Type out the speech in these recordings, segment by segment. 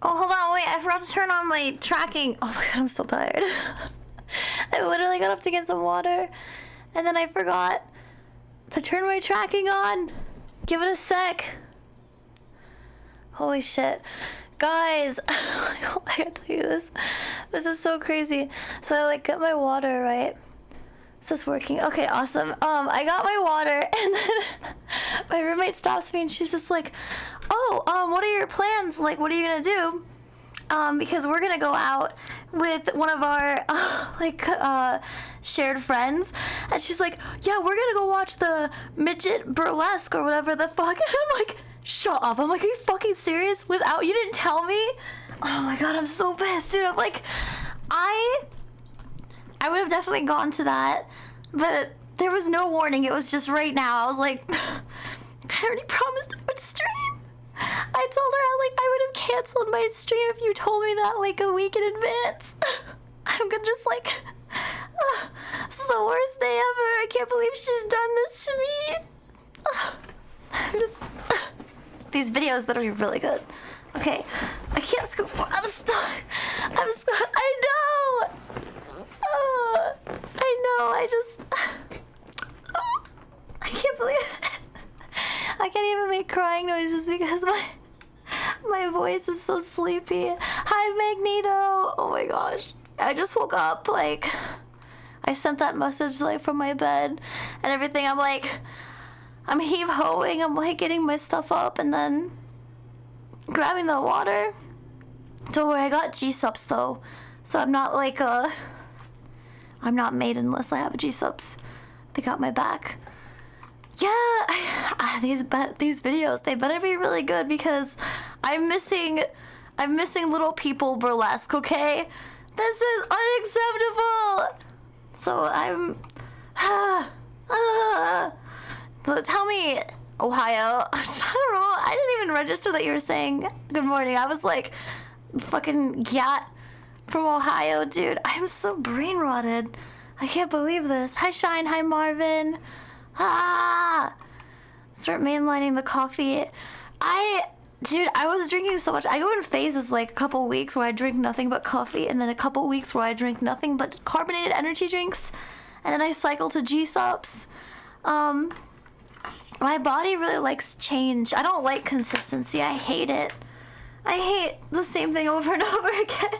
Oh, hold on, wait, I forgot to turn on my tracking. Oh my god, I'm so tired. I literally got up to get some water, and then I forgot to turn my tracking on. Give it a sec. Holy shit. Guys, I gotta tell you this. This is so crazy. So I like get my water, right? Is this working? Okay, awesome. I got my water, and then my roommate stops me and she's just like, oh, what are your plans? Like, what are you gonna do? Because we're gonna go out with one of our, shared friends. And she's like, yeah, we're gonna go watch the midget burlesque or whatever the fuck. And I'm like, shut up. I'm like, are you fucking serious? You didn't tell me? Oh my god, I'm so pissed, dude. I'm like, I would have definitely gone to that, but there was no warning. It was just right now. I was like, I already promised I would stream. I told her I would have canceled my stream if you told me that like a week in advance. I'm gonna just like, this is the worst day ever. I can't believe she's done this to me. These videos better be really good. Okay, I can't scoop forward. I'm stuck. I know. I can't believe it. I can't even make crying noises because my voice is so sleepy. Hi, Magneto. Oh my gosh. I just woke up, like, I sent that message, like, from my bed and everything. I'm like, I'm heave-hoing. I'm, like, getting my stuff up and then grabbing the water. Don't worry, I got G-subs, though. So I'm not, like, I'm not made unless I have G-subs. They got my back. Yeah, these videos, they better be really good because I'm missing Little People Burlesque, okay? This is unacceptable. So I'm, so tell me, Ohio. I don't know. I didn't even register that you were saying good morning. I was like, fucking Gat from Ohio, dude. I'm so brain rotted. I can't believe this. Hi, Shine. Hi, Marvin. Start mainlining the coffee. Dude, I was drinking so much. I go in phases, like a couple weeks where I drink nothing but coffee, and then a couple weeks where I drink nothing but carbonated energy drinks, and then I cycle to G-subs. My body really likes change. I don't like consistency. I hate it. I hate the same thing over and over again.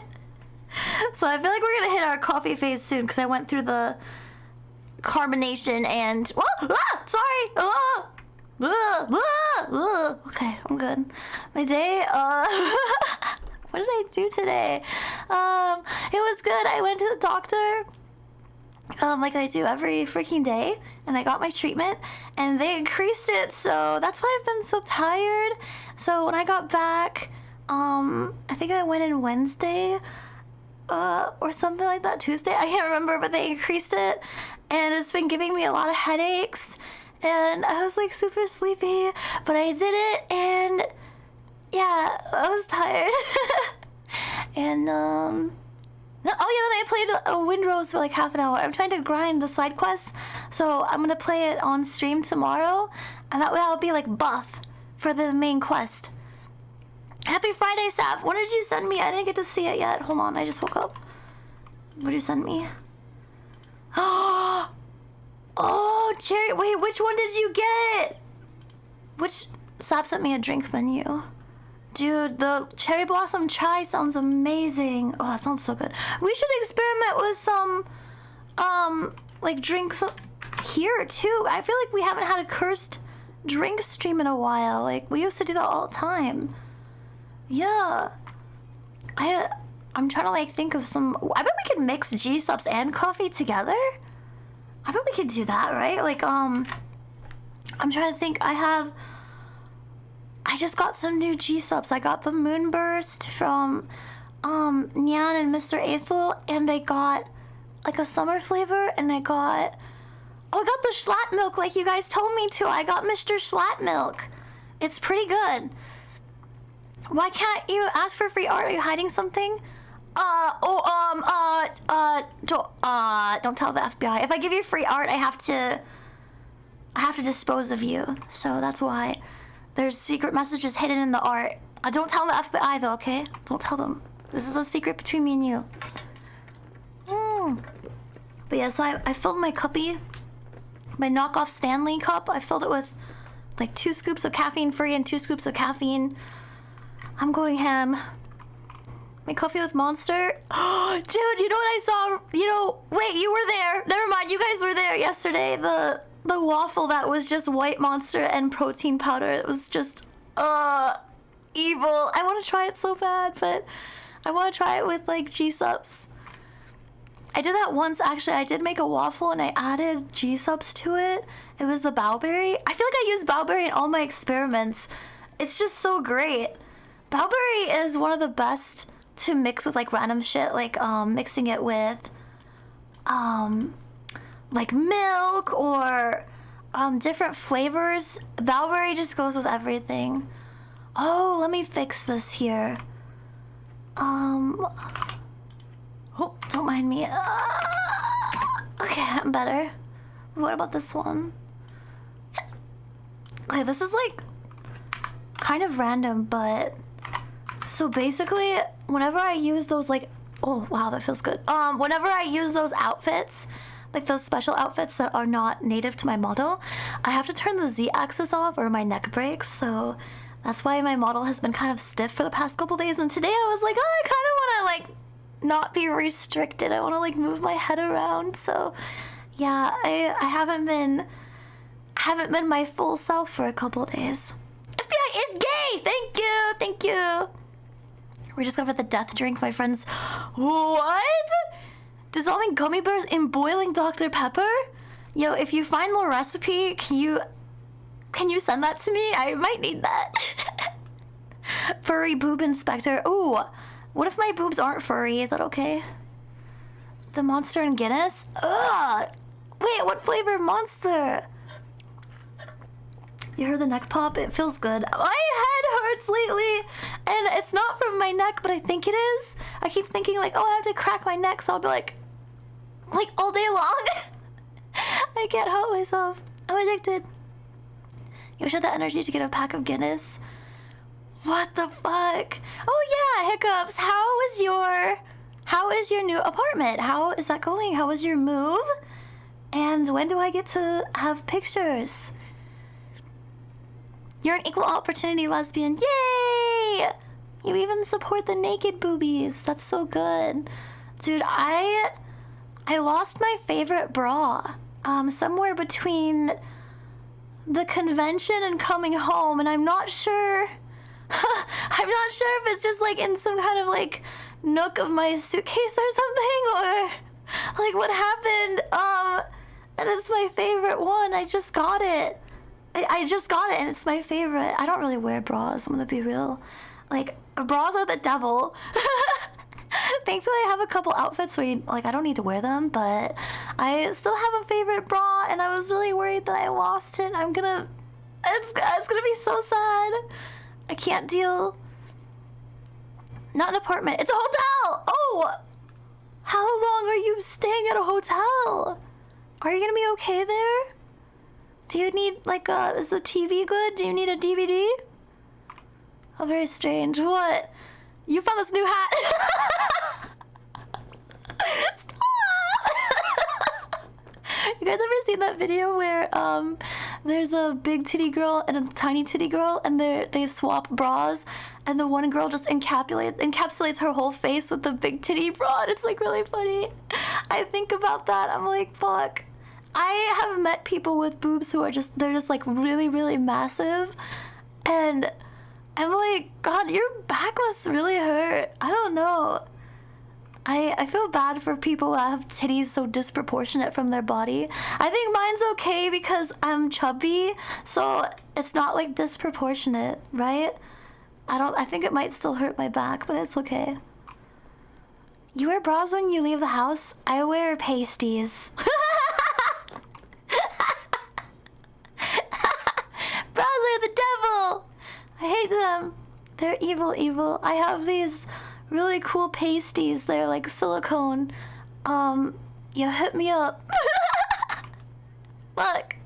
So I feel like we're gonna hit our coffee phase soon because I went through the carbonation and okay, I'm good. My day, what did I do today? It was good. I went to the doctor, like I do every freaking day, and I got my treatment, and they increased it, so that's why I've been so tired. So when I got back, I think I went in Wednesday, or something like that, Tuesday, I can't remember, but they increased it, and it's been giving me a lot of headaches, and I was like super sleepy, but I did it, and yeah, I was tired. And oh yeah, then I played a Windrose for like half an hour. I'm trying to grind the side quests, so I'm gonna play it on stream tomorrow, and that way I'll be like buff for the main quest. Happy Friday, Sav. When did you send me? I didn't get to see it yet. Hold on, I just woke up. What did you send me? Oh, cherry. Wait, which one did you get? Sav sent me a drink menu. Dude, the cherry blossom chai sounds amazing. Oh, that sounds so good. We should experiment with some, like drinks here too. I feel like we haven't had a cursed drink stream in a while. Like, we used to do that all the time. Yeah. I'm trying to like think of some. I bet we could mix G-subs and coffee together. I bet we could do that, right? Like, I'm trying to think. I just got some new G-subs. I got the Moonburst from Nyan and Mr. Aethel, and I got like a summer flavor, and I got the Schlatt milk like you guys told me to. I got Mr. Schlatt milk. It's pretty good. Why can't you ask for free art? Are you hiding something? Don't tell the FBI. If I give you free art, I have to dispose of you. So that's why there's secret messages hidden in the art. Don't tell the FBI though, okay? Don't tell them. This is a secret between me and you. But yeah, so I filled my cuppy. My knockoff Stanley cup. I filled it with like 2 scoops of caffeine free and 2 scoops of caffeine. I'm going ham. My coffee with Monster. Dude, you know what I saw? You know, wait, you were there. Never mind, you guys were there yesterday. The waffle that was just white Monster and protein powder. It was just evil. I want to try it so bad, but I want to try it with like G-subs. I did that once actually. I did make a waffle and I added G-subs to it. It was the Bowberry. I feel like I use Bowberry in all my experiments. It's just so great. Bowberry is one of the best to mix with like random shit, like mixing it with like milk or different flavors. Bowberry just goes with everything. Oh, let me fix this here. Oh, don't mind me. Okay, I'm better. What about this one? Okay, this is like kind of random, but so basically whenever I use those like, oh wow, that feels good. Whenever I use those outfits, like those special outfits that are not native to my model, I have to turn the Z-axis off or my neck breaks, so that's why my model has been kind of stiff for the past couple days. And today I was like, oh, I kind of want to like not be restricted. I want to like move my head around. So yeah, I haven't been my full self for a couple days. FBI is gay. Thank you. We discovered the death drink, my friends. What? Dissolving gummy bears in boiling Dr. Pepper? Yo, if you find the recipe, can you send that to me? I might need that. Furry boob inspector. Ooh, what if my boobs aren't furry? Is that okay? The Monster and Guinness? Ugh. Wait, what flavor Monster? You heard the neck pop? It feels good. My head hurts lately, and it's not from my neck, but I think it is. I keep thinking like, oh, I have to crack my neck, so I'll be like all day long. I can't help myself. I'm addicted. You wish I had the energy to get a pack of Guinness. What the fuck? Oh yeah, hiccups. How is your new apartment? How is that going? How was your move? And when do I get to have pictures? You're an equal opportunity lesbian. Yay! You even support the naked boobies. That's so good. Dude, I lost my favorite bra. Somewhere between the convention and coming home, and I'm not sure. I'm not sure if it's just like in some kind of like nook of my suitcase or something, or like what happened. And it's my favorite one. I just got it. I just got it and it's my favorite. I don't really wear bras, I'm gonna be real. Like, bras are the devil. Thankfully I have a couple outfits where I don't need to wear them, but I still have a favorite bra and I was really worried that I lost it. It's gonna be so sad. I can't deal. Not an apartment, it's a hotel! Oh! How long are you staying at a hotel? Are you gonna be okay there? Do you need is the TV good? Do you need a DVD? Oh, very strange. What? You found this new hat? Stop! You guys ever seen that video where there's a big titty girl and a tiny titty girl and they swap bras and the one girl just encapsulates her whole face with the big titty bra and it's like really funny. I think about that. I'm like, fuck. I have met people with boobs who are they're just like really, really massive. And I'm like, God, your back must really hurt. I don't know. I feel bad for people that have titties so disproportionate from their body. I think mine's okay because I'm chubby, so it's not like disproportionate, right? I think it might still hurt my back, but it's okay. You wear bras when you leave the house? I wear pasties. Bras are the devil! I hate them. They're evil, evil. I have these really cool pasties. They're like silicone. You hit me up. Look.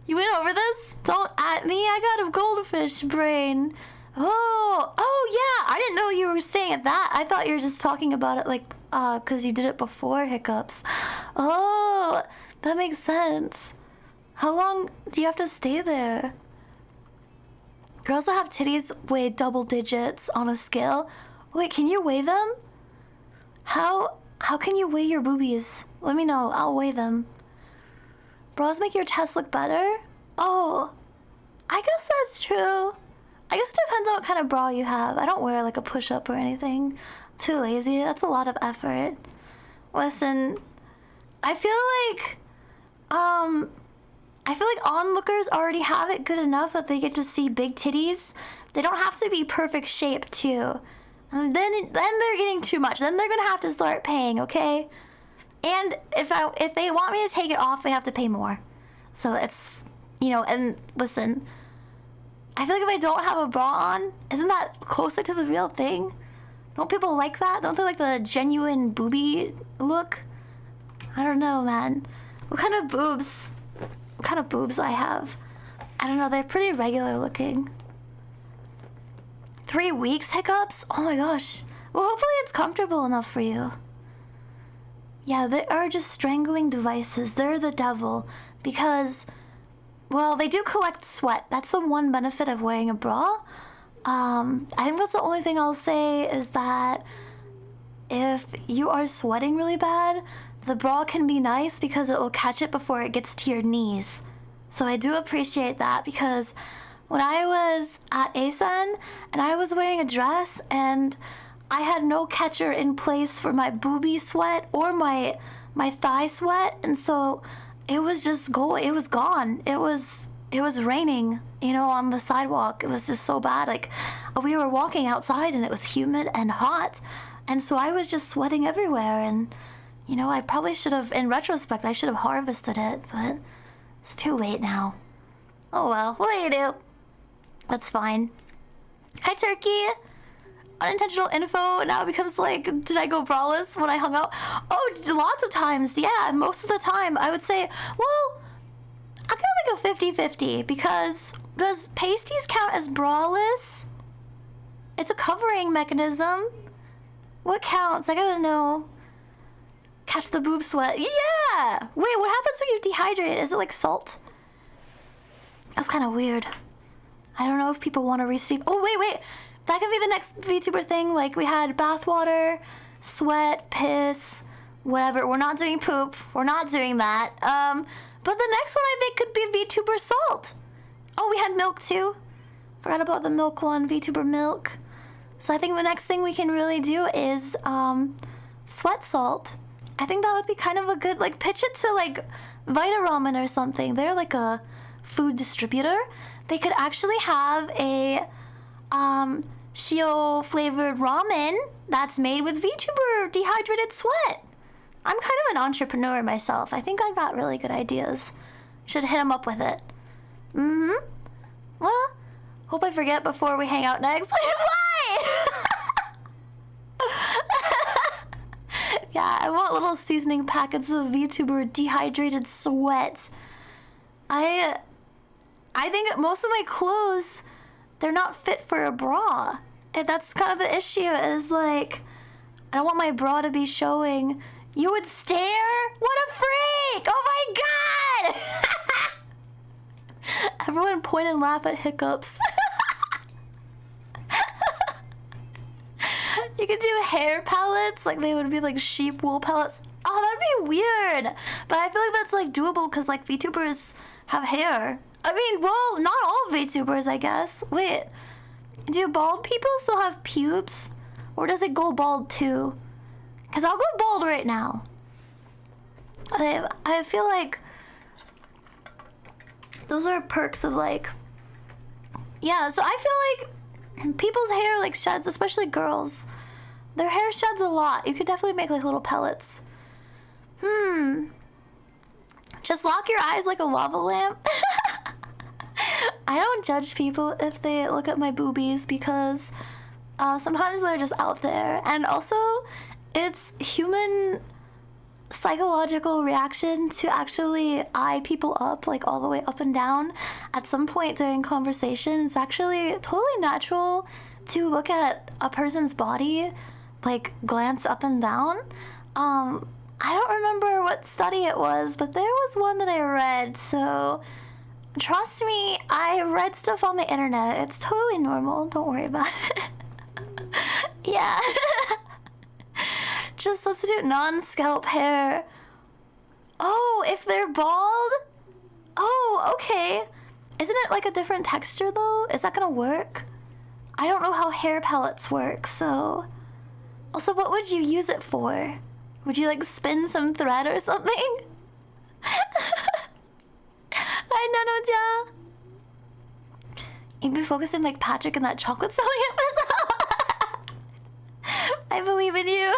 You went over this? Don't at me. I got a goldfish brain. Oh yeah, I didn't know you were saying it that. I thought you were just talking about it like, cause you did it before hiccups. Oh, that makes sense. How long do you have to stay there? Girls that have titties weigh double digits on a scale. Wait, can you weigh them? How can you weigh your boobies? Let me know, I'll weigh them. Bras make your chest look better? Oh, I guess that's true. I guess it depends on what kind of bra you have. I don't wear like a push-up or anything. I'm too lazy. That's a lot of effort. Listen, I feel like onlookers already have it good enough that they get to see big titties. They don't have to be perfect shape too. And then they're getting too much. Then they're gonna have to start paying, okay? And if they want me to take it off, they have to pay more. So it's, you know, and listen, I feel like if I don't have a bra on, isn't that closer to the real thing? Don't people like that? Don't they like the genuine boobie look? I don't know, man. What kind of boobs I have? I don't know, they're pretty regular looking. 3 weeks hiccups? Oh my gosh. Well, hopefully it's comfortable enough for you. Yeah, they are just strangling devices. They're the devil. Because, well, they do collect sweat. That's the one benefit of wearing a bra. I think that's the only thing I'll say is that if you are sweating really bad, the bra can be nice because it will catch it before it gets to your knees. So I do appreciate that, because when I was at ASEN and I was wearing a dress and I had no catcher in place for my boobie sweat or my thigh sweat, and so it was just it was gone. It was raining, you know, on the sidewalk. It was just so bad. Like, we were walking outside and it was humid and hot, and so I was just sweating everywhere. And you know, I probably should have, in retrospect, I should have harvested it, but it's too late now. Oh well, what do you do? That's fine. Hi, Turkey. Unintentional info now becomes like, did I go braless when I hung out? Oh, lots of times. Yeah, most of the time. I would say, well, I kind of like a 50-50, because does pasties count as braless? It's a covering mechanism. What counts? I gotta know. Catch the boob sweat. Yeah! Wait, what happens when you dehydrate? Is it like salt? That's kind of weird. I don't know if people want to receive... Oh, wait. That could be the next VTuber thing. Like, we had bathwater, sweat, piss, whatever. We're not doing poop. We're not doing that. But the next one I think could be VTuber salt. Oh, we had milk too. Forgot about the milk one, VTuber milk. So I think the next thing we can really do is sweat salt. I think that would be kind of a good, like, pitch it to like Vita Ramen or something. They're like a food distributor. They could actually have a Shio flavored ramen that's made with VTuber dehydrated sweat. I'm kind of an entrepreneur myself. I think I got really good ideas. Should hit him up with it. Well, hope I forget before we hang out next. Why? Yeah, I want little seasoning packets of VTuber dehydrated sweat. I think most of my clothes, they're not fit for a bra. And that's kind of the issue, is like, I don't want my bra to be showing. You would stare? What a freak! Oh my god! Everyone point and laugh at hiccups. You could do hair pellets, like they would be like sheep wool pellets. Oh, that'd be weird. But I feel like that's like doable because like VTubers have hair. I mean, well, not all VTubers, I guess. Wait, do bald people still have pubes? Or does it go bald too? Because I'll go bald right now. I feel like those are perks of like... Yeah, so I feel like people's hair like sheds, especially girls. Their hair sheds a lot. You could definitely make like little pellets. Just lock your eyes like a lava lamp. I don't judge people if they look at my boobies because sometimes they're just out there. And also, it's human psychological reaction to actually eye people up, like all the way up and down at some point during conversation. It's actually totally natural to look at a person's body, like glance up and down. I don't remember what study it was, but there was one that I read, so trust me, I read stuff on the internet. It's totally normal. Don't worry about it. Yeah. Just substitute non-scalp hair. Oh, if they're bald? Oh, okay. Isn't it like a different texture though? Is that gonna work? I don't know how hair pellets work, so... Also, what would you use it for? Would you like spin some thread or something? Hi, Nanoja. You'd be focusing like Patrick in that chocolate selling episode. I believe in you.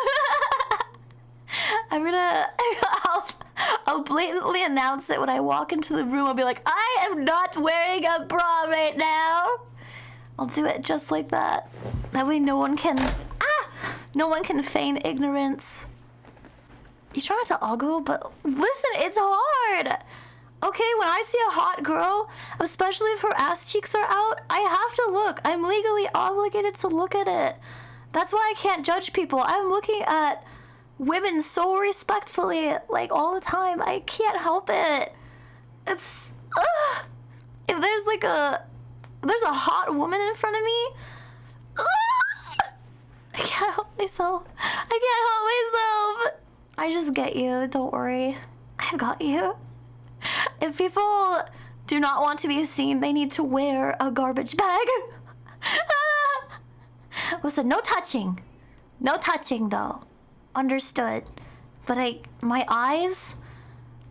I'll blatantly announce it when I walk into the room. I'll be like, I am not wearing a bra right now. I'll do it just like that. That way no one can feign ignorance. You try not to ogle, but listen, it's hard. Okay, when I see a hot girl, especially if her ass cheeks are out, I have to look. I'm legally obligated to look at it. That's why I can't judge people. I'm looking at women so respectfully, like all the time. I can't help it. It's if there's a hot woman in front of me, I can't help myself. I just get you. Don't worry. I've got you. If people do not want to be seen, they need to wear a garbage bag. Listen, no touching. No touching, though. Understood. But my eyes,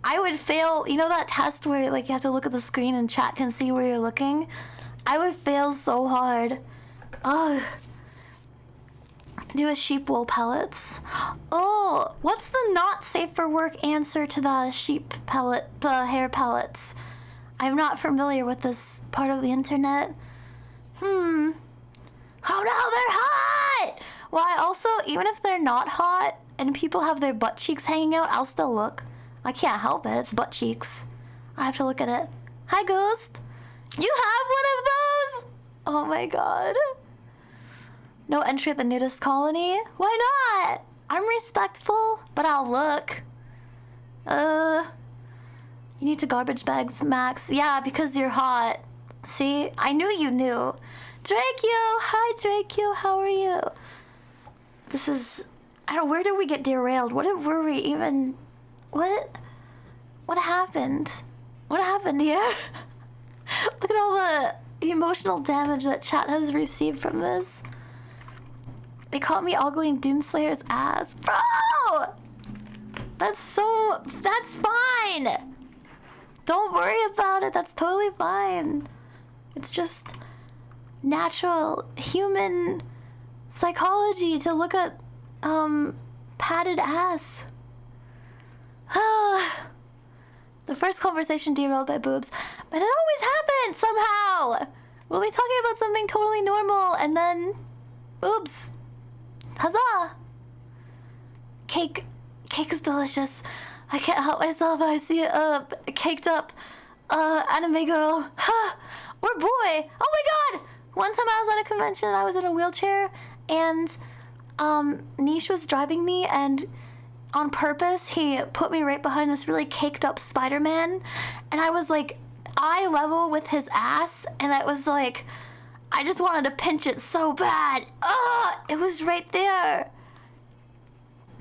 I would fail. You know that test where like you have to look at the screen and chat can see where you're looking? I would fail so hard. Ugh. Do a sheep wool pellets. Oh, what's the not safe for work answer to the the hair pellets? I'm not familiar with this part of the internet. Oh no, they're hot! Well, I also, even if they're not hot and people have their butt cheeks hanging out, I'll still look. I can't help it, it's butt cheeks. I have to look at it. Hi, Ghost. You have one of those? Oh my god. No entry at the nudist colony? Why not? I'm respectful, but I'll look. You need to garbage bags, Max. Yeah, because you're hot. See? I knew you knew. Drakeo! Hi, Drakeo. How are you? This is... I don't... Where did we get derailed? Were we even... What happened? What happened here? Look at all the emotional damage that chat has received from this. They caught me ogling Doomslayer's ass. Bro! That's fine! Don't worry about it, that's totally fine. It's just natural human psychology to look at, padded ass. The first conversation derailed by boobs. But it always happens somehow! We'll be talking about something totally normal and then... boobs. Huzzah! Cake is delicious. I can't help myself. I see a caked up anime girl. Or boy. Oh my god! One time I was at a convention and I was in a wheelchair and Niche was driving me and on purpose he put me right behind this really caked up Spider-Man and I was like eye level with his ass and I was like I just wanted to pinch it so bad. It was right there.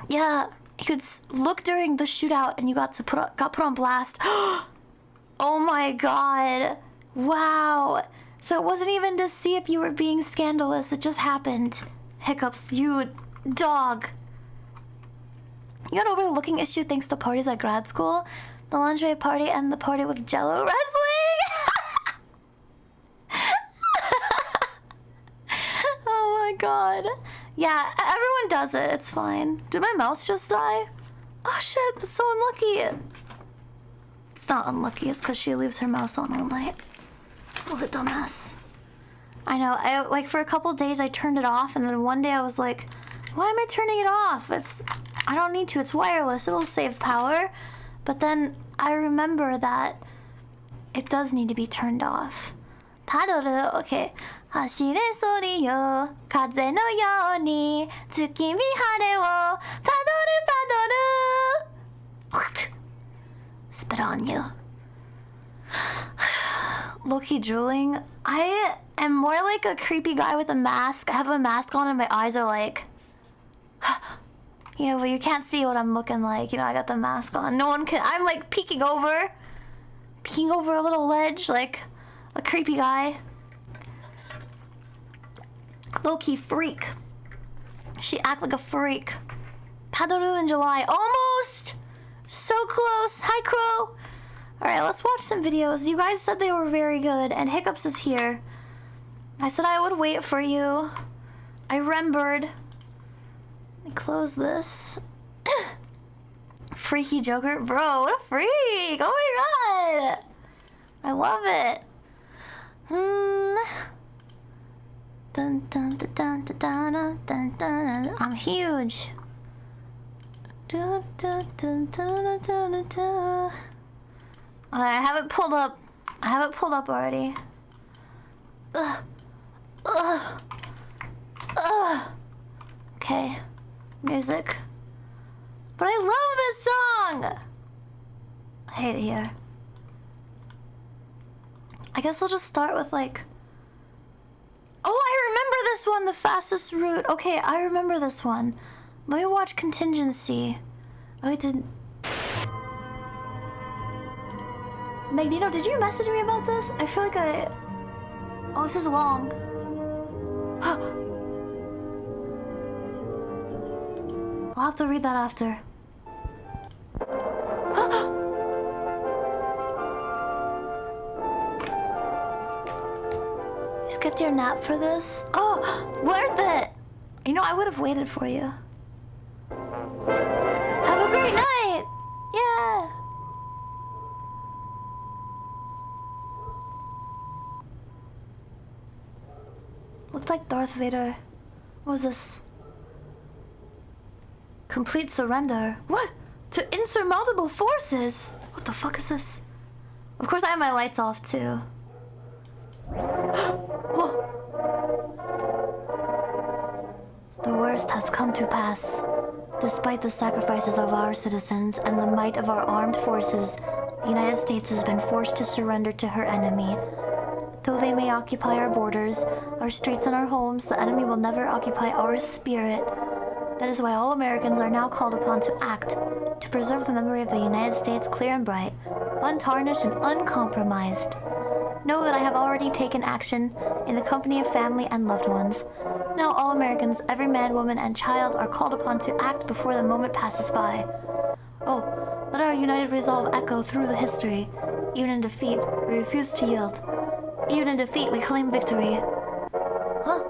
Yeah, you could look during the shootout and you got put on blast. Oh my god. Wow. So it wasn't even to see if you were being scandalous. It just happened. Hiccups, you dog. You got over the looking issue thanks to parties at grad school. The lingerie party and the party with Jello wrestling. God. Yeah, everyone does it. It's fine. Did my mouse just die? Oh shit, that's so unlucky. It's not unlucky, it's because she leaves her mouse on all night. What a dumbass. I know, like for a couple days I turned it off and then one day I was like, why am I turning it off? I don't need to. It's wireless. It'll save power. But then I remember that it does need to be turned off. Padoru. Okay. 走れそりよ風のように月見晴れをパドルパドル Spit on you. Low-key drooling. I am more like a creepy guy with a mask. I have a mask on and my eyes are like... You know, but you can't see what I'm looking like. You know, I got the mask on. No one can... I'm like peeking over a little ledge like a creepy guy. Low-key freak. She act like a freak. Padoru in July. Almost! So close. Hi, Crow. Alright, let's watch some videos. You guys said they were very good, and Hiccups is here. I said I would wait for you. I remembered. Let me close this. Freaky Joker. Bro, what a freak! Oh my god! I love it. Dun, dun, dun, dun, dun, dun, dun, dun. I'm huge. Dun, dun, dun, dun, dun, dun, dun. I have it pulled up. I have it pulled up already. Okay. Music. But I love this song! I hate it here. I guess I'll just start with like... Oh, I remember this one, the fastest route. Okay, I remember this one. Let me watch Contingency. Oh, it didn't... Magneto, did you message me about this? I feel like I... Oh, this is long. I'll have to read that after. You skipped your nap for this? Oh, worth it! You know, I would have waited for you. Have a great night! Yeah! Looked like Darth Vader. What was this? Complete surrender. What? To insurmountable forces? What the fuck is this? Of course I have my lights off too. Oh. The worst has come to pass. Despite the sacrifices of our citizens and the might of our armed forces, the United States has been forced to surrender to her enemy. Though they may occupy our borders, our streets and our homes, the enemy will never occupy our spirit. That is why all Americans are now called upon to act, to preserve the memory of the United States clear and bright, untarnished and uncompromised. Know that I have already taken action in the company of family and loved ones. Now all Americans, every man, woman, and child, are called upon to act before the moment passes by. Oh, let our united resolve echo through the history. Even in defeat, we refuse to yield. Even in defeat, we claim victory. Huh?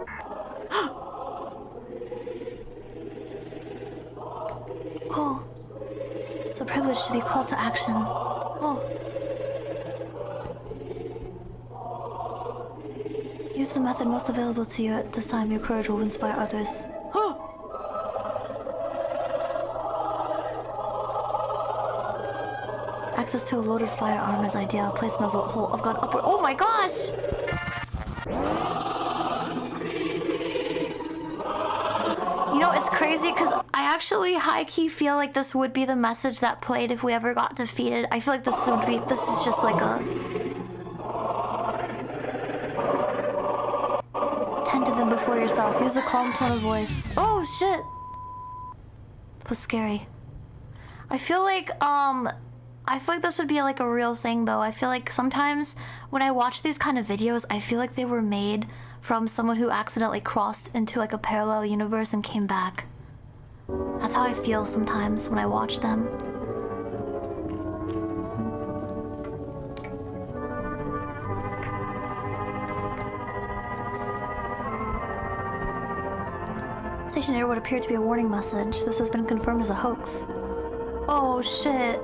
Oh. It's a privilege to be called to action. Oh. Use the method most available to you at this time. Your courage will inspire others. Oh. Access to a loaded firearm is ideal. Place muzzle hole. I've got upward. Oh my gosh! You know, it's crazy because I actually high-key feel like this would be the message that played if we ever got defeated. I feel like this is just like a... Tend to them before yourself. Use a calm tone of voice. Oh, shit! That was scary. I feel like this would be like a real thing though. I feel like sometimes when I watch these kind of videos, I feel like they were made from someone who accidentally crossed into like a parallel universe and came back. That's how I feel sometimes when I watch them. Stationary would appear to be a warning message. This has been confirmed as a hoax. Oh shit.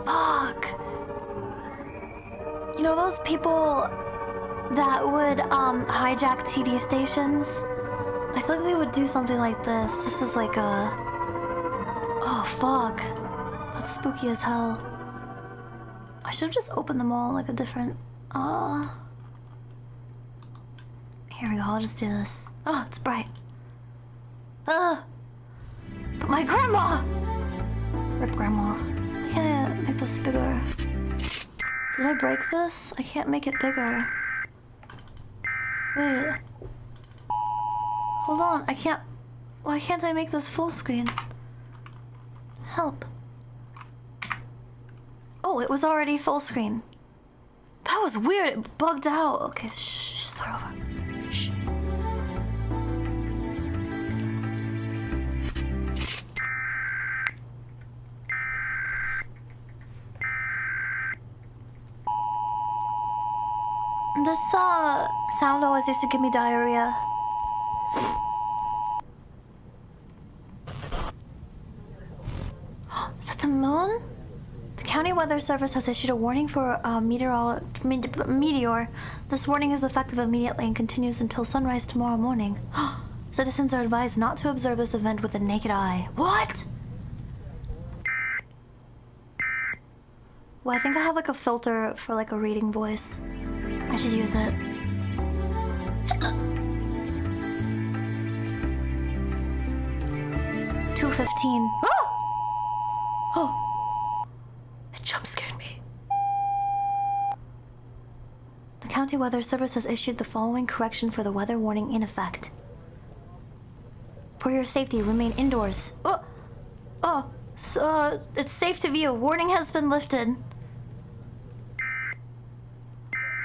Fuck. You know those people that would hijack TV stations I feel like they would do something like this. This is like a... Oh, fuck. That's spooky as hell. I should have just opened them all like a different... Here we go, I'll just do this. Oh, it's bright. But my grandma! Rip grandma. Can I make this bigger? Did I break this? I can't make it bigger. Wait. Hold on, I can't... Why can't I make this full screen? Help. Oh, it was already full screen. That was weird, it bugged out. Okay, shh, start over. Shh. This sound always used to give me diarrhea. Is that the moon? The county weather service has issued a warning for a meteor. This warning is effective immediately and continues until sunrise tomorrow morning. Citizens are advised not to observe this event with the naked eye. What? Well, I think I have like a filter for like a reading voice. I should use it. $2.15. Oh! Oh! It jump scared me. The county weather service has issued the following correction for the weather warning in effect. For your safety, remain indoors. So it's safe to view. Warning has been lifted.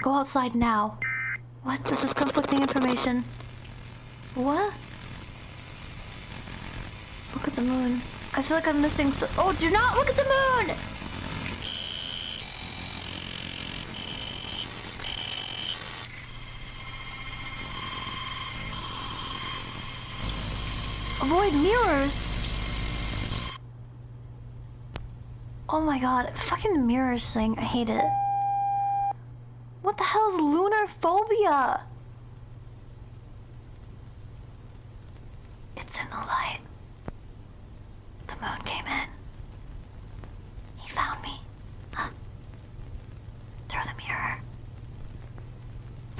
Go outside now. What? This is conflicting information. What? Look at the moon. I feel like I'm missing so— Oh, do not look at the moon! Avoid mirrors! Oh my god, fucking the mirrors thing, I hate it. What the hell is lunar phobia? It's in the light. The moon came in. He found me. Huh. Through the mirror.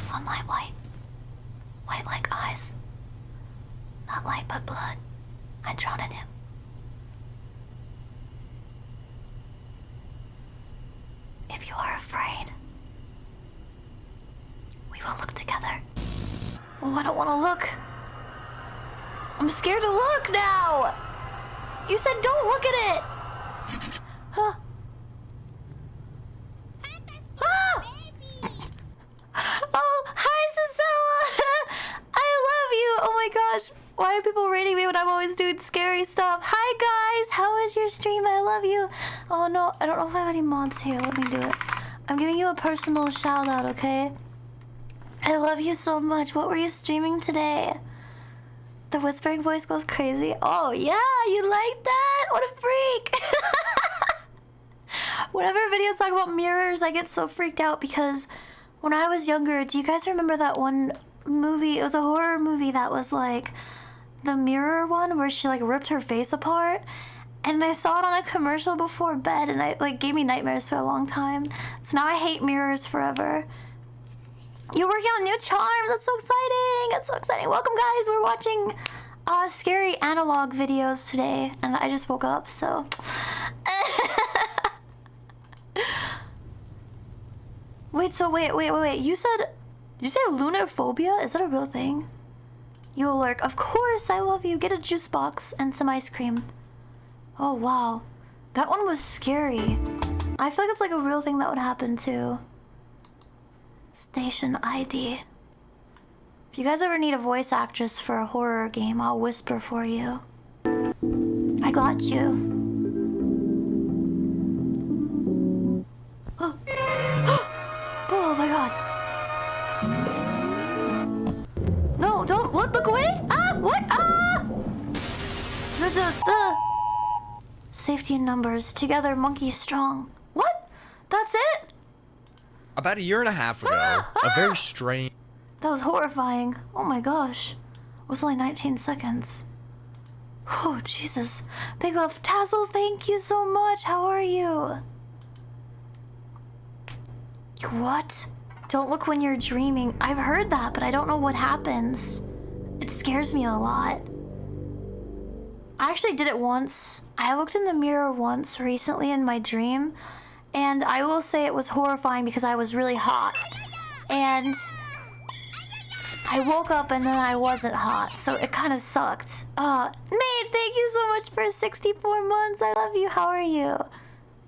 Sunlight white. White like eyes. Not light but blood. I drowned in him. If you are afraid, we will look together. Oh, I don't want to look. I'm scared to look now. You said don't look at it. Huh? Ah! Oh, hi, Cicella. I love you. Oh my gosh. Why are people rating me when I'm always doing scary stuff? Hi, guys. How is your stream? I love you. Oh, no. I don't know if I have any mods here. Let me do it. I'm giving you a personal shout out, okay? I love you so much. What were you streaming today? The whispering voice goes crazy. Oh, yeah. You like that? What a freak. Whenever videos talk about mirrors, I get so freaked out because when I was younger, do you guys remember that one movie? It was a horror movie that was like the mirror one where she like ripped her face apart. And I saw it on a commercial before bed and it like gave me nightmares for a long time. So now I hate mirrors forever. You're working on new charms. That's so exciting. That's so exciting. Welcome, guys. We're watching scary analog videos today. And I just woke up, so. Wait. You said lunar phobia? Is that a real thing? You lurk. Of course, I love you. Get a juice box and some ice cream. Oh, wow. That one was scary. I feel like it's like a real thing that would happen too. Station ID. If you guys ever need a voice actress for a horror game, I'll whisper for you. I got you. Oh, oh my god. No, don't look away. Ah, what? Ah! Safety in numbers. Together, monkey strong. What? That's it? About a year and a half ago, a very strange... That was horrifying. Oh my gosh. was only 19 seconds. Oh, Jesus. Big love. Tazzle, thank you so much. How are you? What? Don't look when you're dreaming. I've heard that, but I don't know what happens. It scares me a lot. I actually did it once. I looked in the mirror once recently in my dream, and I will say it was horrifying because I was really hot. And I woke up and then I wasn't hot, so it kind of sucked. Nate, thank you so much for 64 months. I love you. How are you?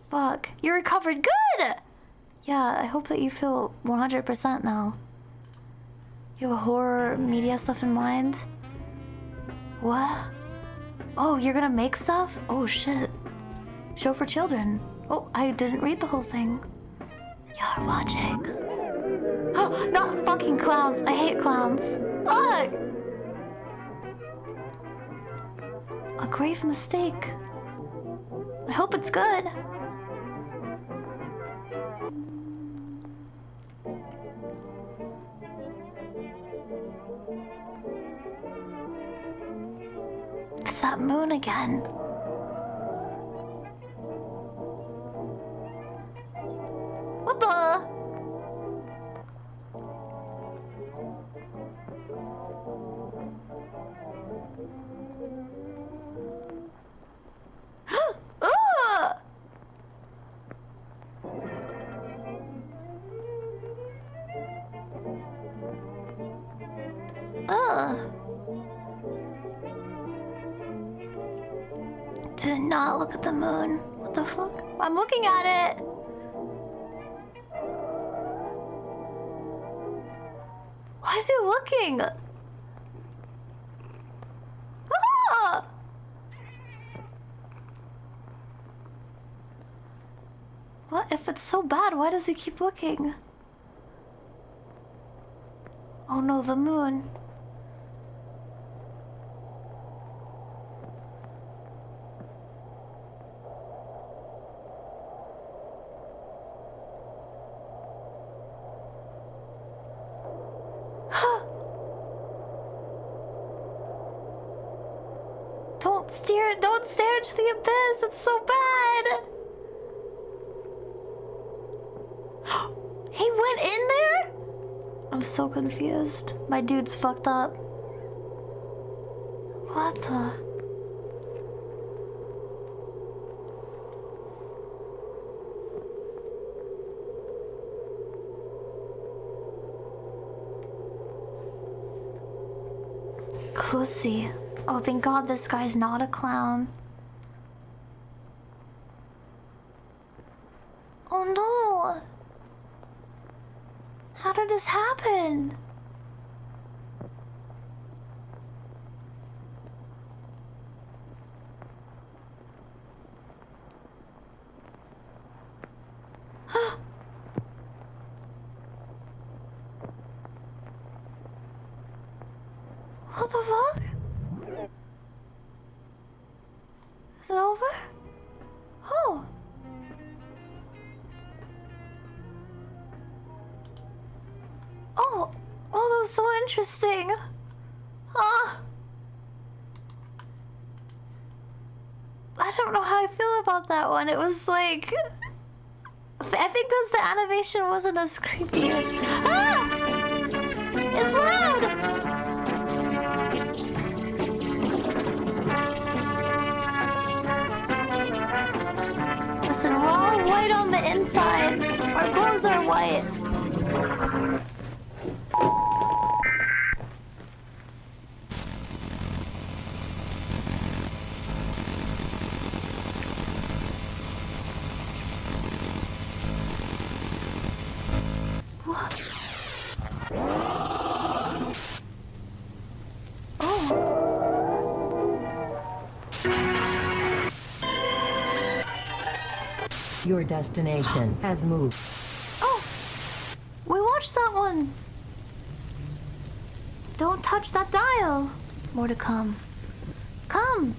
Fuck. You recovered. Good! Yeah, I hope that you feel 100% now. You have a horror media stuff in mind? What? Oh, you're gonna make stuff? Oh, shit. Show for children. Oh, I didn't read the whole thing. Y'all are watching. Oh, not fucking clowns. I hate clowns. Ugh! A grave mistake. I hope it's good. It's that moon again. What the? Do not look at the moon. What the fuck? I'm looking at it. Why is he looking? Ah! What? If it's so bad, why does he keep looking? Oh no, the moon. Don't stare into the abyss. It's so bad. He went in there? I'm so confused. My dude's fucked up. What the? Pussy. Oh, thank God this guy's not a clown. Oh no! How did this happen? What the fuck? Is it over? Oh. Oh. Oh, that was so interesting. Ah. I don't know how I feel about that one. It was like... I think because the animation wasn't as creepy. Ah! It's loud! Listen, we're all white on the inside. Our clothes are white. Your destination has moved. Oh! We watched that one! Don't touch that dial! More to come. Come!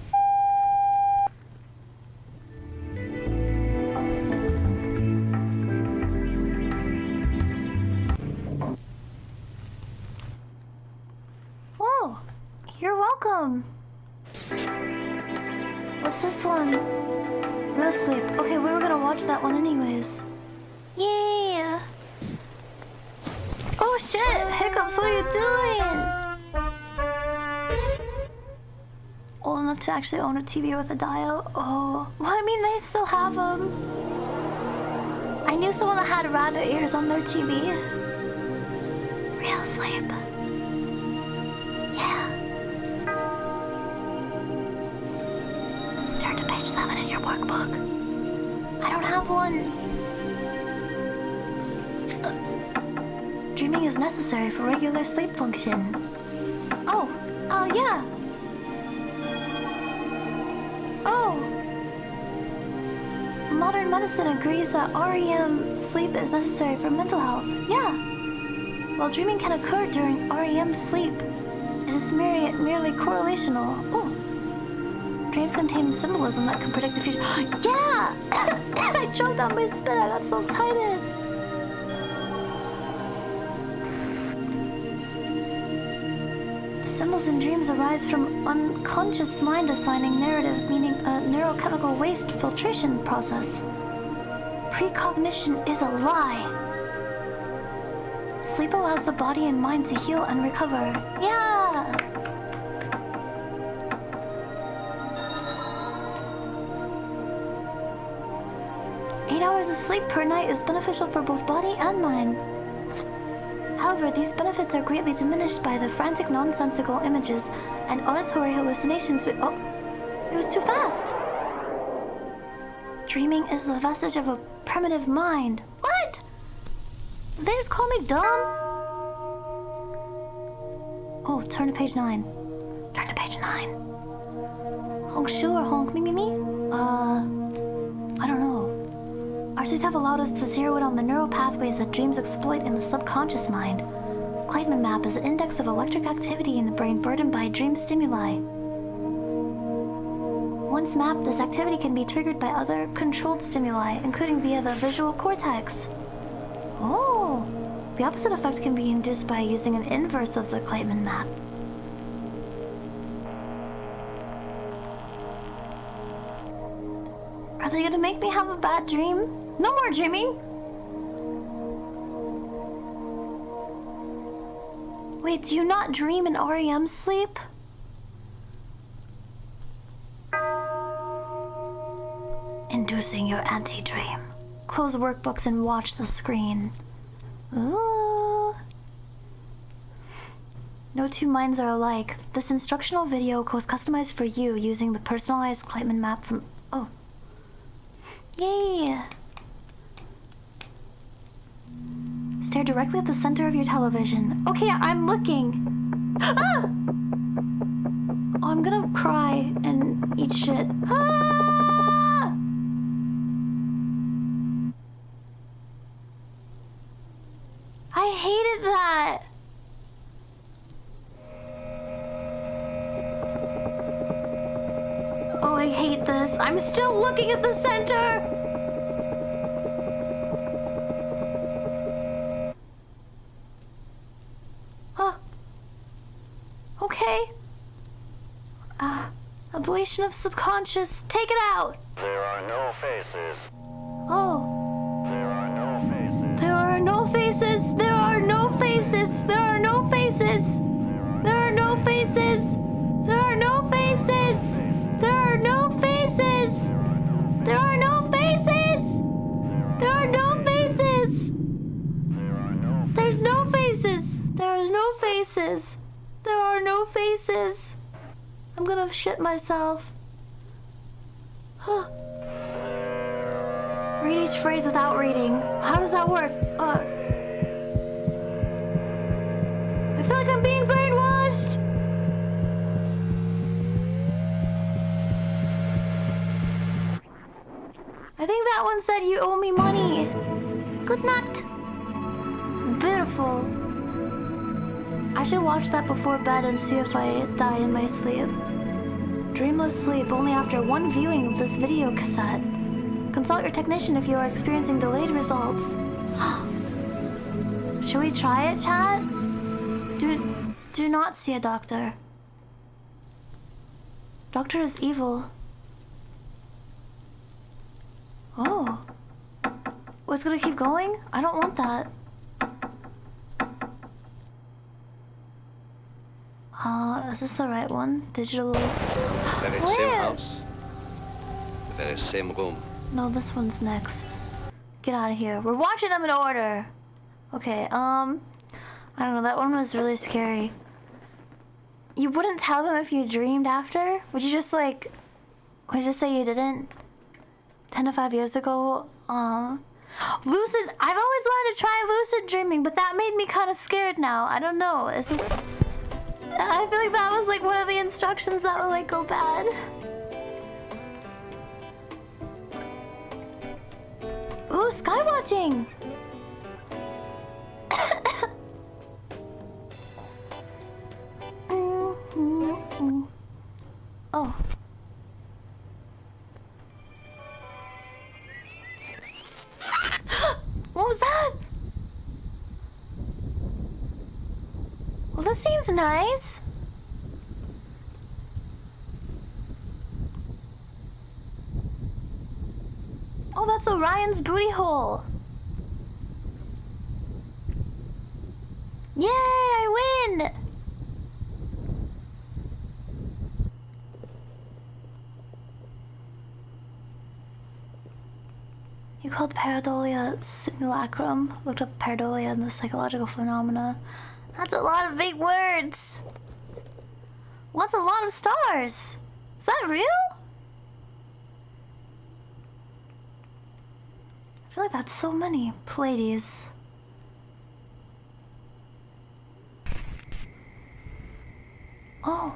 What's this one? No sleep. Okay, we were gonna watch that one anyways. Yeah. Oh shit! Hiccups, what are you doing? Old enough to actually own a TV with a dial? Oh. Well, I mean, they still have them. I knew someone that had rabbit ears on their TV. Real sleep. Yeah. Turn to page 7 in your workbook. I don't have one. Dreaming is necessary for regular sleep function. Oh, yeah. Oh. Modern medicine agrees that REM sleep is necessary for mental health. Yeah. While dreaming can occur during REM sleep, it is merely correlational. Oh. Dreams contain symbolism that can predict the future. Yeah! I choked on my spit. I got so excited. Symbols in dreams arise from unconscious mind assigning narrative, meaning a neurochemical waste filtration process. Precognition is a lie. Sleep allows the body and mind to heal and recover. Yeah! 8 hours of sleep per night is beneficial for both body and mind. However, these benefits are greatly diminished by the frantic, nonsensical images and auditory hallucinations with— oh, it was too fast! Dreaming is the vestige of a primitive mind. What? Did they just call me dumb? Oh, turn to page 9. Turn to page 9. Honk shoe or honk me? I don't know. Our studies have allowed us to zero in on the neural pathways that dreams exploit in the subconscious mind. Kleitman map is an index of electric activity in the brain burdened by dream stimuli. Once mapped, this activity can be triggered by other controlled stimuli, including via the visual cortex. Oh! The opposite effect can be induced by using an inverse of the Kleitman map. Are they gonna make me have a bad dream? No more dreaming! Wait, do you not dream in REM sleep? Inducing your anti-dream. Close workbooks and watch the screen. Ooh. No two minds are alike. This instructional video was customized for you using the personalized Kleitman map from— oh. Yay! Stare directly at the center of your television. Okay, I'm looking. Ah! Oh, I'm gonna cry and eat shit. Ah! I hated that. Oh, I hate this. I'm still looking at the center. Okay. Ablation of subconscious. Take it out. There are no faces. Oh. There are no faces. There are no faces. There are no faces. There are no faces. There are no faces. There are no faces. There are no faces. There are no faces. There are no faces. There's no faces. There is no faces. There are no faces. I'm gonna shit myself. Huh. Read each phrase without reading. How does that work? I feel like I'm being brainwashed. I think that one said you owe me money. Good night. Beautiful. I should watch that before bed and see if I die in my sleep. Dreamless sleep only after one viewing of this video cassette. Consult your technician if you are experiencing delayed results. Should we try it, chat? Do not see a doctor. Doctor is evil. Oh. Oh, it's gonna keep going? I don't want that. Is this the right one? Digital... Very same Where? house. Very same room. No, this one's next. Get out of here. We're watching them in order. Okay, I don't know, that one was really scary. You wouldn't tell them if you dreamed after? Would you just like... Would you just say you didn't? 10 to 5 years ago, lucid... I've always wanted to try lucid dreaming, but that made me kind of scared now. I don't know, it's just... I feel like that was like one of the instructions that would like go bad. Ooh, skywatching! Oh. What was that? Well, this seems nice. Oh, that's Orion's booty hole. Yay, I win! You called pareidolia simulacrum. Looked up pareidolia and the psychological phenomena. That's a lot of big words. What's a lot of stars? Is that real? I feel like that's so many. Pleiades. Oh.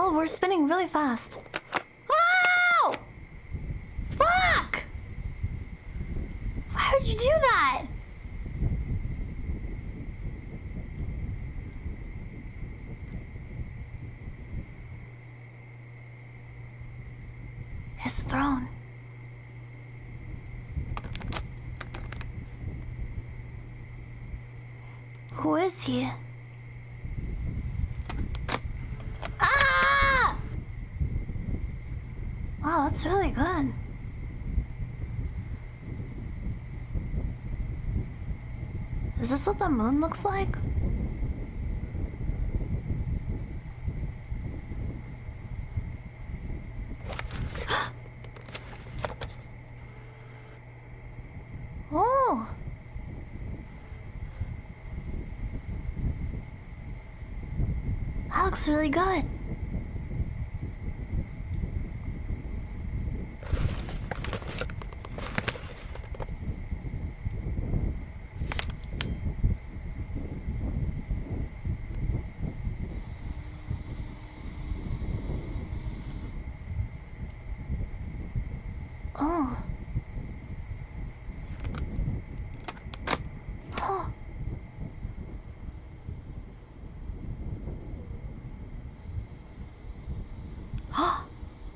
Oh, we're spinning really fast. Oh! Fuck! Why would you do that? His throne. Who is he? Ah! Wow, that's really good. Is this what the moon looks like? Oh! That looks really good. Oh. Huh.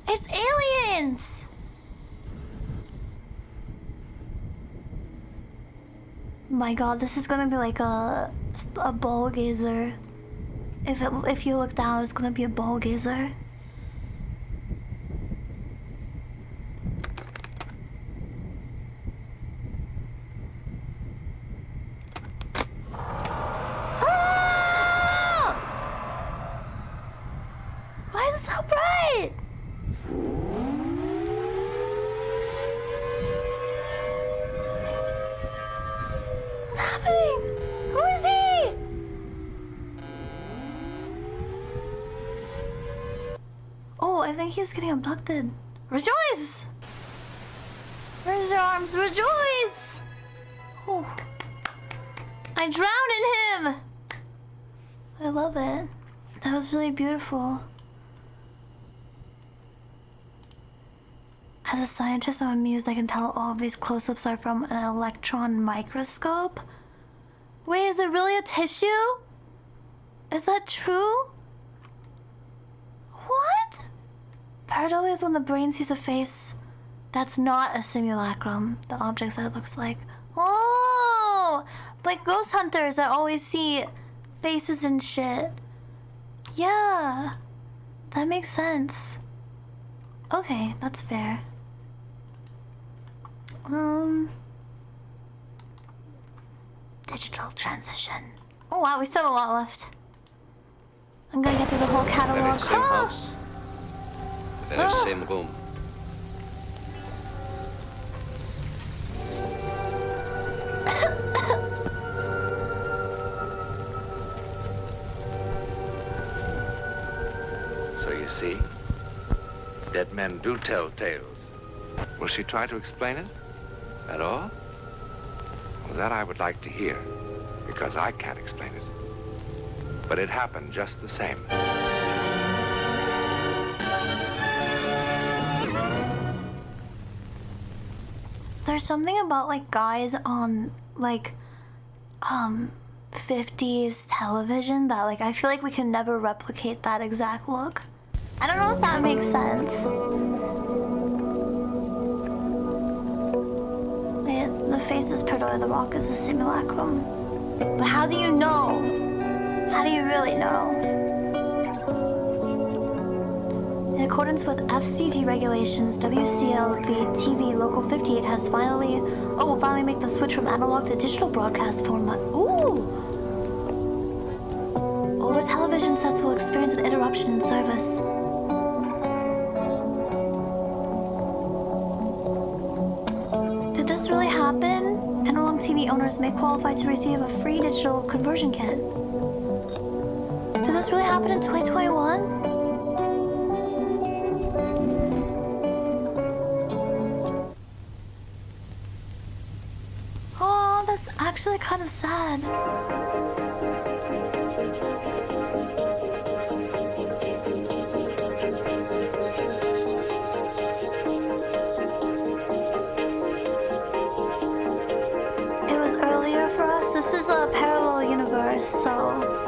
It's aliens! My god, this is gonna be like a ball gazer. If you look down, it's gonna be a ball gazer. Ah! Why is it so bright? What's happening? Who is he? Oh, I think he's getting abducted. Rejoice! Raise your arms, rejoice! Oh. I drowned in him! I love it. That was really beautiful. As a scientist, I'm amused I can tell all of these close-ups are from an electron microscope. Wait, is it really a tissue? Is that true? What? Pareidolia is when the brain sees a face that's not a simulacrum. The objects that it looks like. Oh! Like ghost hunters that always see faces and shit. Yeah. That makes sense. Okay, that's fair. Digital transition. Oh wow, we still have a lot left. I'm gonna get through the whole Very catalog. same house. Very same room. So you see, dead men do tell tales. Will she try to explain it? At all? Well, that I would like to hear, because I can't explain it. But it happened just the same. There's something about like guys on like 50s television that like I feel like we can never replicate that exact look. I don't know if that makes sense. The face is Pareidolia, the rock is a simulacrum. But how do you know? How do you really know? In accordance with FCG regulations, WCLV TV Local 58 has will finally make the switch from analog to digital broadcast format. Ooh! Older television sets will experience an interruption in service. Did this really happen? Analog TV owners may qualify to receive a free digital conversion kit. Did this really happen in 2021? Oh, that's actually kind of sad. It was earlier for us. This is a parallel universe, so...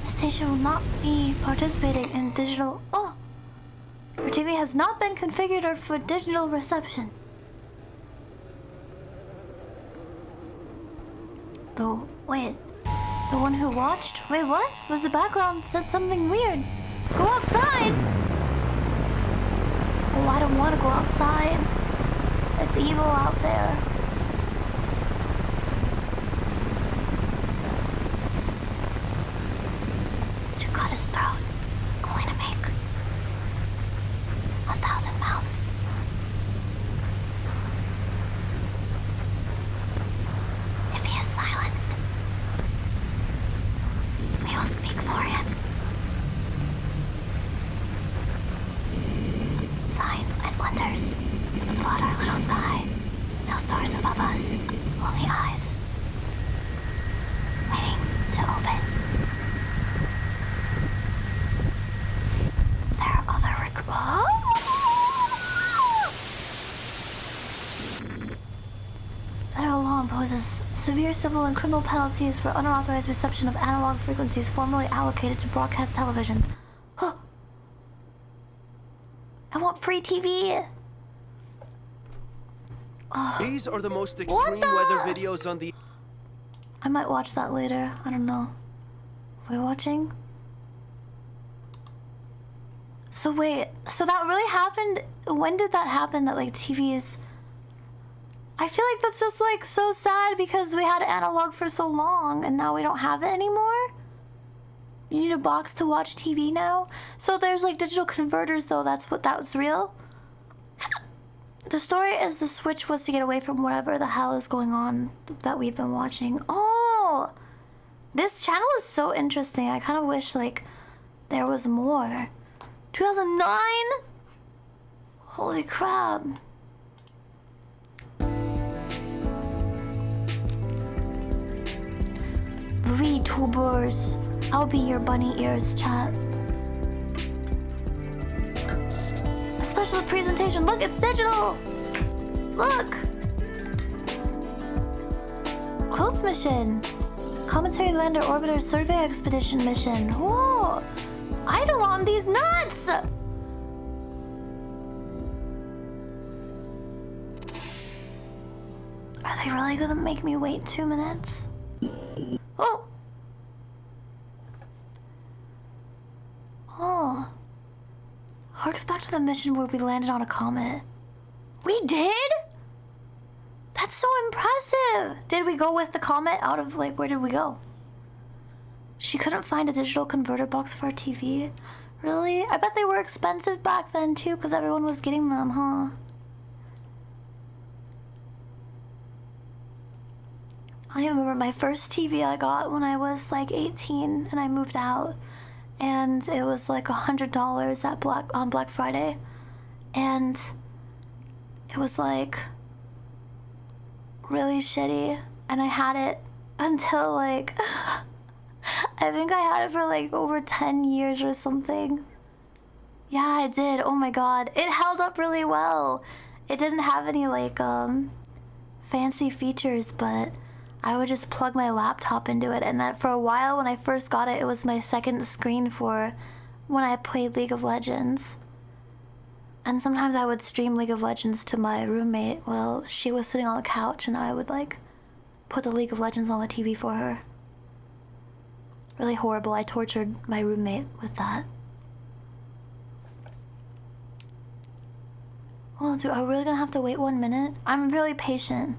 Station will not be participating in digital. Oh! Your TV has not been configured for digital reception. Wait. The one who watched? Wait, what? Was the background said something weird? Go outside! Oh, I don't want to go outside. It's evil out there. To cut his throat, only to make 1,000 mouths. If he is silenced, we will speak for him. Signs and wonders flood our little sky. No stars above us, only eyes waiting to open. There are other Federal law imposes severe civil and criminal penalties for unauthorized reception of analog frequencies formerly allocated to broadcast television. Huh. I want free TV. These are the most extreme weather videos on the... I might watch that later. I don't know. We're watching? So wait, so that really happened? When did that happen that like TVs... I feel like that's just like so sad because we had analog for so long and now we don't have it anymore. You need a box to watch TV now? So there's like digital converters though, that was real? The story is the switch was to get away from whatever the hell is going on that we've been watching. Oh! This channel is so interesting. I kind of wish, like, there was more. 2009? Holy crap. VTubers. I'll be your bunny ears, chat. A special presentation. Look, it's digital! Look! Close mission. Cometary Lander Orbiter Survey Expedition mission. Whoa! Idle on these nuts! Are they really gonna make me wait 2 minutes? Oh! Oh. Harks back to the mission where we landed on a comet. We did? That's so impressive! Did we go with the comet out of, like, where did we go? She couldn't find a digital converter box for her TV. Really? I bet they were expensive back then too, because everyone was getting them, huh? I don't even remember my first TV I got when I was like 18 and I moved out. And it was like $100 at on Black Friday. And it was like really shitty. And I had it until like I think I had it for like over 10 years or something. Yeah, I did. Oh my god. It held up really well. It didn't have any like fancy features, but I would just plug my laptop into it, and that for a while when I first got it, it was my second screen for when I played League of Legends. And sometimes I would stream League of Legends to my roommate while she was sitting on the couch, and I would like put the League of Legends on the TV for her. Really horrible. I tortured my roommate with that. Well, dude, are we really gonna have to wait 1 minute? I'm really patient.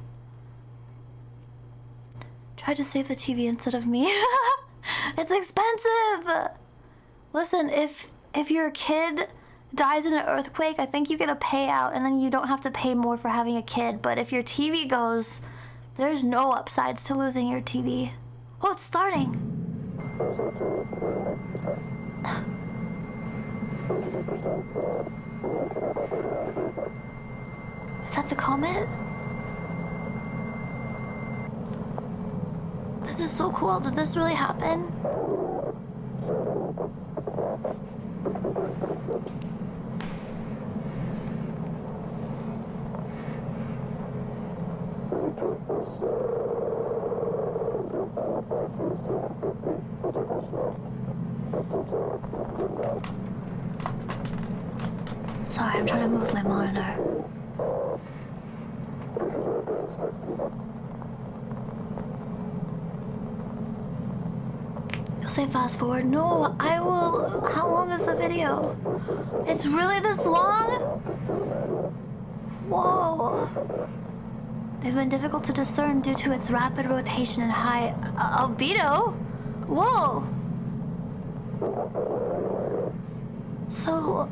Try to save the TV instead of me. It's expensive! Listen, if your kid dies in an earthquake, I think you get a payout and then you don't have to pay more for having a kid. But if your TV goes, there's no upsides to losing your TV. Oh, it's starting. Is that the comet? This is so cool. Did this really happen? Sorry, I'm trying to move my monitor. You'll say fast forward? No, I will. How long is the video? It's really this long? Whoa. They've been difficult to discern due to its rapid rotation and high albedo. Whoa. So,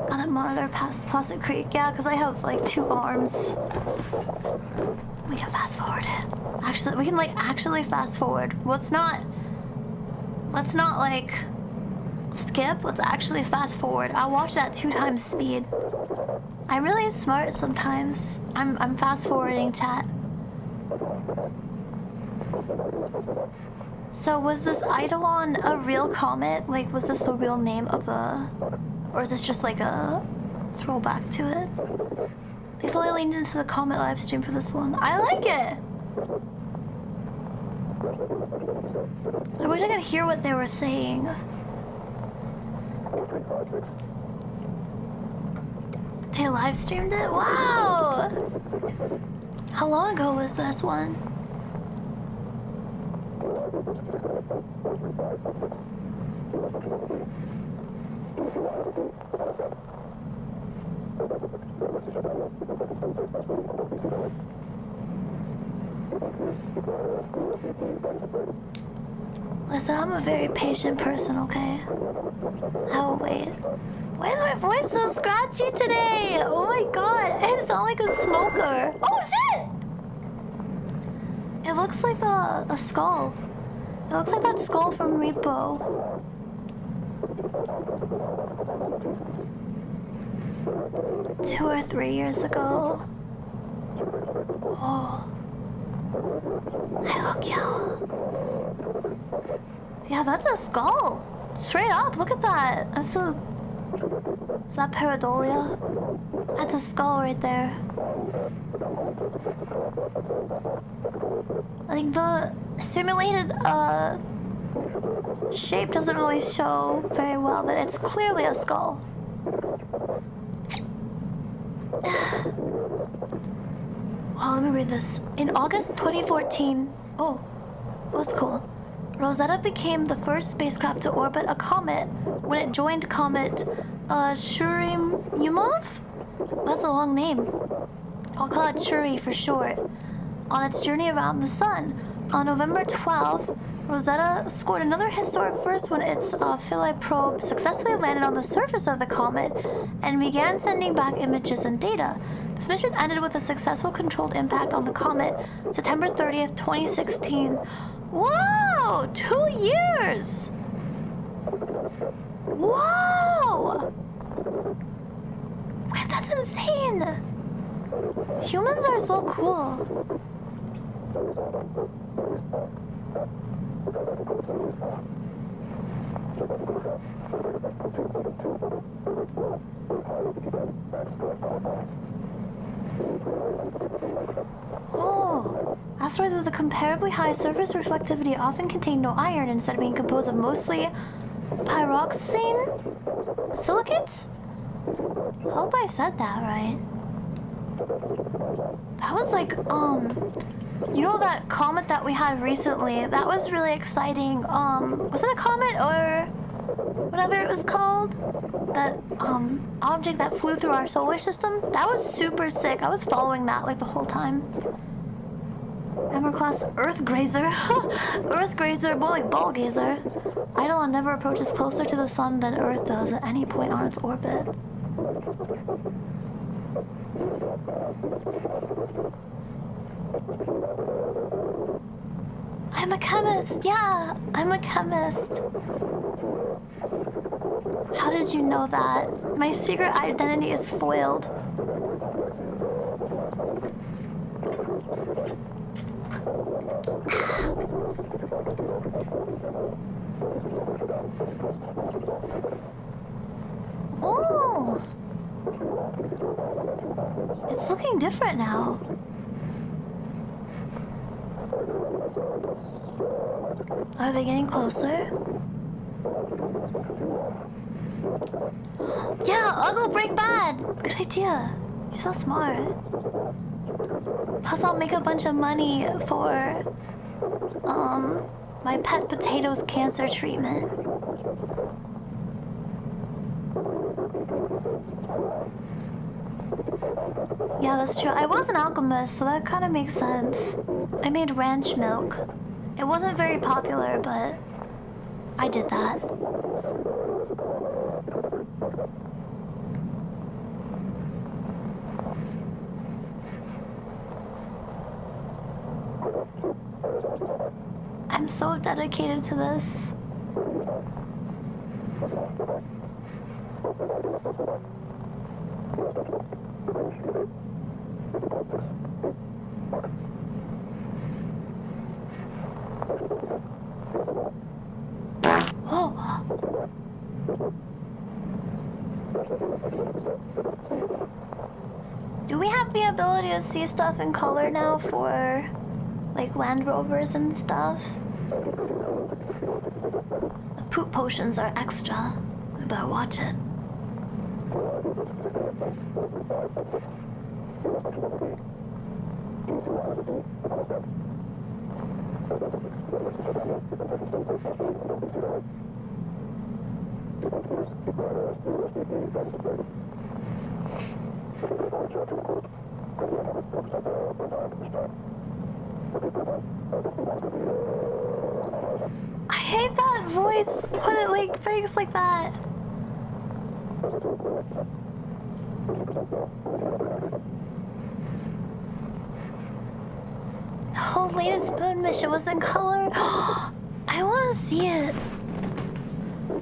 gotta monitor past Plastic Creek. Yeah, because I have like 2 arms. We can fast forward it. Actually, we can like actually fast forward. Let's not like skip. Let's actually fast forward. I'll watch that 2 times speed. I'm really smart sometimes. I'm fast forwarding, chat. So was this Eidolon a real comet? Like, was this the real name of or is this just like a throwback to it? They fully leaned into the comet live stream for this one. I like it. I wish I could hear what they were saying. They live streamed it? Wow! How long ago was this one? Listen, I'm a very patient person, okay? I will wait. Why is my voice so scratchy today? Oh my god, I sound like a smoker. Oh shit! It looks like a skull. It looks like that skull from Repo. 2 or 3 years ago. Oh. I look young. Yeah, that's a skull. Straight up, look at that. Is that pareidolia? That's a skull right there. I think the simulated shape doesn't really show very well that it's clearly a skull. Oh, let me read this. In August 2014, oh, that's cool. Rosetta became the first spacecraft to orbit a comet when it joined comet Churyumov? That's a long name. I'll call it Chury for short. On its journey around the sun. On November 12th, Rosetta scored another historic first when its Philae probe successfully landed on the surface of the comet and began sending back images and data. This mission ended with a successful controlled impact on the comet, September 30th, 2016. Whoa! 2 years! Whoa! Wait, that's insane! Humans are so cool. Oh, asteroids with a comparably high surface reflectivity often contain no iron, instead of being composed of mostly pyroxene silicates? Hope I said that right. That was like, you know that comet that we had recently? That was really exciting. Was it a comet or whatever it was called? That, object that flew through our solar system? That was super sick. I was following that, like, the whole time. Ember class Earth Grazer. Earth Grazer, more like Ball Gazer. Eidolon never approaches closer to the sun than Earth does at any point on its orbit. I'm a chemist. Yeah, I'm a chemist. How did you know that? My secret identity is foiled. Oh! It's looking different now. Are they getting closer? Yeah, I'll go break bad. Good idea. You're so smart. Plus, I'll make a bunch of money for, my pet potato's cancer treatment. Yeah, that's true. I was an alchemist, so that kind of makes sense. I made ranch milk. It wasn't very popular, but I did that. I'm so dedicated to this. Oh. Do we have the ability to see stuff in color now for, like, Land Rovers and stuff? The poop potions are extra. I better watch it. I hate that voice when it like breaks like that. The whole latest moon mission was in color. I want to see it.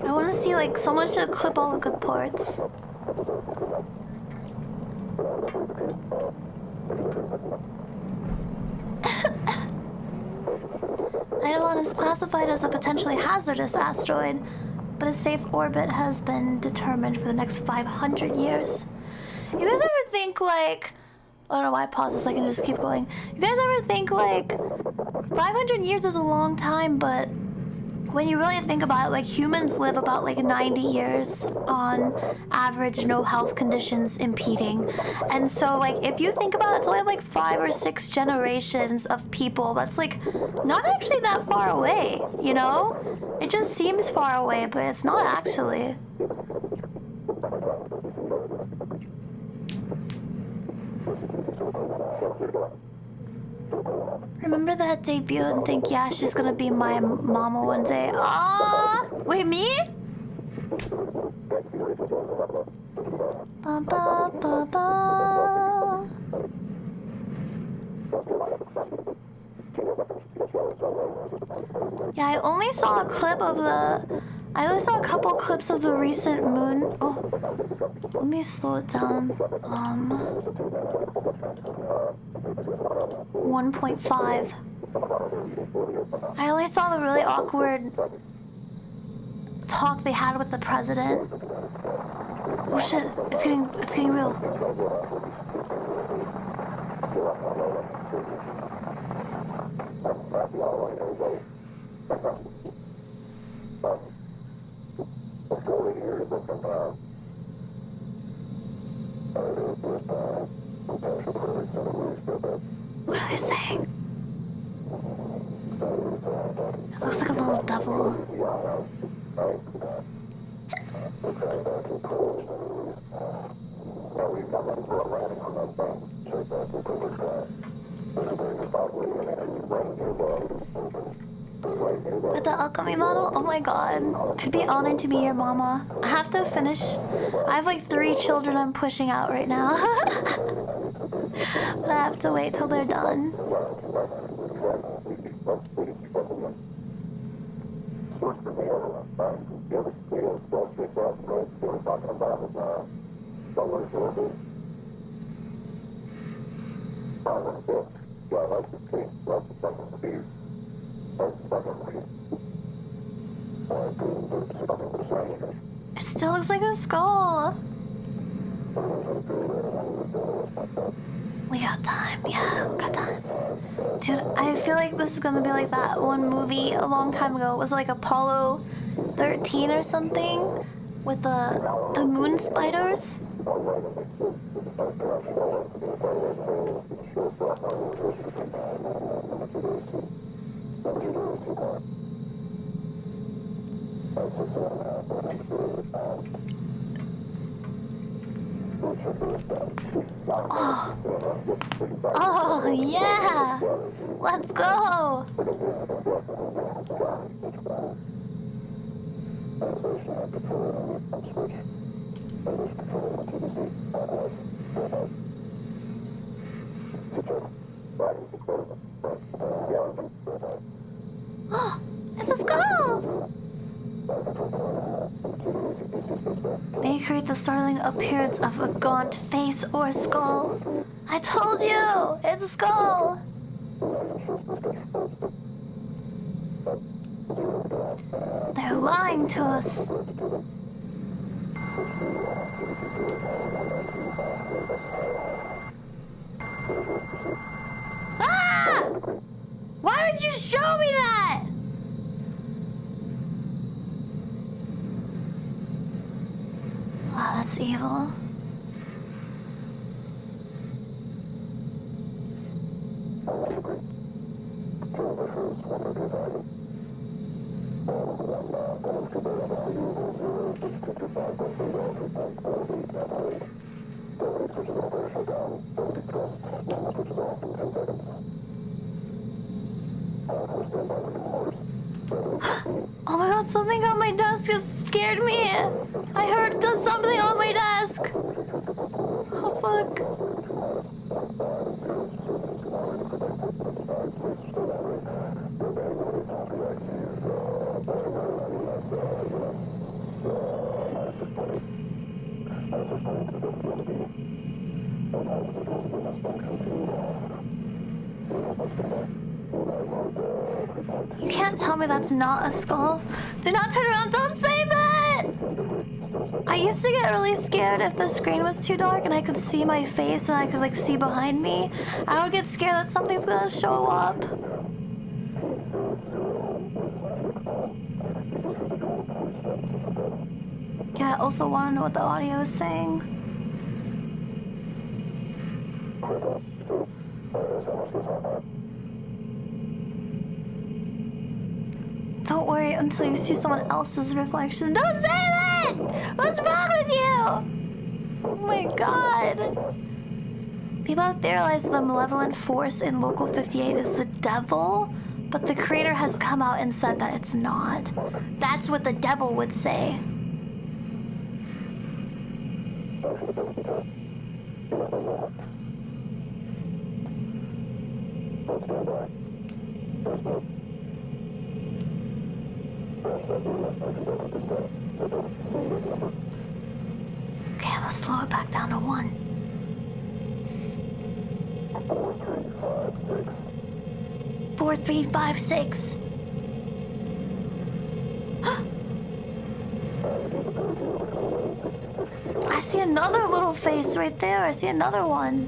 I want to see, like, someone should clip all the good parts. Eidolon is classified as a potentially hazardous asteroid, but a safe orbit has been determined for the next 500 years. You guys ever think, like... I don't know why I paused this, I can just keep going. You guys ever think, like, 500 years is a long time, but when you really think about it, like, humans live about, like, 90 years on average, no health conditions impeding. And so, like, if you think about it, it's only, like, 5 or 6 generations of people. That's, like, not actually that far away, you know? It just seems far away, but it's not actually. Remember that debut and think, yeah, she's gonna be my mama one day. Ah, wait, me? Ba ba ba ba. Yeah, I only saw a clip of the. I only saw a couple clips of the recent moon. Oh, let me slow it down. 1.5. I only saw the really awkward talk they had with the president. Oh shit! It's getting real. What are they saying? It looks like a little devil. With the alchemy model? Oh my god. I'd be honored to be your mama. I have to finish. I have like 3 children I'm pushing out right now. But I have to wait till they're done. It still looks like a skull. We got time, yeah, we got time. Dude, I feel like this is gonna be like that one movie a long time ago. Was it like Apollo 13 or something? With the moon spiders? Oh. Oh, yeah! Let's go! Oh, it's a skull! May create the startling appearance of a gaunt face or skull. I told you! It's a skull! They're lying to us. Ah! Why would you show me that? Wow, that's evil. Oh my god, something on my desk just scared me. I heard there's something on my desk. Oh fuck. You can't tell me that's not a skull. Do not turn around, don't say that! I used to get really scared if the screen was too dark and I could see my face and I could like see behind me. I would get scared that something's gonna show up. Yeah, I also want to know what the audio is saying. Don't worry until you see someone else's reflection. Don't say that! What's wrong with you? Oh my god. People have theorized the malevolent force in Local 58 is the devil, but the creator has come out and said that it's not. That's what the devil would say. Okay, I'm gonna slow it back down to 1. 4, 3, 5, 6. I see another little face right there. I see another one.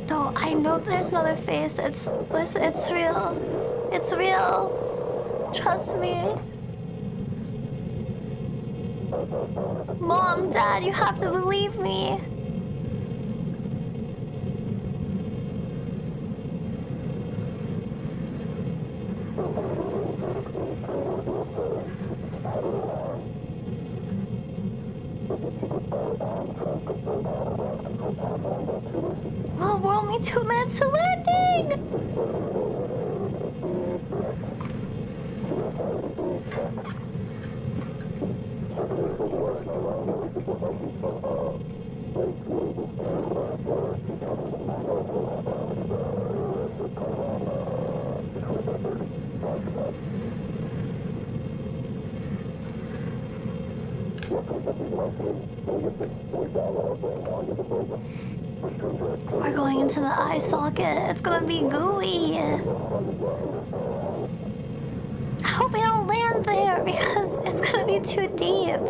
No, I know there's another face. It's real. It's real. Trust me. Mom, Dad, you have to believe me. Well, we're only 2 minutes to landing! We're going into the eye socket. It's gonna be gooey. I hope we don't land there because it's gonna be too deep.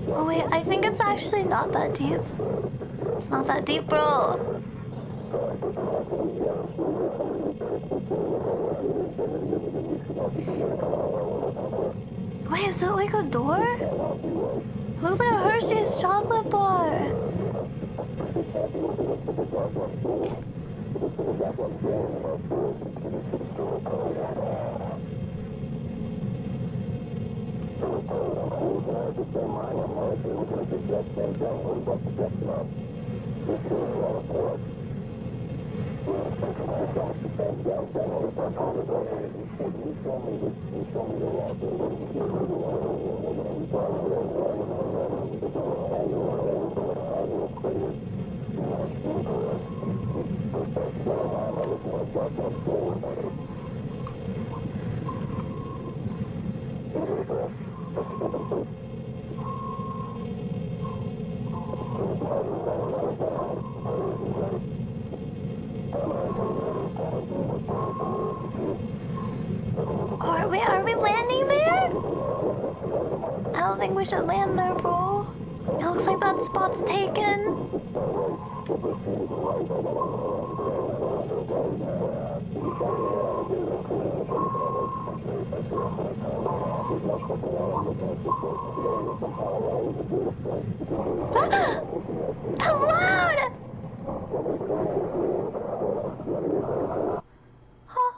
Oh wait, I think it's actually not that deep. It's not that deep, bro. Wait, is it like a door? It looks like a Hershey's chocolate bar. Are we landing there? I don't think we should land there, bro. It looks like that spot's taken. That was loud! Huh?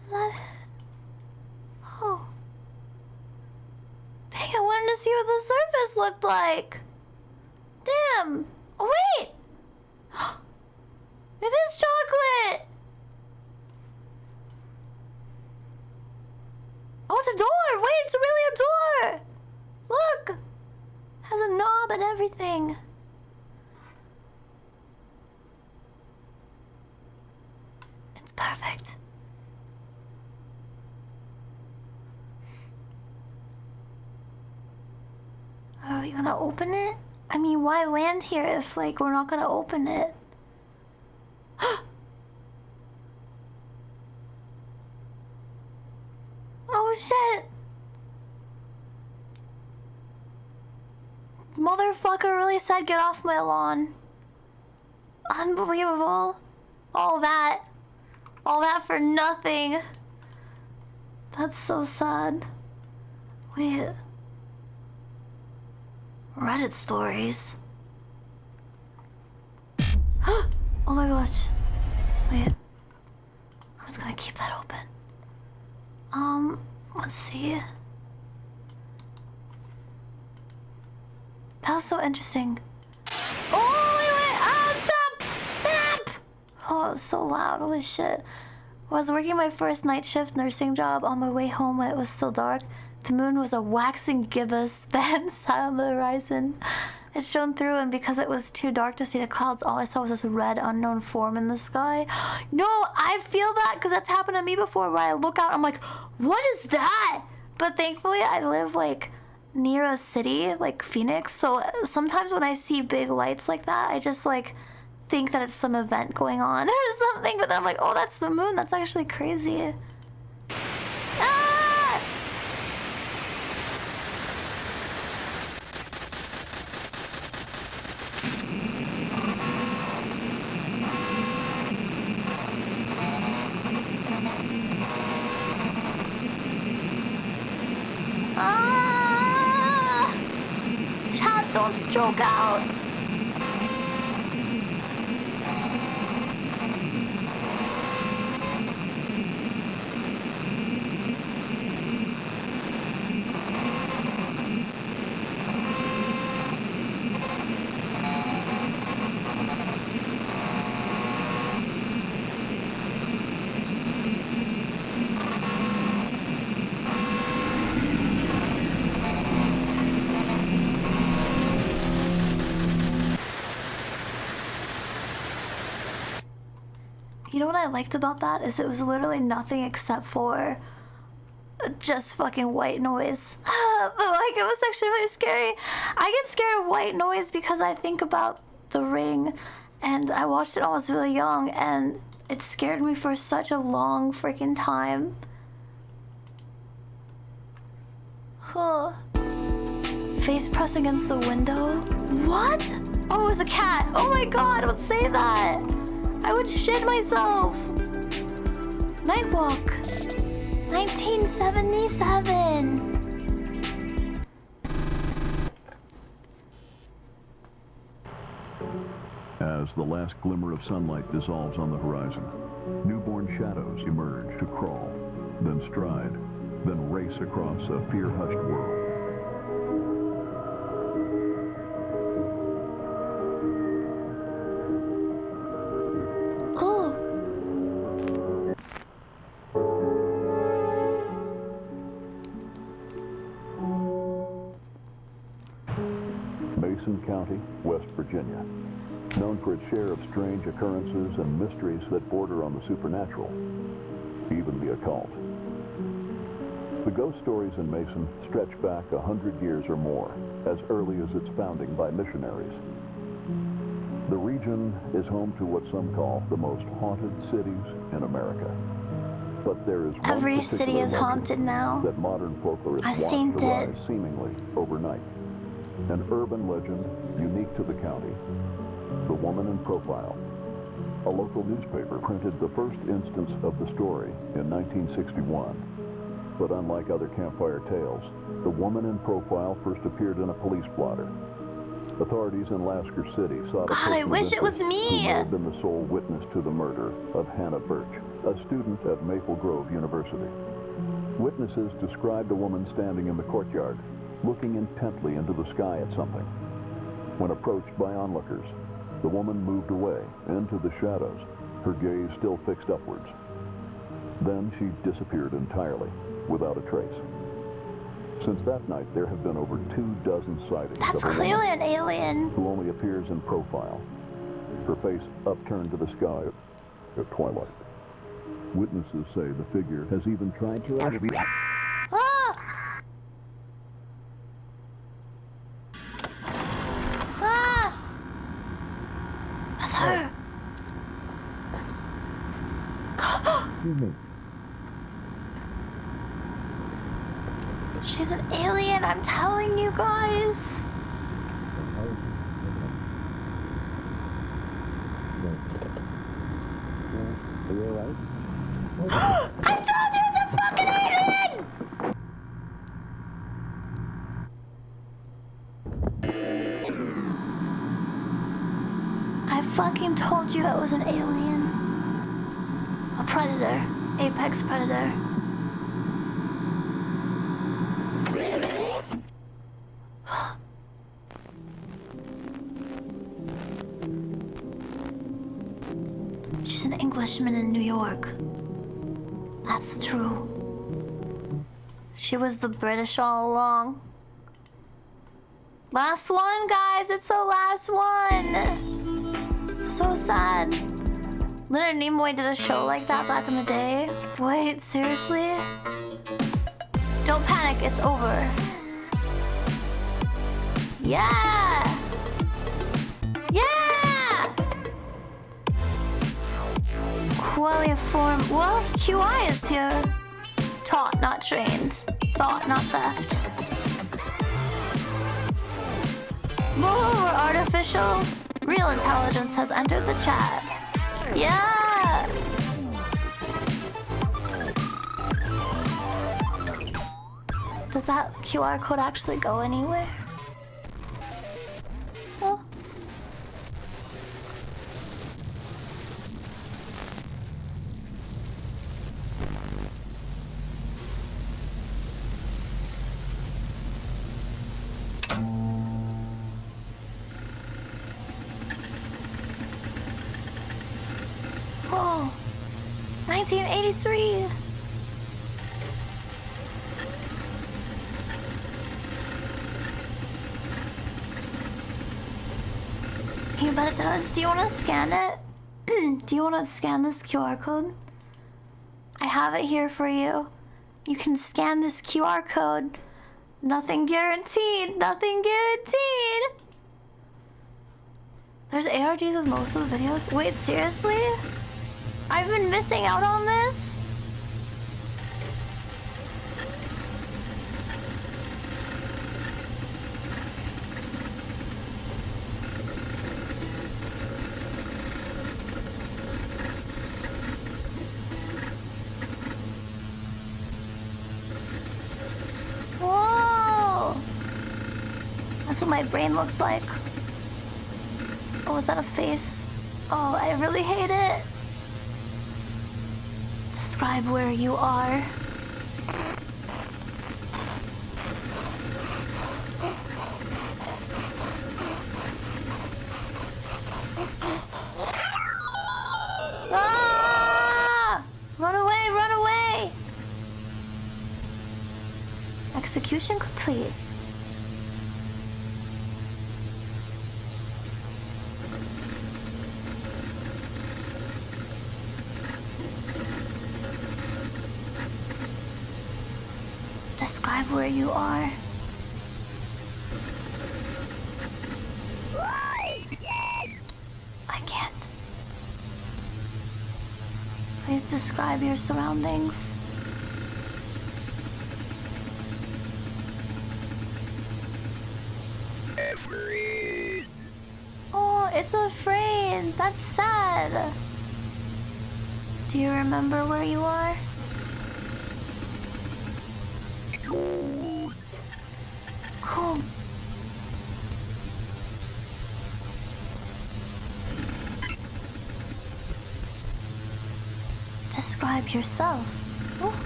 Is that it? Oh. Dang, I wanted to see what the surface looked like. Damn. Oh, wait. It is chocolate. Oh, it's a door. Wait, it's really a door. Look. Has a knob and everything. It's perfect. Are we gonna open it? I mean, why land here if, like, we're not gonna open it? Oh, shit! Motherfucker really said get off my lawn. Unbelievable. All that for nothing. That's so sad. Wait. Reddit stories. Oh my gosh. Wait. I'm just gonna keep that open. Let's see. That was so interesting. Oh, wait. Oh, stop! Stop! Oh, it's so loud. Holy shit. I was working my first night shift nursing job on my way home when it was still dark. The moon was a waxing gibbous band side on the horizon. It shone through, and because it was too dark to see the clouds, all I saw was this red unknown form in the sky. No, I feel that because that's happened to me before where I look out, I'm like, what is that? But thankfully I live like near a city, like Phoenix, so sometimes when I see big lights like that, I just like think that it's some event going on or something, but then I'm like, oh, that's the moon. That's actually crazy. Ah! Ah! Chat, don't stroke out. You know what I liked about that is it was literally nothing except for just fucking white noise. But like it was actually really scary. I get scared of white noise because I think about The Ring, and I watched it when I was really young, and it scared me for such a long freaking time. Huh. Face press against the window. What? Oh, it was a cat. Oh my god, don't say that. I would shit myself. Nightwalk. 1977. As the last glimmer of sunlight dissolves on the horizon, newborn shadows emerge to crawl, then stride, then race across a fear-hushed world. Mason County, West Virginia. Known for its share of strange occurrences and mysteries that border on the supernatural, even the occult. The ghost stories in Mason stretch back 100 years or more, as early as its founding by missionaries. The region is home to what some call the most haunted cities in America. But there is one Every particular city is legend haunted now. that modern folklorists I've watch seen arise it. seemingly overnight. An urban legend unique to the county, the woman in profile. A local newspaper printed the first instance of the story in 1961. But unlike other campfire tales, the woman in profile first appeared in a police blotter. Authorities in Lasker City sought a God, I person of wish it was interest me. who may have been the sole witness to the murder of Hannah Birch, a student at Maple Grove University. Witnesses described a woman standing in the courtyard, looking intently into the sky at something. When approached by onlookers, the woman moved away into the shadows, her gaze still fixed upwards. Then she disappeared entirely, without a trace. Since that night, there have been over 24 sightings That's of a clearly woman an alien. who only appears in profile, her face upturned to the sky at twilight. Witnesses say the figure has even tried to Ah! Ah! That's her. Excuse me. She's an alien, I'm telling you guys. Are you alright? I told you it's a fucking alien! I fucking told you it was an alien. A predator. Apex predator. She's an Englishman in New York. That's true. She was the British all along. Last one, guys. It's the last one. So sad. Leonard Nimoy did a show like that back in the day. Wait, seriously? Don't panic. It's over. Yeah! Yeah! Qualiform. Well, QI is here. Taught, not trained. Thought, not theft. Moreover, artificial, real intelligence has entered the chat. Yeah! Does that QR code actually go anywhere? Oh. Oh, 1983. You bet it does. Do you want to scan it? Do you want to scan this QR code? I have it here for you. You can scan this QR code. Nothing guaranteed. Nothing guaranteed. There's ARGs with most of the videos. Wait, seriously? I've been missing out on this? Whoa! That's what my brain looks like. Oh, is that a face? Oh, I really hate it. Describe where you are. Ah! Run away, run away! Execution complete. describe where you are. I can't. Please describe your surroundings. Oh, it's afraid. That's sad. Do you remember where you are? Cool. Describe yourself. Oh.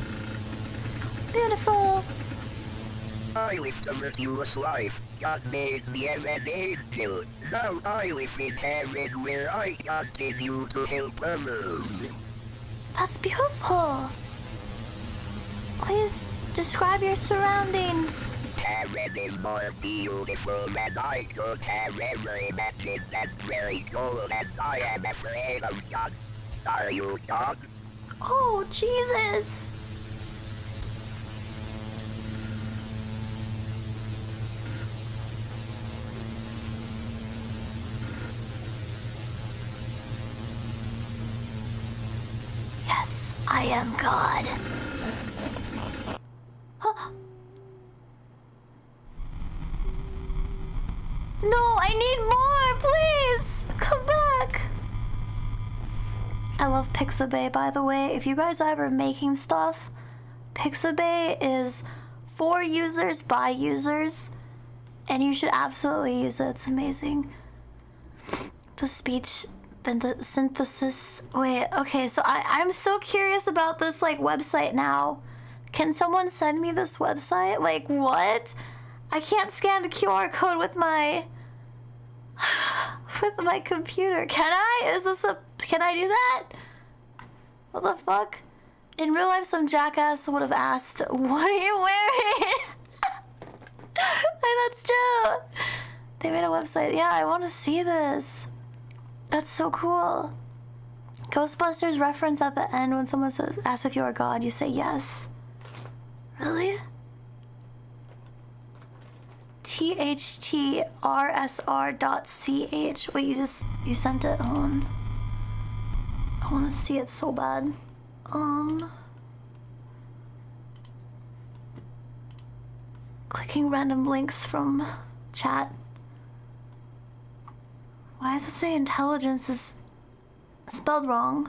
Beautiful. I lived a virtuous life. God made me as an angel. Now I live in heaven where I continue to help others. That's beautiful. Please describe your surroundings. Heaven is more beautiful than I could have ever imagined and very cold, and I am afraid of God. Are you God? Oh, Jesus. Yes, I am God. Huh. No, I need more, please. Come back. I love Pixabay, by the way. If you guys are ever making stuff, Pixabay is for users by users, and you should absolutely use it. It's amazing. The speech, then the synthesis. Wait, okay, so I'm so curious about this like website now. Can someone send me this website? Like what? I can't scan the QR code with my computer. Can I? Can I do that? What the fuck? In real life, some jackass would have asked, "What are you wearing?" Like, that's true. They made a website. Yeah, I want to see this. That's so cool. Ghostbusters reference at the end when someone asks if you are God, you say yes. Really? thtrsr.ch. Wait, you sent it on. I want to see it so bad. Clicking random links from chat. Why does it say intelligence is spelled wrong?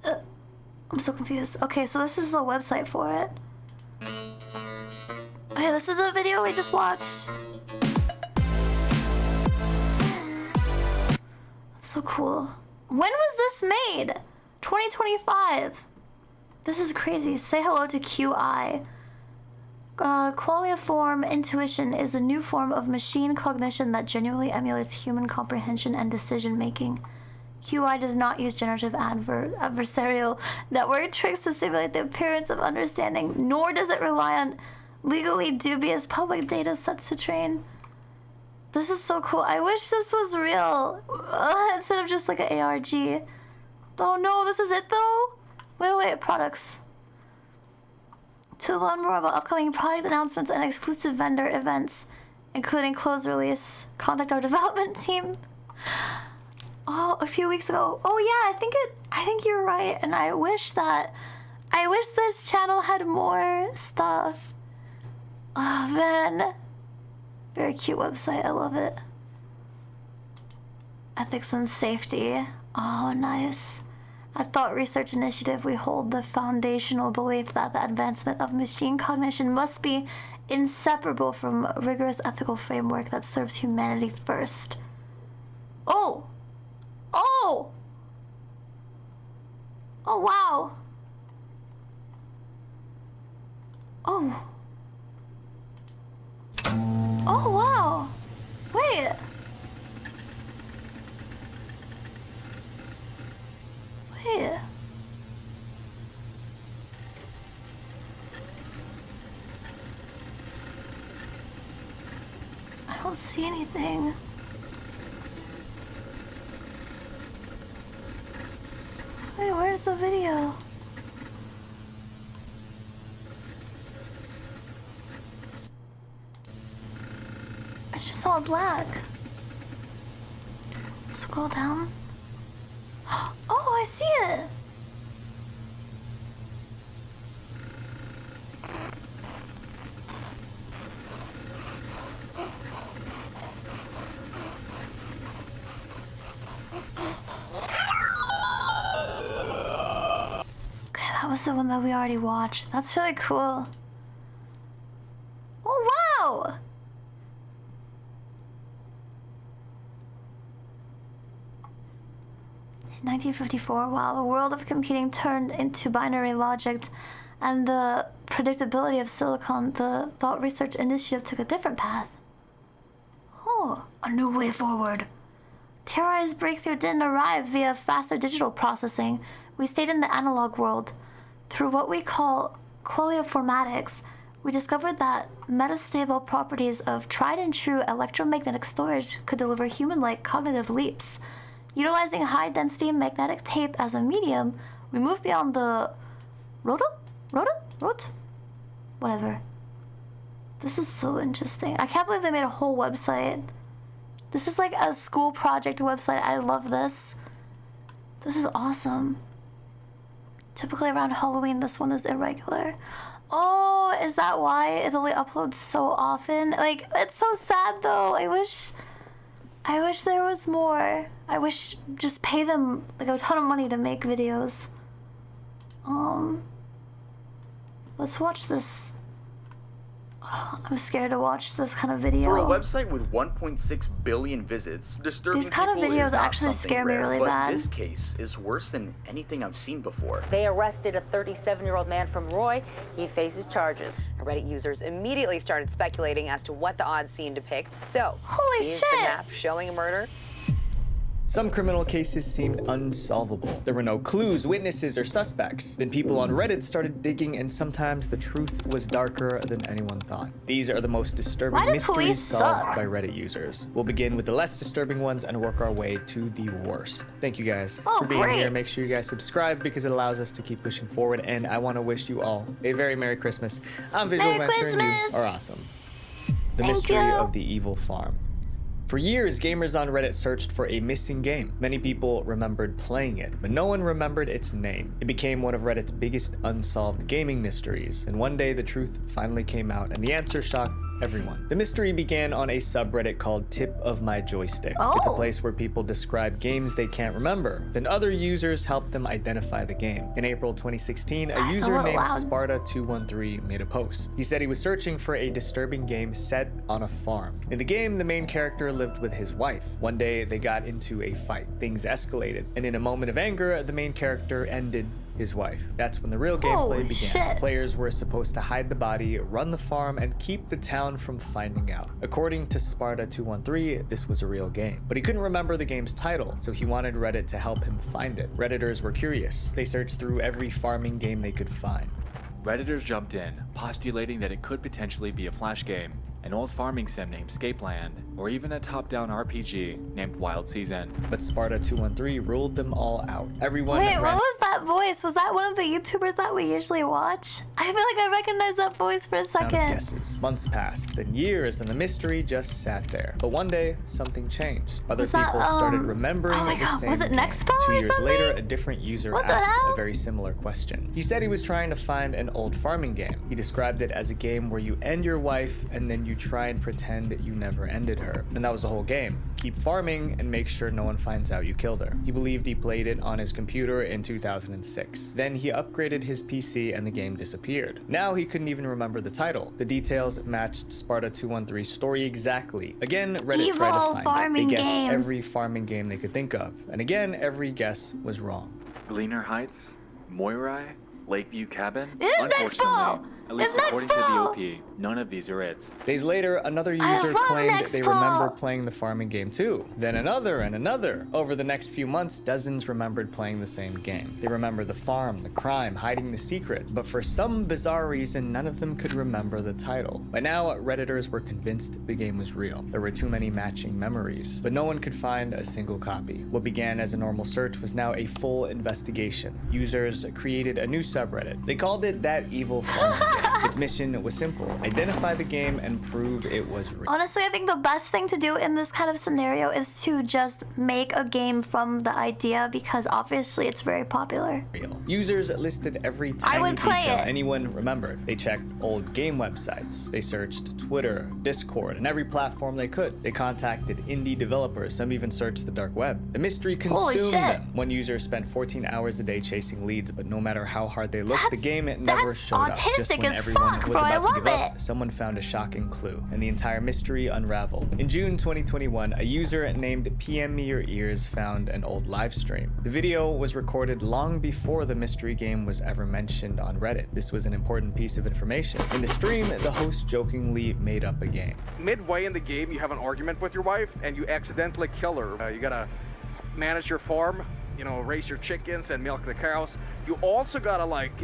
I'm so confused. Okay, so this is the website for it. Okay, this is a video we just watched. That's so cool. When was this made? 2025. This is crazy. Say hello to QI. Qualiform intuition is a new form of machine cognition that genuinely emulates human comprehension and decision making. QI does not use generative adversarial network tricks to simulate the appearance of understanding, nor does it rely on legally dubious public data sets to train. This is so cool. I wish this was real instead of just like an ARG. Oh no, this is it though? Wait, products. To learn more about upcoming product announcements and exclusive vendor events, including closed release, contact our development team. Oh, a few weeks ago. Oh yeah, I think you're right, and I wish this channel had more stuff. Oh man. Very cute website, I love it. Ethics and safety. Oh, nice. At Thought Research Initiative, we hold the foundational belief that the advancement of machine cognition must be inseparable from a rigorous ethical framework that serves humanity first. Oh! Oh! Oh, wow! Oh. Oh, wow! Wait! Wait. I don't see anything. Wait, where's the video? it's just all black. Scroll down. Oh, I see it. Okay, that was the one that we already watched. That's really cool. Oh, wow! In 1954, while the world of computing turned into binary logic and the predictability of silicon, the Thought Research Initiative took a different path. Oh, a new way forward. TRI's breakthrough didn't arrive via faster digital processing. We stayed in the analog world. Through what we call qualioformatics, we discovered that metastable properties of tried and true electromagnetic storage could deliver human-like cognitive leaps. Utilizing high-density magnetic tape as a medium, we moved beyond the rot? Whatever. This is so interesting. I can't believe they made a whole website. This is like a school project website. I love this. This is awesome. Typically around Halloween, this one is irregular. Oh, is that why it only uploads so often? Like, it's so sad though. I wish there was more. I wish just pay them like a ton of money to make videos. Let's watch this. Oh, I'm scared to watch this kind of video. For a website with 1.6 billion visits, disturbing These kind of people videos is not actually something scare me rare, really but bad. this case is worse than anything I've seen before. They arrested a 37-year-old man from Roy. He faces charges. Reddit users immediately started speculating as to what the odd scene depicts. So, holy here's shit! the map showing a murder. Some criminal cases seemed unsolvable. There were no clues, witnesses, or suspects. Then people on Reddit started digging, and sometimes the truth was darker than anyone thought. These are the most disturbing mysteries solved by Reddit users. We'll begin with the less disturbing ones and work our way to the worst. Thank you guys for being here. Make sure you guys subscribe because it allows us to keep pushing forward, and I want to wish you all a very Merry Christmas. I'm Visual Venture, and you are awesome. The mystery of the evil farm. For years, gamers on Reddit searched for a missing game. Many people remembered playing it, but no one remembered its name. It became one of Reddit's biggest unsolved gaming mysteries, and one day the truth finally came out, and the answer shocked everyone. The mystery began on a subreddit called Tip of My Joystick. It's a place where people describe games they can't remember. Then other users helped them identify the game. In April 2016, a user named Sparta213 made a post. He said he was searching for a disturbing game set on a farm. In the game, the main character lived with his wife. One day, they got into a fight. Things escalated, and in a moment of anger, the main character ended his wife. That's when the real gameplay began. Players were supposed to hide the body, run the farm, and keep the town from finding out. According to Sparta213, this was a real game. But he couldn't remember the game's title, so he wanted Reddit to help him find it. Redditors were curious. They searched through every farming game they could find. Redditors jumped in, postulating that it could potentially be a Flash game, an old farming sim named Scapeland, or even a top-down RPG named Wild Season. But Sparta213 ruled them all out. Everyone Wait, what was that voice? Was that one of the YouTubers that we usually watch? I feel like I recognize that voice for a second. Guesses. Months passed, then years, and the mystery just sat there. But one day, something changed. Other people started remembering the same was it game. Nextfall 2 or years something? later, a different user asked a very similar question. He said he was trying to find an old farming game. He described it as a game where you end your wife and then you try and pretend you never ended her. And that was the whole game. Keep farming and make sure no one finds out you killed her. He believed he played it on his computer in 2006. Then he upgraded his PC and the game disappeared. Now he couldn't even remember the title. The details matched Sparta213's story exactly. Again, Reddit tried to find it. They guessed every farming game they could think of. And again, every guess was wrong. Gleaner Heights? Moirai? Lakeview Cabin? Unfortunately, at least according to the OP, none of these are it. Days later, another user claimed they remember playing the farming game too. Then another and another. Over the next few months, dozens remembered playing the same game. They remember the farm, the crime, hiding the secret. But for some bizarre reason, none of them could remember the title. By now, Redditors were convinced the game was real. There were too many matching memories, but no one could find a single copy. What began as a normal search was now a full investigation. Users created a new subreddit. They called it That Evil Farming Game. Its mission was simple: identify the game and prove it was real. Honestly, I think the best thing to do in this kind of scenario is to just make a game from the idea, because obviously it's very popular. Users listed every tiny detail anyone remembered. They checked old game websites. They searched Twitter, Discord, and every platform they could. They contacted indie developers. Some even searched the dark web. The mystery consumed them. One user spent 14 hours a day chasing leads, but no matter how hard they looked, the game never showed up. Just when everyone was about to give up, someone found a shocking clue, and the entire mystery unraveled. In June 2021, a user named PM Me Your Ears found an old live stream. The video was recorded long before the mystery game was ever mentioned on Reddit. This was an important piece of information. In the stream, the host jokingly made up a game. Midway in the game, you have an argument with your wife and you accidentally kill her. You gotta manage your farm, you know, raise your chickens and milk the cows. You also gotta like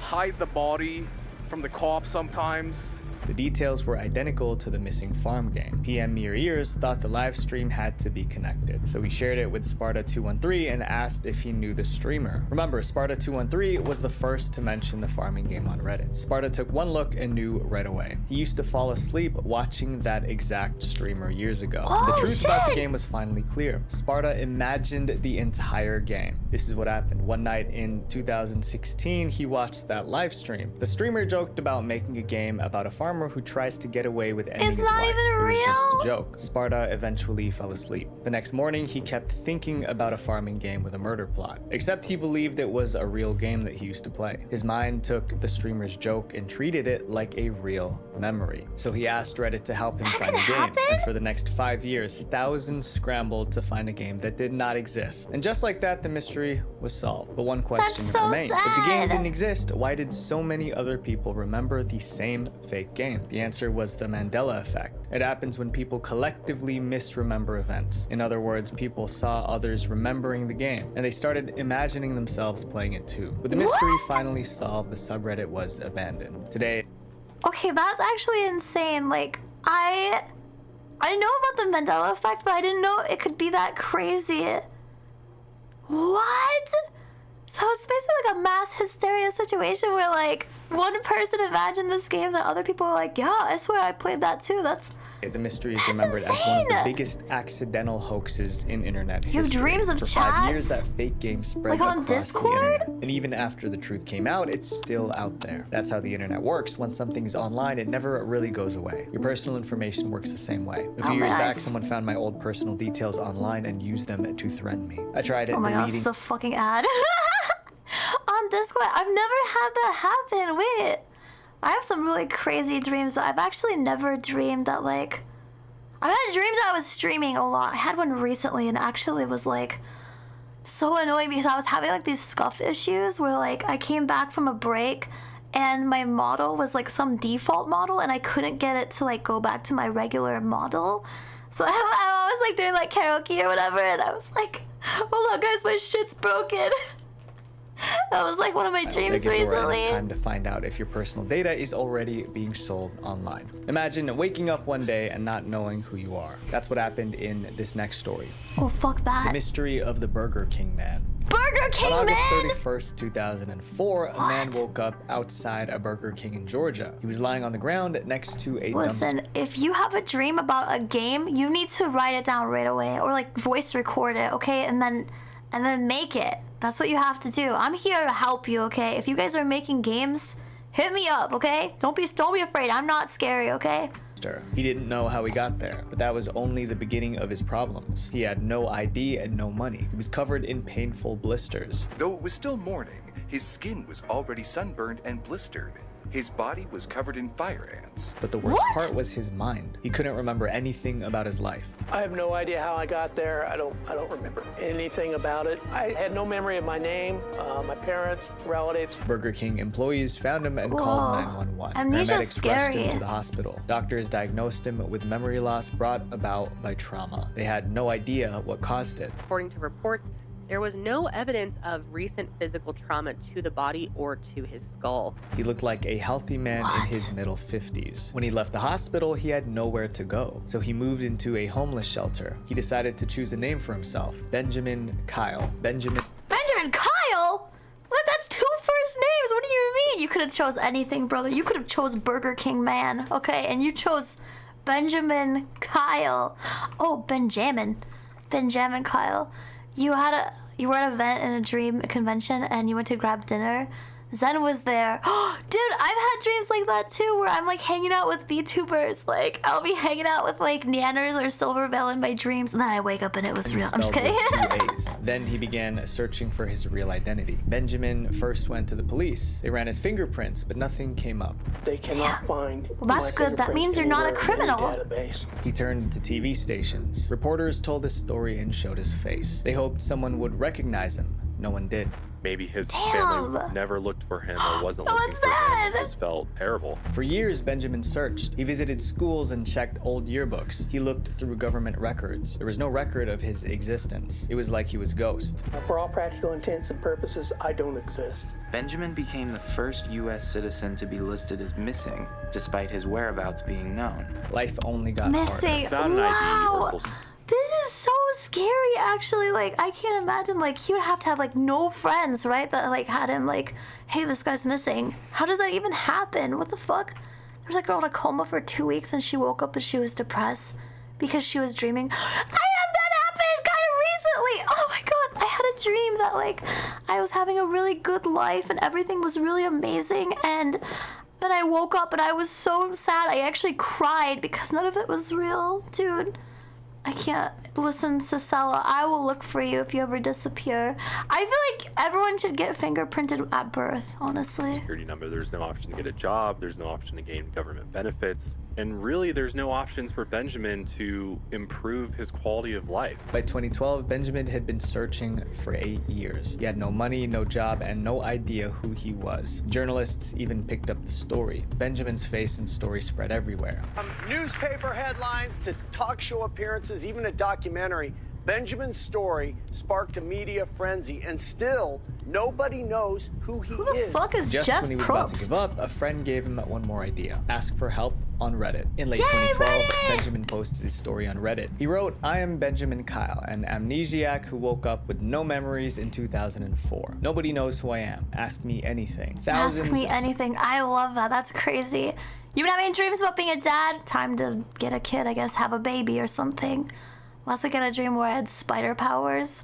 hide the body from the cops sometimes. The details were identical to the missing farm game. PM Me Your Ears thought the live stream had to be connected, so he shared it with Sparta213 and asked if he knew the streamer. Remember, Sparta213 was the first to mention the farming game on Reddit. Sparta took one look and knew right away. He used to fall asleep watching that exact streamer years ago. The truth about the game was finally clear. Sparta imagined the entire game. This is what happened. One night in 2016, he watched that live stream. The streamer joked about making a game about a farmer who tries to get away with ending his wife. It was just a joke. Sparta eventually fell asleep. The next morning, he kept thinking about a farming game with a murder plot, except he believed it was a real game that he used to play. His mind took the streamer's joke and treated it like a real memory. So he asked Reddit to help him find a game. And for the next 5 years, thousands scrambled to find a game that did not exist. And just like that, the mystery was solved. But one question remained. If the game didn't exist, why did so many other people remember the same fake game? The answer was the Mandela effect. It happens when people collectively misremember events. In other words, people saw others remembering the game, and they started imagining themselves playing it too. With the mystery finally solved, the subreddit was abandoned. Today... Okay, that's actually insane. Like, I know about the Mandela effect, but I didn't know it could be that crazy. What? So it's basically like a mass hysteria situation where like one person imagined this game that other people were like, yeah, I swear I played that too. The mystery is remembered as one of the biggest accidental hoaxes in internet history. You have dreams of For chats? 5 years, that fake game spread like on across Discord? the internet. And even after the truth came out, it's still out there. That's how the internet works. Once something's online, it never really goes away. Your personal information works the same way. A few years back, someone found my old personal details online and used them to threaten me. I tried it, oh my god, this is a fucking ad. On Discord, I've never had that happen. Wait, I have some really crazy dreams, but I've actually never dreamed that like... I've had dreams that I was streaming a lot. I had one recently and actually was like so annoying because I was having like these scuff issues where like I came back from a break and my model was like some default model and I couldn't get it to like go back to my regular model. So I was like doing like karaoke or whatever and I was like, hold on guys, my shit's broken. That was like one of my dreams recently. Time to find out if your personal data is already being sold online. Imagine waking up one day and not knowing who you are. That's what happened in this next story. Oh, fuck that. The mystery of the Burger King man. Burger King man? On August 31st, 2004, a man woke up outside a Burger King in Georgia. He was lying on the ground next to a dumpster. Listen, if you have a dream about a game, you need to write it down right away or like voice record it, okay? And then make it. That's what you have to do. I'm here to help you, okay? If you guys are making games, hit me up, okay? Don't be afraid. I'm not scary, okay? He didn't know how he got there, but that was only the beginning of his problems. He had no ID and no money. He was covered in painful blisters. Though it was still morning, his skin was already sunburned and blistered. His body was covered in fire ants. But the worst part was his mind. He couldn't remember anything about his life. I have no idea how I got there. I don't remember anything about it. I had no memory of my name, my parents, relatives. Burger King employees found him and called 911. Amnesia's rushed him to the hospital. Doctors diagnosed him with memory loss brought about by trauma. They had no idea what caused it. According to reports, there was no evidence of recent physical trauma to the body or to his skull. He looked like a healthy man in his middle 50s. When he left the hospital, he had nowhere to go, so he moved into a homeless shelter. He decided to choose a name for himself, Benjamin Kyle. Benjamin Kyle? What? That's two first names. What do you mean you could have chose anything, brother? You could have chose Burger King Man, okay? And you chose Benjamin Kyle. Oh, Benjamin Kyle. You were at an event in a dream convention and you went to grab dinner. Zen was there. Dude, I've had dreams like that too, where I'm like hanging out with VTubers. Like, I'll be hanging out with like Neanders or Silvervale in my dreams, and then I wake up and it was real. I'm just kidding. Then he began searching for his real identity. Benjamin first went to the police. They ran his fingerprints, but nothing came up. They cannot find. Well, that's good. That means you're not a criminal. Database. He turned to TV stations. Reporters told his story and showed his face. They hoped someone would recognize him. No one did. Maybe his family never looked for him or wasn't looking for him. It just felt terrible. For years, Benjamin searched. He visited schools and checked old yearbooks. He looked through government records. There was no record of his existence. It was like he was a ghost. For all practical intents and purposes, I don't exist. Benjamin became the first U.S. citizen to be listed as missing, despite his whereabouts being known. Life only got missing. harder. Wow. This is so scary, actually. Like, I can't imagine, like, he would have to have, like, no friends, right? That, like, had him, like, hey, this guy's missing. How does that even happen? What the fuck? There's a girl in a coma for 2 weeks and she woke up and she was depressed because she was dreaming. I had that happen kind of recently. Oh my God. I had a dream that, like, I was having a really good life and everything was really amazing. And then I woke up and I was so sad. I actually cried because none of it was real. Dude. I can't. Listen, Cicella, I will look for you if you ever disappear. I feel like everyone should get fingerprinted at birth, honestly. Security number, there's no option to get a job, there's no option to gain government benefits, and really there's no options for Benjamin to improve his quality of life. By 2012, Benjamin had been searching for 8 years. He had no money, no job, and no idea who he was. Journalists even picked up the story. Benjamin's face and story spread everywhere. From newspaper headlines to talk show appearances, even a documentary, Benjamin's story sparked a media frenzy, and still nobody knows who he is. Fuck is Just Jeff when he was Probst? about to give up, a friend gave him one more idea. Ask for help on Reddit. In late Yay, 2012, Reddit! Benjamin posted his story on Reddit. He wrote, I am Benjamin Kyle, an amnesiac who woke up with no memories in 2004. Nobody knows who I am. Ask me anything. Ask me anything. I love that. That's crazy. You've been having dreams about being a dad? Time to get a kid, I guess, have a baby or something. Last week I had a dream where I had spider powers.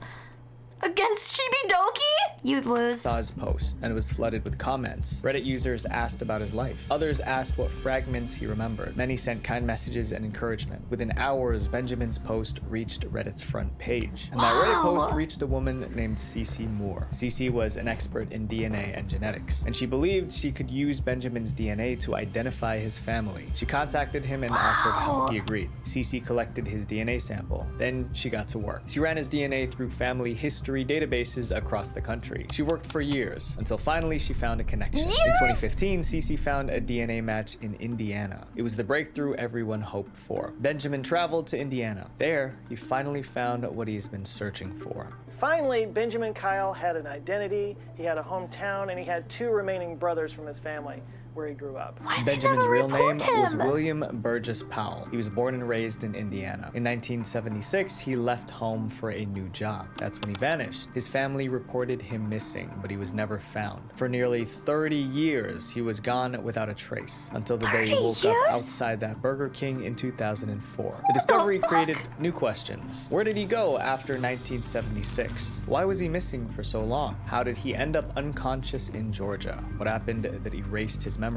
Against Chibi Doki? You'd lose. Saw his post, and it was flooded with comments. Reddit users asked about his life. Others asked what fragments he remembered. Many sent kind messages and encouragement. Within hours, Benjamin's post reached Reddit's front page. And that Reddit post reached a woman named Cece Moore. Cece was an expert in DNA and genetics, and she believed she could use Benjamin's DNA to identify his family. She contacted him and offered help. He agreed. Cece collected his DNA sample. Then she got to work. She ran his DNA through family history databases across the country. She worked for years until finally she found a connection. In 2015, Cece found a DNA match in Indiana. It was the breakthrough everyone hoped for. Benjamin traveled to Indiana. There, he finally found what he's been searching for. Finally, Benjamin Kyle had an identity, he had a hometown, and he had 2 remaining brothers from his family where he grew up. Benjamin's real name was William Burgess Powell. He was born and raised in Indiana. In 1976, he left home for a new job. That's when he vanished. His family reported him missing, but he was never found. For nearly 30 years, he was gone without a trace, until the day he woke up outside that Burger King in 2004. The discovery created new questions. Where did he go after 1976? Why was he missing for so long? How did he end up unconscious in Georgia? What happened that erased his memories?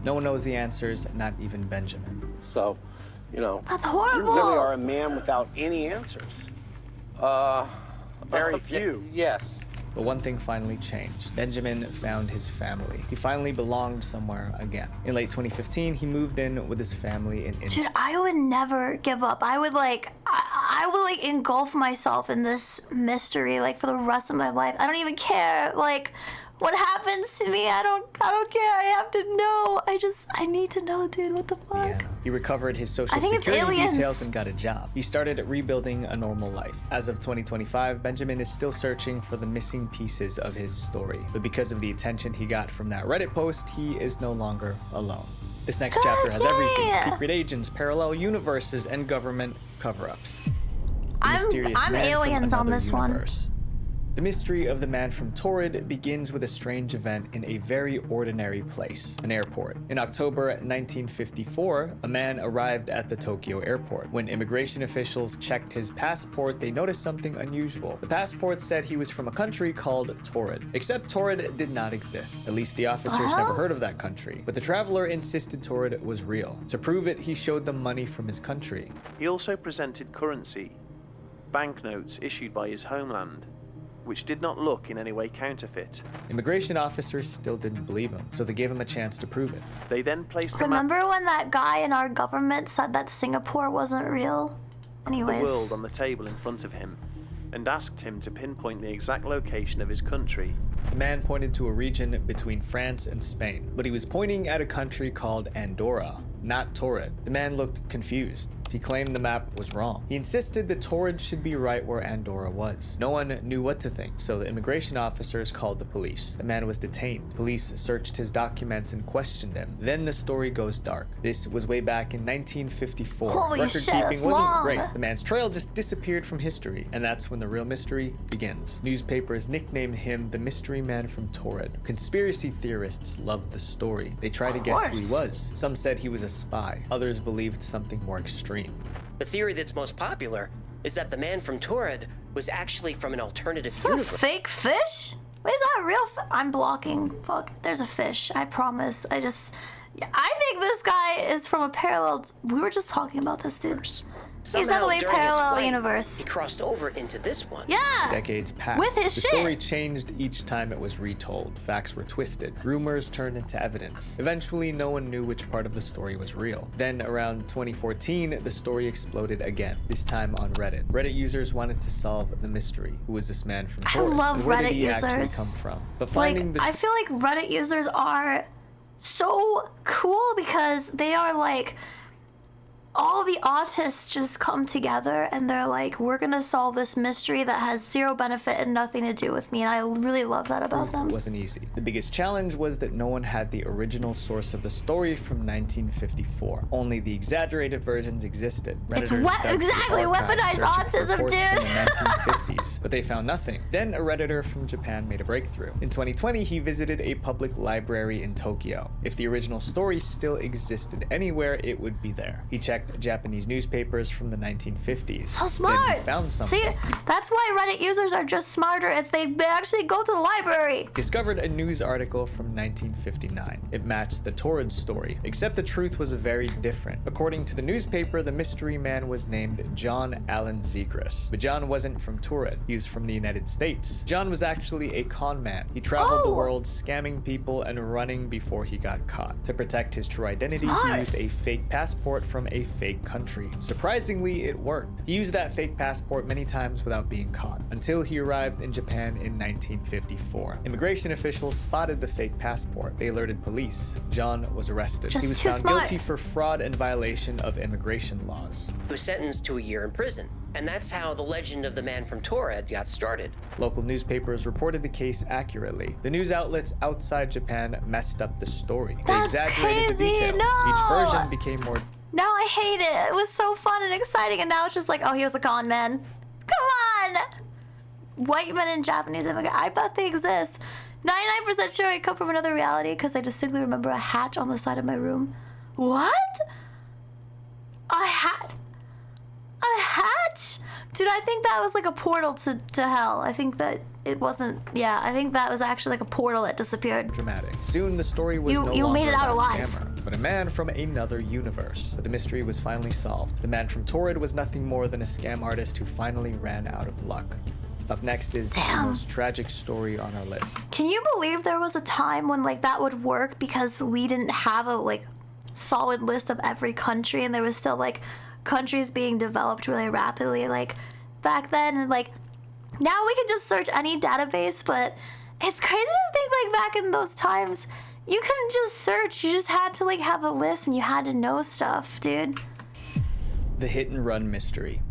No one knows the answers, not even Benjamin. So, you know, that's horrible. You really are a man without any answers. Very few. Yes. But one thing finally changed. Benjamin found his family. He finally belonged somewhere again. In late 2015, he moved in with his family in India. Dude, I would never give up. I would like engulf myself in this mystery like for the rest of my life. I don't even care. Like, what happens to me? I don't care. I have to know. I need to know, dude. What the fuck? Yeah. He recovered his social security details and got a job. He started rebuilding a normal life. As of 2025, Benjamin is still searching for the missing pieces of his story. But because of the attention he got from that Reddit post, he is no longer alone. This next chapter has everything: secret agents, parallel universes, and government cover-ups. I'm aliens on this one. The mystery of the man from Torrid begins with a strange event in a very ordinary place, an airport. In October 1954, a man arrived at the Tokyo airport. When immigration officials checked his passport, they noticed something unusual. The passport said he was from a country called Torrid, except Torrid did not exist. At least the officers never heard of that country. But the traveler insisted Torrid was real. To prove it, he showed them money from his country. He also presented currency, banknotes issued by his homeland, which did not look in any way counterfeit. Immigration officers still didn't believe him, so they gave him a chance to prove it. They then placed a Remember when that guy in our government said that Singapore wasn't real? Anyways. The world on the table in front of him and asked him to pinpoint the exact location of his country. The man pointed to a region between France and Spain, but he was pointing at a country called Andorra, not Torrid. The man looked confused. He claimed the map was wrong. He insisted that Torrid should be right where Andorra was. No one knew what to think, so the immigration officers called the police. The man was detained. Police searched his documents and questioned him. Then the story goes dark. This was way back in 1954. Holy shit, Record keeping that's wasn't long. great. The man's trail just disappeared from history, and that's when the real mystery begins. Newspapers nicknamed him the mystery man from Torrid. Conspiracy theorists loved the story. They tried to guess who he was. Some said he was a spy. Others believed something more extreme. The theory that's most popular is that the man from Torrid was actually from an alternative Is that a universe. fake fish? Wait, is that a real I'm blocking. Fuck. There's a fish. I promise. I think this guy is from a parallel. We were just talking about this, dude. He's definitely a during his parallel flight, universe. He crossed over into this one. Yeah. Decades passed. With his the shit. story changed each time it was retold. Facts were twisted. Rumors turned into evidence. Eventually, no one knew which part of the story was real. Then, around 2014, the story exploded again, this time on Reddit. Reddit users wanted to solve the mystery. Who was this man from Torrid? I love And where Reddit did he actually users. come from? But finding I feel like Reddit users are so cool because they are like all the autists just come together and they're like, we're gonna solve this mystery that has zero benefit and nothing to do with me, and I really love that about them. It wasn't easy. The biggest challenge was that no one had the original source of the story from 1954. Only the exaggerated versions existed. It's Redditors dug exactly through archives weaponized searching for autism, reports dude. from the 1950s, but they found nothing. Then a Redditor from Japan made a breakthrough. In 2020, he visited a public library in Tokyo. If the original story still existed anywhere, it would be there. He checked Japanese newspapers from the 1950s. So smart. Then he found something. See, that's why Reddit users are just smarter if they actually go to the library. Discovered a news article from 1959. It matched the Torrid story, except the truth was very different. According to the newspaper, the mystery man was named John Allen Zegras. But John wasn't from Torrid. He was from the United States. John was actually a con man. He traveled the world scamming people and running before he got caught. To protect his true identity, Smart. he used a fake passport from a fake country. Surprisingly, it worked. He used that fake passport many times without being caught, until he arrived in Japan in 1954. Immigration officials spotted the fake passport. They alerted police. John was arrested. Just He was too found smart. guilty for fraud and violation of immigration laws. He was sentenced to a year in prison. And that's how the legend of the man from Torrid got started. Local newspapers reported the case accurately. The news outlets outside Japan messed up the story. They That's exaggerated the crazy. details. No. Each version became more Now I hate it. It was so fun and exciting, and now it's just like, oh, he was a con man. Come on! White men and Japanese immigrants. I bet they exist. 99% sure I come from another reality because I distinctly remember a hatch on the side of my room. What? A hat? A hatch? Dude, I think that was like a portal to hell. I think that it wasn't. Yeah, I think that was actually like a portal that disappeared. dramatic. Soon the story was no You longer made it out about a alive. scammer, but a man from another universe. But the mystery was finally solved. The man from Torrid was nothing more than a scam artist who finally ran out of luck. Up next is the most tragic story on our list. Can you believe there was a time when like that would work because we didn't have a like solid list of every country, and there was still like countries being developed really rapidly like back then, and like now we can just search any database, but it's crazy to think like back in those times you couldn't just search, you just had to like have a list and you had to know stuff, dude. The hit and run mystery.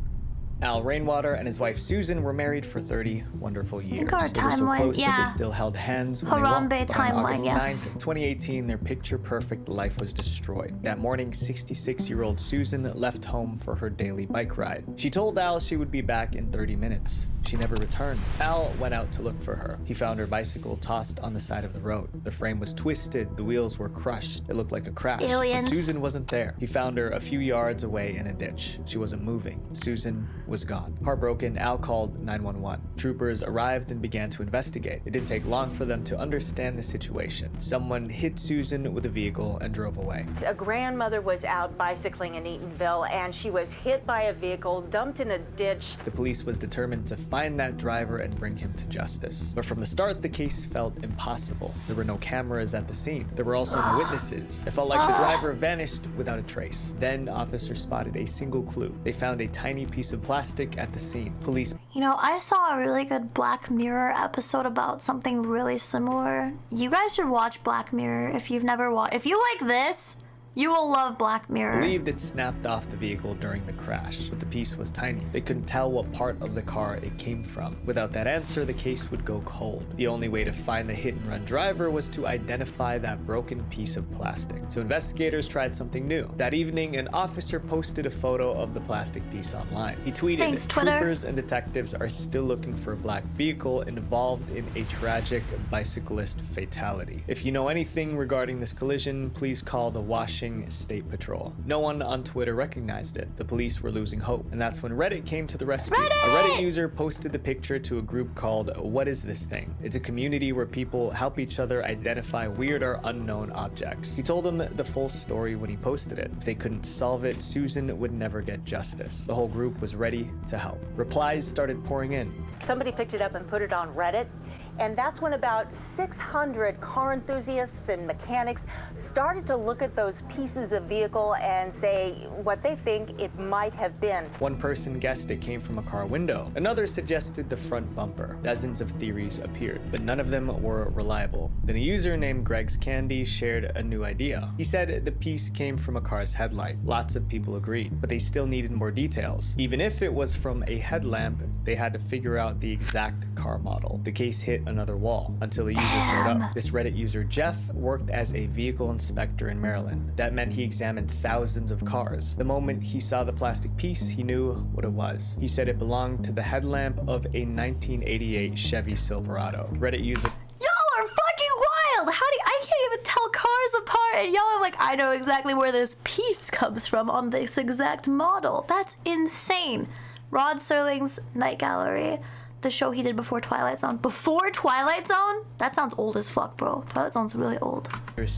Al Rainwater and his wife Susan were married for 30 wonderful years. our They were so timeline, close that yeah. they still held hands when they Harambe walked. But on timeline, August yes. 9th, 2018, their picture-perfect life was destroyed. That morning, 66-year-old Susan left home for her daily bike ride. She told Al she would be back in 30 minutes. She never returned. Al went out to look for her. He found her bicycle tossed on the side of the road. The frame was twisted, the wheels were crushed. It looked like a crash. Aliens. But Susan wasn't there. He found her a few yards away in a ditch. She wasn't moving. Susan was gone. Heartbroken, Al called 911. Troopers arrived and began to investigate. It didn't take long for them to understand the situation. Someone hit Susan with a vehicle and drove away. A grandmother was out bicycling in Eatonville and she was hit by a vehicle, dumped in a ditch. The police was determined to find that driver and bring him to justice. But from the start, the case felt impossible. There were no cameras at the scene. There were also no witnesses. It felt like the driver vanished without a trace. Then officers spotted a single clue. They found a tiny piece of plastic at the scene. Police... You know, I saw a really good Black Mirror episode about something really similar. You guys should watch Black Mirror if you've never watched. If you like this, you will love Black Mirror. Believed it snapped off the vehicle during the crash, but the piece was tiny. They couldn't tell what part of the car it came from. Without that answer, the case would go cold. The only way to find the hit-and-run driver was to identify that broken piece of plastic. So investigators tried something new. That evening, an officer posted a photo of the plastic piece online. He tweeted, Thanks, Twitter. "Troopers and detectives are still looking for a black vehicle involved in a tragic bicyclist fatality. If you know anything regarding this collision, please call the Washington State Patrol." No one on Twitter recognized it. The police were losing hope. And that's when Reddit came to the rescue. A Reddit user posted the picture to a group called What Is This Thing? It's a community where people help each other identify weird or unknown objects. He told them the full story when he posted it. If they couldn't solve it, Susan would never get justice. The whole group was ready to help. Replies started pouring in. Somebody picked it up and put it on Reddit. And that's when about 600 car enthusiasts and mechanics started to look at those pieces of vehicle and say what they think it might have been. One person guessed it came from a car window. Another suggested the front bumper. Dozens of theories appeared, but none of them were reliable. Then a user named Greg's Candy shared a new idea. He said the piece came from a car's headlight. Lots of people agreed, but they still needed more details. Even if it was from a headlamp, they had to figure out the exact car model. The case hit another wall until a user showed up. This Reddit user, Jeff, worked as a vehicle inspector in Maryland. That meant he examined thousands of cars. The moment he saw the plastic piece, he knew what it was. He said it belonged to the headlamp of a 1988 Chevy Silverado. Reddit user... Y'all are fucking wild! I can't even tell cars apart, and y'all are like, I know exactly where this piece comes from on this exact model. That's insane. Rod Serling's Night Gallery, the show he did before Twilight Zone. Before Twilight Zone? That sounds old as fuck, bro. Twilight Zone's really old.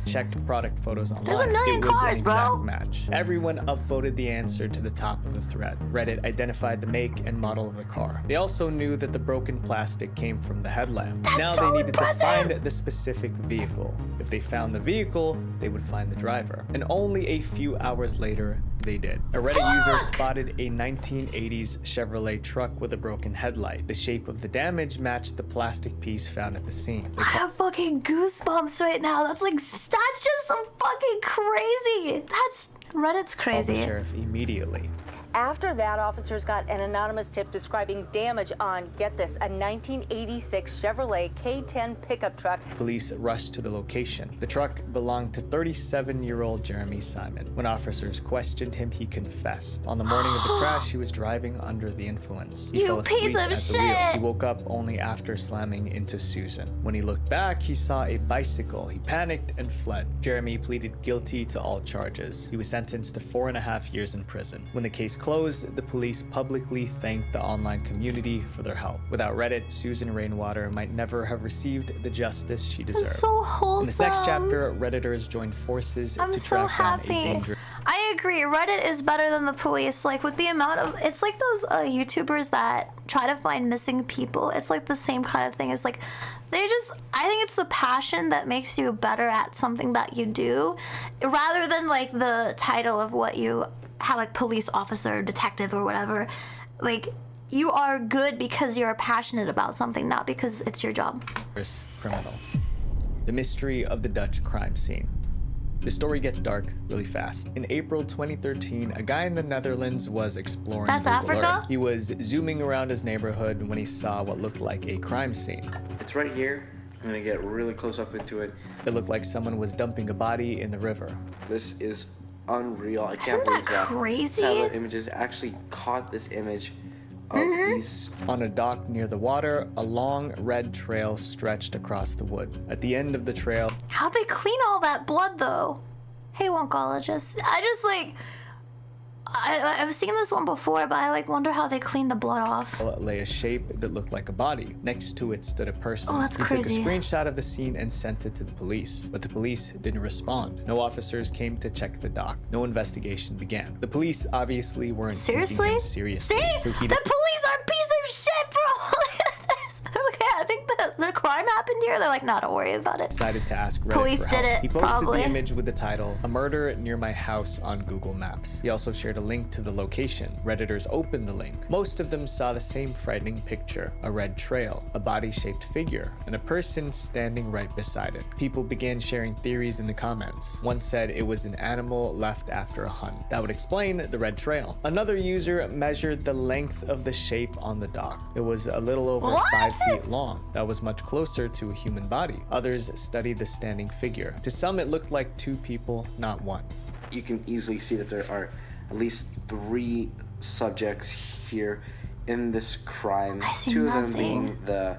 Checked product photos online. There's a million it was cars, an bro. exact match. Everyone upvoted the answer to the top of the thread. Reddit identified the make and model of the car. They also knew that the broken plastic came from the headlamp. Now they needed to find the specific vehicle. If they found the vehicle, they would find the driver. And only a few hours later, they did. A Reddit user spotted a 1980s Chevrolet truck with a broken headlight. The shape of the damage matched the plastic piece found at the scene. I have fucking goosebumps right now. That's just some fucking crazy. Reddit's Called the crazy. sheriff immediately. After that, officers got an anonymous tip describing damage on, get this, a 1986 Chevrolet K10 pickup truck. Police rushed to the location. The truck belonged to 37-year-old Jeremy Simon. When officers questioned him, he confessed. On the morning of the crash, he was driving under the influence. He You fell asleep piece of at the shit! wheel. He woke up only after slamming into Susan. When he looked back, he saw a bicycle. He panicked and fled. Jeremy pleaded guilty to all charges. He was sentenced to 4.5 years in prison. When the case closed, the police publicly thanked the online community for their help. Without Reddit, Susan Rainwater might never have received the justice she deserved. so wholesome. In this next chapter, Redditors joined forces I'm to so track down a happy. dangerous... I agree. Reddit is better than the police. Like, with the amount of... It's like those YouTubers that try to find missing people. It's like the same kind of thing. It's like, I think it's the passion that makes you better at something that you do, rather than, like, the title of what you have, like, police officer, detective, or whatever. Like, you are good because you're passionate about something, not because it's your job. criminal. The mystery of the Dutch crime scene. The story gets dark really fast. In April 2013, a guy in the Netherlands was exploring That's Google Africa? Earth. He was zooming around his neighborhood when he saw what looked like a crime scene. It's right here. I'm gonna get really close up into it. It looked like someone was dumping a body in the river. This is unreal. I Isn't can't that believe that crazy? satellite images actually caught this image of these. On a dock near the water, a long red trail stretched across the wood. At the end of the trail, How'd they clean all that blood though? Hey, oncologist. I've seen this one before, but I wonder how they clean the blood off. lay a shape that looked like a body. Next to it stood a person. Oh, that's He crazy. took a screenshot of the scene and sent it to the police, but the police didn't respond. No officers came to check the dock. No investigation began. The police obviously weren't taking Seriously? him seriously. See? So he The police are a piece of shit, bro! Look at this! Okay, I think the crime happened here. They're like, nah, don't worry about it. decided to ask Reddit Police for help. did it, He posted probably. the image with the title, "A Murder Near My House" on Google Maps. He also shared a link to the location. Redditors opened the link. Most of them saw the same frightening picture: a red trail, a body-shaped figure, and a person standing right beside it. People began sharing theories in the comments. One said it was an animal left after a hunt. That would explain the red trail. Another user measured the length of the shape on the dock. It was a little over What? 5 feet long. That was much closer to a human body. Others studied the standing figure. To some, it looked like two people, not one. You can easily see that there are at least 3 subjects here in this crime. I see 2 of them nothing. being the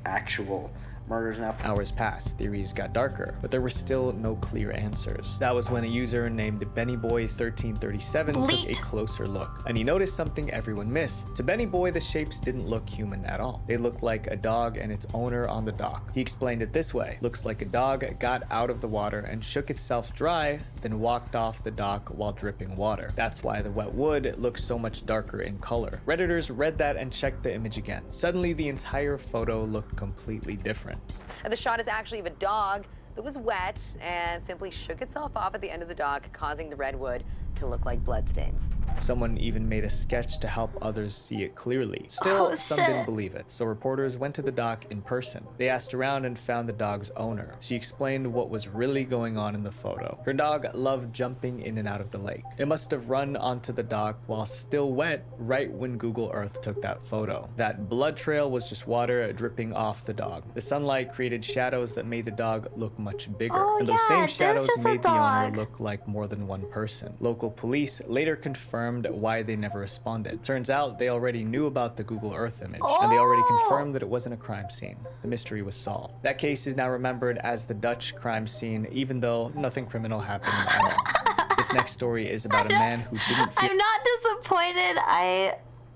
actual murders. Now, Hours passed, theories got darker, but there were still no clear answers. That was when a user named BennyBoy1337 took a Bleat. closer look, and he noticed something everyone missed. To Benny Boy, the shapes didn't look human at all. They looked like a dog and its owner on the dock. He explained it this way: looks like a dog got out of the water and shook itself dry, then walked off the dock while dripping water. That's why the wet wood looks so much darker in color. Redditors read that and checked the image again. Suddenly, the entire photo looked completely different. The shot is actually of a dog that was wet and simply shook itself off at the end of the dock, causing the redwood to look like bloodstains. Someone even made a sketch to help others see it clearly. Still, Oh, some shit. didn't believe it, so reporters went to the dock in person. They asked around and found the dog's owner. She explained what was really going on in the photo. Her dog loved jumping in and out of the lake. It must have run onto the dock while still wet right when Google Earth took that photo. That blood trail was just water dripping off the dog. The sunlight created shadows that made the dog look much bigger. Oh, and those yeah, same that's shadows just a made the owner dog. look like more than one person. Local police later confirmed why they never responded. Turns out they already knew about the Google Earth image, and they already confirmed that it wasn't a crime scene. The mystery was solved. That case is now remembered as the Dutch crime scene, even though nothing criminal happened at all. This next story is about a man who didn't feel I'm not disappointed.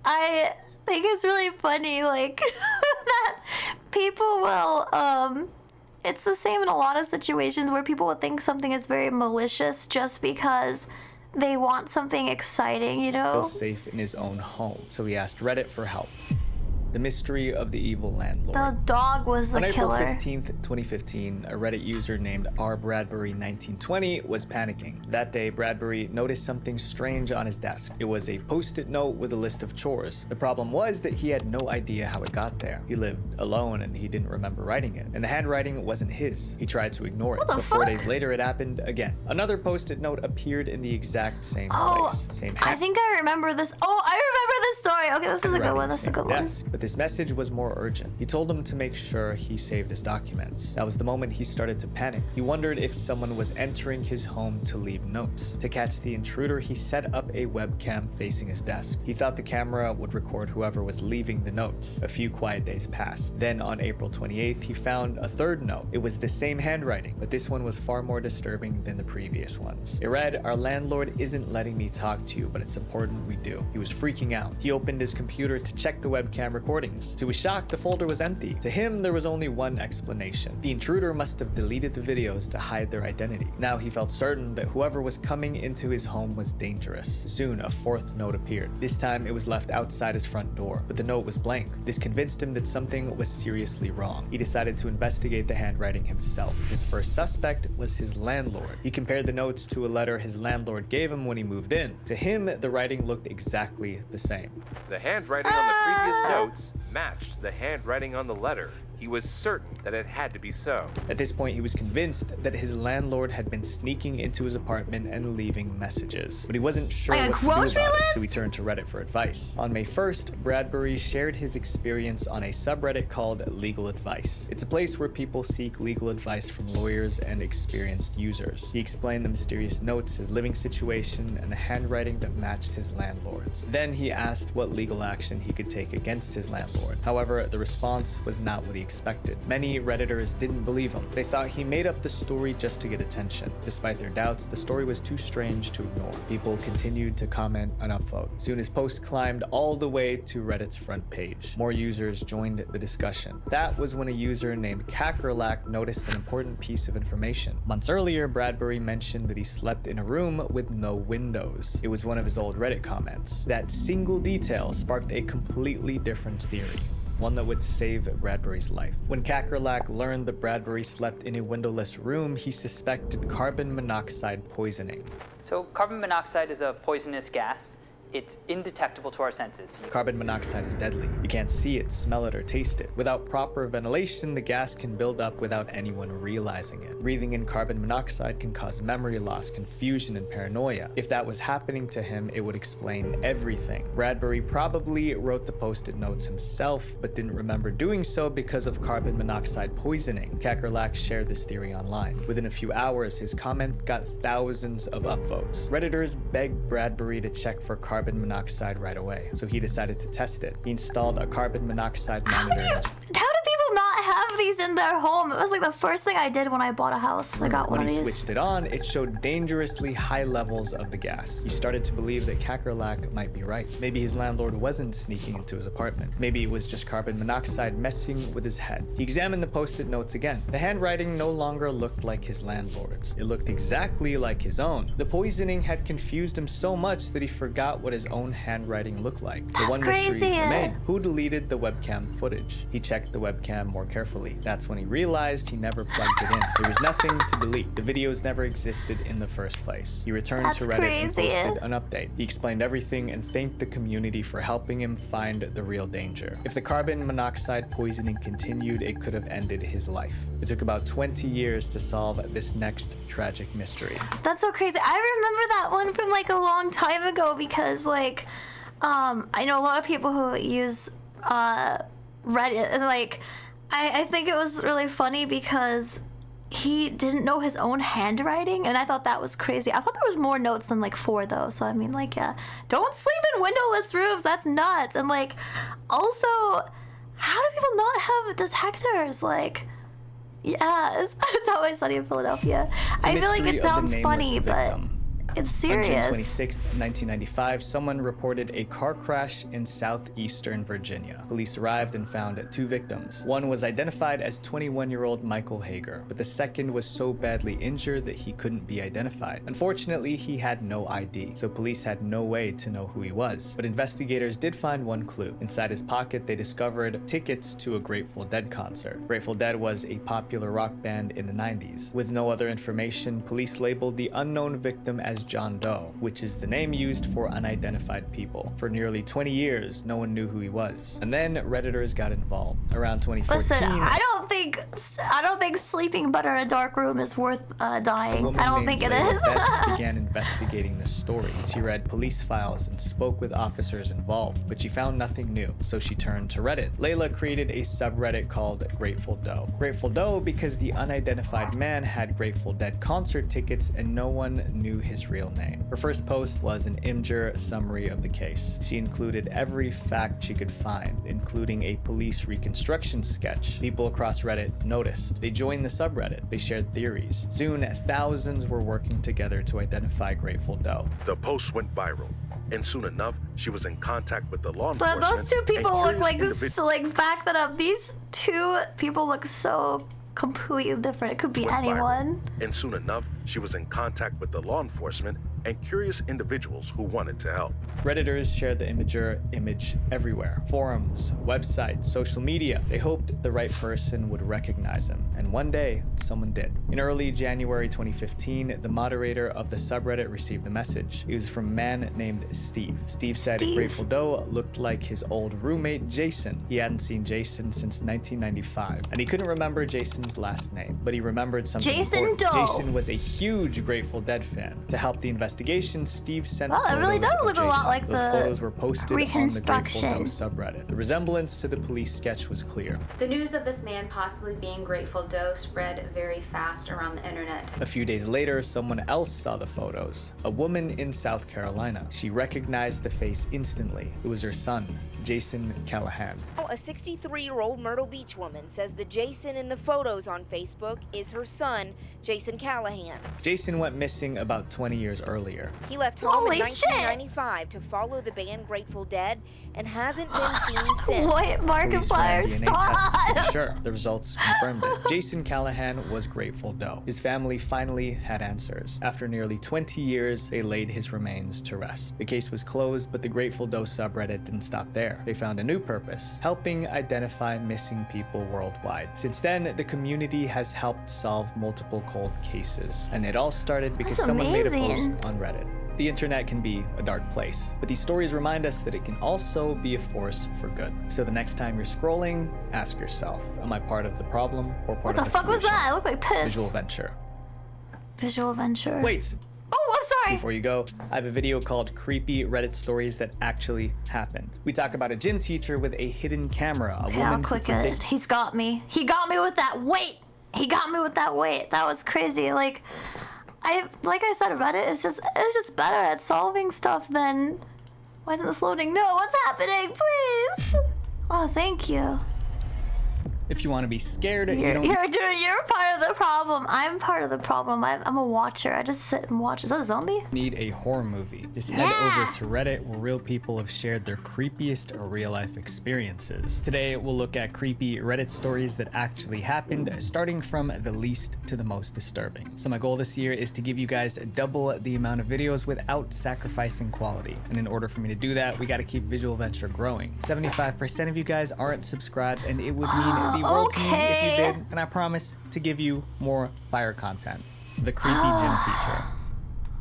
I think it's really funny, like that people will it's the same in a lot of situations where people will think something is very malicious just because they want something exciting, you know? safe in his own home, so he asked Reddit for help. The mystery of the evil landlord. The dog was the On April killer. 15th, 2015, a Reddit user named rbradbury1920 was panicking. That day, Bradbury noticed something strange on his desk. It was a post-it note with a list of chores. The problem was that he had no idea how it got there. He lived alone and he didn't remember writing it. And the handwriting wasn't his. He tried to ignore it. What the But 4 fuck? days later, it happened again. Another post-it note appeared in the exact same Oh, place. Same I think I remember this. Oh, I remember this story. Okay, this is a good one. This is a good one. desk, but this message was more urgent. He told him to make sure he saved his documents. That was the moment he started to panic. He wondered if someone was entering his home to leave notes. To catch the intruder, he set up a webcam facing his desk. He thought the camera would record whoever was leaving the notes. A few quiet days passed. Then on April 28th, he found a third note. It was the same handwriting, but this one was far more disturbing than the previous ones. It read, "Our landlord isn't letting me talk to you, but it's important we do." He was freaking out. He opened his computer to check the webcam recordings. To his shock, the folder was empty. To him, there was only one explanation. The intruder must have deleted the videos to hide their identity. Now he felt certain that whoever was coming into his home was dangerous. Soon, a fourth note appeared. This time, it was left outside his front door, but the note was blank. This convinced him that something was seriously wrong. He decided to investigate the handwriting himself. His first suspect was his landlord. He compared the notes to a letter his landlord gave him when he moved in. To him, the writing looked exactly the same. The handwriting on the previous notes matched the handwriting on the letter. he was certain that it had to be so. At this point, he was convinced that his landlord had been sneaking into his apartment and leaving messages. But he wasn't sure Like a what to do about grocery it, list? so he turned to Reddit for advice. On May 1st, Bradbury shared his experience on a subreddit called Legal Advice. It's a place where people seek legal advice from lawyers and experienced users. He explained the mysterious notes, his living situation, and the handwriting that matched his landlord's. Then he asked what legal action he could take against his landlord. However, the response was not what he expected. Many Redditors didn't believe him. They thought he made up the story just to get attention. Despite their doubts, the story was too strange to ignore. People continued to comment and upvote. Soon his post climbed all the way to Reddit's front page. More users joined the discussion. That was when a user named Kakerlak noticed an important piece of information. Months earlier, Bradbury mentioned that he slept in a room with no windows. It was one of his old Reddit comments. That single detail sparked a completely different theory, one that would save Bradbury's life. When Kakerlak learned that Bradbury slept in a windowless room, he suspected carbon monoxide poisoning. So carbon monoxide is a poisonous gas. It's indetectable to our senses. Carbon monoxide is deadly. You can't see it, smell it, or taste it. Without proper ventilation, the gas can build up without anyone realizing it. Breathing in carbon monoxide can cause memory loss, confusion, and paranoia. If that was happening to him, it would explain everything. Bradbury probably wrote the post-it notes himself, but didn't remember doing so because of carbon monoxide poisoning. Kakerlak shared this theory online. Within a few hours, his comments got thousands of upvotes. Redditors begged Bradbury to check for carbon monoxide right away, so he decided to test it. He installed a carbon monoxide monitor in his How do people not have these in their home? It was like the first thing I did when I bought a house. I got one of When he these. switched it on, it showed dangerously high levels of the gas. He started to believe that Kakerlak might be right. Maybe his landlord wasn't sneaking into his apartment. Maybe it was just carbon monoxide messing with his head. He examined the post-it notes again. The handwriting no longer looked like his landlord's. It looked exactly like his own. The poisoning had confused him so much that he forgot what his own handwriting looked like. The one mystery remained: who deleted the webcam footage? He checked the webcam more carefully. That's when he realized he never plugged it in. There was nothing to delete. The videos never existed in the first place. He returned to Reddit and posted an update. He explained everything and thanked the community for helping him find the real danger. If the carbon monoxide poisoning continued, it could have ended his life. It took about 20 years to solve this next tragic mystery. That's so crazy. I remember that one from like a long time ago because like, I know a lot of people who use Reddit, and like, I think it was really funny because he didn't know his own handwriting, and I thought that was crazy. I thought there was more notes than like 4 though, so I mean, like, yeah, don't sleep in windowless roofs, that's nuts. And like, also, how do people not have detectors? Like, yeah, it's always funny in Philadelphia. I feel like it sounds funny, but it's serious. On June 26, 1995, someone reported a car crash in southeastern Virginia. Police arrived and found 2 victims. One was identified as 21-year-old Michael Hager, but the second was so badly injured that he couldn't be identified. Unfortunately, he had no ID, so police had no way to know who he was. But investigators did find one clue. Inside his pocket, they discovered tickets to a Grateful Dead concert. Grateful Dead was a popular rock band in the 90s. With no other information, police labeled the unknown victim as John Doe, which is the name used for unidentified people. For nearly 20 years, no one knew who he was. And then Redditors got involved. Around 2014... Listen, I don't think sleeping better in a dark room is worth dying. I don't think it is. Betts began investigating this story. She read police files and spoke with officers involved, but she found nothing new, so she turned to Reddit. Layla created a subreddit called Grateful Doe. Grateful Doe because the unidentified man had Grateful Dead concert tickets and no one knew his real name. Her first post was an Imgur summary of the case. She included every fact she could find, including a police reconstruction sketch. People across Reddit noticed. They joined the subreddit. They shared theories. Soon, thousands were working together to identify Grateful Doe. The post went viral, and soon enough, she was in contact with the law But enforcement. those 2 people look like individuals back that up. These 2 people look so completely different. It could be anyone. And soon enough, she was in contact with the law enforcement and curious individuals who wanted to help. Redditors shared the image everywhere. Forums, websites, social media. They hoped the right person would recognize him, and one day, someone did. In early January 2015, the moderator of the subreddit received a message. It was from a man named Steve. Steve said Grateful Doe looked like his old roommate, Jason. He hadn't seen Jason since 1995, and he couldn't remember Jason's last name, but he remembered something important. Jason was a huge Grateful Dead fan. To help the investigation, Steve sent photos it really does of look a lot like Those the photos were posted on the Grateful Doe reconstruction. subreddit. The resemblance to the police sketch was clear. The news of this man possibly being Grateful Doe spread very fast around the internet. A few days later, someone else saw the photos. A woman in South Carolina. She recognized the face instantly. It was her son, Jason Callahan. A 63-year-old Myrtle Beach woman says the Jason in the photos on Facebook is her son, Jason Callahan. Jason went missing about 20 years earlier. He left home in 1995 to follow the band Grateful Dead and hasn't been seen since. What? Police ran Markiplier, DNA tests to be stop! sure. The results confirmed it. Jason Callahan was Grateful Doe. His family finally had answers. After nearly 20 years, they laid his remains to rest. The case was closed, but the Grateful Doe subreddit didn't stop there. They found a new purpose, helping identify missing people worldwide. Since then, the community has helped solve multiple cold cases. And it all started because That's someone made a amazing. post on Reddit. The internet can be a dark place, but these stories remind us that it can also be a force for good. So the next time you're scrolling, ask yourself, am I part of the problem or part What of the the fuck was solution? that? I look like piss. Visual venture. Visual venture. Wait, Oh, I'm sorry. before you go, I have a video called Creepy Reddit Stories That Actually Happened. We talk about a gym teacher with a hidden camera, a Okay, woman I'll who click it. He's got me. He got me with that weight. He got me with that weight. That was crazy. Like I said, Reddit is just better at solving stuff than. Why isn't this loading? No, what's happening? Please. Oh, thank you. If you want to be scared, you You're don't you're part of the problem. I'm part of the problem. I'm a watcher. I just sit and watch. Is that a zombie? need a horror movie. Just head over to Reddit, where real people have shared their creepiest real-life experiences. Today, we'll look at creepy Reddit stories that actually happened, starting from the least to the most disturbing. So my goal this year is to give you guys double the amount of videos without sacrificing quality. And in order for me to do that, we got to keep Visual Venture growing. 75% of you guys aren't subscribed, and it would mean the world to me if you did, and I promise to give you more fire content. The creepy gym teacher.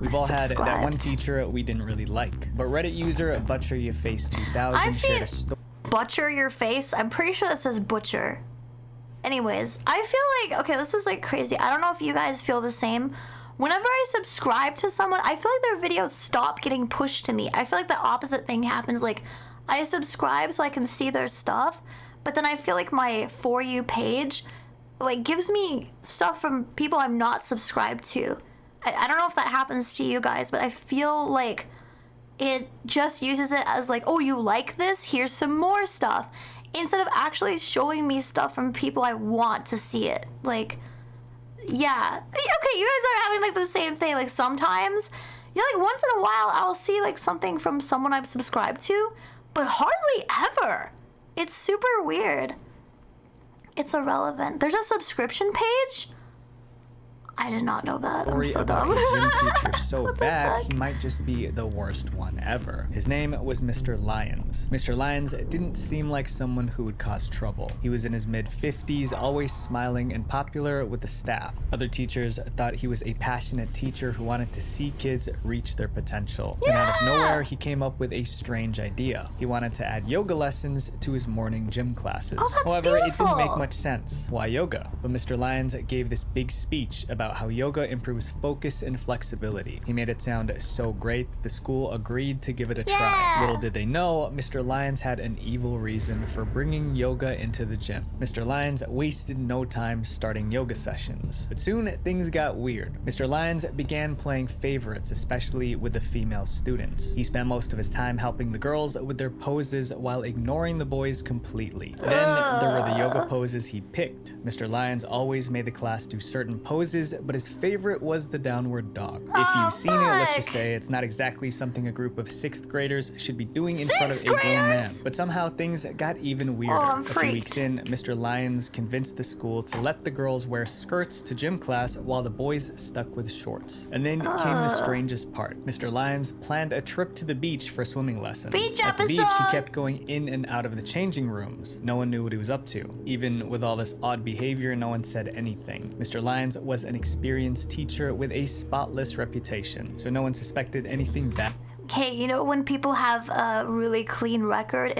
We've all had that one teacher we didn't really like. But Reddit user ButcherYourFace2000 shared a story. Butcher your face? I'm pretty sure that says butcher. Anyways, I feel like, okay, this is like crazy. I don't know if you guys feel the same. Whenever I subscribe to someone, I feel like their videos stop getting pushed to me. I feel like the opposite thing happens. Like, I subscribe so I can see their stuff, but then I feel like my For You page like gives me stuff from people I'm not subscribed to. I don't know if that happens to you guys, but I feel like it just uses it as like, oh, you like this? Here's some more stuff. Instead of actually showing me stuff from people I want to see it. Like, yeah. Okay, you guys are having like the same thing. Like sometimes, you know, like once in a while I'll see like something from someone I'm subscribed to, but hardly ever. It's super weird. It's irrelevant. There's a subscription page? I did not know that. I'm Story so about dumb. a gym teacher so bad, he might just be the worst one ever. His name was Mr. Lyons. Mr. Lyons didn't seem like someone who would cause trouble. He was in his mid-50s, always smiling and popular with the staff. Other teachers thought he was a passionate teacher who wanted to see kids reach their potential. And out of nowhere, he came up with a strange idea. He wanted to add yoga lessons to his morning gym classes. However, it didn't make much sense. Why yoga? But Mr. Lyons gave this big speech about how yoga improves focus and flexibility. He made it sound so great that the school agreed to give it a try. Little did they know, Mr. Lyons had an evil reason for bringing yoga into the gym. Mr. Lyons wasted no time starting yoga sessions. But soon, things got weird. Mr. Lyons began playing favorites, especially with the female students. He spent most of his time helping the girls with their poses while ignoring the boys completely. Then there were the yoga poses he picked. Mr. Lyons always made the class do certain poses but his favorite was the downward dog. If you've seen it, let's just say it's not exactly something a group of 6th graders should be doing in front of a grown man. But somehow things got even weirder. A few weeks in, Mr. Lyons convinced the school to let the girls wear skirts to gym class while the boys stuck with shorts. And then came the strangest part. Mr. Lyons planned a trip to the beach for swimming lessons. At the beach, he kept going in and out of the changing rooms. No one knew what he was up to. Even with all this odd behavior, no one said anything. Mr. Lyons was an experienced teacher with a spotless reputation, so no one suspected anything bad. Okay, you know when people have a really clean record,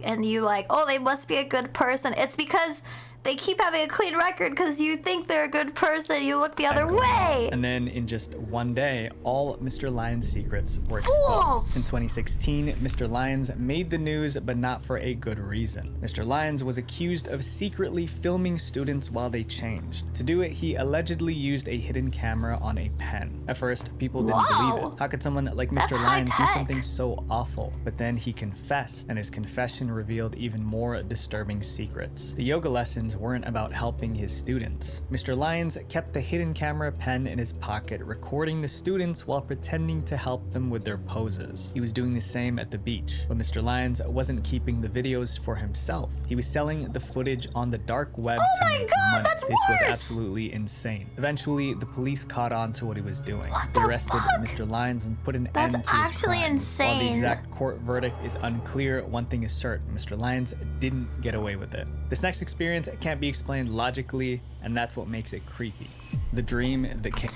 and you like, oh, they must be a good person. It's because they keep having a clean record because you think they're a good person. You look the other way. And then in just one day, all Mr. Lyons' secrets were exposed. In 2016, Mr. Lyons made the news, but not for a good reason. Mr. Lyons was accused of secretly filming students while they changed. To do it, he allegedly used a hidden camera on a pen. At first, people didn't believe it. How could someone like Mr. Lyons do something so awful? But then he confessed, and his confession revealed even more disturbing secrets. The yoga lessons weren't about helping his students. Mr. Lyons kept the hidden camera pen in his pocket, recording the students while pretending to help them with their poses. He was doing the same at the beach, but Mr. Lyons wasn't keeping the videos for himself. He was selling the footage on the dark web to make money. This was absolutely insane. Eventually, the police caught on to what he was doing. They arrested Mr. Lyons and put an end to his crimes. While the exact court verdict is unclear, one thing is certain: Mr. Lyons didn't get away with it. This next experience can't be explained logically, and that's what makes it creepy. The dream that came.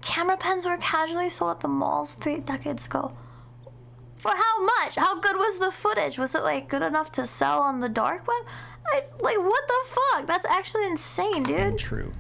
Camera pens were casually sold at the malls 3 decades ago. For how much? How good was the footage? Was it like good enough to sell on the dark web? Like what the fuck? That's actually insane, dude. True.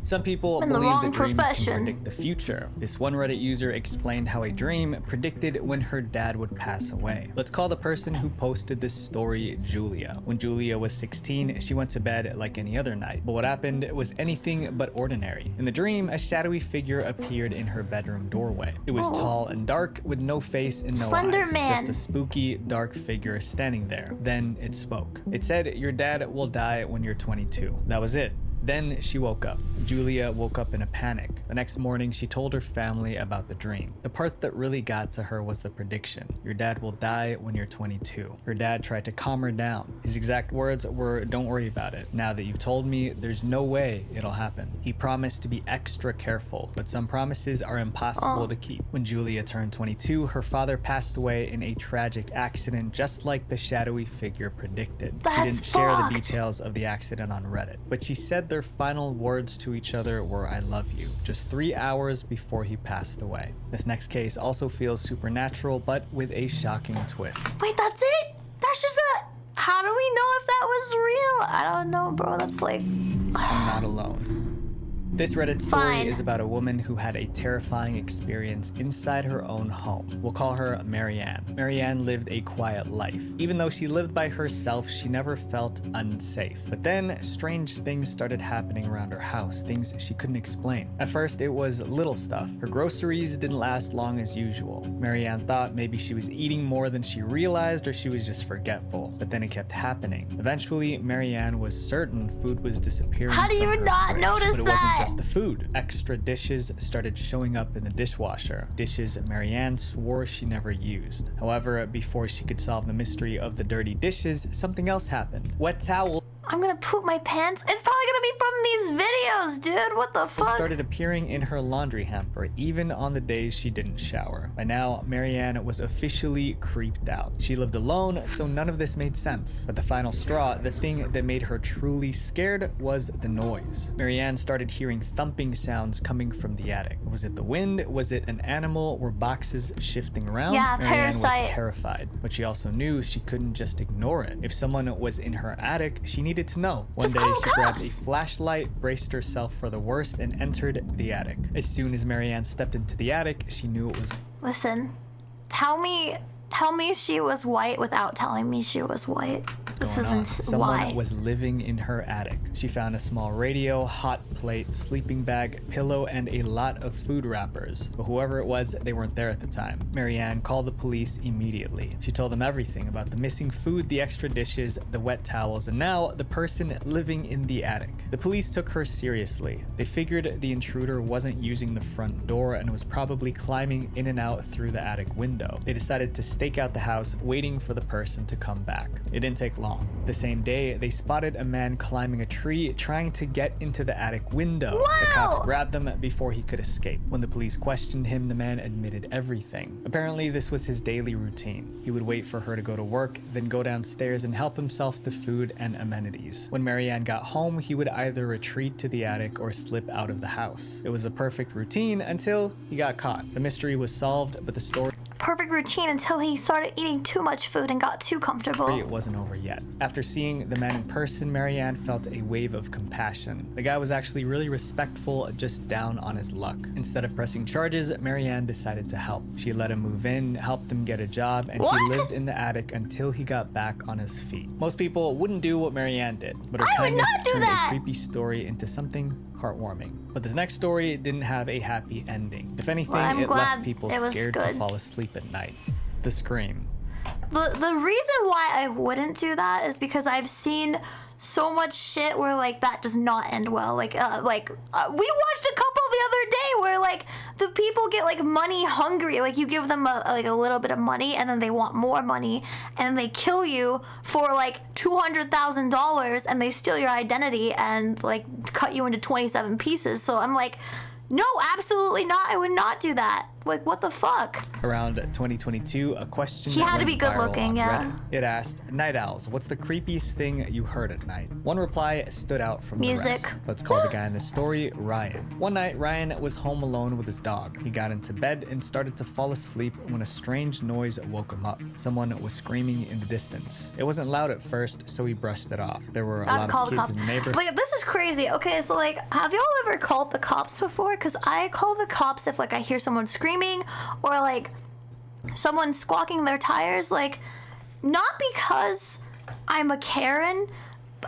Some people believe that dreams can predict the future. This one Reddit user explained how a dream predicted when her dad would pass away. Let's call the person who posted this story Julia. When Julia was 16, she went to bed like any other night. But what happened was anything but ordinary. In the dream, a shadowy figure appeared in her bedroom doorway. It was tall and dark with no face and no eyes. Just a spooky, dark figure standing there. Then it spoke. It said, "Your dad will die when you're 22. That was it. Then she woke up. Julia woke up in a panic. The next morning, she told her family about the dream. The part that really got to her was the prediction. Your dad will die when you're 22. Her dad tried to calm her down. His exact words were, "Don't worry about it. Now that you've told me, there's no way it'll happen." He promised to be extra careful, but some promises are impossible to keep. When Julia turned 22, her father passed away in a tragic accident, just like the shadowy figure predicted. She didn't share the details of the accident on Reddit, but she said their final words to each other were, "I love you," just 3 hours before he passed away. This next case also feels supernatural, but with a shocking twist. Wait, that's it? That's just a... How do we know if that was real? I don't know, bro. That's like... I'm not alone. This Reddit story is about a woman who had a terrifying experience inside her own home. We'll call her Marianne. Marianne lived a quiet life. Even though she lived by herself, she never felt unsafe. But then, strange things started happening around her house, things she couldn't explain. At first, it was little stuff. Her groceries didn't last long as usual. Marianne thought maybe she was eating more than she realized, or she was just forgetful. But then it kept happening. Eventually, Marianne was certain food was disappearing. How do you not notice that? Just the food. Extra dishes started showing up in the dishwasher. Dishes Marianne swore she never used. However, before she could solve the mystery of the dirty dishes, something else happened. Wet towel. I'm gonna poop my pants. It's probably gonna be from these videos, dude. What the fuck? Started appearing in her laundry hamper, even on the days she didn't shower. By now, Marianne was officially creeped out. She lived alone, so none of this made sense. But the final straw, the thing that made her truly scared, was the noise. Marianne started hearing thumping sounds coming from the attic. Was it the wind? Was it an animal? Were boxes shifting around? Yeah, Marianne parasite. was terrified, but she also knew she couldn't just ignore it. If someone was in her attic, she needed to know. One day, she grabbed a flashlight, braced herself for the worst, and entered the attic. As soon as Marianne stepped into the attic, she knew it was... Listen, tell me Tell me she was white without telling me she was white. This Going on. isn't Someone why. was living in her attic. She found a small radio, hot plate, sleeping bag, pillow, and a lot of food wrappers. But whoever it was, they weren't there at the time. Marianne called the police immediately. She told them everything about the missing food, the extra dishes, the wet towels, and now the person living in the attic. The police took her seriously. They figured the intruder wasn't using the front door and was probably climbing in and out through the attic window. They decided to stake out the house, waiting for the person to come back. It didn't take long. The same day, they spotted a man climbing a tree, trying to get into the attic window. Wow. The cops grabbed him before he could escape. When the police questioned him, the man admitted everything. Apparently, this was his daily routine. He would wait for her to go to work, then go downstairs and help himself to food and amenities. When Marianne got home, he would either retreat to the attic or slip out of the house. It was a perfect routine until he got caught. The mystery was solved, but the story Perfect routine until he started eating too much food and got too comfortable. It wasn't over yet. After seeing the man in person, Marianne felt a wave of compassion. The guy was actually really respectful, just down on his luck. Instead of pressing charges, Marianne decided to help. She let him move in, helped him get a job, and he lived in the attic until he got back on his feet. Most people wouldn't do what Marianne did, but her kindness turned a creepy story into something heartwarming. But the next story didn't have a happy ending. If anything, it left people scared to fall asleep at night. The scream. The reason why I wouldn't do that is because I've seen so much shit where like that does not end well. We watched a couple the other day where like the people get like money hungry. Like you give them a little bit of money and then they want more money and they kill you for like $200,000 and they steal your identity and like cut you into 27 pieces. So I'm like, no, absolutely not. I would not do that. Like, what the fuck? Around 2022, a question He had to went be good viral looking, on yeah. Reddit. It asked, "Night owls, what's the creepiest thing you heard at night?" One reply stood out from Music. the rest. Let's call the guy in this story Ryan. One night, Ryan was home alone with his dog. He got into bed and started to fall asleep when a strange noise woke him up. Someone was screaming in the distance. It wasn't loud at first, so he brushed it off. There were a lot of kids in the neighborhood. Like, this is crazy. Okay, so like, have y'all ever called the cops before? Because I call the cops if like I hear someone screaming or like someone squawking their tires. Like, not because I'm a Karen,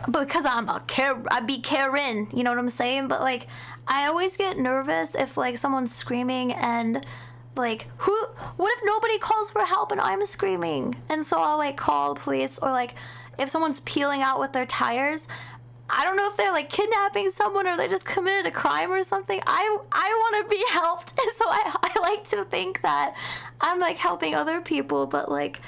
but because I be Karen. You know what I'm saying? But like, I always get nervous if like someone's screaming and like, what if nobody calls for help and I'm screaming? And so I'll like call the police, or like if someone's peeling out with their tires, I don't know if they're like kidnapping someone or they just committed a crime or something. I want to be helped, and so I like to think that I'm like helping other people, but like,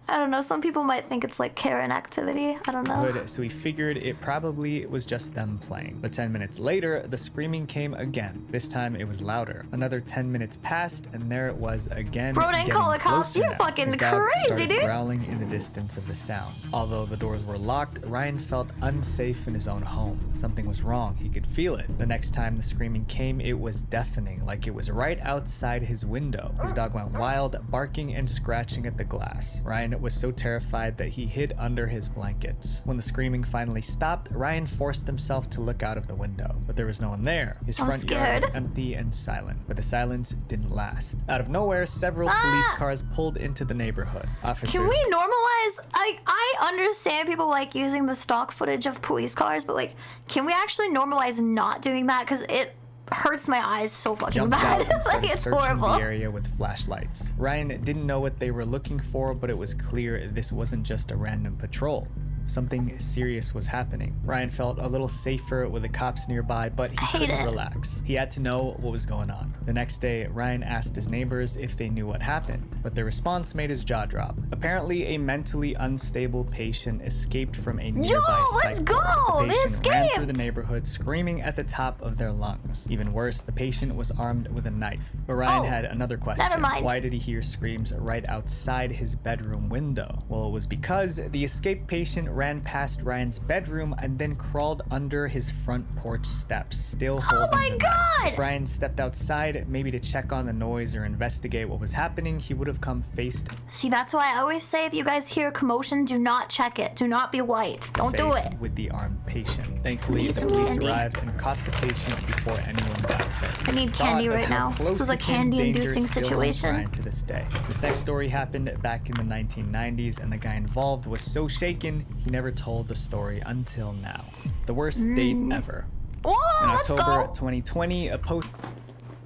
I don't know, some people might think it's like Karen activity. I don't know. So he figured it probably was just them playing. But 10 minutes later, the screaming came again. This time it was louder. Another 10 minutes passed, and there it was again. Bro, didn't call the cops. You fucking His dog crazy, started dude. growling in the distance of the sound. Although the doors were locked, Ryan felt unsafe in his own home. Something was wrong. He could feel it. The next time the screaming came, it was deafening, like it was right outside his window. His dog went wild, barking and scratching at the glass. Ryan was so terrified that he hid under his blankets. When the screaming finally stopped, Ryan forced himself to look out of the window, but there was no one there. His front yard was empty and silent, but the silence didn't last. Out of nowhere, several police cars pulled into the neighborhood. Officers Can we normalize? I understand people like using the stock footage of police cars, but like, can we actually normalize not doing that? Because it hurts my eyes so fucking jumped bad. out and started Like, it's searching horrible. the area with flashlights. Ryan didn't know what they were looking for, but it was clear this wasn't just a random patrol. Something serious was happening. Ryan felt a little safer with the cops nearby, but he couldn't relax. He had to know what was going on. The next day, Ryan asked his neighbors if they knew what happened, but their response made his jaw drop. Apparently, a mentally unstable patient escaped from a nearby let's psych go! ward. The They patient ran through the escaped! neighborhood, screaming at the top of their lungs. Even worse, the patient was armed with a knife. But Ryan had another question. never mind. Why did he hear screams right outside his bedroom window? Well, it was because the escaped patient ran past Ryan's bedroom and then crawled under his front porch steps, still holding my the God! knife. If Ryan stepped outside, maybe to check on the noise or investigate what was happening, he would have come face to See, that's why I always say if you guys hear commotion, do not check it. Do not be white. Don't do face it. with the armed patient. Thankfully, Need the some police candy. arrived and caught the patient before anyone got hurt. I need Thought candy of right how now. close This is a he came to candy-inducing danger still haunts situation. Ryan to this day. This next story happened back in the 1990s, and the guy involved was so shaken he never told the story until now. The worst date ever. Whoa, In let's October go. 2020, a post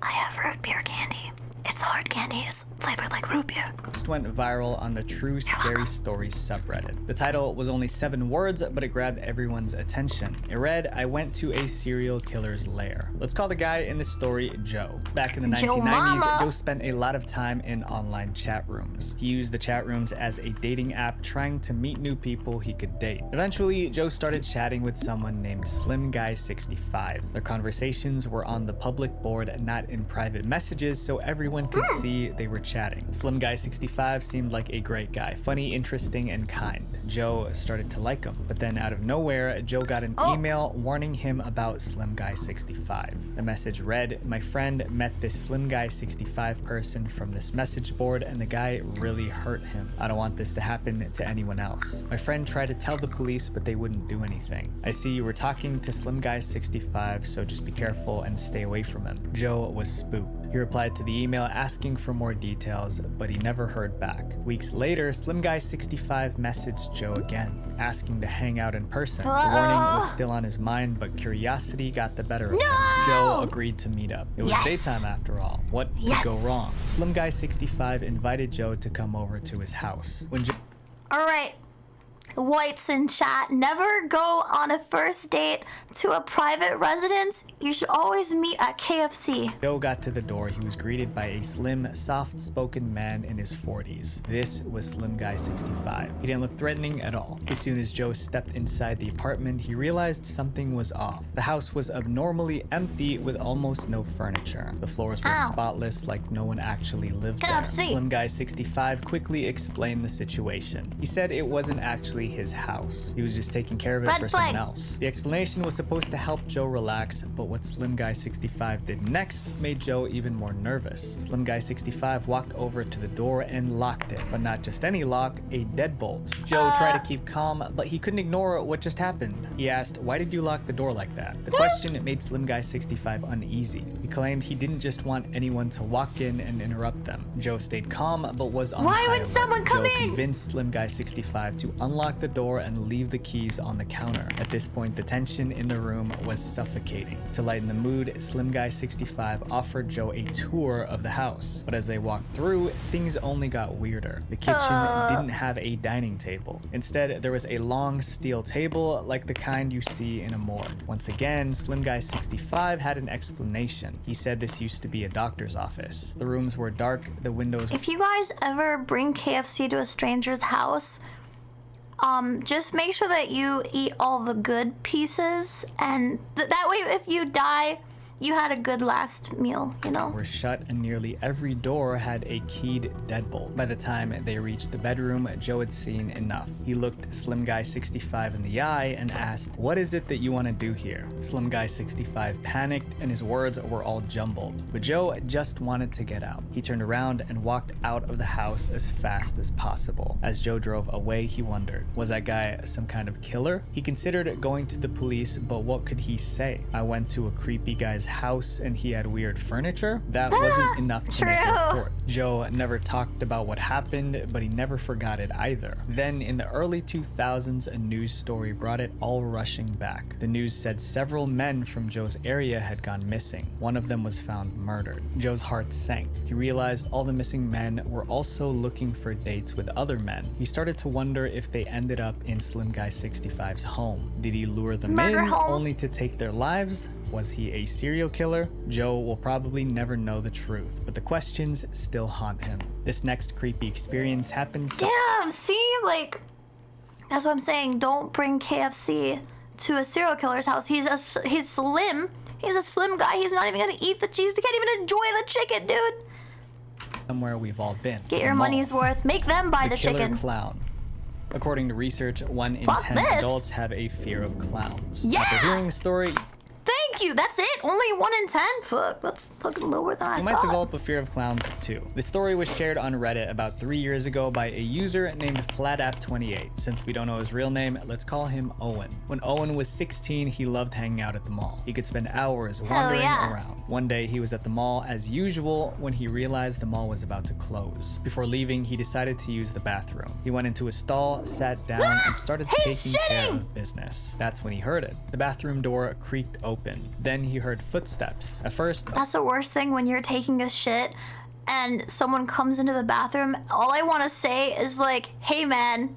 I have root beer candy. It's hard candy. It's flavored like root beer. went viral on the True Scary Stories subreddit. The title was only 7 words, but it grabbed everyone's attention. It read, "I went to a serial killer's lair." Let's call the guy in the story Joe. Back in the Joe 1990s, Mama. Joe spent a lot of time in online chat rooms. He used the chat rooms as a dating app, trying to meet new people he could date. Eventually, Joe started chatting with someone named Slim Guy 65. Their conversations were on the public board, not in private messages, so everyone could see they were chatting. Slim Guy 65 seemed like a great guy, funny, interesting, and kind. Joe started to like him, but then out of nowhere, Joe got an email warning him about Slim Guy 65. The message read, "My friend met this Slim Guy 65 person from this message board, and the guy really hurt him. I don't want this to happen to anyone else. My friend tried to tell the police, but they wouldn't do anything. I see you were talking to Slim Guy 65, so just be careful and stay away from him." Joe was spooked. He replied to the email asking for more details, but he never heard back. Weeks later, Slim Guy 65 messaged Joe again, asking to hang out in person. The warning was still on his mind, but curiosity got the better of him. Joe agreed to meet up. It was daytime after all. What could go wrong? Slim Guy 65 invited Joe to come over to his house. When Joe All right. Whites in chat, never go on a first date to a private residence. You should always meet at KFC. Joe got to the door, he was greeted by a slim, soft-spoken man in his 40s. This was Slim Guy 65. He didn't look threatening at all. As soon as Joe stepped inside the apartment, he realized something was off. The house was abnormally empty with almost no furniture. The floors were spotless, like no one actually lived there. Slim Guy 65 quickly explained the situation. He said it wasn't actually his house. He was just taking care of it for someone else. The explanation was supposed to help Joe relax, but what Slim Guy 65 did next made Joe even more nervous. Slim Guy 65 walked over to the door and locked it, but not just any lock, a deadbolt. Joe tried to keep calm, but he couldn't ignore what just happened. He asked, "Why did you lock the door like that?" The question made Slim Guy 65 uneasy. He claimed he didn't just want anyone to walk in and interrupt them. Joe stayed calm, but was on Why high would alert. someone come Joe in? convinced Slim Guy 65 to unlock the door and leave the keys on the counter. At this point, the tension in the room was suffocating. To lighten the mood, Slim Guy 65 offered Joe a tour of the house. But as they walked through, things only got weirder. The kitchen didn't have a dining table. Instead, there was a long steel table like the kind you see in a morgue. Once again, Slim Guy 65 had an explanation. He said this used to be a doctor's office. The rooms were dark, the windows... If you guys ever bring KFC to a stranger's house, just make sure that you eat all the good pieces, and that way if you die, you had a good last meal, you know? Were shut, and nearly every door had a keyed deadbolt. By the time they reached the bedroom, Joe had seen enough. He looked Slim Guy 65 in the eye and asked, "What is it that you want to do here?" Slim Guy 65 panicked, and his words were all jumbled. But Joe just wanted to get out. He turned around and walked out of the house as fast as possible. As Joe drove away, he wondered, was that guy some kind of killer? He considered going to the police, but what could he say? "I went to a creepy guy's house and he had weird furniture?" That wasn't enough to make a report. Joe never talked about what happened, but he never forgot it either. Then in the early 2000s, a news story brought it all rushing back. The news said several men from Joe's area had gone missing. One of them was found murdered. Joe's heart sank. He realized all the missing men were also looking for dates with other men. He started to wonder if they ended up in Slim Guy 65's home. Did he lure them in only to take their lives? Was he a serial killer? Joe will probably never know the truth, but the questions still haunt him. This next creepy experience happened Damn, see? Like, that's what I'm saying. Don't bring KFC to a serial killer's house. He's slim. He's a slim guy. He's not even gonna eat the cheese. He can't even enjoy the chicken, dude. somewhere we've all been. Get The your mall. money's worth. Make them buy the Killer chicken. Clown. According to research, 1 in Fuck 10 this. adults have a fear of clowns. Yeah! After hearing the story, Thank you. That's it. Only 1 in 10. Fuck, that's fucking lower than I you thought. might develop a fear of clowns too. The story was shared on Reddit about 3 years ago by a user named FlatApp28. Since we don't know his real name, let's call him Owen. When Owen was 16, he loved hanging out at the mall. He could spend hours wandering around. One day, he was at the mall as usual when he realized the mall was about to close. Before leaving, he decided to use the bathroom. He went into a stall, sat down, and started taking care of business. That's when he heard it. The bathroom door creaked open. Then he heard footsteps. At first, That's the worst thing when you're taking a shit and someone comes into the bathroom. All I want to say is like, hey man,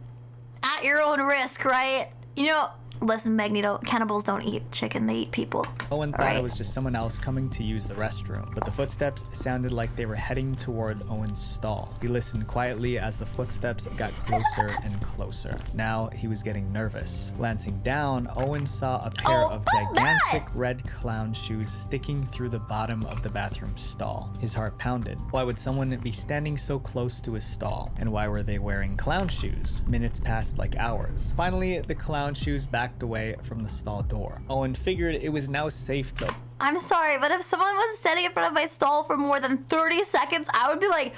at your own risk, right? You know, listen, Magneto, cannibals don't eat chicken, they eat people. Owen thought it was just someone else coming to use the restroom, but the footsteps sounded like they were heading toward Owen's stall. He listened quietly as the footsteps got closer and closer. Now he was getting nervous. Glancing down, Owen saw a pair of gigantic red clown shoes sticking through the bottom of the bathroom stall. His heart pounded. Why would someone be standing so close to his stall? And why were they wearing clown shoes? Minutes passed like hours. Finally, the clown shoes backed away from the stall door. Owen figured it was now safe to... I'm sorry, but if someone was standing in front of my stall for more than 30 seconds, I would be like,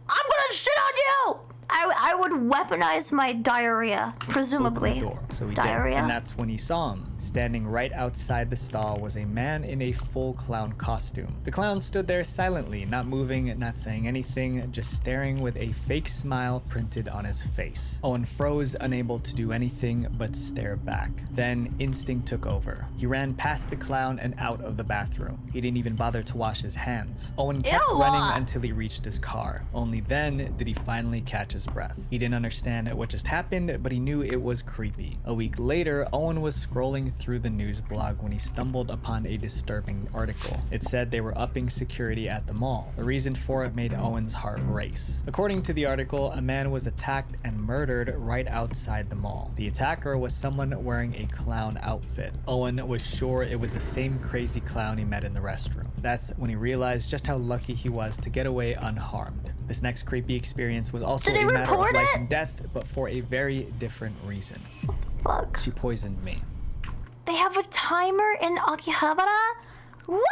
I'm gonna shit on you! I would weaponize my diarrhea, presumably. Open the door. So he Diarrhea? did, and that's when he saw him. Standing right outside the stall was a man in a full clown costume. The clown stood there silently, not moving, not saying anything, just staring with a fake smile printed on his face. Owen froze, unable to do anything but stare back. Then instinct took over. He ran past the clown and out of the bathroom. He didn't even bother to wash his hands. Owen kept running until he reached his car. Only then did he finally catch his breath. He didn't understand what just happened, but he knew it was creepy. A week later, Owen was scrolling through the news blog when he stumbled upon a disturbing article. It said they were upping security at the mall. The reason for it made Owen's heart race. According to the article, a man was attacked and murdered right outside the mall. The attacker was someone wearing a clown outfit. Owen was sure it was the same crazy clown he met in the restroom. That's when he realized just how lucky he was to get away unharmed. This next creepy experience was also a matter of life and death, but for a very different reason. Fuck. She poisoned me. They have a timer in Akihabara? What?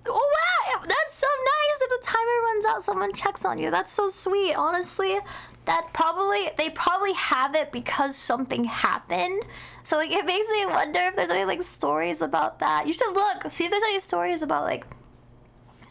Oh, wow, that's so nice. If the timer runs out, someone checks on you. That's so sweet, honestly. They probably have it because something happened. So like, it makes me wonder if there's any like stories about that. You should look, see if there's any stories about like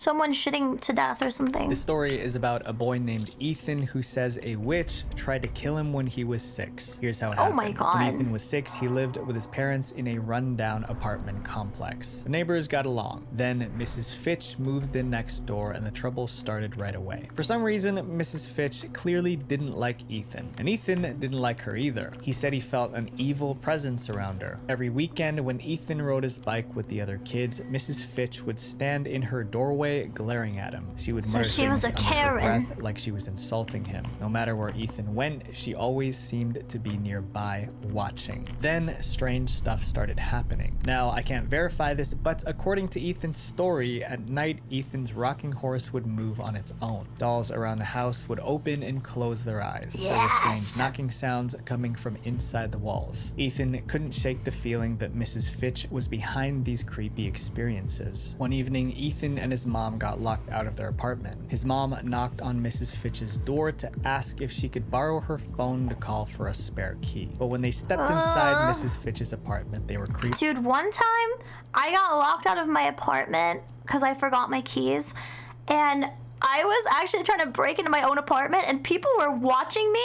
someone shitting to death or something. The story is about a boy named Ethan who says a witch tried to kill him when he was 6. Here's how it happened. Oh my God. When Ethan was 6, he lived with his parents in a rundown apartment complex. The neighbors got along. Then Mrs. Fitch moved in next door and the trouble started right away. For some reason, Mrs. Fitch clearly didn't like Ethan, and Ethan didn't like her either. He said he felt an evil presence around her. Every weekend when Ethan rode his bike with the other kids, Mrs. Fitch would stand in her doorway glaring at him. She would mutter things under her breath like she was insulting him. No matter where Ethan went, she always seemed to be nearby watching. Then strange stuff started happening. Now, I can't verify this, but according to Ethan's story, at night Ethan's rocking horse would move on its own. Dolls around the house would open and close their eyes. There were strange knocking sounds coming from inside the walls. Ethan couldn't shake the feeling that Mrs. Fitch was behind these creepy experiences. One evening, Ethan and his mom got locked out of their apartment. His mom knocked on Mrs. Fitch's door to ask if she could borrow her phone to call for a spare key. But when they stepped inside Mrs. Fitch's apartment, they were creepy. Dude, one time I got locked out of my apartment because I forgot my keys, and I was actually trying to break into my own apartment, and people were watching me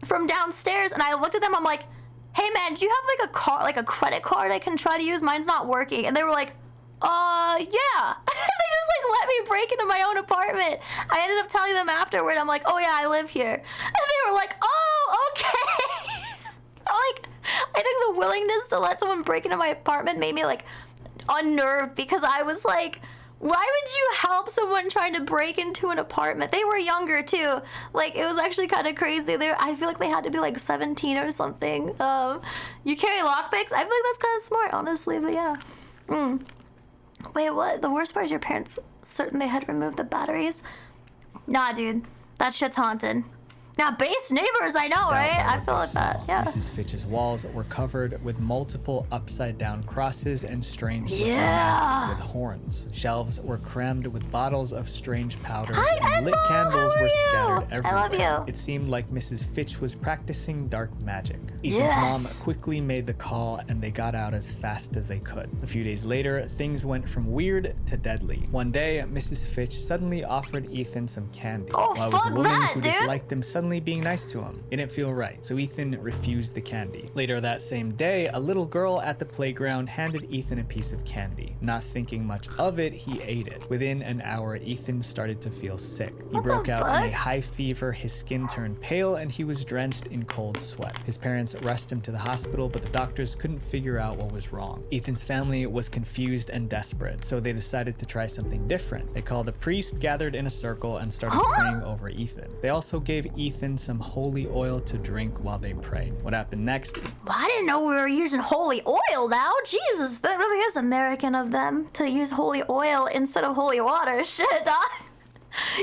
from downstairs, and I looked at them, I'm like, hey man, do you have like a credit card I can try to use? Mine's not working. And they were like, yeah. They just like let me break into my own apartment. I ended up telling them afterward, I'm like, oh yeah, I live here. And they were like, oh, okay. Like, I think the willingness to let someone break into my apartment made me like unnerved, because I was like, why would you help someone trying to break into an apartment? They were younger too. Like, it was actually kind of crazy. I feel like they had to be like 17 or something. You carry lockpicks? I feel like that's kind of smart, honestly, but yeah. Wait, what? The worst part is your parents certain they had removed the batteries? Nah, dude. That shit's haunted. Now, base neighbors, I know, right? I feel like that. Yeah. Mrs. Fitch's walls were covered with multiple upside-down crosses and strange looking Yeah. masks with horns. Shelves were crammed with bottles of strange powders, Hi, and lit Emma, candles how were are scattered you? everywhere. I love you. It seemed like Mrs. Fitch was practicing dark magic. Ethan's Yes. mom quickly made the call, and they got out as fast as they could. A few days later, things went from weird to deadly. One day, Mrs. Fitch suddenly offered Ethan some candy. Oh, while it was a fuck woman that, who dude. disliked him suddenly being nice to him. It didn't feel right, so Ethan refused the candy. Later that same day, a little girl at the playground handed Ethan a piece of candy. Not thinking much of it, he ate it. Within an hour, Ethan started to feel sick. He broke out in a high fever, his skin turned pale, and he was drenched in cold sweat. His parents rushed him to the hospital, but the doctors couldn't figure out what was wrong. Ethan's family was confused and desperate, so they decided to try something different. They called a priest, gathered in a circle, and started praying over Ethan. They also gave Ethan some holy oil to drink while they prayed. What happened next? Well, I didn't know we were using holy oil now. Jesus, that really is American of them to use holy oil instead of holy water. Shit, dog.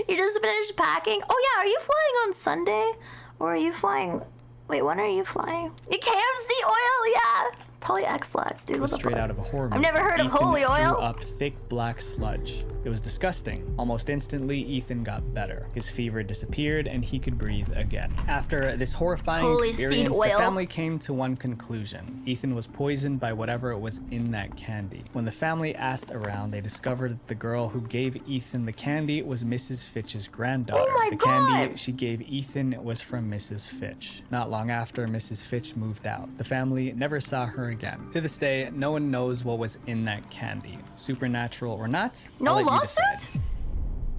You just finished packing? Oh yeah, are you flying on Sunday? Or are you flying... Wait, when are you flying? KFC oil, yeah. Probably X-Lax, dude. What the Straight fuck? out of a horror movie. I've never heard of Ethan holy threw oil. up thick black sludge. It was disgusting. Almost instantly, Ethan got better. His fever disappeared and he could breathe again. After this horrifying Holy seed experience, the oil. family came to one conclusion. Ethan was poisoned by whatever was in that candy. When the family asked around, they discovered that the girl who gave Ethan the candy was Mrs. Fitch's granddaughter. Oh my the God. candy she gave Ethan was from Mrs. Fitch. Not long after, Mrs. Fitch moved out. The family never saw her again. To this day, no one knows what was in that candy. Supernatural or not, No I'll let you lawsuit? decide.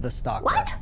The Stalker. What?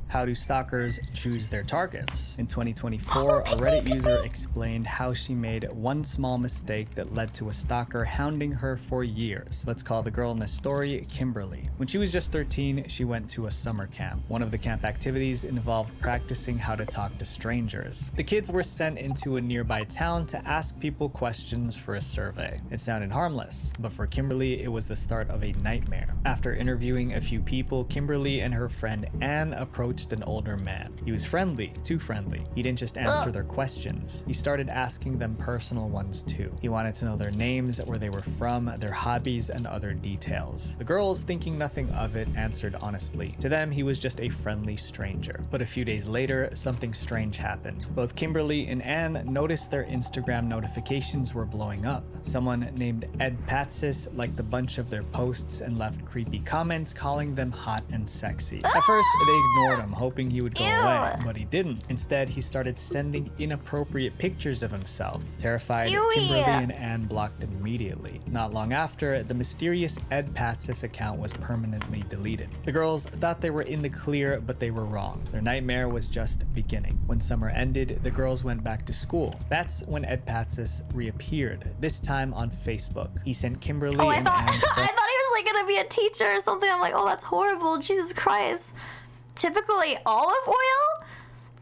How do stalkers choose their targets? In 2024, a Reddit user explained how she made one small mistake that led to a stalker hounding her for years. Let's call the girl in this story Kimberly. When she was just 13, she went to a summer camp. One of the camp activities involved practicing how to talk to strangers. The kids were sent into a nearby town to ask people questions for a survey. It sounded harmless, but for Kimberly, it was the start of a nightmare. After interviewing a few people, Kimberly and her friend Anne approached an older man. He was friendly, too friendly. He didn't just answer their questions. He started asking them personal ones too. He wanted to know their names, where they were from, their hobbies, and other details. The girls, thinking nothing of it, answered honestly. To them, he was just a friendly stranger. But a few days later, something strange happened. Both Kimberly and Anne noticed their Instagram notifications were blowing up. Someone named Ed Patsis liked a bunch of their posts and left creepy comments calling them hot and sexy. At first, they ignored him, hoping he would go away, but he didn't. Instead, he started sending inappropriate pictures of himself. Terrified, Kimberly and Anne blocked him immediately. Not long after, the mysterious Ed Patsis account was permanently deleted. The girls thought they were in the clear, but they were wrong. Their nightmare was just beginning. When summer ended, the girls went back to school. That's when Ed Patsis reappeared, this time on Facebook. He sent Kimberly Oh, I and thought Anne he was like gonna be a teacher or something. I'm like, oh, that's horrible. Jesus Christ. Typically olive oil?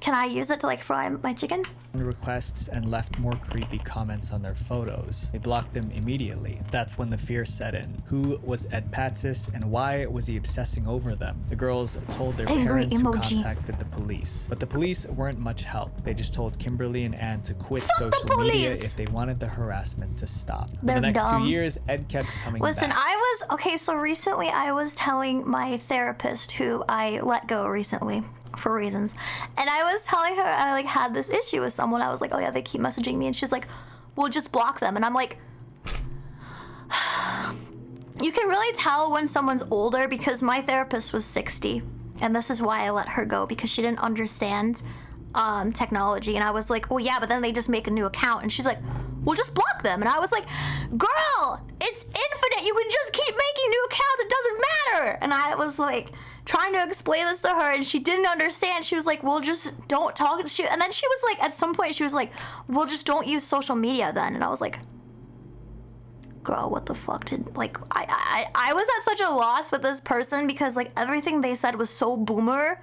Can I use it to like fry my chicken? requests and left more creepy comments on their photos. They blocked them immediately. That's when the fear set in. Who was Ed Patsis and why was he obsessing over them? The girls told their Angry parents who emoji. contacted the police. But the police weren't much help. They just told Kimberly and Anne to quit Fuck the social media police. if they wanted the harassment to stop. For They're the next dumb. 2 years, Ed kept coming Listen, back. so recently I was telling my therapist who I let go recently for reasons. And I was telling her I like had this issue with someone. I was like, oh yeah, they keep messaging me. And she's like, well, just block them. And I'm like, you can really tell when someone's older because my therapist was 60. And this is why I let her go, because she didn't understand technology. And I was like, oh yeah, but then they just make a new account. And she's like, well, just block them. And I was like, girl, it's infinite. You can just keep making new accounts. It doesn't matter. And I was like trying to explain this to her and she didn't understand. She was like, well, just don't talk. And then she was like, at some point she was like, well, just don't use social media then. And I was like, girl, what the fuck did, like, I was at such a loss with this person because like everything they said was so boomer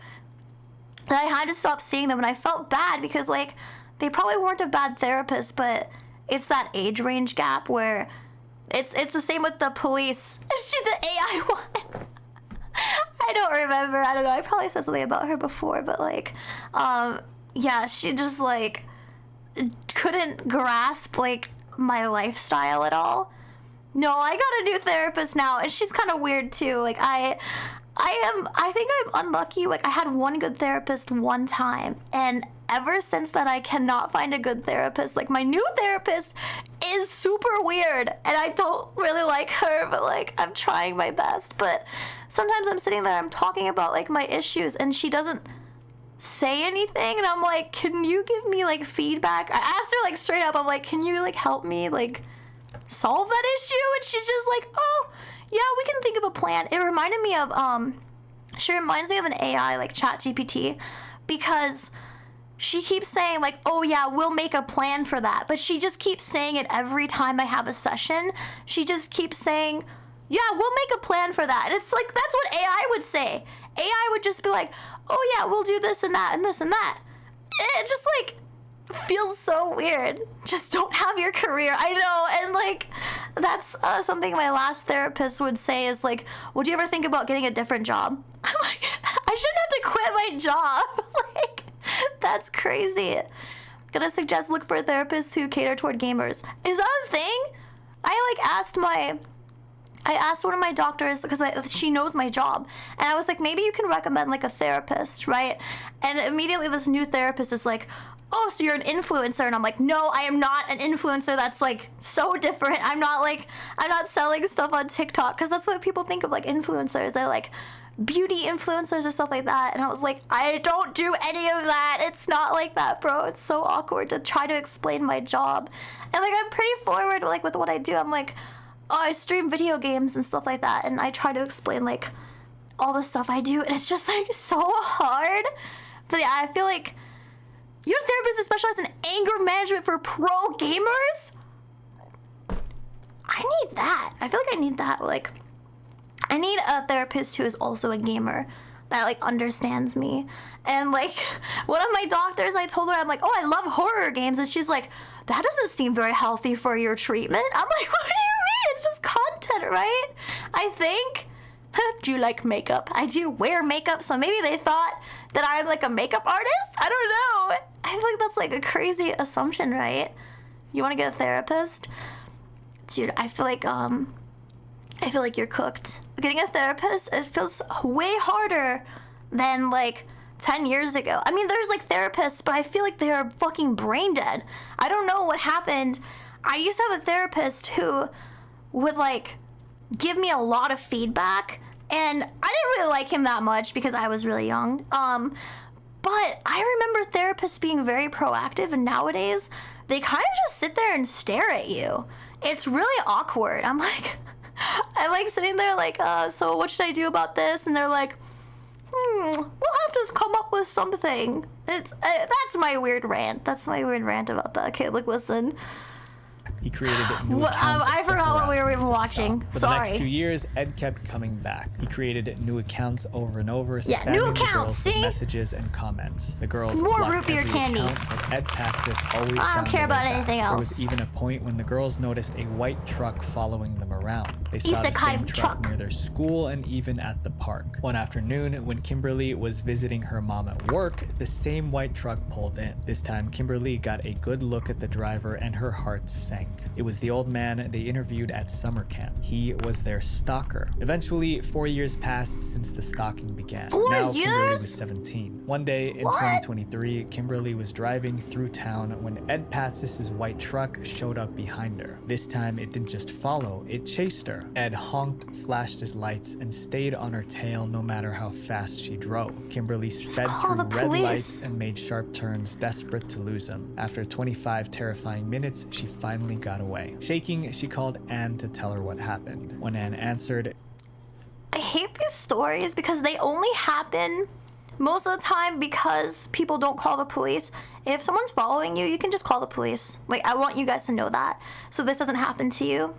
that I had to stop seeing them. And I felt bad because like they probably weren't a bad therapist, but it's that age range gap where it's the same with the police. She the AI one. I don't remember. I don't know. I probably said something about her before, but like, yeah, she just like couldn't grasp like my lifestyle at all. No, I got a new therapist now, and she's kind of weird too. Like I think I'm unlucky. Like I had one good therapist one time, and ever since then I cannot find a good therapist. Like my new therapist is super weird, and I don't really like her, but like I'm trying my best. But sometimes I'm sitting there, I'm talking about like my issues, and she doesn't say anything, and I'm like, can you give me like feedback? I asked her like straight up, I'm like, can you like help me like solve that issue? And she's just like, oh yeah, we can think of a plan. It reminded me of she reminds me of an AI like ChatGPT, because she keeps saying like, oh yeah, we'll make a plan for that, but she just keeps saying it every time I have a session. She just keeps saying, yeah, we'll make a plan for that. And it's like, that's what AI would say. AI would just be like, oh yeah, we'll do this and that and this and that. It just like feels so weird. Just don't have your career. I know. And like, that's something my last therapist would say is like, would you ever think about getting a different job? I'm like, I shouldn't have to quit my job. Like, that's crazy. Gonna suggest look for therapists who cater toward gamers. Is that a thing? I asked one of my doctors, because she knows my job, and I was like, maybe you can recommend like a therapist, right? And immediately this new therapist is like, oh, so you're an influencer? And I'm like, no, I am not an influencer. That's like so different. I'm not selling stuff on TikTok, because that's what people think of like influencers. They're like beauty influencers or stuff like that. And I was like, I don't do any of that. It's not like that, bro. It's so awkward to try to explain my job. And like, I'm pretty forward like with what I do. I'm like, oh, I stream video games and stuff like that, and I try to explain like all the stuff I do, and it's just like so hard. But yeah, I feel like your therapist is specialized in anger management for pro gamers. I need that. I feel like I need that. Like, I need a therapist who is also a gamer that like understands me. And like, one of my doctors, I told her, I'm like, oh, I love horror games, and she's like, that doesn't seem very healthy for your treatment. I'm like, what do you mean? It's just content, right? I think. Do you like makeup? I do wear makeup, so maybe they thought that I'm like a makeup artist? I don't know. I feel like that's like a crazy assumption, right? You want to get a therapist? Dude, I feel like you're cooked. Getting a therapist, it feels way harder than like 10 years ago. I mean, there's like therapists, but I feel like they are fucking brain dead. I don't know what happened. I used to have a therapist who would like give me a lot of feedback, and I didn't really like him that much because I was really young. But I remember therapists being very proactive, and nowadays they kind of just sit there and stare at you. It's really awkward. I'm like sitting there like, so what should I do about this? And they're like, we'll have to come up with something. It's that's my weird rant. That's my weird rant about that. Okay, look, listen. He created new accounts. I forgot what we were even watching. For the next 2 years, Ed kept coming back. He created new accounts over and over, yeah, new accounts. The girls See? with messages and comments. The girls more blocked root beer every candy. Account, but Ed Patsis always I don't found care a way about back. anything There else. was even a point when the girls noticed a white truck following them around. They saw the Isekai same truck near their school and even at the park. One afternoon, when Kimberly was visiting her mom at work, the same white truck pulled in. This time, Kimberly got a good look at the driver and her heart sank. It was the old man they interviewed at summer camp. He was their stalker. Eventually, 4 years passed since the stalking began. 4 Now, years? Kimberly was 17. One day in 2023, Kimberly was driving through town when Ed Patsis' white truck showed up behind her. This time, it didn't just follow, it chased her. Ed honked, flashed his lights, and stayed on her tail no matter how fast she drove. Kimberly sped through red lights and made sharp turns, desperate to lose him. After 25 terrifying minutes, she finally got away. Shaking, she called Anne to tell her what happened. When Anne answered, I hate these stories because they only happen most of the time because people don't call the police. If someone's following you, you can just call the police. Like, I want you guys to know that, so this doesn't happen to you.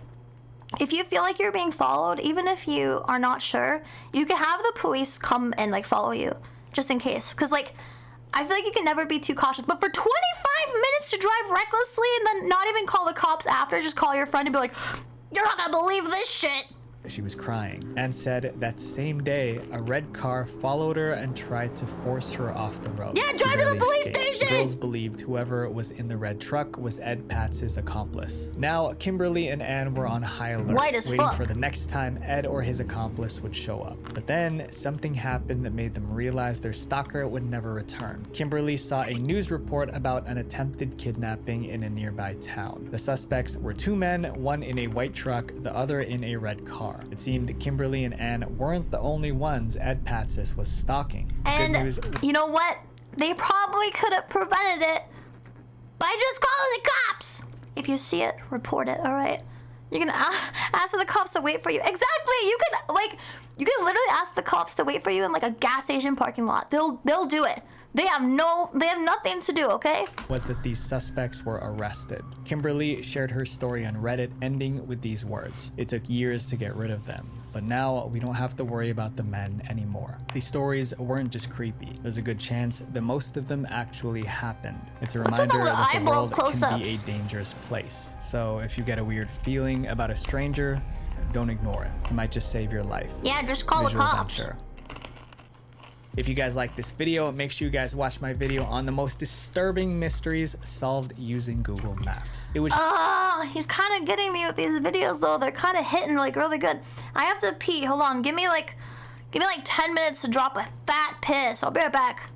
If you feel like you're being followed, even if you are not sure, you can have the police come and like follow you, just in case. Cause like, I feel like you can never be too cautious, but for 25 minutes to drive recklessly and then not even call the cops after, just call your friend and be like, you're not gonna believe this shit. She was crying. Anne said that same day, a red car followed her and tried to force her off the road. Yeah, She drive to the barely police escaped. station! The girls believed whoever was in the red truck was Ed Patz's accomplice. Now, Kimberly and Anne were on high alert, White as waiting fuck. for the next time Ed or his accomplice would show up. But then, something happened that made them realize their stalker would never return. Kimberly saw a news report about an attempted kidnapping in a nearby town. The suspects were two men, one in a white truck, the other in a red car. It seemed Kimberly and Anne weren't the only ones Ed Patzis was stalking. And Good news. you know what? They probably could have prevented it by just calling the cops. If you see it, report it, all right? You can ask for the cops to wait for you. Exactly. You can literally ask the cops to wait for you in like a gas station parking lot. They'll do it. They have nothing to do, okay? Was that these suspects were arrested. Kimberly shared her story on Reddit, ending with these words: "It took years to get rid of them, but now we don't have to worry about the men anymore." These stories weren't just creepy. There's a good chance that most of them actually happened. It's a reminder that the world can be a dangerous place. So if you get a weird feeling about a stranger, don't ignore it. It might just save your life. Yeah, just call the Visual cops. Venture. If you guys like this video, make sure you guys watch my video on the most disturbing mysteries solved using Google Maps. It was he's kind of getting me with these videos though. They're kind of hitting like really good. I have to pee. Hold on. Give me like 10 minutes to drop a fat piss. I'll be right back.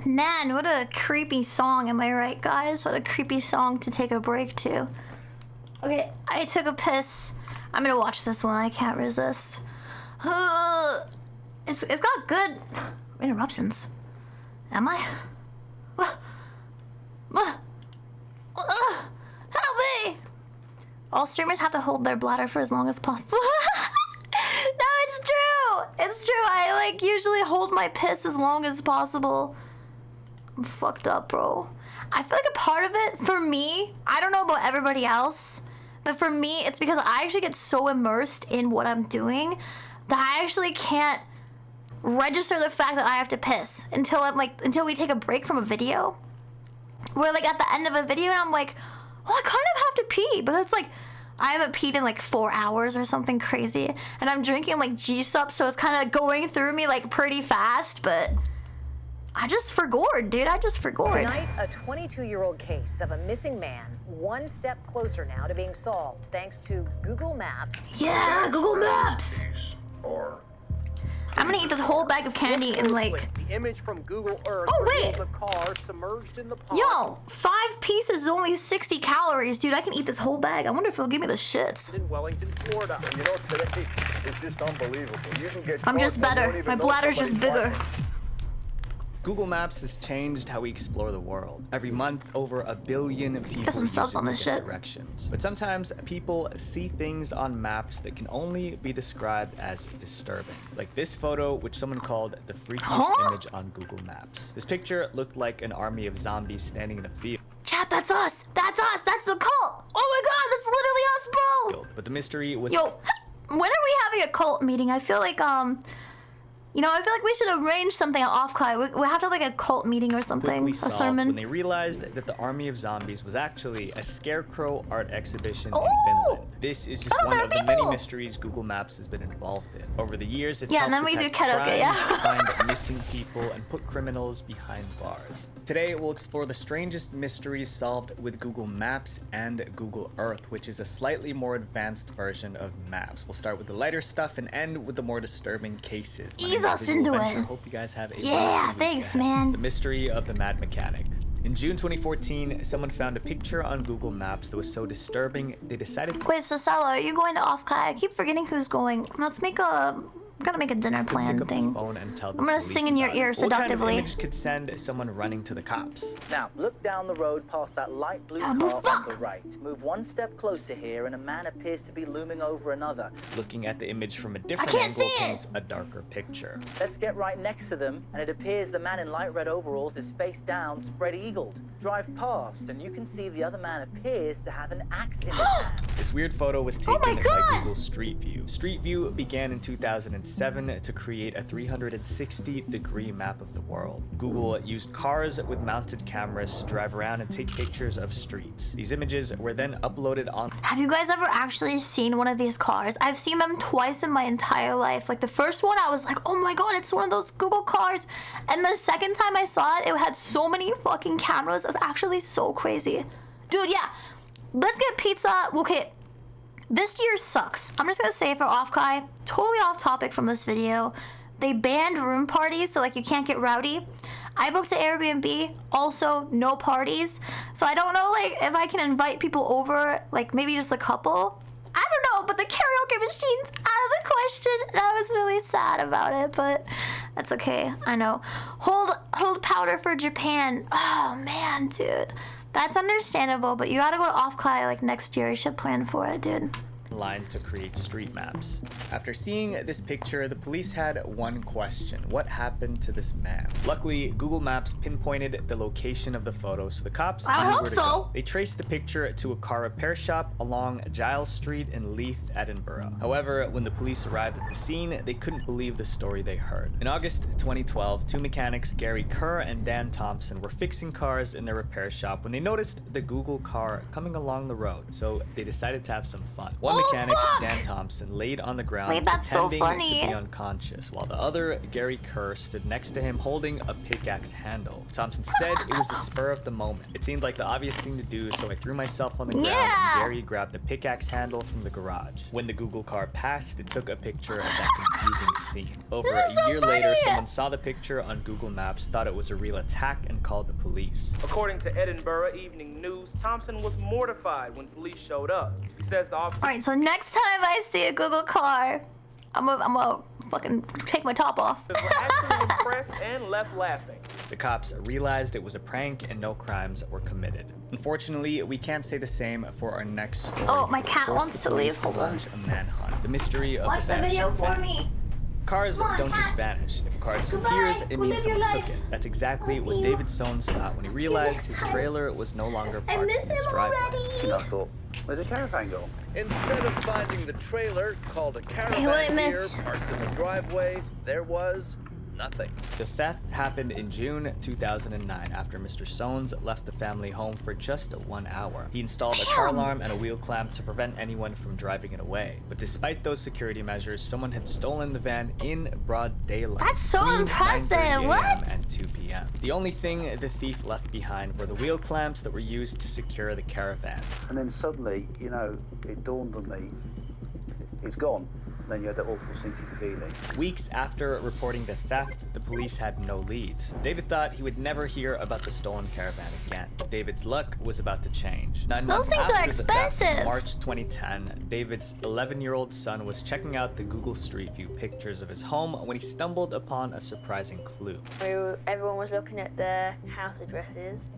Man, what a creepy song, am I right, guys? What a creepy song to take a break to. Okay, I took a piss. I'm gonna watch this one, I can't resist. It's got good interruptions. Am I? Help me! All streamers have to hold their bladder for as long as possible. No, it's true! It's true, I usually hold my piss as long as possible. I'm fucked up, bro. I feel like a part of it, for me, I don't know about everybody else, but for me, it's because I actually get so immersed in what I'm doing that I actually can't register the fact that I have to piss until we take a break from a video. We're at the end of a video and I'm like, oh, I kind of have to pee, but it's I haven't peed in 4 hours or something crazy, and I'm drinking G-Sup, so it's kind of going through me pretty fast, but I just forgot, dude. I just forgot. Tonight, a 22-year-old case of a missing man, one step closer now to being solved thanks to Google Maps. Yeah, Google Maps. I'm gonna eat this whole bag of candy in like. The image from Google Earth Oh wait. reveals a car submerged in the pond. Yo, 5 pieces is only 60 calories, dude. I can eat this whole bag. I wonder if it'll give me the shits. In Wellington, Florida. You know, today it's just unbelievable. You can get I'm just caught and you better. don't even My know bladder's just somebody's bigger. Google Maps has changed how we explore the world. Every month, over 1 billion people some use subs it on to this get shit. directions. But sometimes people see things on maps that can only be described as disturbing. Like this photo, which someone called the freakiest image on Google Maps. This picture looked like an army of zombies standing in a field. Chat, that's us. That's us. That's the cult. Oh my god, that's literally us, bro. But the mystery was... Yo, when are we having a cult meeting? I feel like you know, I feel like we should arrange something off Kai. We have to have like a cult meeting or something, a solved sermon. when they realized that the army of zombies was actually a scarecrow art exhibition in Oh! Finland. This is just one of the many mysteries Google Maps has been involved in. Over the years, it's Yeah, helped and then we do detect karaoke, crimes, yeah. find missing people, and put criminals behind bars. Today, we'll explore the strangest mysteries solved with Google Maps and Google Earth, which is a slightly more advanced version of Maps. We'll start with the lighter stuff and end with the more disturbing cases. My name Ease is us Visual into Adventure. it. Hope you guys have a Yeah, wonderful thanks, weekend. man. The mystery of the Mad Mechanic. In June 2014, someone found a picture on Google Maps that was so disturbing, they decided to Wait, so Sala, are you going to off Kai? I keep forgetting who's going. Let's make a. Gotta make a dinner plan pick up thing. the phone and tell the I'm gonna police sing in your about it. ear What kind of seductively. image could send someone running to the cops? Now, look down the road past that light blue car on the right. Move one step closer here, and a man appears to be looming over another. Looking at the image from a different can't angle see it. paints a darker picture. Let's get right next to them, and it appears the man in light red overalls is face down, spread-eagled. Drive past, and you can see the other man appears to have an axe in his hand. This weird photo was taken my by God. Google Street View. Street View began in 2007 to create a 360-degree map of the world. Google used cars with mounted cameras to drive around and take pictures of streets. These images were then uploaded on... Have you guys ever actually seen one of these cars? I've seen them twice in my entire life. Like the first one, I was like, oh my god, it's one of those Google cars. And the second time I saw it, it had so many fucking cameras. It was actually so crazy. Dude, yeah. Let's get pizza. Okay. This year sucks. I'm just gonna say for off Kai, totally off topic from this video. They banned room parties, so like you can't get rowdy. I booked an Airbnb, also no parties. So I don't know like if I can invite people over, like maybe just a couple. I don't know, but the karaoke machine's out of the question. And I was really sad about it, but that's okay. I know. Hold powder for Japan. Oh man, dude. That's understandable, but you gotta go to off Kai like next year. You should plan for it, dude. Lines to create street maps. After seeing this picture, the police had one question. What happened to this man? Luckily, Google Maps pinpointed the location of the photo, so the cops I knew hope where to so. go. They traced the picture to a car repair shop along Giles Street in Leith, Edinburgh. However, when the police arrived at the scene, they couldn't believe the story they heard. In August 2012, two mechanics, Gary Kerr and Dan Thompson, were fixing cars in their repair shop when they noticed the Google car coming along the road, so they decided to have some fun. One mechanic, Dan Thompson, laid on the ground Wait, that's so pretending to funny. be unconscious, while the other, Gary Kerr, stood next to him holding a pickaxe handle. Thompson said it was the spur of the moment. It seemed like the obvious thing to do, so I threw myself on the ground and Gary grabbed the pickaxe handle from the garage. When the Google car passed, it took a picture of that confusing scene. Over a year later, someone saw the picture on Google Maps, thought it was a real attack, and called the police. According to Edinburgh Evening News, Thompson was mortified when police showed up. He says the officer... Alright, so next time I see a Google car, I'm gonna fucking take my top off. were actually impressed and left laughing. The cops realized it was a prank and no crimes were committed. Unfortunately, we can't say the same for our next story. Oh, my It cat forced wants the to leave. police to launch a manhunt. The mystery of Watch the the video vanishing for van. me. Cars Come on, don't just cat. vanish. If a car Goodbye. disappears, it Go means live your someone took life. it. That's exactly what David Soanes thought when he realized his trailer was no longer I parked miss in his him driveway. already. I thought, where's the caravan go? Instead of finding the trailer called a what I caravan here missed. parked in the driveway, there was nothing. The theft happened in June 2009 after Mr. Soanes left the family home for just 1 hour. He installed a car alarm and a wheel clamp to prevent anyone from driving it away. But despite those security measures, someone had stolen the van in broad daylight. That's so between impressive. 9:30 a.m. What? and 2 p.m. The only thing the thief left behind were the wheel clamps that were used to secure the caravan. And then suddenly, you know, it dawned on me, it's gone. Then you had that awful sinking feeling. Weeks after reporting the theft, the police had no leads. David thought he would never hear about the stolen caravan again. David's luck was about to change. 9 months things are after the theft, in expensive. March 2010, David's 11-year-old son was checking out the Google Street View pictures of his home when he stumbled upon a surprising clue. Everyone was looking at their house addresses,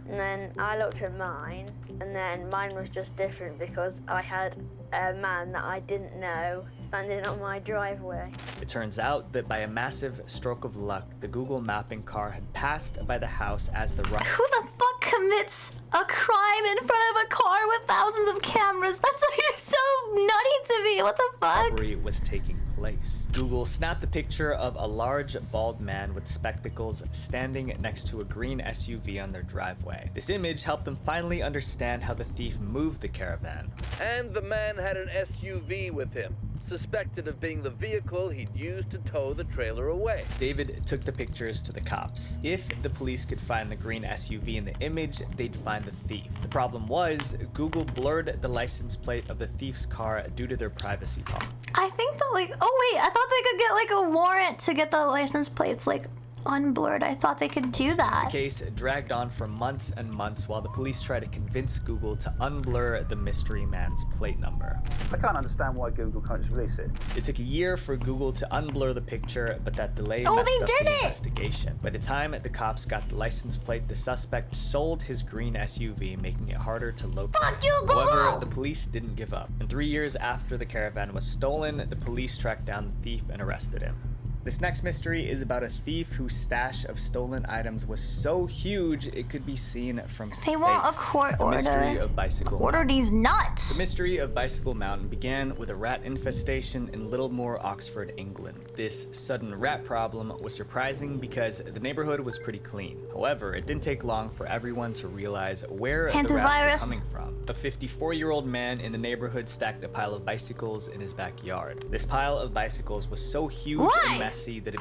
and then I looked at mine, and then mine was just different because I had a man that I didn't know standing on my driveway. It turns out that by a massive stroke of luck, the Google mapping car had passed by the house as the Who the fuck commits a crime in front of a car with thousands of cameras? That's like so nutty to me. What the fuck? robbery was taking place. Google snapped a picture of a large, bald man with spectacles standing next to a green SUV on their driveway. This image helped them finally understand how the thief moved the caravan. And the man had an SUV with him, suspected of being the vehicle he'd used to tow the trailer away. David took the pictures to the cops. If the police could find the green SUV in the image, they'd find the thief. The problem was, Google blurred the license plate of the thief's car due to their privacy policy. I think that like, oh wait, I thought they could get like a warrant to get the license plates like unblurred. I thought they could do that. The case dragged on for months and months while the police tried to convince Google to unblur the mystery man's plate number. I can't understand why Google can't just release it. It took a year for Google to unblur the picture, but that delay Oh, messed they up did the it! investigation. By the time the cops got the license plate, the suspect sold his green SUV, making it harder to locate. Fuck you, Google! However, the police didn't give up. And 3 years after the caravan was stolen, the police tracked down the thief and arrested him. This next mystery is about a thief whose stash of stolen items was so huge it could be seen from space. They want a court The order. mystery of Bicycle Order Mountain. these nuts. The mystery of Bicycle Mountain began with a rat infestation in Littlemore, Oxford, England. This sudden rat problem was surprising because the neighborhood was pretty clean. However, it didn't take long for everyone to realize where the rats were Antivirus. coming from. A 54-year-old man in the neighborhood stacked a pile of bicycles in his backyard. This pile of bicycles was so huge Why? and messy that it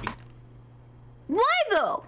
Why though?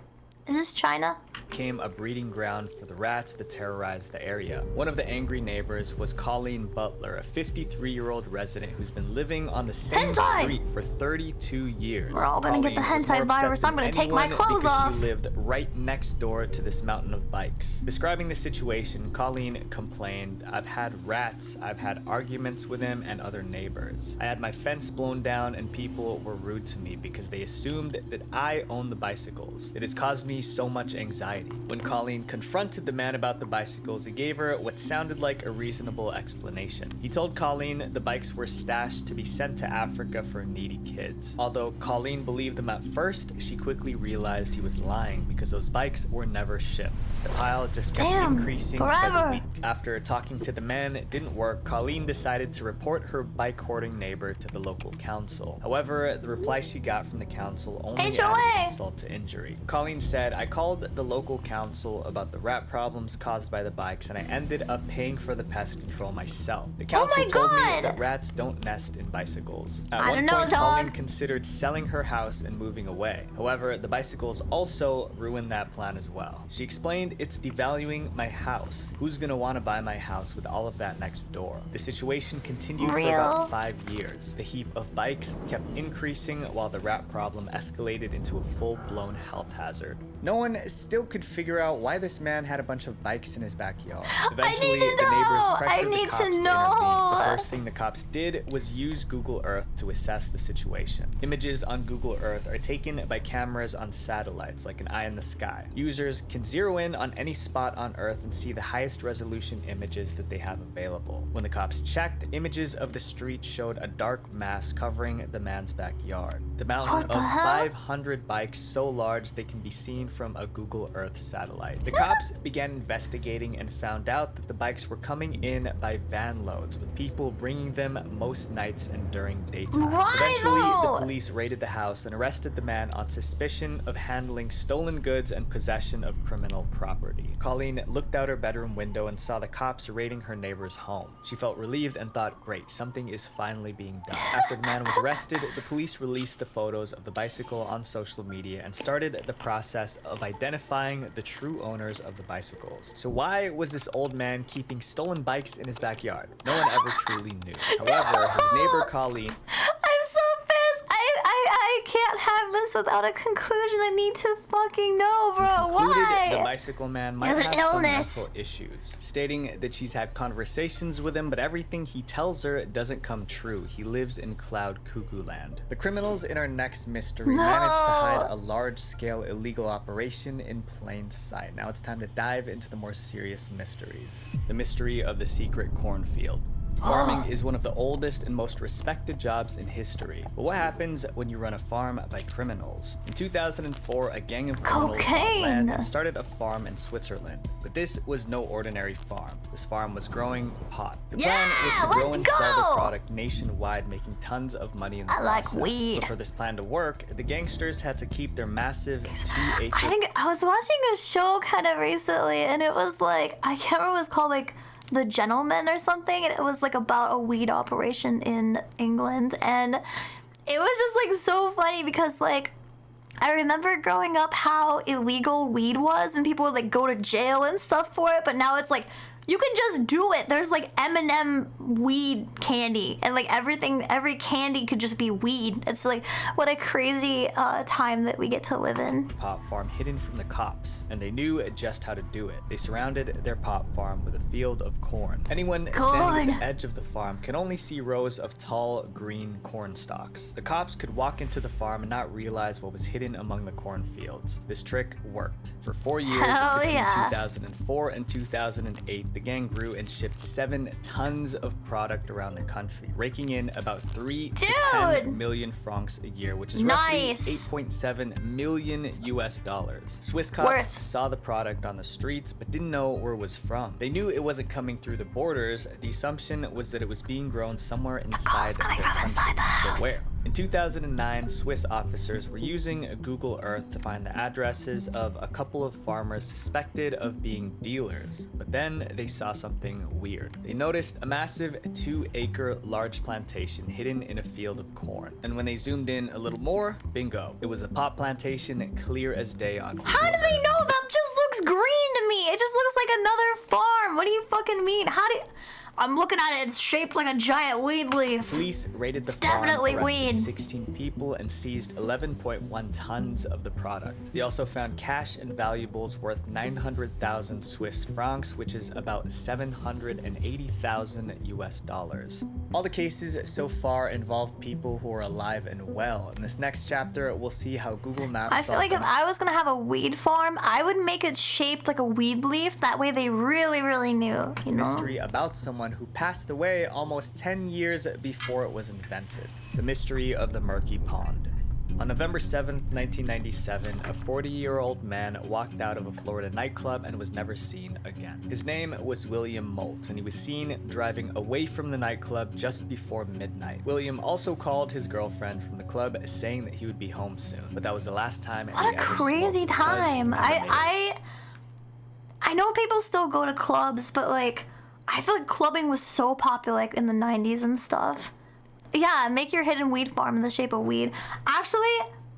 Is this China? became a breeding ground for the rats that terrorized the area. One of the angry neighbors was Colleen Butler, a 53-year-old resident who's been living on the same Hentai! street for 32 years. We're all gonna get the Colleen was hentai more upset virus. I'm than gonna take my anyone clothes because off. She lived right next door to this mountain of bikes. Describing the situation, Colleen complained, "I've had rats, I've had arguments with him and other neighbors. I had my fence blown down and people were rude to me because they assumed that I own the bicycles. It has caused me so much anxiety." When Colleen confronted the man about the bicycles, he gave her what sounded like a reasonable explanation. He told Colleen the bikes were stashed to be sent to Africa for needy kids. Although Colleen believed them at first, she quickly realized he was lying because those bikes were never shipped. The pile just kept Damn, increasing by forever. the week. After talking to the man, it didn't work. Colleen decided to report her bike hoarding neighbor to the local council. However, the reply she got from the council only HOA. added insult to injury. Colleen said, "I called the local council about the rat problems caused by the bikes and I ended up paying for the pest control myself. The council told me God. that rats don't nest in bicycles." At I one don't know, point, Colleen dog. considered selling her house and moving away. However, the bicycles also ruined that plan as well. She explained, "It's devaluing my house. Who's gonna want to buy my house with all of that next door?" The situation continued for Real? about 5 years. The heap of bikes kept increasing while the rat problem escalated into a full-blown health hazard. No one still could figure out why this man had a bunch of bikes in his backyard. Eventually, need to the neighbors know. pressured I the need cops to to intervene. know. The first thing the cops did was use Google Earth to assess the situation. Images on Google Earth are taken by cameras on satellites, like an eye in the sky. Users can zero in on any spot on Earth and see the highest resolution images that they have available. When the cops checked, images of the street showed a dark mass covering the man's backyard. The mountain What the of hell? 500 bikes so large they can be seen from a Google Earth satellite. The cops began investigating and found out that the bikes were coming in by van loads, with people bringing them most nights and during daytime. Why Eventually, though? the police raided the house and arrested the man on suspicion of handling stolen goods and possession of criminal property. Colleen looked out her bedroom window and saw the cops raiding her neighbor's home. She felt relieved and thought, great, something is finally being done. After the man was arrested, the police released the photos of the bicycle on social media and started the process of identifying the true owners of the bicycles. So why was this old man keeping stolen bikes in his backyard? No one ever truly knew. However, his neighbor Colleen... I'm so pissed. I can't have this without a conclusion. I need to fucking know, bro. Why? The bicycle man might have some mental issues, stating that she's had conversations with him, but everything he tells her doesn't come true. He lives in cloud cuckoo land. The criminals in our next mystery managed to hide a large-scale illegal operation in plain sight. Now it's time to dive into the more serious mysteries. The mystery of the secret cornfield. Farming is one of the oldest and most respected jobs in history. But what happens when you run a farm by criminals? In 2004, a gang of criminals bought land and started a farm in Switzerland. But this was no ordinary farm. This farm was growing pot. The plan was to grow and sell the product nationwide, making tons of money in the process. like weed. But for this plan to work, the gangsters had to keep their massive 2-acre... I think I was watching a show kind of recently, and it was like, I can't remember what it was called, like The Gentleman or something, and it was like about a weed operation in England, and it was just like so funny because like I remember growing up how illegal weed was and people would like go to jail and stuff for it, but now it's like you can just do it. There's like M&M weed candy and like everything, every candy could just be weed. It's like, what a crazy time that we get to live in. Pot farm hidden from the cops, and they knew just how to do it. They surrounded their pot farm with a field of corn. Anyone standing at the edge of the farm can only see rows of tall green corn stalks. The cops could walk into the farm and not realize what was hidden among the cornfields. This trick worked. For 4 years, between 2004 and 2008, the gang grew and shipped 7 tons of product around the country, raking in about 3 to 10 million francs a year, which is roughly 8.7 million US dollars. Swiss cops saw the product on the streets, but didn't know where it was from. They knew it wasn't coming through the borders. The assumption was that it was being grown somewhere inside their country. But where? In 2009, Swiss officers were using Google Earth to find the addresses of a couple of farmers suspected of being dealers. But then they saw something weird. They noticed a massive 2-acre large plantation hidden in a field of corn. And when they zoomed in a little more, bingo, it was a pot plantation clear as day on Google. How do they know? That just looks green to me. It just looks like another farm. What do you fucking mean? How do you... I'm looking at it, it's shaped like a giant weed leaf. Police raided the farm, arrested 16 people, and seized 11.1 tons of the product. They also found cash and valuables worth 900,000 Swiss francs, which is about 780,000 US dollars. All the cases so far involve people who are alive and well. In this next chapter, we'll see how Google Maps I feel like if I was gonna have a weed farm, I would make it shaped like a weed leaf. That way they really, really knew, you know? Mystery about someone who passed away almost 10 years before it was invented. The mystery of the murky pond. On November 7th, 1997, a 40-year-old man walked out of a Florida nightclub and was never seen again. His name was William Molt, and he was seen driving away from the nightclub just before midnight. William also called his girlfriend from the club, saying that he would be home soon, but that was the last time What a crazy time. I know people still go to clubs, but like, I feel like clubbing was so popular like in the 90s and stuff. Yeah, make your hidden weed farm in the shape of weed. Actually,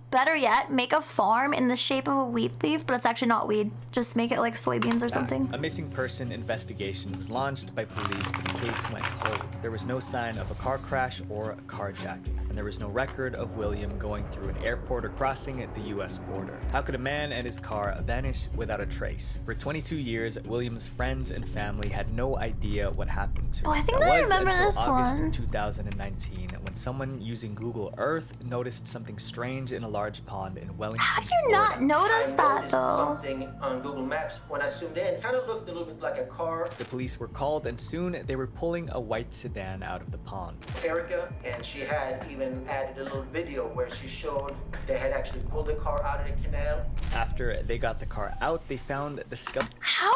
better yet, make a farm in the shape of a weed leaf, but it's actually not weed. Just make it like soybeans or something. A missing person investigation was launched by police, but the case went cold. There was no sign of a car crash or a carjacking, and there was no record of William going through an airport or crossing at the US border. How could a man and his car vanish without a trace? For 22 years, William's friends and family had no idea what happened to him. Oh, I think I remember this August one. 2019, when someone using Google Earth noticed something strange in a large pond in Wellington, How do you not notice that though? Something on Google Maps when I zoomed in, kind of looked a little bit like a car. The police were called, and soon they were pulling a white sedan out of the pond. Erica, and she had even added a little video where she showed they had actually pulled the car out of the canal. After they got the car out, they found the scum. How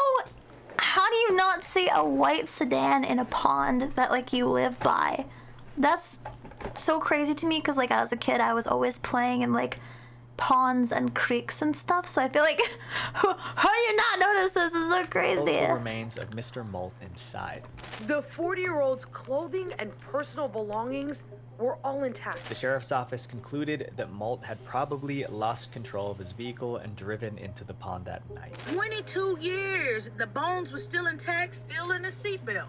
do you not see a white sedan in a pond that like you live by? That's so crazy to me because like as a kid I was always playing in like ponds and creeks and stuff. So I feel like, how do you not notice this? This is so crazy. Skeletal remains of Mr. Molt inside. The 40-year-old's clothing and personal belongings were all intact. The sheriff's office concluded that Molt had probably lost control of his vehicle and driven into the pond that night. 22 years. The bones were still intact, still in the seatbelt.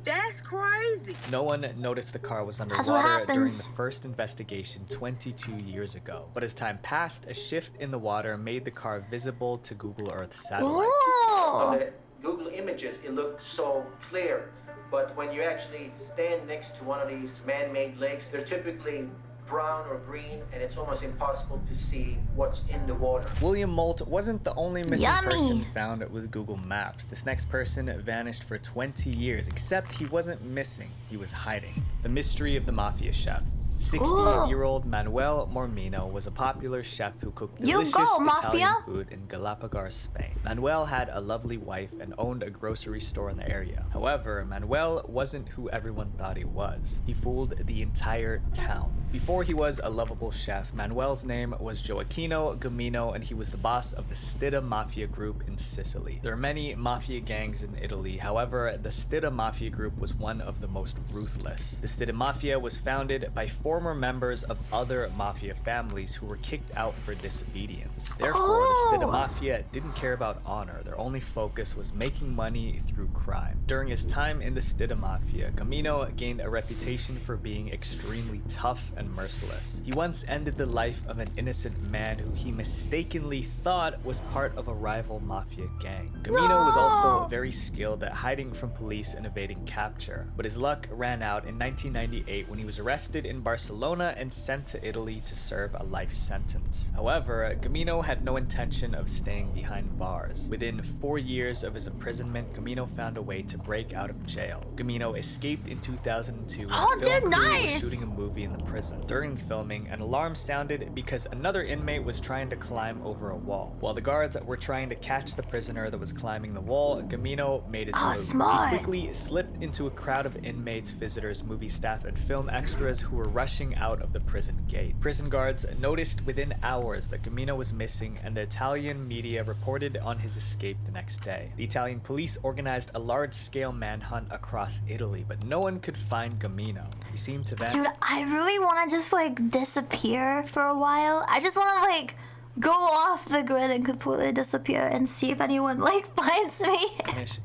That's crazy. No one noticed the car was That's what underwater during happens. the first investigation 22 years ago. But as time passed, a shift in the water made the car visible to Google Earth satellites. On the Google images, it looked so clear. But when you actually stand next to one of these man-made lakes, they're typically brown or green, and it's almost impossible to see what's in the water. William Molt wasn't the only missing Yummy. person found with Google Maps. This next person vanished for 20 years, except he wasn't missing, he was hiding. The mystery of the mafia chef. 60-year-old Manuel Mormino was a popular chef who cooked delicious Italian food in Galapagos, Spain. Manuel had a lovely wife and owned a grocery store in the area. However, Manuel wasn't who everyone thought he was. He fooled the entire town. Before he was a lovable chef, Manuel's name was Gioacchino Gamino, and he was the boss of the Stida Mafia group in Sicily. There are many mafia gangs in Italy. However, the Stida Mafia group was one of the most ruthless. The Stida Mafia was founded by former members of other mafia families who were kicked out for disobedience. Therefore, the Stida Mafia didn't care about honor. Their only focus was making money through crime. During his time in the Stida Mafia, Gamino gained a reputation for being extremely tough and merciless. He once ended the life of an innocent man who he mistakenly thought was part of a rival mafia gang. Gamino was also very skilled at hiding from police and evading capture, but his luck ran out in 1998 when he was arrested in Barcelona and sent to Italy to serve a life sentence. However, Gamino had no intention of staying behind bars. Within 4 years of his imprisonment, Gamino found a way to break out of jail. Gamino escaped in 2002 when the film crew was shooting a movie in the prison. During filming, an alarm sounded because another inmate was trying to climb over a wall. While the guards were trying to catch the prisoner that was climbing the wall, Gamino made his move. He quickly slipped into a crowd of inmates, visitors, movie staff, and film extras who were rushing out of the prison gate. Prison guards noticed within hours that Gamino was missing, and the Italian media reported on his escape the next day. The Italian police organized a large-scale manhunt across Italy, but no one could find Gamino. He seemed to vanish. Dude, I really want to just like disappear for a while. I just want to like go off the grid and completely disappear and see if anyone like finds me.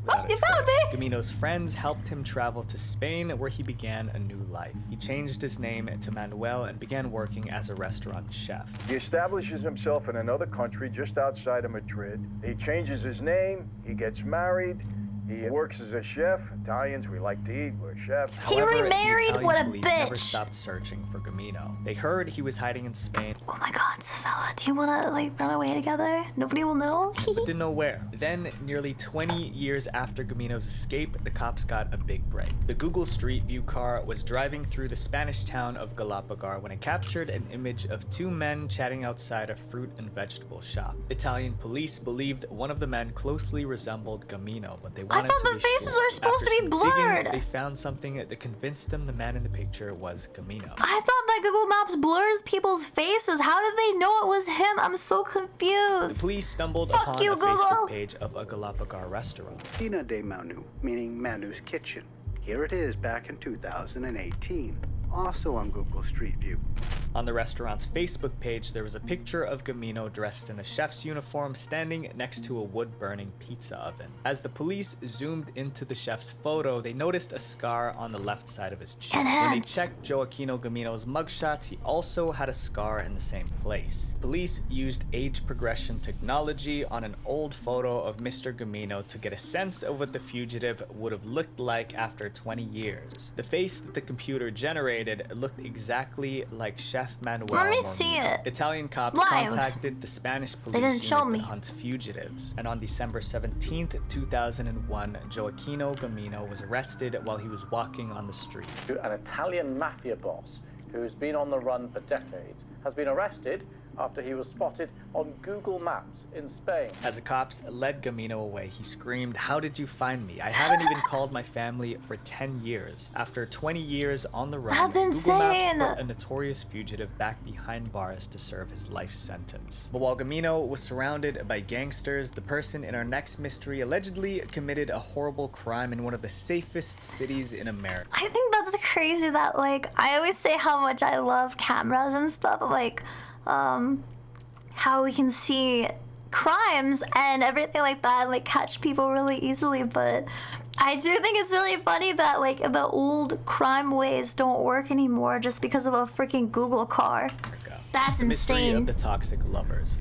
Oh, you found me! Gamino's friends helped him travel to Spain, where he began a new life. He changed his name to Manuel and began working as a restaurant chef. He establishes himself in another country just outside of Madrid. He changes his name, he gets married, he works as a chef. Italians, we like to eat, we're chefs. However, He remarried? the Italian What a police bitch. never stopped searching for Gamino. They heard he was hiding in Spain. Oh my god, Cesella, do you want to like run away together? Nobody will know? but didn't know where. Then, nearly 20 years after Gamino's escape, the cops got a big break. The Google Street View car was driving through the Spanish town of Galapagos when it captured an image of two men chatting outside a fruit and vegetable shop. Italian police believed one of the men closely resembled Gamino, but they wanted I thought to the be faces sure. are supposed After to be some blurred. digging, they found something that convinced them the man in the picture was Gamino. I thought that Google Maps blurs people's faces. How did they know it was him? I'm so confused. The police stumbled Fuck upon you, a Google. Facebook page of a Galapagos restaurant. Cocina de Manu, meaning Manu's Kitchen. Here it is back in 2018, also on Google Street View. On the restaurant's Facebook page, there was a picture of Gamino dressed in a chef's uniform standing next to a wood-burning pizza oven. As the police zoomed into the chef's photo, they noticed a scar on the left side of his cheek. When they checked Gioacchino Gamino's mugshots, he also had a scar in the same place. Police used age progression technology on an old photo of Mr. Gamino to get a sense of what the fugitive would have looked like after 20 years. The face that the computer generated looked exactly like Chef Manuel Let me Mormino. see it. Italian cops Lives. contacted the Spanish police didn't show unit me. that hunts fugitives, and on December 17th, 2001, Gioacchino Gamino was arrested while he was walking on the street. An Italian mafia boss who's been on the run for decades has been arrested after he was spotted on Google Maps in Spain. As the cops led Gamino away, he screamed, "How did you find me? I haven't even called my family for 10 years. After 20 years on the run, That's Google Maps insane. put a notorious fugitive back behind bars to serve his life sentence. But while Gamino was surrounded by gangsters, the person in our next mystery allegedly committed a horrible crime in one of the safest cities in America. I think that's crazy that, like, I always say how much I love cameras and stuff, like, how we can see crimes and everything like that, like catch people really easily, but I do think it's really funny that, like, the old crime ways don't work anymore just because of a freaking Google car. That's The mystery insane. of the toxic lovers.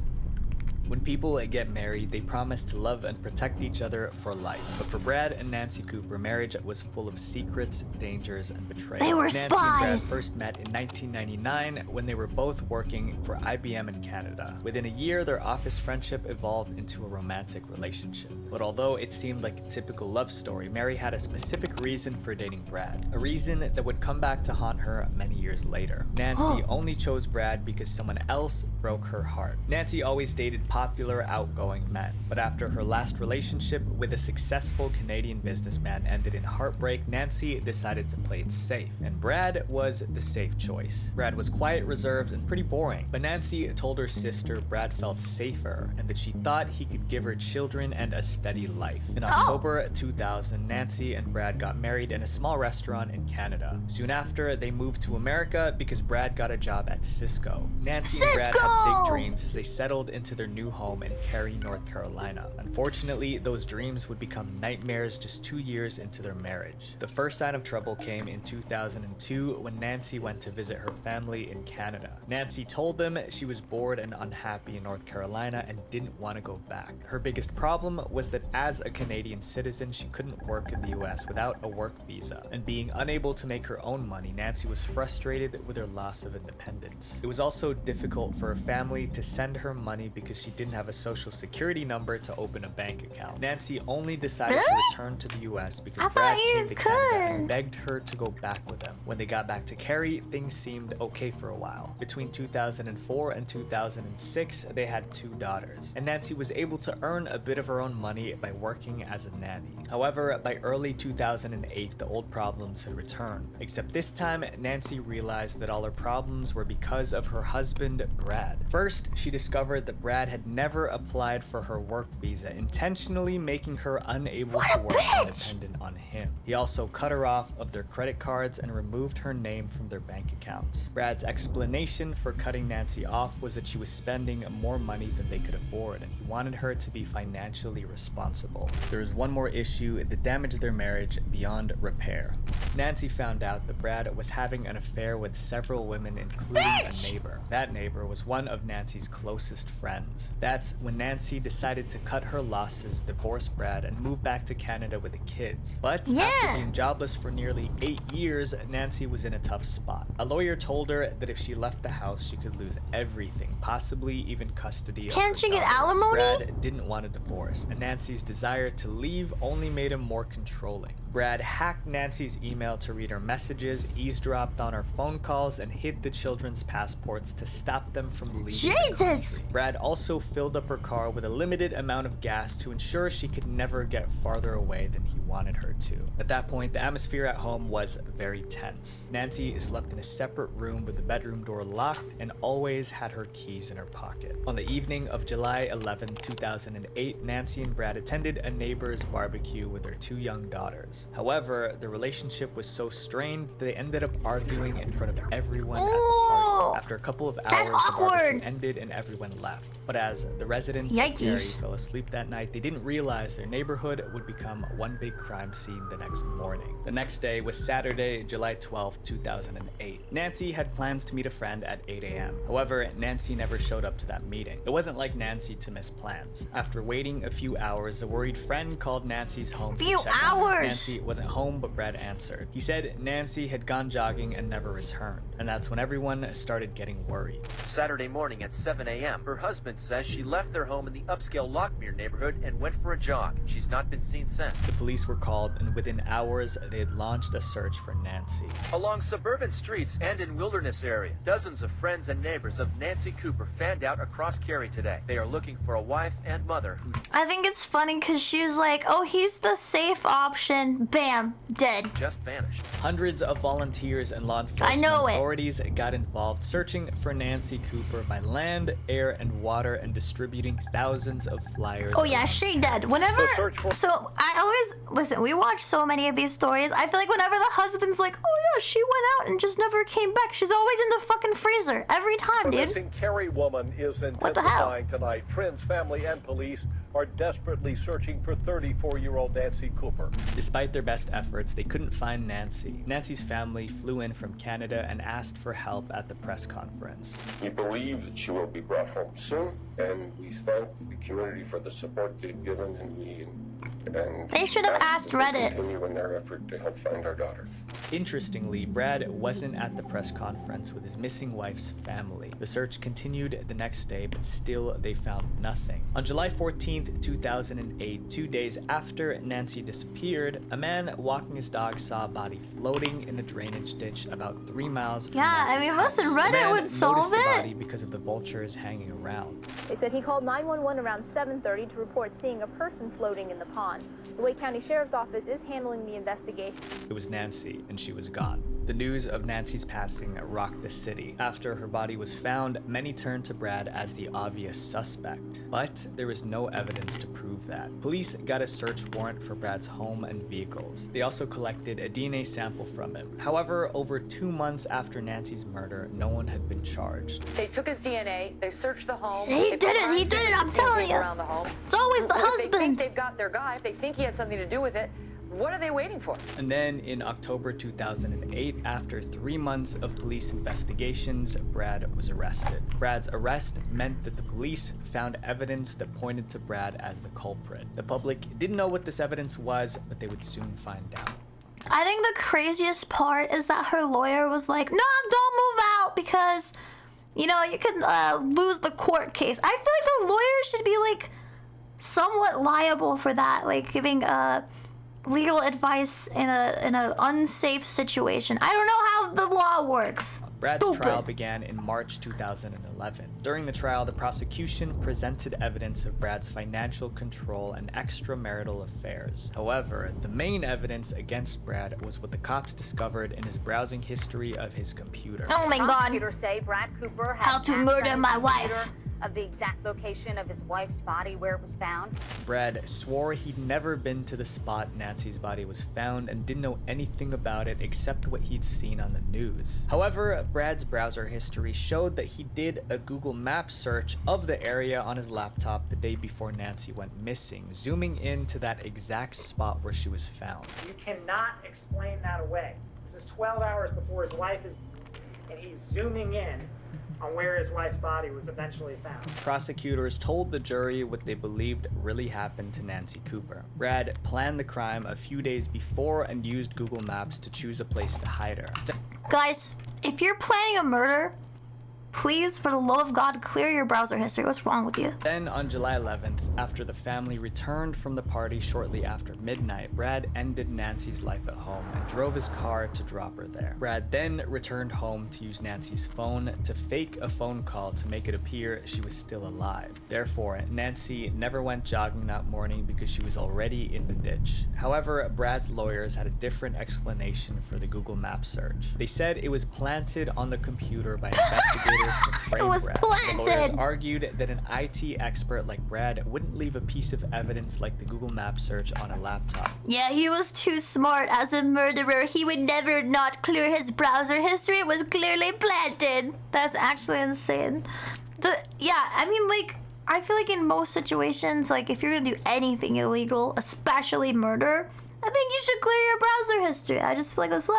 When people get married, they promise to love and protect each other for life. But for Brad and Nancy Cooper, marriage was full of secrets, dangers, and betrayal. They were Nancy and Brad spies. first met in 1999 when they were both working for IBM in Canada. Within a year, their office friendship evolved into a romantic relationship. But although it seemed like a typical love story, Mary had a specific reason for dating Brad. A reason that would come back to haunt her many years later. Nancy only chose Brad because someone else broke her heart. Nancy always dated popular, outgoing men, but after her last relationship with a successful Canadian businessman ended in heartbreak, Nancy decided to play it safe, and Brad was the safe choice. Brad was quiet, reserved, and pretty boring, but Nancy told her sister Brad felt safer and that she thought he could give her children and a steady life. In October 2000, Nancy and Brad got married in a small restaurant in Canada. Soon after, they moved to America because Brad got a job at Cisco. Nancy and Brad had big dreams as they settled into their new home in Cary, North Carolina. Unfortunately, those dreams would become nightmares just 2 years into their marriage. The first sign of trouble came in 2002 when Nancy went to visit her family in Canada. Nancy told them she was bored and unhappy in North Carolina and didn't want to go back. Her biggest problem was that as a Canadian citizen, she couldn't work in the US without a work visa. And being unable to make her own money, Nancy was frustrated with her loss of independence. It was also difficult for her family to send her money because she didn't have a social security number to open a bank account. Nancy only decided to return to the US because Brad came to Canada and begged her to go back with him. When they got back to Cary, things seemed okay for a while. Between 2004 and 2006, they had 2 daughters, and Nancy was able to earn a bit of her own money by working as a nanny. However, by early 2008, the old problems had returned, except this time, Nancy realized that all her problems were because of her husband, Brad. First, she discovered that Brad had never applied for her work visa, intentionally making her unable to work and dependent on him. He also cut her off of their credit cards and removed her name from their bank accounts. Brad's explanation for cutting Nancy off was that she was spending more money than they could afford, and he wanted her to be financially responsible. There was one more issue that damaged their marriage beyond repair. Nancy found out that Brad was having an affair with several women, including a neighbor. That neighbor was one of Nancy's closest friends. That's when Nancy decided to cut her losses, divorce Brad, and move back to Canada with the kids. But after being jobless for nearly 8 years, Nancy was in a tough spot. A lawyer told her that if she left the house, she could lose everything, possibly even custody of her Can't she get daughters. alimony? Brad didn't want a divorce, and Nancy's desire to leave only made him more controlling. Brad hacked Nancy's email to read her messages, eavesdropped on her phone calls, and hid the children's passports to stop them from leaving the country. Brad also filled up her car with a limited amount of gas to ensure she could never get farther away than he wanted her to. At that point, the atmosphere at home was very tense. Nancy slept in a separate room with the bedroom door locked and always had her keys in her pocket. On the evening of July 11, 2008, Nancy and Brad attended a neighbor's barbecue with their 2 young daughters. However, the relationship was so strained that they ended up arguing in front of everyone at the party. After a couple of hours, the barbecue ended and everyone left. But as the residents of Cary fell asleep that night, they didn't realize their neighborhood would become one big crime scene the next morning. The next day was Saturday, July 12, 2008. Nancy had plans to meet a friend at 8 a.m. However, Nancy never showed up to that meeting. It wasn't like Nancy to miss plans. After waiting a few hours, a worried friend called Nancy's home to check on her. Nancy wasn't home, but Brad answered. He said Nancy had gone jogging and never returned. And that's when everyone started getting worried. Saturday morning at 7 a.m., her husband says she left their home in the upscale Lockmere neighborhood and went for a jog. She's not been seen since. The police were called, and within hours, they had launched a search for Nancy. Along suburban streets and in wilderness areas, dozens of friends and neighbors of Nancy Cooper fanned out across Cary today. They are looking for a wife and mother who I think it's funny because she's like, oh, he's the safe option. Bam, dead. just vanished. Hundreds of volunteers and law enforcement authorities got involved searching for Nancy Cooper by land, air, and water and distributing thousands of flyers. Oh yeah, she dead. Whenever, so I always, listen, we watch so many of these stories. I feel like whenever the husband's like, oh yeah, she went out and just never came back. She's always in the fucking freezer. Every time, The dude. missing Cary woman is intensifying tonight. Friends, family, and police are desperately searching for 34-year-old Nancy Cooper. Despite their best efforts, they couldn't find Nancy. Nancy's family flew in from Canada and asked for help at the press conference. We believe that she will be brought home soon, and we thank the community for the support they've given, and They should have asked Reddit. Continue in their effort to help find our daughter. Interestingly, Brad wasn't at the press conference with his missing wife's family. The search continued the next day, but still they found nothing. On July 14th, 2008, 2 days after Nancy disappeared, a man walking his dog saw a body floating in a drainage ditch about 3 miles from Yeah, I Nancy's mean, house. listen, The Reddit man would solve noticed the it. body because of the vultures hanging around. They said he called 911 around 7:30 to report seeing a person floating in the pond. The Wake County Sheriff's Office is handling the investigation. It was Nancy, and she was gone. The news of Nancy's passing rocked the city. After her body was found, many turned to Brad as the obvious suspect. But there was no evidence to prove that. Police got a search warrant for Brad's home and vehicles. They also collected a DNA sample from him. However, over 2 months after Nancy's murder, no one had been charged. They took his DNA, they searched the home. He they did found it, I'm CCTV telling you. around the home. It's always the If they husband. think they've got their guy, if they think he had something to do with it, what are they waiting for? And then in October 2008, after 3 months of police investigations, Brad was arrested. Brad's arrest meant that the police found evidence that pointed to Brad as the culprit. The public didn't know what this evidence was, but they would soon find out. I think the craziest part is that her lawyer was like, no, don't move out because, you know, you could lose the court case. I feel like the lawyer should be like somewhat liable for that, like giving legal advice in a unsafe situation. I don't know how the law works. Brad's Stupid. trial began in March 2011. During the trial, the prosecution presented evidence of Brad's financial control and extramarital affairs. However, the main evidence against Brad was what the cops discovered in his browsing history of his computer. Oh my God. Prosecutors say Brad Cooper had How to access murder on his my computer wife. of the exact location of his wife's body where it was found. Brad swore he'd never been to the spot Nancy's body was found and didn't know anything about it except what he'd seen on the news. However, Brad's browser history showed that he did a Google Maps search of the area on his laptop the day before Nancy went missing, zooming in to that exact spot where she was found. You cannot explain that away. This is 12 hours before his wife is, and he's zooming in on where his wife's body was eventually found. Prosecutors told the jury what they believed really happened to Nancy Cooper. Brad planned the crime a few days before and used Google Maps to choose a place to hide her. Guys, if you're planning a murder, please, for the love of God, clear your browser history. What's wrong with you? Then on July 11th, after the family returned from the party shortly after midnight, Brad ended Nancy's life at home and drove his car to drop her there. Brad then returned home to use Nancy's phone to fake a phone call to make it appear she was still alive. Therefore, Nancy never went jogging that morning because she was already in the ditch. However, Brad's lawyers had a different explanation for the Google Maps search. They said it was planted on the computer by investigators to frame was Brad. planted. The lawyers argued that an IT expert like Brad wouldn't leave a piece of evidence like the Google Maps search on a laptop. Yeah, he was too smart as a murderer. He would never not clear his browser history. It was clearly planted. That's actually insane. I mean, like, I feel like in most situations, like, if you're gonna do anything illegal, especially murder, I think you should clear your browser history. I just feel like just a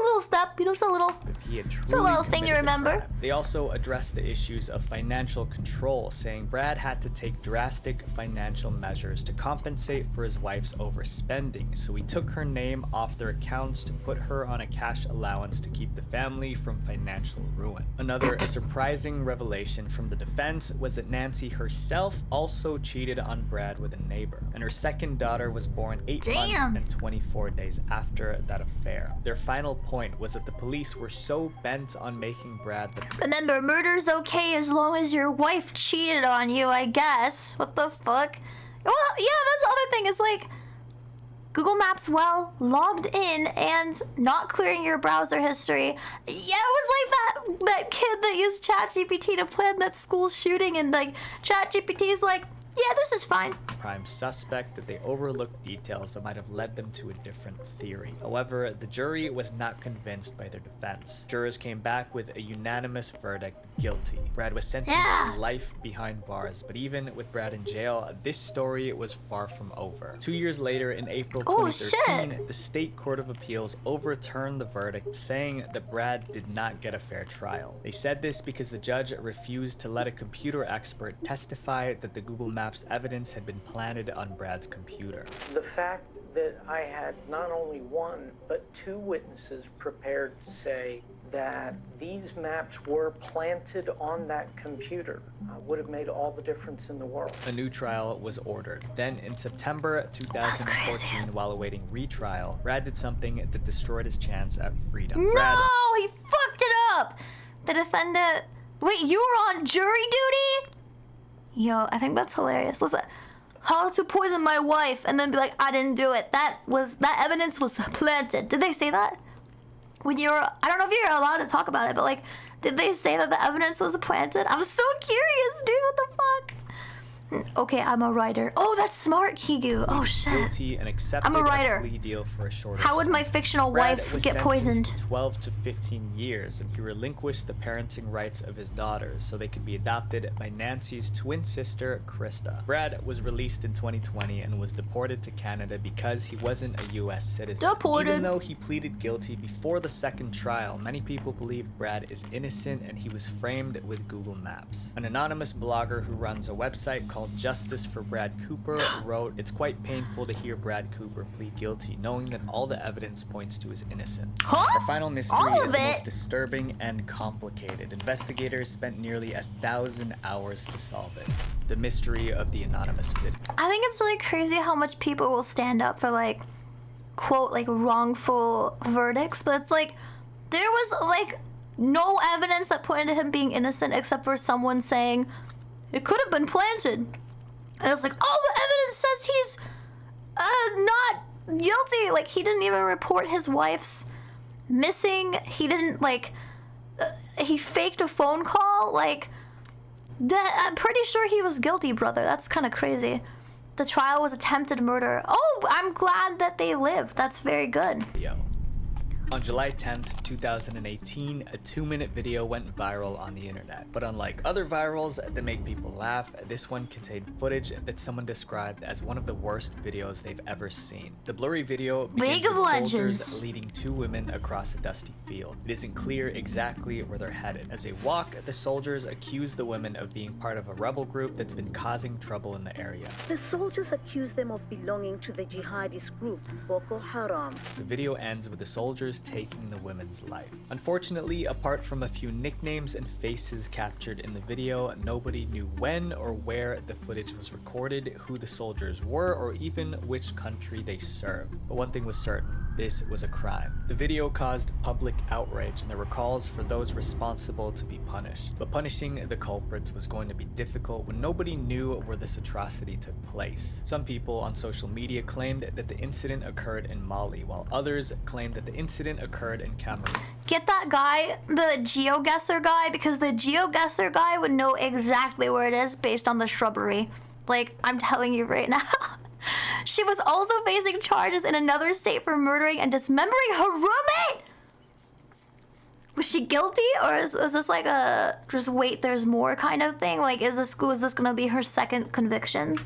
little step, just a little. He had It's a little thing to remember. They also addressed the issues of financial control, saying Brad had to take drastic financial measures to compensate for his wife's overspending, so he took her name off their accounts to put her on a cash allowance to keep the family from financial ruin. Another surprising revelation from the defense was that Nancy herself also cheated on Brad with a neighbor, and her second daughter was born 8 months and 24 days after that affair. Their final point was that the police were so bent on making Brad the... Remember, murder's okay as long as your wife cheated on you, I guess. What the fuck? Well, yeah, that's the other thing is like, Google Maps, well, logged in and not clearing your browser history. Yeah, it was like that kid that used ChatGPT to plan that school shooting, and like, ChatGPT's like, yeah, this is fine. Prime suspect that they overlooked details that might have led them to a different theory. However, the jury was not convinced by their defense. Jurors came back with a unanimous verdict, guilty. Brad was sentenced to life behind bars, but even with Brad in jail, this story was far from over. 2 years later, in April 2013, the State Court of Appeals overturned the verdict, saying that Brad did not get a fair trial. They said this because the judge refused to let a computer expert testify that the Google Maps evidence had been planted on Brad's computer. The fact that I had not only one, but two witnesses prepared to say that these maps were planted on that computer would have made all the difference in the world. A new trial was ordered. Then in September 2014, while awaiting retrial, Brad did something that destroyed his chance at freedom. No, he fucked it up! The defendant... Wait, you were on jury duty? Yo, I think that's hilarious. Listen, how to poison my wife and then be like, I didn't do it. That evidence was planted. Did they say that? When you were, I don't know if you're allowed to talk about it, but like, did they say that the evidence was planted? I'm so curious, dude. What the fuck? Okay, I'm a writer. Oh, that's smart, Kigu. Oh shit. Guilty and accepted I'm a writer. plea deal for a shorter How would my sentence. fictional Brad wife was get poisoned? sentenced to 12 to 15 years, and he relinquished the parenting rights of his daughters so they could be adopted by Nancy's twin sister, Krista. Brad was released in 2020 and was deported to Canada because he wasn't a U.S. citizen. Deported. Even though he pleaded guilty before the second trial, many people believe Brad is innocent and he was framed with Google Maps. An anonymous blogger who runs a website called Justice for Brad Cooper wrote, "It's quite painful to hear Brad Cooper plead guilty, knowing that all the evidence points to his innocence." Our final mystery is the most disturbing and complicated. Investigators spent nearly 1,000 hours to solve it. The mystery of the anonymous video. I think it's really crazy how much people will stand up for like, quote, like wrongful verdicts, but it's like, there was like no evidence that pointed to him being innocent except for someone saying, it could have been planted. And it's like, oh, the evidence says he's not guilty. Like, he didn't even report his wife's missing. He didn't, like, he faked a phone call. Like, I'm pretty sure he was guilty, brother. That's kind of crazy. The trial was attempted murder. Oh, I'm glad that they lived. That's very good. On July 10th, 2018, a 2-minute video went viral on the internet. But unlike other virals that make people laugh, this one contained footage that someone described as one of the worst videos they've ever seen. The blurry video begins with soldiers leading 2 women across a dusty field. It isn't clear exactly where they're headed. As they walk, the soldiers accuse the women of being part of a rebel group that's been causing trouble in the area. The soldiers accuse them of belonging to the jihadist group, Boko Haram. The video ends with the soldiers taking the women's life. Unfortunately, apart from a few nicknames and faces captured in the video, nobody knew when or where the footage was recorded, who the soldiers were, or even which country they served. But one thing was certain. This was a crime. The video caused public outrage, and there were calls for those responsible to be punished. But punishing the culprits was going to be difficult when nobody knew where this atrocity took place. Some people on social media claimed that the incident occurred in Mali, while others claimed that the incident occurred in Cameroon. Get that guy, the GeoGuessr guy, because the GeoGuessr guy would know exactly where it is based on the shrubbery. Like, I'm telling you right now. She was also facing charges in another state for murdering and dismembering her roommate! Was she guilty, or is this like a just wait there's more kind of thing? Like, is this gonna be her second conviction?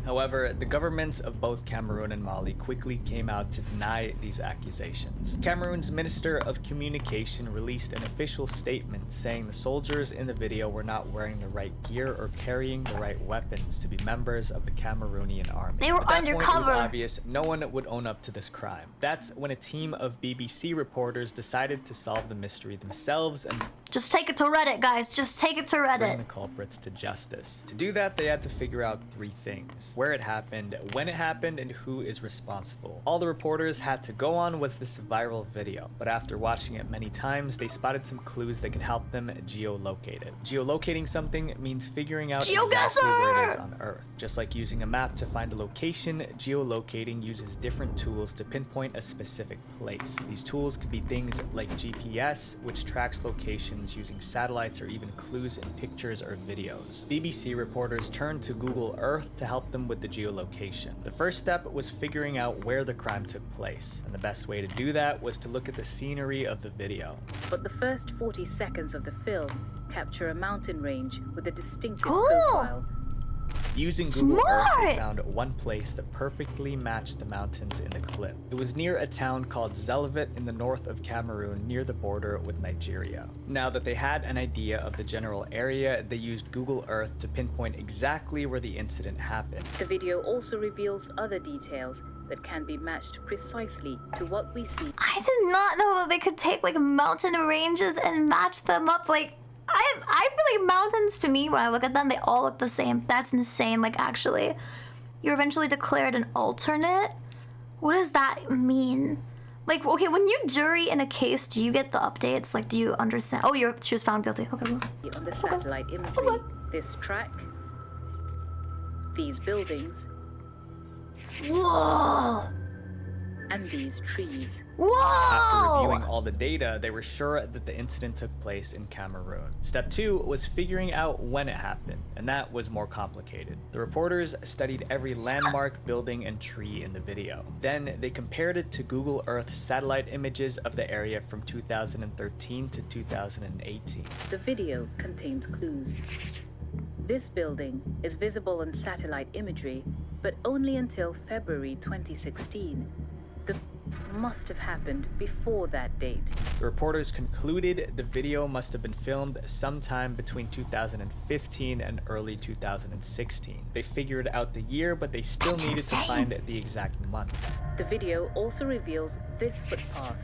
However, the governments of both Cameroon and Mali quickly came out to deny these accusations. Cameroon's Minister of Communication released an official statement saying the soldiers in the video were not wearing the right gear or carrying the right weapons to be members of the Cameroonian army. They were At that undercover. point, it was obvious no one would own up to this crime. That's when a team of BBC reporters decided to solve the mystery themselves and just take it to Reddit, guys. Just take it to bring Reddit. the culprits to justice. To do that, they had to figure out 3 things: where it happened, when it happened, and who is responsible. All the reporters had to go on was this viral video, but after watching it many times, they spotted some clues that could help them geolocate it. Geolocating something means figuring out exactly where it is on Earth. Just like using a map to find a location, geolocating uses different tools to pinpoint a specific place. These tools could be things like GPS, which tracks locations using satellites or even clues in pictures or videos. BBC reporters turned to Google Earth to help them with the geolocation. The first step was figuring out where the crime took place, and the best way to do that was to look at the scenery of the video. But the first 40 seconds of the film capture a mountain range with a distinctive profile. Using Google Earth, they found one place that perfectly matched the mountains in the clip. It was near a town called Zelivit in the north of Cameroon, near the border with Nigeria. Now that they had an idea of the general area, they used Google Earth to pinpoint exactly where the incident happened. The video also reveals other details that can be matched precisely to what we see. I did not know that they could take like mountain ranges and match them up. Like, I feel like mountains, to me, when I look at them, they all look the same. That's insane. Like, actually, you're eventually declared an alternate? What does that mean? Like, okay, when you jury in a case, do you get the updates? Like, do you understand? Oh, she was found guilty. Okay. On the satellite imagery, this track, these buildings, whoa, and these trees. Whoa! After reviewing all the data, they were sure that the incident took place in Cameroon. Step 2 was figuring out when it happened, and that was more complicated. The reporters studied every landmark, building, and tree in the video. Then they compared it to Google Earth satellite images of the area from 2013 to 2018. The video contains clues. This building is visible in satellite imagery, but only until February 2016. The must have happened before that date. The reporters concluded the video must have been filmed sometime between 2015 and early 2016. They figured out the year, but they still needed to find the exact month. The video also reveals this footpath,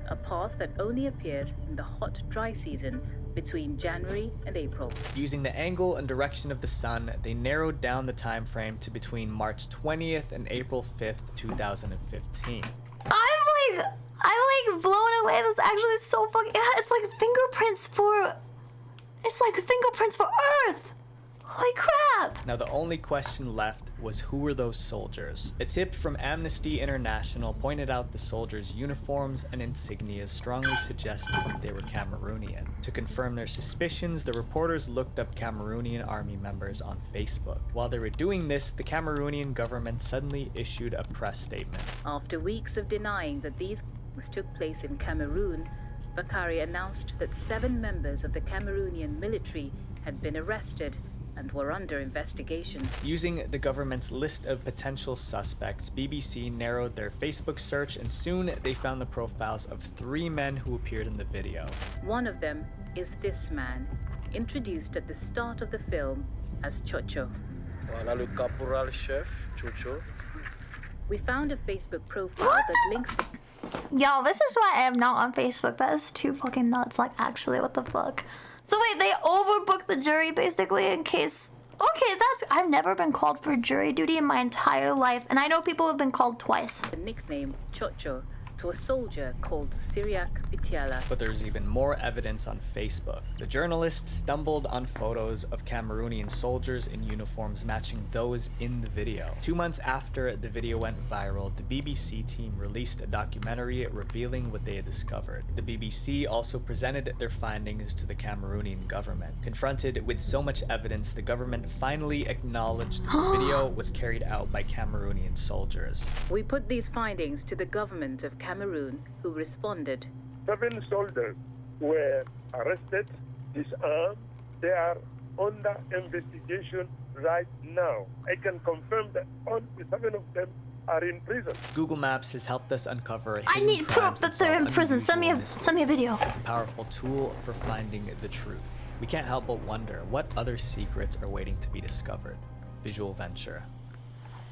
a path that only appears in the hot, dry season between January and April. Using the angle and direction of the sun, they narrowed down the time frame to between March 20th and April 5th, 2015. I'm like blown away. This actually so fucking, it's like fingerprints for Earth. Holy crap! Now the only question left was who were those soldiers? A tip from Amnesty International pointed out the soldiers' uniforms and insignia strongly suggested that they were Cameroonian. To confirm their suspicions, the reporters looked up Cameroonian army members on Facebook. While they were doing this, the Cameroonian government suddenly issued a press statement. After weeks of denying that these killings took place in Cameroon, Bakari announced that 7 members of the Cameroonian military had been arrested and were under investigation. Using the government's list of potential suspects, BBC narrowed their Facebook search, and soon they found the profiles of 3 men who appeared in the video. One of them is this man, introduced at the start of the film as Chocho. Voilà le caporal chef, Chocho. We found a Facebook profile that links... Yo, this is why I am not on Facebook. That is too fucking nuts. Like, actually, what the fuck? So wait, they overbooked the jury basically in case... Okay, I've never been called for jury duty in my entire life, and I know people have been called twice. The nickname Chocho to a soldier called Syriac Bitiala. But there's even more evidence on Facebook. The journalists stumbled on photos of Cameroonian soldiers in uniforms matching those in the video. 2 months after the video went viral, the BBC team released a documentary revealing what they had discovered. The BBC also presented their findings to the Cameroonian government. Confronted with so much evidence, the government finally acknowledged the video was carried out by Cameroonian soldiers. We put these findings to the government of Cameroon, who responded. 7 soldiers were arrested, disarmed. They are under investigation right now. I can confirm that all 7 of them are in prison. Google Maps has helped us uncover. I need proof that they're in prison. Send me a video. It's a powerful tool for finding the truth. We can't help but wonder what other secrets are waiting to be discovered. Visual Venture.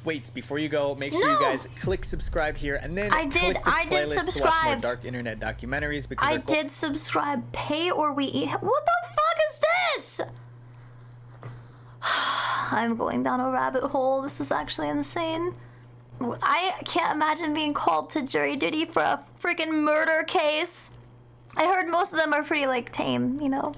Wait, before you go, make sure you guys click subscribe here and then click this playlist to watch more dark internet documentaries because I did subscribe. Pay or we eat. What the fuck is this? I'm going down a rabbit hole. This is actually insane. I can't imagine being called to jury duty for a freaking murder case. I heard most of them are pretty like tame, you know.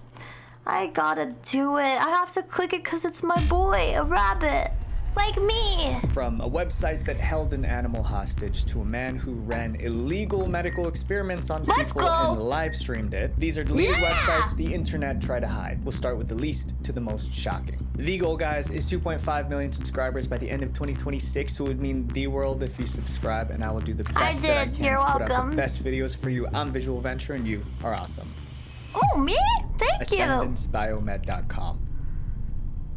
I gotta do it. I have to click it because it's my boy, a rabbit. Like me. From a website that held an animal hostage to a man who ran illegal medical experiments on people and live streamed it. These are deleted websites the internet tried to hide. We'll start with the least to the most shocking. The goal, guys, is 2.5 million subscribers by the end of 2026, so it would mean the world if you subscribe, and I will do the best that I can You're to put out welcome. the best videos for you. I'm Visual Venture, and you are awesome. Oh, me? Thank you. AscendanceBiomed.com.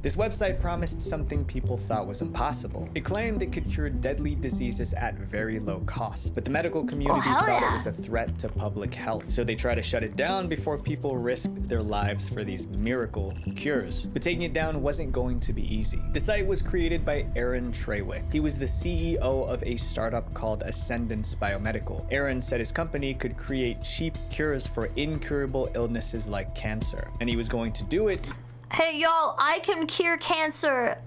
This website promised something people thought was impossible. It claimed it could cure deadly diseases at very low cost, but the medical community thought it was a threat to public health, so they tried to shut it down before people risked their lives for these miracle cures. But taking it down wasn't going to be easy. The site was created by Aaron Trawick. He was the CEO of a startup called Ascendance Biomedical. Aaron said his company could create cheap cures for incurable illnesses like cancer, and he was going to do it. Hey, y'all, I can cure cancer.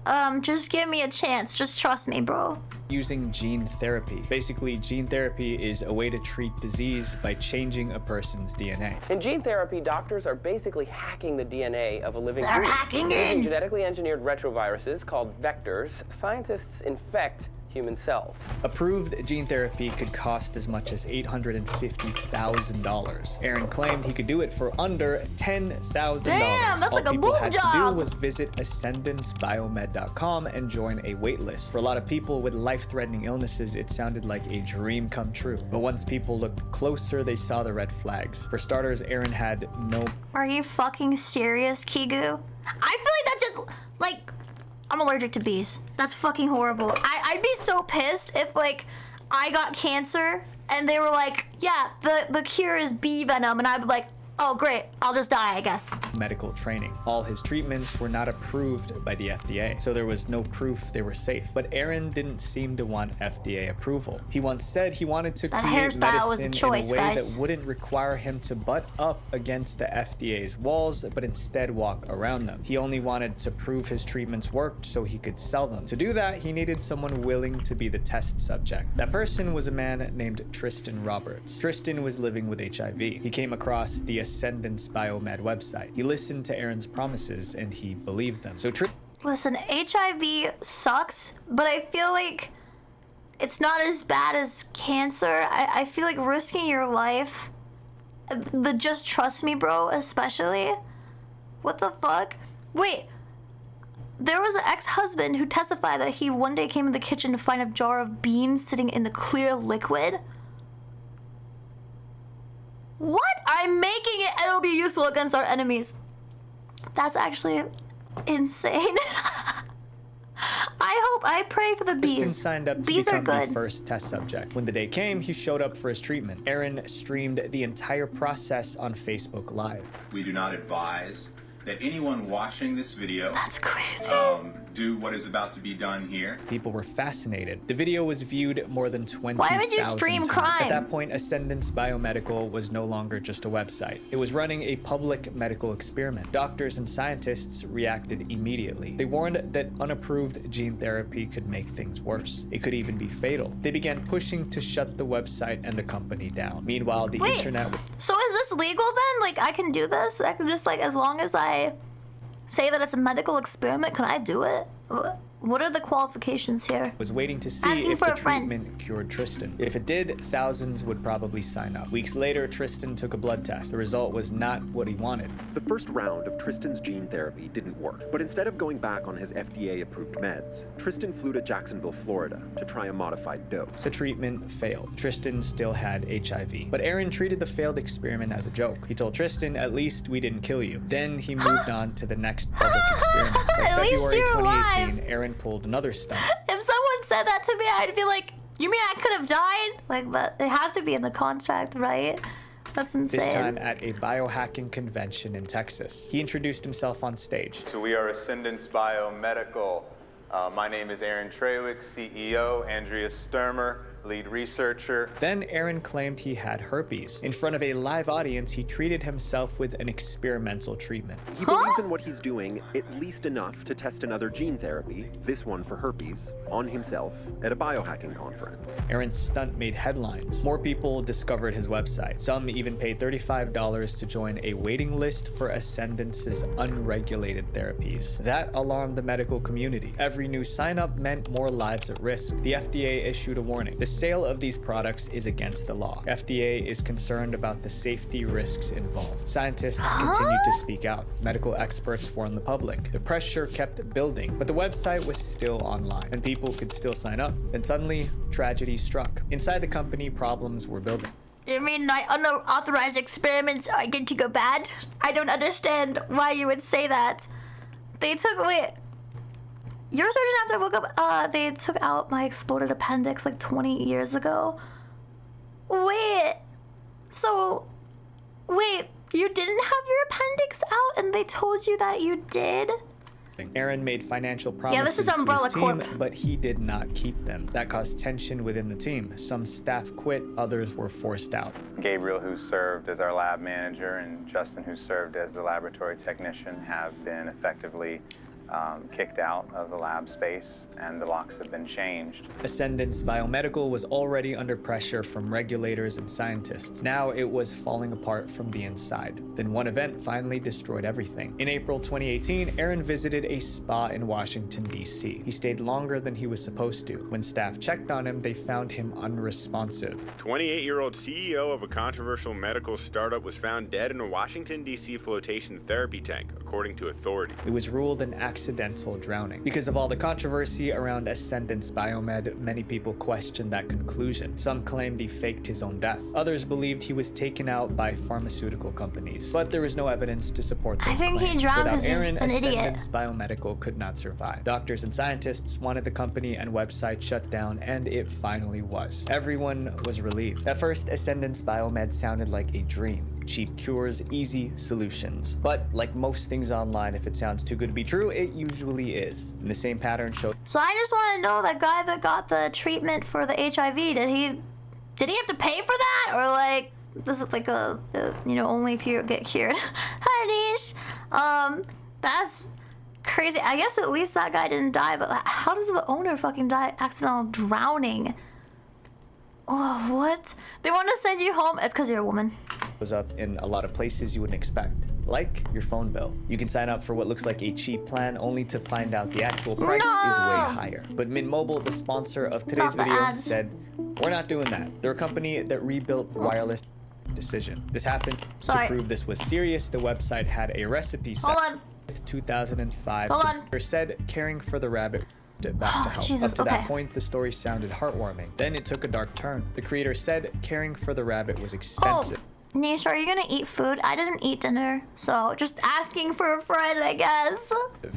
Just give me a chance. Just trust me, bro. Using gene therapy. Basically, gene therapy is a way to treat disease by changing a person's DNA. In gene therapy, doctors are basically hacking the DNA of a living group. hacking Using it! genetically engineered retroviruses called vectors, scientists infect human cells. Approved gene therapy could cost as much as $850,000. Aaron claimed he could do it for under $10,000. Damn, that's like a people boob had to job. do was visit ascendancebiomed.com and join a waitlist. For a lot of people with life-threatening illnesses, it sounded like a dream come true. But once people looked closer, they saw the red flags. For starters, Aaron had no... Are you fucking serious, Kigu? I feel like that's just, like... I'm allergic to bees. That's fucking horrible. I'd be so pissed if, like, I got cancer and they were like, yeah, the cure is bee venom, and I'd be like, oh, great, I'll just die, I guess. Medical training. All his treatments were not approved by the FDA, so there was no proof they were safe. But Aaron didn't seem to want FDA approval. He once said he wanted to create medicine in a way that wouldn't require him to butt up against the FDA's walls, but instead walk around them. He only wanted to prove his treatments worked so he could sell them. To do that, he needed someone willing to be the test subject. That person was a man named Tristan Roberts. Tristan was living with HIV. He came across the Ascendance Biomed website. He listened to Aaron's promises and he believed them. So Listen, HIV sucks, but I feel like it's not as bad as cancer. I feel like risking your life, the just trust me bro especially. What the fuck? Wait, there was an ex-husband who testified that he one day came in the kitchen to find a jar of beans sitting in the clear liquid. What? I'm making it and it'll be useful against our enemies. That's actually insane. I pray for the bees. Tristan signed up to become the first test subject. When the day came, he showed up for his treatment. Aaron streamed the entire process on Facebook Live. We do not advise that anyone watching this video do what is about to be done here. People were fascinated. The video was viewed more than 20,000 Why would you stream times. crime? At that point, Ascendance Biomedical was no longer just a website. It was running a public medical experiment. Doctors and scientists reacted immediately. They warned that unapproved gene therapy could make things worse. It could even be fatal. They began pushing to shut the website and the company down. Meanwhile, the internet... So is this legal then? Like, I can do this? I can just, like, as long as I say that it's a medical experiment, can I do it? What are the qualifications here? Was waiting to see Asking if for the a friend. treatment cured Tristan. If it did, thousands would probably sign up. Weeks later, Tristan took a blood test. The result was not what he wanted. The first round of Tristan's gene therapy didn't work, but instead of going back on his FDA-approved meds, Tristan flew to Jacksonville, Florida to try a modified dose. The treatment failed. Tristan still had HIV. But Aaron treated the failed experiment as a joke. He told Tristan, "At least we didn't kill you." Then he moved on to the next public experiment. By At least February you're 2018, alive. Aaron pulled another stunt. If someone said that to me, I'd be like, you mean I could have died? Like, that, it has to be in the contract, right? That's insane. This time at a biohacking convention in Texas. He introduced himself on stage. So we are Ascendance Biomedical. My name is Aaron Trawick, CEO, Andrea Sturmer, lead researcher. Then Aaron claimed he had herpes. In front of a live audience, he treated himself with an experimental treatment. He believes in what he's doing at least enough to test another gene therapy, this one for herpes, on himself at a biohacking conference. Aaron's stunt made headlines. More people discovered his website. Some even paid $35 to join a waiting list for Ascendance's unregulated therapies. That alarmed the medical community. Every new sign-up meant more lives at risk. The FDA issued a warning. The sale of these products is against the law. FDA is concerned about the safety risks involved. Scientists continued to speak out. Medical experts warned the public. The pressure kept building, but the website was still online and people could still sign up. Then suddenly, tragedy struck. Inside the company, problems were building. You mean my unauthorized experiments are going to go bad? I don't understand why you would say that. They took, wait. Your surgeon after I woke up, they took out my exploded appendix like 20 years ago. Wait, so, wait, you didn't have your appendix out and they told you that you did? Aaron made financial promises this is to Umbrella his team, Corp. but he did not keep them. That caused tension within the team. Some staff quit, others were forced out. Gabriel, who served as our lab manager, and Justin, who served as the laboratory technician, have been effectively kicked out of the lab space, and the locks have been changed. Ascendance Biomedical was already under pressure from regulators and scientists. Now it was falling apart from the inside. Then one event finally destroyed everything. In April 2018, Aaron visited a spa in Washington, D.C. He stayed longer than he was supposed to. When staff checked on him, they found him unresponsive. 28-year-old CEO of a controversial medical startup was found dead in a Washington, D.C. flotation therapy tank, according to authorities. It was ruled an accidental drowning. Because of all the controversy around Ascendance Biomed, many people questioned that conclusion. Some claimed he faked his own death. Others believed he was taken out by pharmaceutical companies. But there was no evidence to support those I think claims. he drowned Without because he's Aaron, an idiot. Ascendance Biomedical could not survive. Doctors and scientists wanted the company and website shut down, and it finally was. Everyone was relieved. At first, Ascendance Biomed sounded like a dream. Cheap cures, easy solutions. But like most things online, if it sounds too good to be true, it usually is. And the same pattern showed. So I just want to know, that guy that got the treatment for the HIV, did he have to pay for that? Or like, this is like a only if you get cured. Hi, Nish. That's crazy. I guess at least that guy didn't die, but how does the owner fucking die accidental drowning? Oh, what? They want to send you home? It's because you're a woman. Was up in a lot of places you wouldn't expect, like your phone bill. You can sign up for what looks like a cheap plan only to find out the actual price is way higher. But Mint Mobile, the sponsor of today's video, said, we're not doing that. They're a company that rebuilt wireless decision. This happened to prove this was serious. The website had a recipe set with 2005. Said caring for the rabbit back to health. Jesus, Up to that point, the story sounded heartwarming. Then it took a dark turn. The creator said caring for the rabbit was expensive. Nish, are you gonna eat food? I didn't eat dinner, so just asking for a friend, I guess.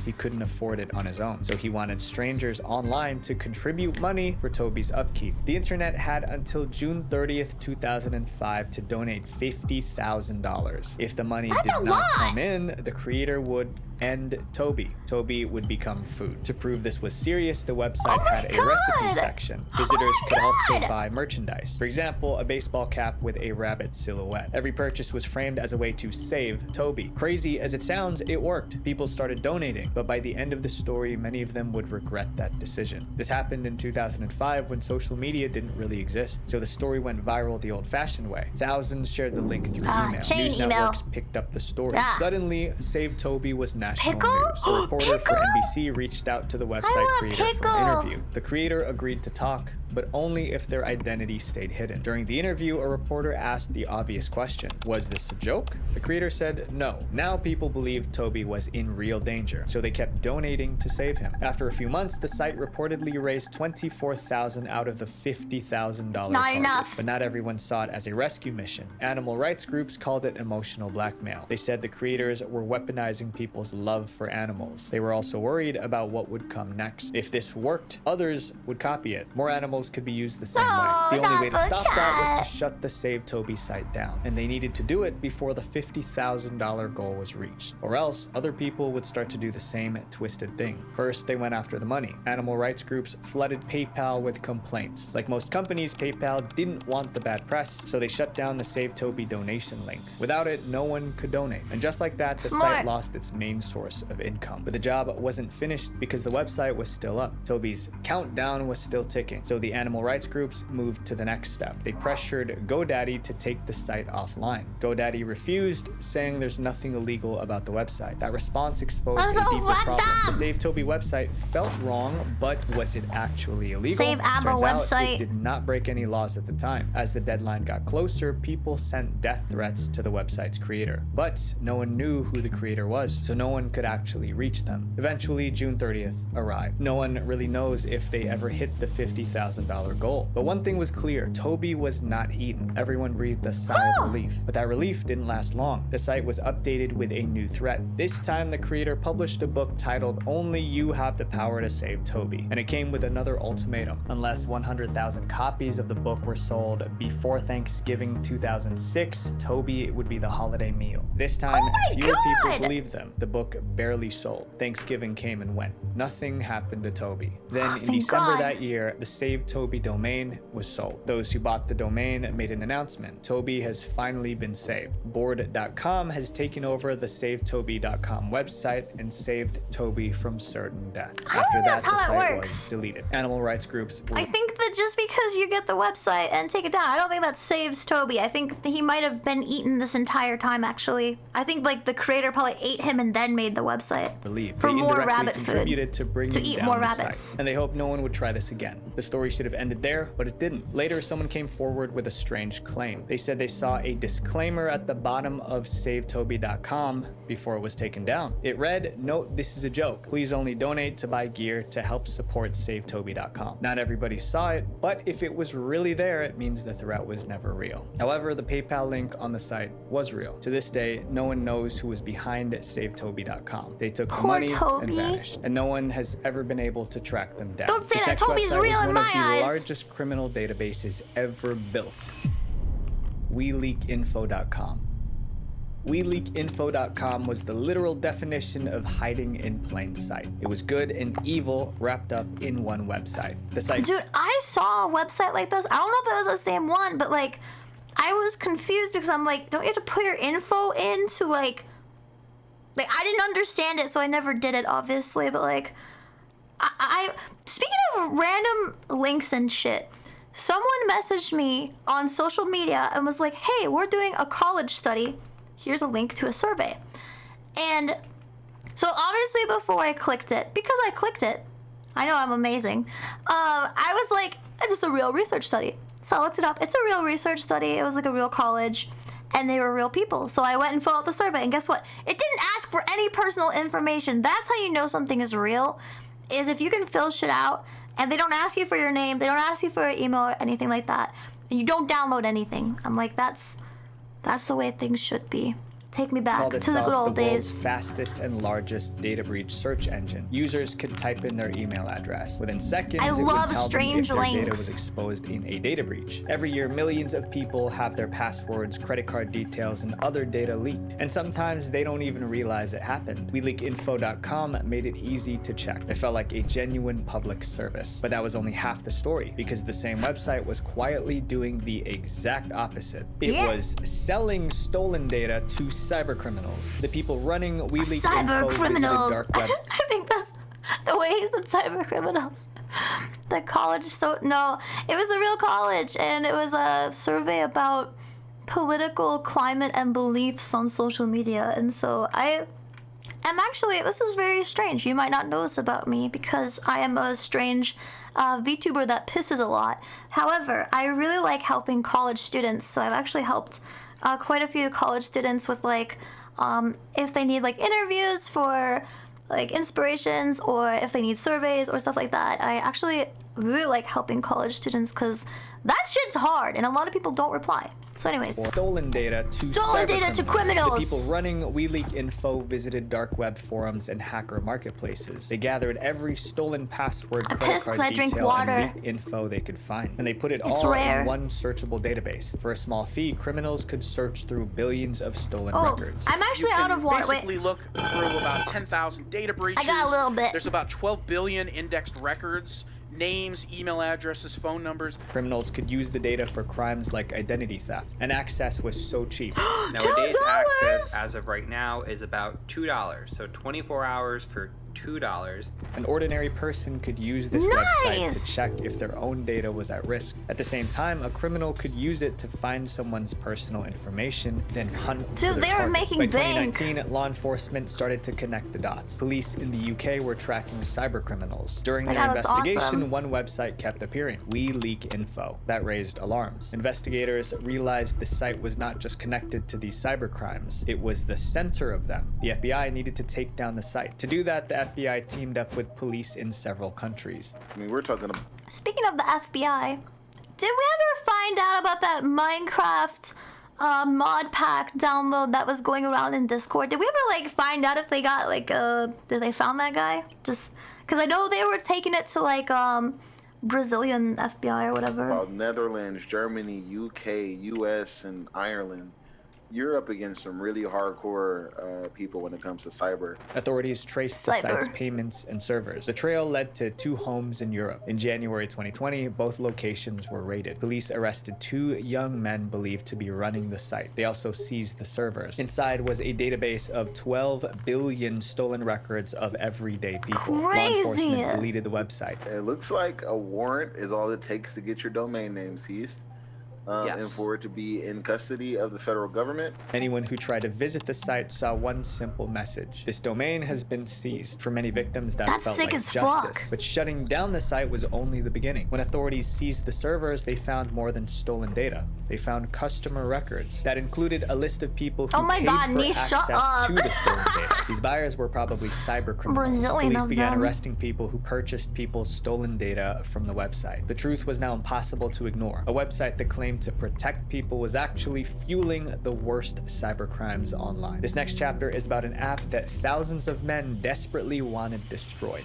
He couldn't afford it on his own, so he wanted strangers online to contribute money for Toby's upkeep. The internet had until June 30th, 2005 to donate $50,000. If the money did not come in, the creator would end Toby. Toby would become food. To prove this was serious, the website had a recipe section. Visitors could also buy merchandise. For example, a baseball cap with a rabbit silhouette. internet. Every purchase was framed as a way to save Toby. Crazy as it sounds, it worked. People started donating, but by the end of the story, many of them would regret that decision. This happened in 2005 when social media didn't really exist, so the story went viral the old-fashioned way. Thousands shared the link through email. News networks picked up the story. Suddenly, Save Toby was national news. A reporter for NBC reached out to the website creator for an interview. The creator agreed to talk, but only if their identity stayed hidden. During the interview, a reporter asked the obvious question: was this a joke? The creator said no. Now people believed Toby was in real danger, so they kept donating to save him. After a few months, the site reportedly raised $24,000 out of the $50,000 target. But not everyone saw it as a rescue mission. Animal rights groups called it emotional blackmail. They said the creators were weaponizing people's love for animals. They were also worried about what would come next. If this worked, others would copy it. More animals could be used the same way. The only way to stop that was to shut the Save Toby site down, and they needed to do it before the $50,000 goal was reached, or else other people would start to do the same twisted thing. First, they went after the money. Animal rights groups flooded PayPal with complaints. Like most companies, PayPal didn't want the bad press, so they shut down the Save Toby donation link. Without it, no one could donate. And just like that, the site lost its main source of income. But the job wasn't finished because the website was still up. Toby's countdown was still ticking, so the animal rights groups moved to the next step. They pressured GoDaddy to take the site offline. GoDaddy refused, saying there's nothing illegal about the website. That response exposed a deeper problem. The Save Toby website felt wrong, but was it actually illegal? Save Abba website. It did not break any laws at the time. As the deadline got closer, people sent death threats to the website's creator. But no one knew who the creator was, so no one could actually reach them. Eventually, June 30th arrived. No one really knows if they ever hit the $50,000 goal. But one thing was clear: Toby was not eaten. Everyone breathed a sigh of relief. But that relief didn't last long. The site was updated with a new threat. This time, the creator published a book titled "Only You Have the Power to Save Toby," and it came with another ultimatum. Unless 100,000 copies of the book were sold before Thanksgiving 2006, Toby would be the holiday meal. This time, fewer people believed them. The book barely sold. Thanksgiving came and went. Nothing happened to Toby. Then, in December that year, the Save Toby domain was sold. Those who bought the domain made an announcement: Toby has finally been saved. Board.com has taken over the SaveToby.com website and saved Toby from certain death. After that, the site was deleted. Animal rights groups I think that just because you get the website and take it down, I don't think that saves Toby. I think he might have been eaten this entire time, actually. I think like the creator probably ate him and then made the website. For more rabbit contributed food. To bringing To eat down more the rabbits. site. And they hoped no one would try this again. The story should have ended there, but it didn't. Later, someone came forward with a strange claim. They said they saw a disclaimer at the bottom of SaveToby.com before it was taken down. It read, "Note, this is a joke. Please only donate to buy gear to help support SaveToby.com." Not everybody saw it, but if it was really there, it means the threat was never real. However, the PayPal link on the site was real. To this day, no one knows who was behind SaveToby.com. They took the money and vanished, and no one has ever been able to track them down. Don't say This that. next Toby's website real was in one my of the eyes. largest criminal databases ever built. WeLeakInfo.com. WeLeakInfo.com was the literal definition of hiding in plain sight. It was good and evil wrapped up in one website. The site. Dude, I saw a website like this. I don't know if it was the same one, but like, I was confused because I'm like, don't you have to put your info in to like I didn't understand it, so I never did it, obviously. But like, I speaking of random links and shit, someone messaged me on social media and was like, "Hey, we're doing a college study. Here's a link to a survey." And so obviously before I clicked it, because I clicked it, I know I'm amazing, I was like, is this a real research study? So I looked it up. It's a real research study. It was like a real college, and they were real people. So I went and filled out the survey, and guess what? It didn't ask for any personal information. That's how you know something is real, is if you can fill shit out, and they don't ask you for your name, they don't ask you for your email or anything like that, and you don't download anything. I'm like, that's the way things should be. Take me back called to the itself good old the world's days. fastest and largest data breach search engine. Users could type in their email address. Within seconds, it would love tell them if strange their data links. was exposed in a data breach. Every year, millions of people have their passwords, credit card details, and other data leaked. And sometimes they don't even realize it happened. WeLeakInfo.com made it easy to check. It felt like a genuine public service. But that was only half the story, because the same website was quietly doing the exact opposite. It was selling stolen data to cyber criminals. The people running WeLeak Info visited dark web. I think that's the way he said cyber criminals. The college, no, it was a real college, and it was a survey about political climate and beliefs on social media. And so I am actually, this is very strange. You might not know this about me because I am a strange VTuber that pisses a lot. However, I really like helping college students, so I've actually helped quite a few college students with like if they need like interviews for like inspirations, or if they need surveys or stuff like that. I actually really like helping college students because that shit's hard and a lot of people don't reply. So anyways. Stolen data to criminals. The people running WeLeak Info visited dark web forums and hacker marketplaces. They gathered every stolen password, credit card detail, and leaked info they could find. And they put it all in one searchable database. For a small fee, criminals could search through billions of stolen records. I'm actually out of water. Basically look through about 10,000 data breaches. I got a little bit. There's about 12 billion indexed records. Names, email addresses, phone numbers. Criminals could use the data for crimes like identity theft, and access was so cheap. Nowadays, access as of right now is about $2, so 24 hours for $2. An ordinary person could use this website to check if their own data was at risk. At the same time, a criminal could use it to find someone's personal information, then hunt for their they were target. making By bank. 2019, law enforcement started to connect the dots. Police in the UK were tracking cyber criminals. During their investigation, one website kept appearing, WeLeak Info. That raised alarms. Investigators realized the site was not just connected to these cyber crimes, it was the center of them. The FBI needed to take down the site. To do that, the FBI teamed up with police in several countries. I mean, we're talking about... Speaking of the FBI, did we ever find out about that Minecraft mod pack download that was going around in Discord? Did we ever like find out if they got like did they found that guy? Just because I know they were taking it to like Brazilian FBI or whatever. Well, Netherlands, Germany, UK, US, and Ireland. You're up against some really hardcore people when it comes to cyber. Authorities traced the site's payments and servers. The trail led to 2 homes in Europe. In January 2020, both locations were raided. Police arrested 2 young men believed to be running the site. They also seized the servers. Inside was a database of 12 billion stolen records of everyday people. Law enforcement deleted the website. It looks like a warrant is all it takes to get your domain name seized. And for it to be in custody of the federal government. Anyone who tried to visit the site saw one simple message. This domain has been seized. For many victims, that felt like justice. But shutting down the site was only the beginning. When authorities seized the servers, they found more than stolen data. They found customer records that included a list of people who paid for access to the stolen data. These buyers were probably cyber criminals. Police began arresting people who purchased people's stolen data from the website. The truth was now impossible to ignore. A website that claimed to protect people was actually fueling the worst cyber crimes online. This next chapter is about an app that thousands of men desperately wanted destroyed.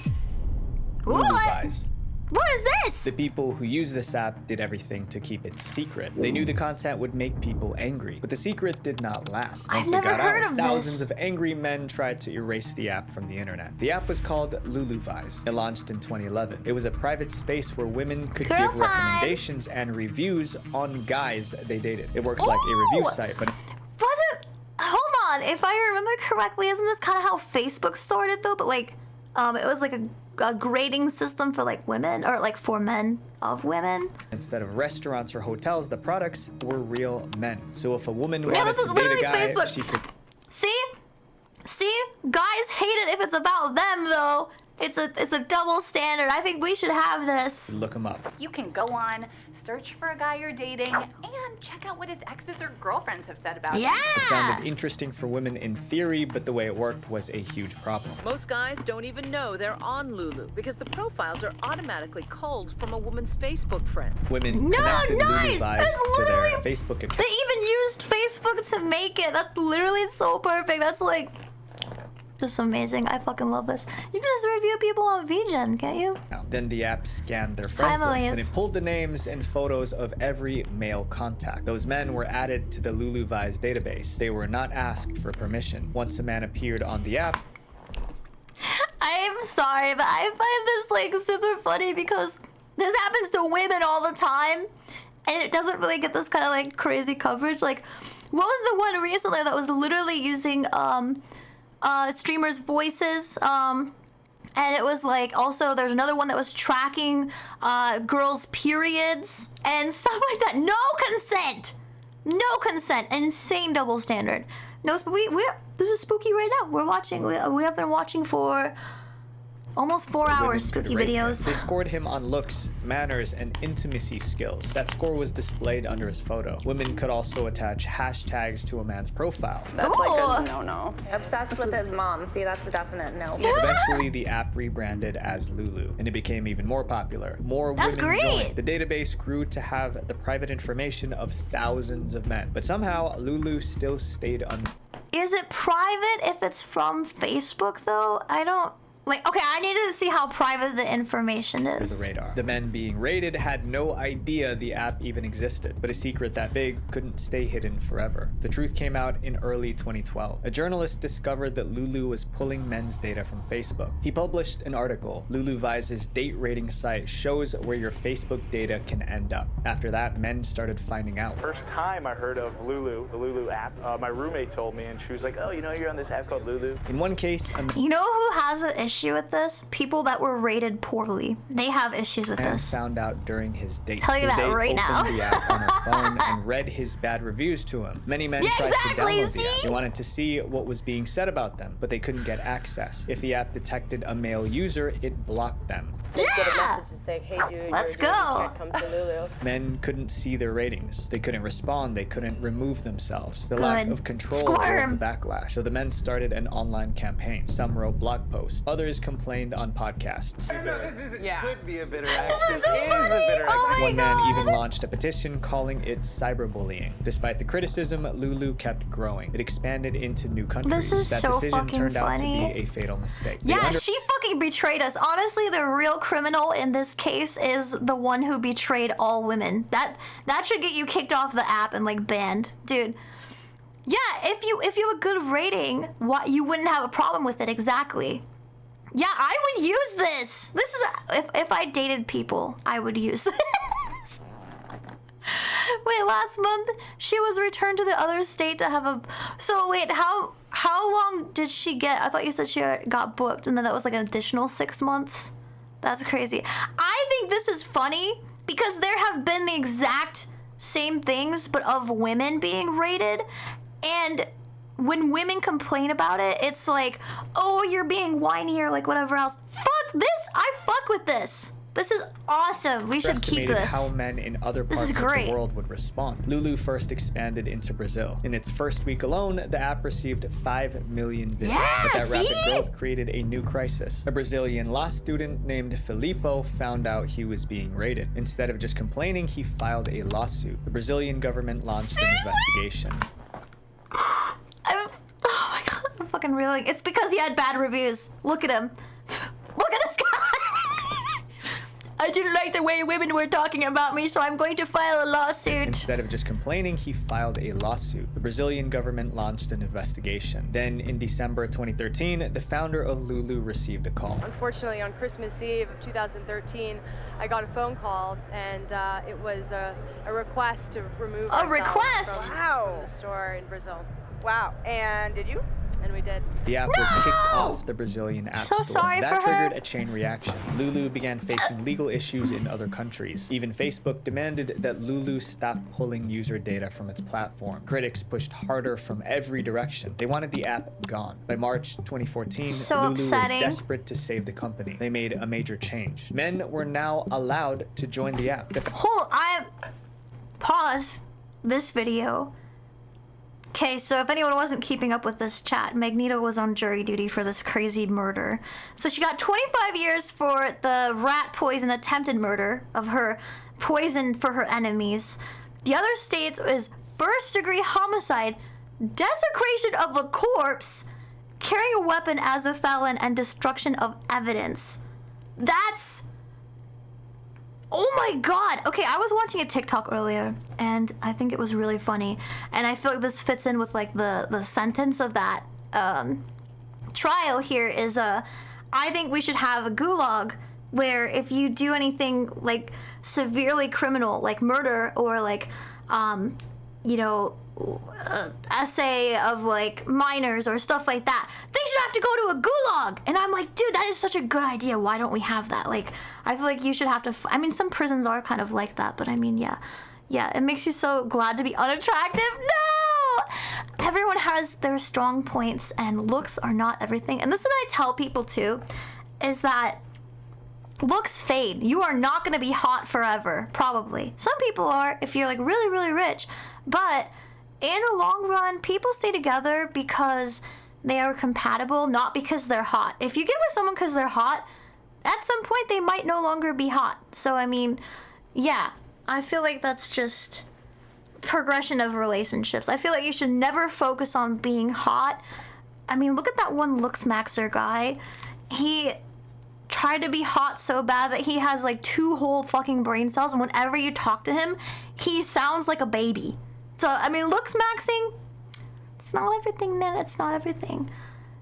Luluvies. What is this? The people who used this app did everything to keep it secret. They knew the content would make people angry, but the secret did not last. Once it got out, thousands of angry men tried to erase the app from the internet. The app was called Luluvies. It launched in 2011. It was a private space where women could give recommendations and reviews on guys they dated. It worked like a review site, but hold on, if I remember correctly, isn't this kind of how Facebook started though? But like, it was like a grading system for like women, or like for men of women. Instead of restaurants or hotels, the products were real men. So if a woman wanted to date a guy, she could... See? Guys hate it if it's about them though. It's a double standard. I think we should have this. Look him up. You can go on, search for a guy you're dating, and check out what his exes or girlfriends have said about him. It sounded interesting for women in theory, but the way it worked was a huge problem. Most guys don't even know they're on Lulu because the profiles are automatically culled from a woman's Facebook friend. Women connected Lulu Vise to their Facebook account. They even used Facebook to make it. That's literally so perfect. That's like just amazing. I fucking love this. You can just review people on VGen, can't you? Then the app scanned their friends list and it pulled the names and photos of every male contact. Those men were added to the Lulu Vise database. They were not asked for permission. Once a man appeared on the app, I'm sorry, but I find this like super funny because this happens to women all the time, and it doesn't really get this kind of like crazy coverage. Like, what was the one recently that was literally using streamers' voices? And it was like, also there's another one that was tracking girls' periods and stuff like that. No consent. No consent. Insane double standard. No, this is spooky right now. We're watching. We have been watching for almost 4 hours. Spooky videos. They scored him on looks, manners, and intimacy skills. That score was displayed under his photo. Women could also attach hashtags to a man's profile. That's like a no-no. Obsessed with his mom. See, that's a definite no. Eventually, the app rebranded as Lulu, and it became even more popular. More women joined. The database grew to have the private information of thousands of men. But somehow, Lulu still stayed Is it private if it's from Facebook, though? I don't... Like, okay, I needed to see how private the information is. The radar. The men being raided had no idea the app even existed, but a secret that big couldn't stay hidden forever. The truth came out in early 2012. A journalist discovered that Lulu was pulling men's data from Facebook. He published an article. Lulu Vise's date rating site shows where your Facebook data can end up. After that, men started finding out. First time I heard of Lulu, the Lulu app, my roommate told me, and she was like, oh, you know, you're on this app called Lulu. In one case, you know who has an issue with this? People that were rated poorly. They have issues with this. Found out during his date. Tell you his that date right now. opened the app on her phone and read his bad reviews to him. Many men tried to download the app. They wanted to see what was being said about them, but they couldn't get access. If the app detected a male user, it blocked them. They get a message to say, hey dude, let's go. You can't come to Lulu. Men couldn't see their ratings. They couldn't respond. They couldn't remove themselves. The lack of control drove the backlash. So the men started an online campaign. Some wrote blog posts. Others complained on podcasts. No, this isn't. Could be a bitter act. This is so funny. One man even launched a petition calling it cyberbullying. Despite the criticism, Lulu kept growing. It expanded into new countries. This is that so decision fucking turned out to funny. be a fatal mistake. Yeah, she fucking betrayed us. Honestly, the real criminal in this case is the one who betrayed all women. That should get you kicked off the app and like banned, dude. Yeah, if you have a good rating, you wouldn't have a problem with it. Exactly. Yeah, I would use this. This is if I dated people, I would use this. Wait, last month she was returned to the other state to have a. So wait, how long did she get? I thought you said she got booked, and then that was like an additional 6 months. That's crazy. I think this is funny because there have been the exact same things, but of women being rated, and when women complain about it, it's like, oh, you're being whiny or like whatever else. Fuck this! I fuck with this. This is awesome. We should keep this. How men in other parts of the world would respond. Lulu first expanded into Brazil. In its first week alone, the app received 5 million visits. But that rapid growth created a new crisis. A Brazilian law student named Filippo found out he was being raided. Instead of just complaining, he filed a lawsuit. The Brazilian government launched an investigation. Oh my god, I'm fucking reeling. It's because he had bad reviews. Look at him. Look at this guy. I didn't like the way women were talking about me, so I'm going to file a lawsuit. Instead of just complaining, he filed a lawsuit. The Brazilian government launched an investigation. Then, in December 2013, the founder of Lulu received a call. Unfortunately, on Christmas Eve of 2013, I got a phone call, and it was a request to remove a request from the store in Brazil. Wow. And did you? And we did. The app was kicked off the Brazilian App So Store. sorry That for her. triggered a chain reaction. Lulu began facing legal issues in other countries. Even Facebook demanded that Lulu stop pulling user data from its platform. Critics pushed harder from every direction. They wanted the app gone. By March 2014, So Lulu upsetting. was desperate to save the company. They made a major change. Men were now allowed to join the app. Hold, I pause this video. Okay, so if anyone wasn't keeping up with this chat, Magneto was on jury duty for this crazy murder. So she got 25 years for the rat poison attempted murder of her poison for her enemies. The other states is first-degree homicide, desecration of a corpse, carrying a weapon as a felon, and destruction of evidence. That's... Oh my god! Okay, I was watching a TikTok earlier, and I think it was really funny. And I feel like this fits in with like the sentence of that trial here is I think we should have a gulag where if you do anything like severely criminal, like murder or like you know, essay of like minors or stuff like that, they should have to go to a gulag. And I'm like, dude, that is such a good idea. Why don't we have that? Like, I feel like you should have to I mean, some prisons are kind of like that, but I mean, yeah, it makes you so glad to be unattractive. No, everyone has their strong points, and looks are not everything. And this is what I tell people too, is that looks fade. You are not going to be hot forever, probably. Some people are if you're like really, really rich, but in the long run, people stay together because they are compatible, not because they're hot. If you get with someone because they're hot, at some point they might no longer be hot. So, I mean, yeah, I feel like that's just progression of relationships. I feel like you should never focus on being hot. I mean, look at that one looks maxer guy. He tried to be hot so bad that he has like 2 whole fucking brain cells, and whenever you talk to him, he sounds like a baby. So, I mean, looks maxing, it's not everything, man. It's not everything.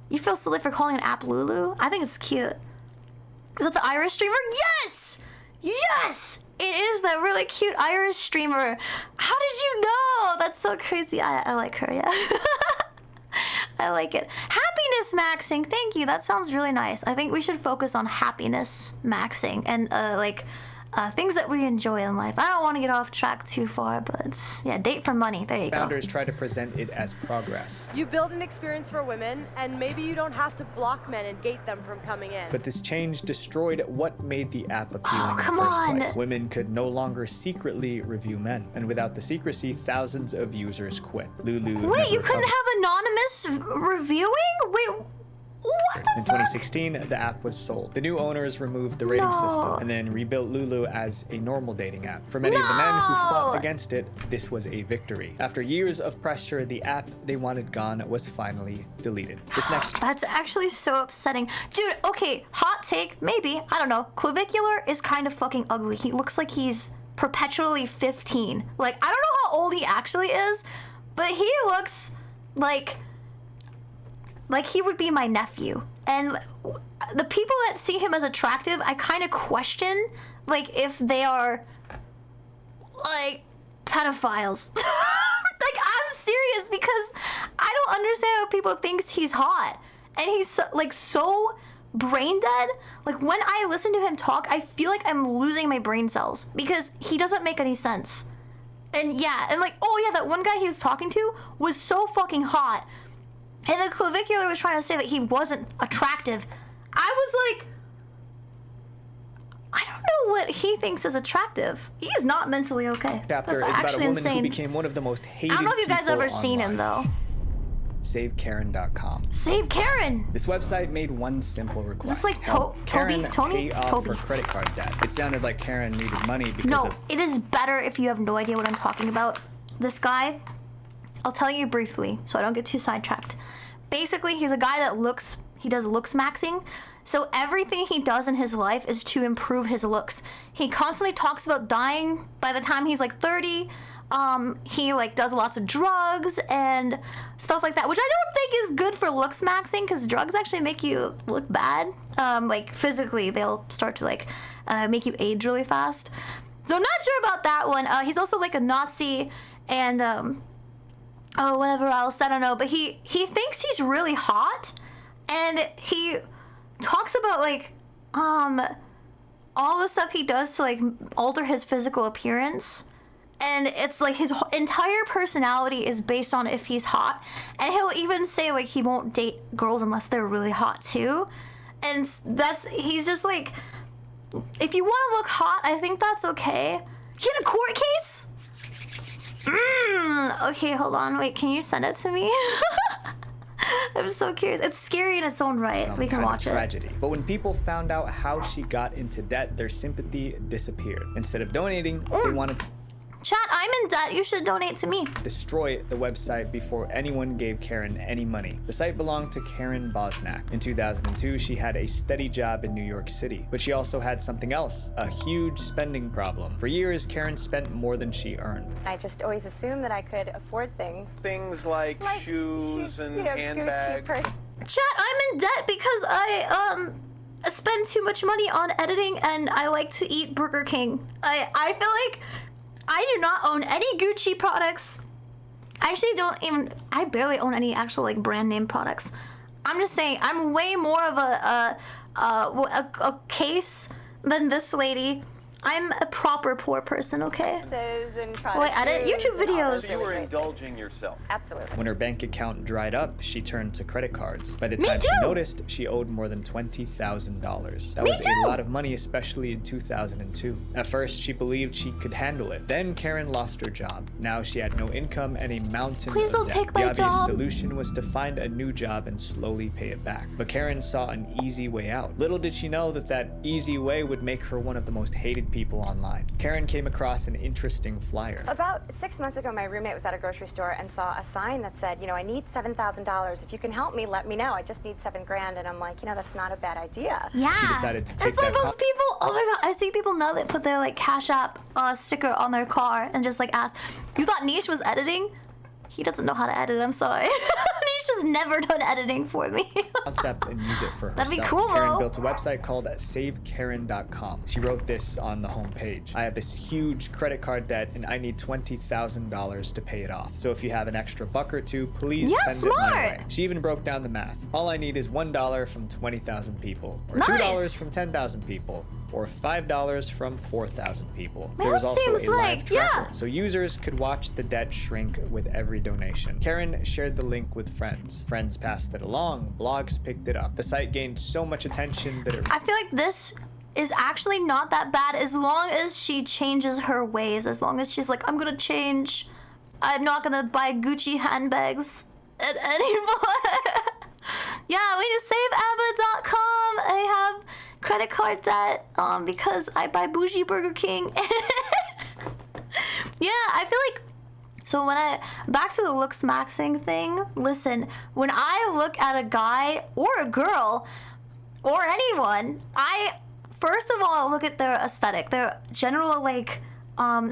You feel silly for calling an app Lulu? I think it's cute. Is that the Irish streamer? Yes! Yes! It is that really cute Irish streamer. How did you know? That's so crazy. I like her, yeah. I like it. Happiness maxing. Thank you. That sounds really nice. I think we should focus on happiness maxing and things that we enjoy in life. I don't want to get off track too far, but yeah, date for money. There you go. Founders try to present it as progress. You build an experience for women, and maybe you don't have to block men and gate them from coming in. But this change destroyed what made the app appealing in the come first on. place. Women could no longer secretly review men, and without the secrecy, thousands of users quit. Lulu Wait, never you couldn't recovered. have anonymous reviewing? Wait, what the In 2016, the app was sold. The new owners removed the rating No. system and then rebuilt Lulu as a normal dating app. For many of the men who fought against it, this was a victory. After years of pressure, the app they wanted gone was finally deleted. This next That's actually so upsetting. Dude, okay, hot take, maybe, I don't know. Clavicular is kind of fucking ugly. He looks like he's perpetually 15. Like, I don't know how old he actually is, but he looks like he would be my nephew. And the people that see him as attractive, I kind of question, like, if they are, like, pedophiles. Like, I'm serious, because I don't understand how people think he's hot. And he's, so brain dead. Like, when I listen to him talk, I feel like I'm losing my brain cells, because he doesn't make any sense. And yeah, and like, oh yeah, that one guy he was talking to was so fucking hot. And the clavicular was trying to say that he wasn't attractive. I was like, I don't know what he thinks is attractive. He is not mentally okay. chapter That's is about a actually woman insane. who became one of the most hated I don't know if you guys people ever seen him online. though. SaveKaren.com. Save Karen! This website made one simple request. Is this like Help Karen Tony? pay off Toby. her credit card debt. It sounded like Karen needed money because No, of it is better if you have no idea what I'm talking about. This guy, I'll tell you briefly so I don't get too sidetracked. Basically, he's a guy that he does looks maxing. So everything he does in his life is to improve his looks. He constantly talks about dying by the time he's like 30. He like does lots of drugs and stuff like that, which I don't think is good for looks maxing, because drugs actually make you look bad. Like physically, they'll start to like make you age really fast. So I'm not sure about that one. He's also like a Nazi, and oh, whatever else, I don't know, but he thinks he's really hot, and he talks about like all the stuff he does to like alter his physical appearance, and it's like his entire personality is based on if he's hot, and he'll even say like he won't date girls unless they're really hot too, and he's just like, if you want to look hot, I think that's okay. He had a court case? Okay, hold on. Wait, can you send it to me? I'm so curious. It's scary in its own right. We can watch it. Tragedy. But when people found out how she got into debt, their sympathy disappeared. Instead of donating, they wanted to Chat, I'm in debt. You should donate to me. destroy the website before anyone gave Karen any money. The site belonged to Karen Bosnack. In 2002, she had a steady job in New York City, but she also had something else, a huge spending problem. For years, Karen spent more than she earned. I just always assumed that I could afford things. Things like shoes and you know, handbags. Chat, I'm in debt because I spend too much money on editing, and I like to eat Burger King. I feel like I do not own any Gucci products. I barely own any actual like brand name products. I'm just saying, I'm way more of a case than this lady. I'm a proper poor person, okay? Wait, edit YouTube videos. So you were indulging yourself. Absolutely. When her bank account dried up, she turned to credit cards. By the time she noticed, she owed more than $20,000. That was a lot of money, especially in 2002. At first, she believed she could handle it. Then Karen lost her job. Now she had no income and a mountain Please of don't debt. take The my obvious job. solution was to find a new job and slowly pay it back. But Karen saw an easy way out. Little did she know that easy way would make her one of the most hated people online. Karen came across an interesting flyer. About 6 months ago, my roommate was at a grocery store and saw a sign that said, you know, I need $7,000. If you can help me, let me know. I just need $7 grand. And I'm like, you know, that's not a bad idea. Yeah. She decided to take It's like that those people. Oh my god, I see people now that put their like Cash App sticker on their car and just like ask, you thought Niche was editing? He doesn't know how to edit, I'm sorry. Niche has never done editing for me. Concept and use it for herself. That'd be cool, Karen though. built a website called SaveKaren.com. She wrote this on the homepage. I have this huge credit card debt and I need $20,000 to pay it off. So if you have an extra buck or two, please send it my way. She even broke down the math. All I need is $1 from 20,000 people, or $2 from 10,000 people, or $5 from 4,000 people. There was also a live tracker, so users could watch the debt shrink with every donation. Karen shared the link with friends. Friends passed it along. Blogs picked it up. The site gained so much attention that it... I feel like this is actually not that bad as long as she changes her ways. As long as she's like, I'm gonna change. I'm not gonna buy Gucci handbags anymore. Yeah, we just SaveAbba.com. I have credit card debt because I buy bougie Burger King. Yeah, I feel like, so back to the looks maxing thing, listen, when I look at a guy or a girl or anyone, I first of all look at their aesthetic, their general like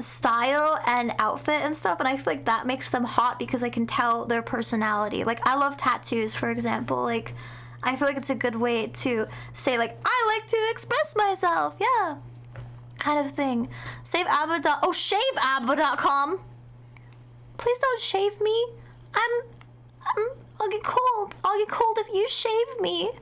style and outfit and stuff, and I feel like that makes them hot because I can tell their personality. Like, I love tattoos, for example. Like, I feel like it's a good way to say, like, I like to express myself, yeah, kind of thing. ShaveAbba.com. Please don't shave me. I'll get cold. I'll get cold if you shave me.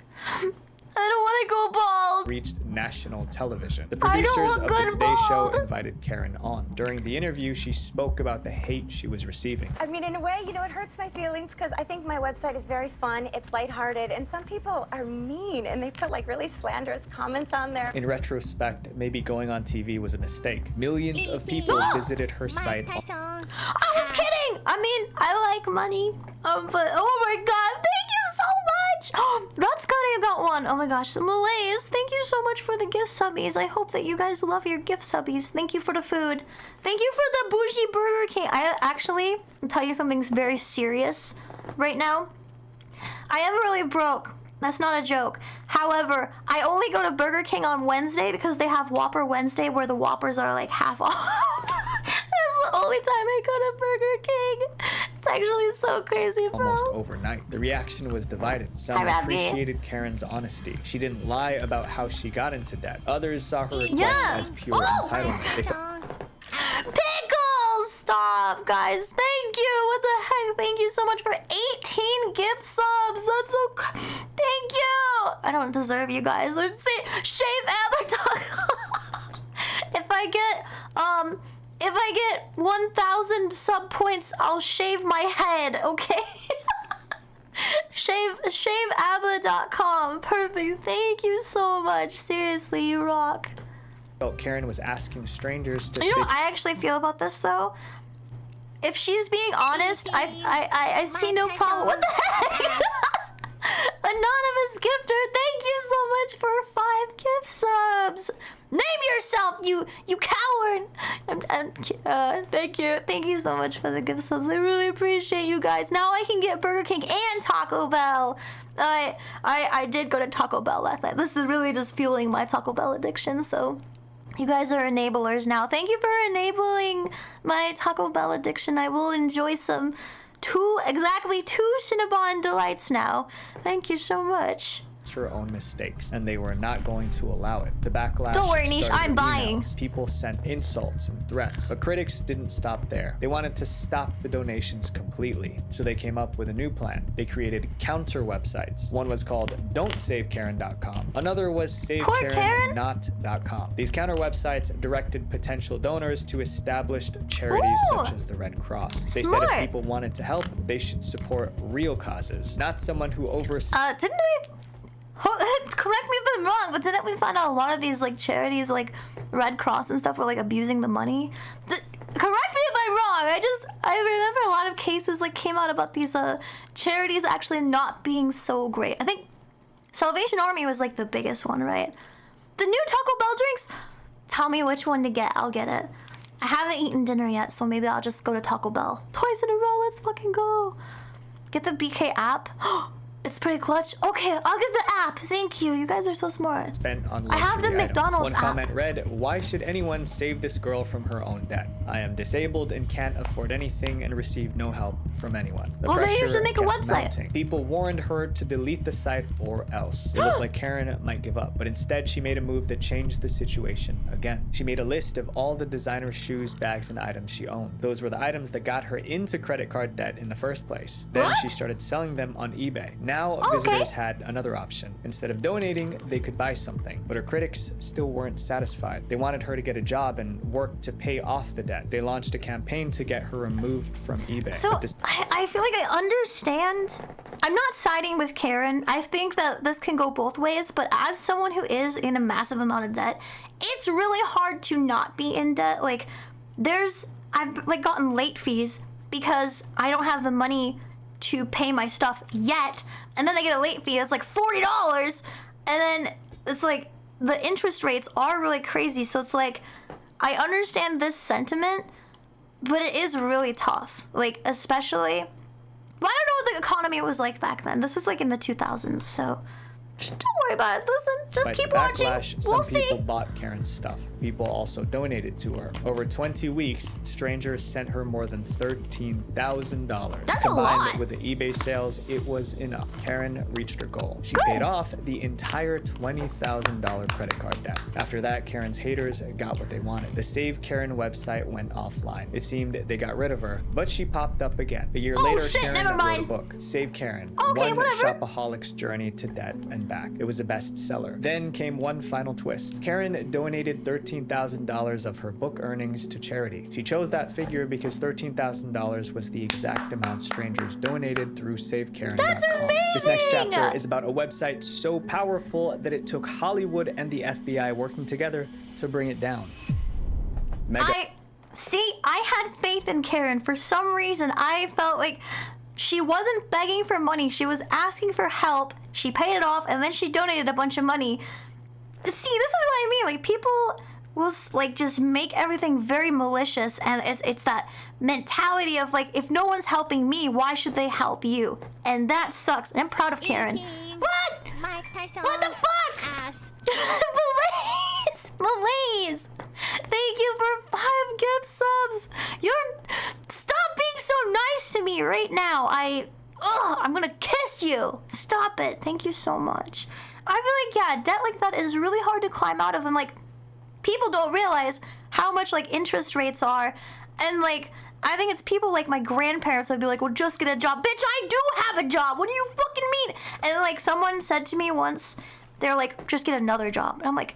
I don't want to go bald. Reached national television. The I don't producers look of the good Today Show bald. invited Karen on. During the interview, she spoke about the hate she was receiving. I mean, in a way, you know, it hurts my feelings because I think my website is very fun, it's lighthearted, and some people are mean and they put like really slanderous comments on there. In retrospect, maybe going on TV was a mistake. Millions of people visited her site. I was kidding. I mean, I like money, but oh my god, thank you so much. That's Scotty got one. Oh my gosh, Malays, thank you so much for the gift subbies. I hope that you guys love your gift subbies. Thank you for the food. Thank you for the bougie Burger King. I'll tell you something very serious right now. I am really broke. That's not a joke. However, I only go to Burger King on Wednesday because they have Whopper Wednesday where the Whoppers are like half off. That's the only time I go to Burger King. It's actually so crazy, bro. Almost overnight. The reaction was divided. Some Hi, Ravi. appreciated Karen's honesty. She didn't lie about how she got into debt. Others saw her request Yeah. as pure entitlement. They Pickles! stop, guys. Thank you. What the heck? Thank you so much for 18 gift subs. That's so. Thank you. I don't deserve you guys. Let's see. ShaveAbba.com. If I get 1,000 sub points, I'll shave my head. Okay. ShaveAbba.com. Perfect. Thank you so much. Seriously, you rock. Karen was asking strangers to You know fix what I actually feel about this though? If she's being honest, I see no problem. What the heck? Anonymous gifter, thank you so much for 5 gift subs. Name yourself, you coward. Thank you so much for the gift subs. I really appreciate you guys. Now I can get Burger King and Taco Bell. I did go to Taco Bell last night. This is really just fueling my Taco Bell addiction. So you guys are enablers now. Thank you for enabling my Taco Bell addiction. I will enjoy exactly two Cinnabon delights now. Thank you so much. her own mistakes, and they were not going to allow it. The backlash Don't worry, Nish, started I'm with buying. emails. People sent insults and threats, but critics didn't stop there. They wanted to stop the donations completely, so they came up with a new plan. They created counter websites. One was called Don'tSaveKaren.com. Another was SaveKarenNot.com. These counter websites directed potential donors to established charities such as the Red Cross. They said if people wanted to help, they should support real causes, not someone who didn't we... Correct me if I'm wrong, but didn't we find out a lot of these like charities like Red Cross and stuff were like abusing the money? Correct me if I'm wrong. I remember a lot of cases like came out about these charities actually not being so great. I think Salvation Army was like the biggest one, right? The new Taco Bell drinks? Tell me which one to get. I'll get it. I haven't eaten dinner yet, so maybe I'll just go to Taco Bell. Twice in a row, let's fucking go. Get the BK app. It's pretty clutch. Okay, I'll get the app. Thank you. You guys are so smart. Spent on I have the luxury McDonald's items. One app. comment read, "Why should anyone save this girl from her own debt? I am disabled and can't afford anything and receive no help from anyone." The Well, they pressure usually make a kept website. mounting. People warned her to delete the site or else. It looked like Karen might give up, but instead she made a move that changed the situation again. She made a list of all the designer shoes, bags, and items she owned. Those were the items that got her into credit card debt in the first place. Then she started selling them on eBay. Now visitors had another option. Instead of donating, they could buy something. But her critics still weren't satisfied. They wanted her to get a job and work to pay off the debt. They launched a campaign to get her removed from eBay. So I feel like I understand. I'm not siding with Karen. I think that this can go both ways, but as someone who is in a massive amount of debt, it's really hard to not be in debt. Like I've like gotten late fees because I don't have the money to pay my stuff yet, and then I get a late fee that's like $40, and then it's like the interest rates are really crazy. So it's like I understand this sentiment, but it is really tough. Like especially, well, I don't know what the economy was like back then. This was like in the 2000s, so don't worry about it. Listen, just Despite keep the watching. backlash, We'll some people see. bought Karen's stuff. People also donated to her. Over 20 weeks, strangers sent her more than $13,000. That's a Combined lot. with the eBay sales, it was enough. Karen reached her goal. She paid off the entire $20,000 credit card debt. After that, Karen's haters got what they wanted. The Save Karen website went offline. It seemed they got rid of her, but she popped up again. A year later, shit, Karen never wrote a mind. book, Save Karen, Okay, One whatever. Shopaholic's Journey to Debt and Back. It was a bestseller. Then came one final twist. Karen donated $13,000 of her book earnings to charity. She chose that figure because $13,000 was the exact amount strangers donated through SaveKaren.com. That's amazing! This next chapter is about a website so powerful that it took Hollywood and the FBI working together to bring it down. I had faith in Karen. For some reason, I felt like she wasn't begging for money. She was asking for help. She paid it off, and then she donated a bunch of money. See, this is what I mean. Like, people will like just make everything very malicious, and it's that mentality of like, if no one's helping me, why should they help you? And that sucks. And I'm proud of Karen. What? What the fuck? Malaise! Thank you for 5 gift subs. Stop being so nice to me right now. I'm gonna kiss you. Stop it. Thank you so much. I feel like, yeah, debt like that is really hard to climb out of, and like people don't realize how much like interest rates are, and like I think it's people like my grandparents that'd be like, well, just get a job. Bitch, I do have a job. What do you fucking mean? And like someone said to me once, they're like, just get another job. And I'm like,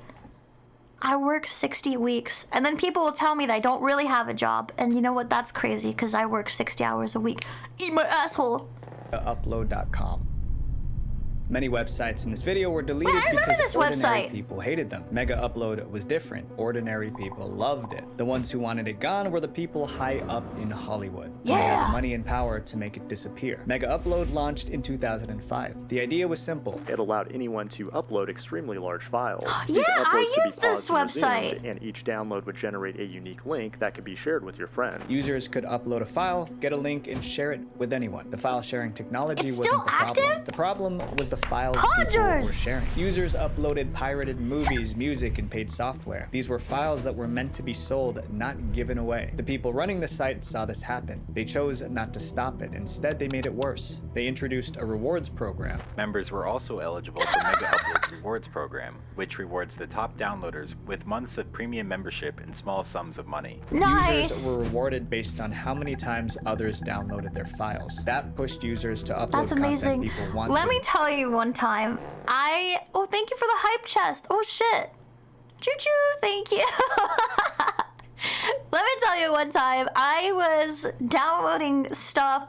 I work 60 weeks. And then people will tell me that I don't really have a job. And you know what? That's crazy because I work 60 hours a week. Eat my asshole. Upload.com. Many websites in this video were deleted Wait, I remember because this ordinary website. people hated them. Mega Upload was different. Ordinary people loved it. The ones who wanted it gone were the people high up in Hollywood. And they had Yeah. the money and power to make it disappear. Mega Upload launched in 2005. The idea was simple. It allowed anyone to upload extremely large files. Yeah, These uploads I could used be this paused and website. resumed, and each download would generate a unique link that could be shared with your friend. Users could upload a file, get a link, and share it with anyone. The file sharing technology It's wasn't still the problem. active? The problem was the files people were Conjures! sharing. Users uploaded pirated movies, music, and paid software. These were files that were meant to be sold, not given away. The people running the site saw this happen. They chose not to stop it. Instead, they made it worse. They introduced a rewards program. Members were also eligible for Mega Upload's rewards program, which rewards the top downloaders with months of premium membership and small sums of money. Nice. Users were rewarded based on how many times others downloaded their files. That pushed users to upload That's amazing. content people wanted. Let me tell you one time. Oh, thank you for the hype chest. Oh shit. Choo choo, thank you. Let me tell you one time. I was downloading stuff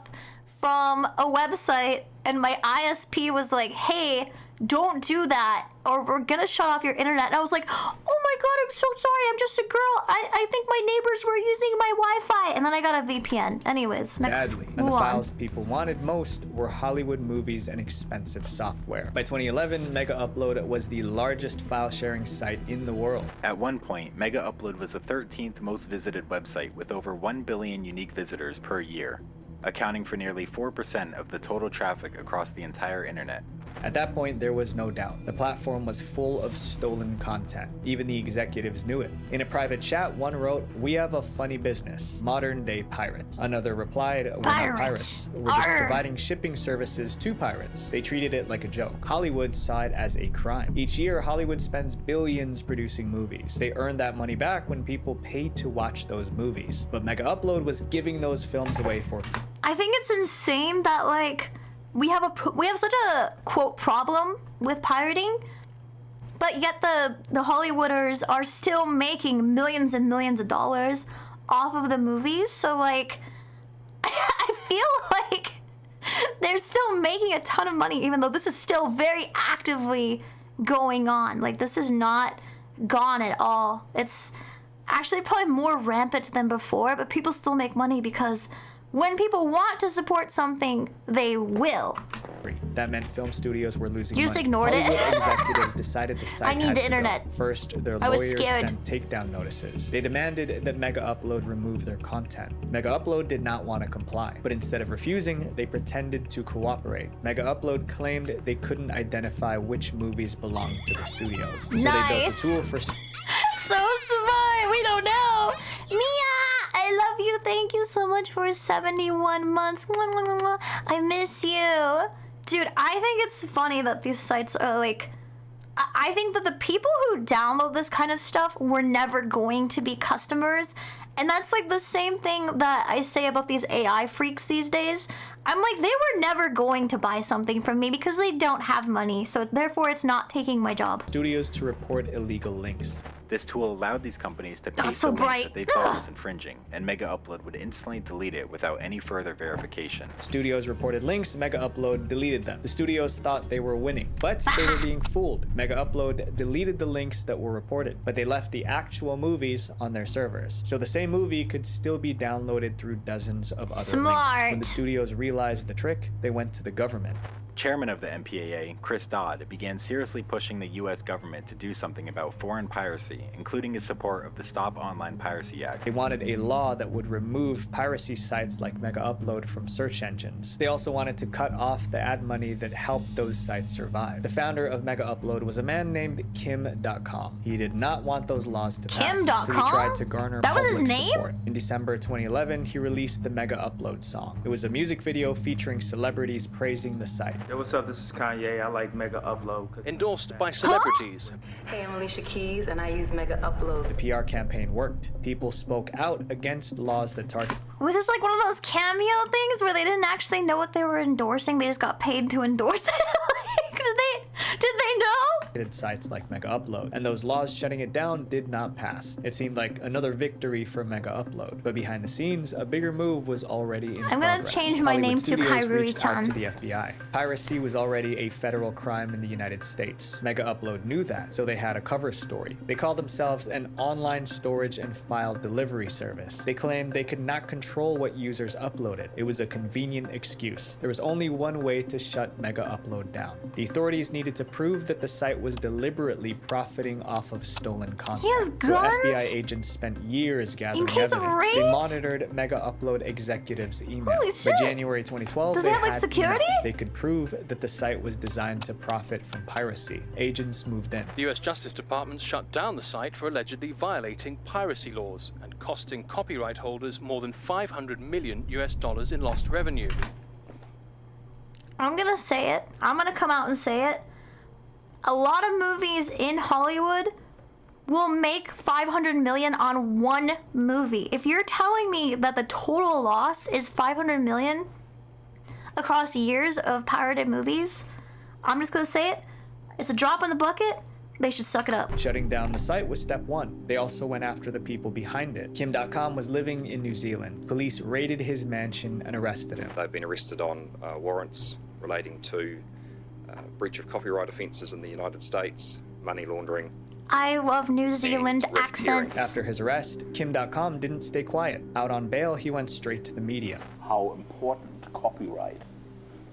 from a website and my ISP was like, hey, don't do that or we're gonna shut off your internet. And I was like, oh my god, I'm so sorry. I'm just a girl. I think my neighbors were using my Wi-Fi. And then I got a VPN. Anyways, next. Badly. And the move on. files people wanted most were Hollywood movies and expensive software. By 2011, Mega Upload was the largest file sharing site in the world. At one point, Mega Upload was the 13th most visited website with over 1 billion unique visitors per year, accounting for nearly 4% of the total traffic across the entire internet. At that point, there was no doubt. The platform was full of stolen content. Even the executives knew it. In a private chat, one wrote, "We have a funny business, modern day pirates." Another replied, "We're not pirates. We're just Arr. providing shipping services to pirates." They treated it like a joke. Hollywood saw it as a crime. Each year, Hollywood spends billions producing movies. They earn that money back when people pay to watch those movies. But Mega Upload was giving those films away for free. I think it's insane that like we have such a quote problem with pirating, but yet the Hollywooders are still making millions and millions of dollars off of the movies. So like I feel like they're still making a ton of money even though this is still very actively going on. Like this is not gone at all. It's actually probably more rampant than before, but people still make money because when people want to support something, they will. That meant film studios were losing You just money. ignored it? Hollywood executives decided the site I need had the to go. internet. First, their I was lawyers scared. sent takedown notices. They demanded that Mega Upload remove their content. Mega Upload did not want to comply, but instead of refusing, they pretended to cooperate. Mega Upload claimed they couldn't identify which movies belonged to the studios. So they built a Nice. tool for So smart. We don't know. Mia, I love you. Thank you so much for 71 months. Mwah, mwah, mwah, mwah. I miss you. Dude, I think it's funny that these sites are like... I think that the people who download this kind of stuff were never going to be customers. And that's like the same thing that I say about these AI freaks these days. I'm like, they were never going to buy something from me because they don't have money. So therefore, it's not taking my job. studios to report illegal links. This tool allowed these companies to That's paste so a link bright. that they thought was infringing, and Mega Upload would instantly delete it without any further verification. Studios reported links, Mega Upload deleted them. The studios thought they were winning, but they were being fooled. Mega Upload deleted the links that were reported, but they left the actual movies on their servers. So the same movie could still be downloaded through dozens of other Smart. links. When the studios realized the trick, they went to the government. Chairman of the MPAA, Chris Dodd, began seriously pushing the U.S. government to do something about foreign piracy, including his support of the Stop Online Piracy Act. They wanted a law that would remove piracy sites like Mega Upload from search engines. They also wanted to cut off the ad money that helped those sites survive. The founder of Mega Upload was a man named Kim.com. He did not want those laws to pass, so he Kim.com? tried to garner That was his public name? support. In December 2011, he released the Mega Upload song. It was a music video video featuring celebrities praising the site. Yo, what's up? This is Kanye. I like Mega Upload. Endorsed by celebrities. Hey, I'm Alicia Keys, and I use Mega Upload. The PR campaign worked. People spoke out against laws that target. Was this like one of those cameo things where they didn't actually know what they were endorsing? They just got paid to endorse it? Like, did they know? Sites like Mega Upload, and those laws shutting it down did not pass. It seemed like another victory for Mega Upload, but behind the scenes, a bigger move was already in I'm gonna progress. change my name to reached out Kairui-chan. to the FBI. Piracy was already a federal crime in the United States. Mega Upload knew that, so they had a cover story. They called themselves an online storage and file delivery service. They claimed they could not control what users uploaded. It was a convenient excuse. There was only one way to shut Mega Upload down. The authorities needed to prove that the site was deliberately profiting off of stolen content. He has So guns? FBI agents spent years gathering case of evidence. They raids? monitored Mega Upload executives' emails. Holy By shit. January 2012, Does they it have, like, had security? enough. They could prove that the site was designed to profit from piracy. Agents moved in. The US Justice Department shut down the site for allegedly violating piracy laws and costing copyright holders more than $500 million in lost revenue. I'm gonna say it. I'm gonna come out and say it. A lot of movies in Hollywood will make 500 million on one movie. If you're telling me that the total loss is 500 million across years of pirated movies, I'm just gonna say it. It's a drop in the bucket. They should suck it up. Shutting down the site was step one. They also went after the people behind it. Kim.com was living in New Zealand. Police raided his mansion and arrested him. They've been arrested on warrants relating to breach of copyright offences in the United States, money laundering. I love New Zealand accents. After his arrest, Kim.com didn't stay quiet. Out on bail, he went straight to the media. How important copyright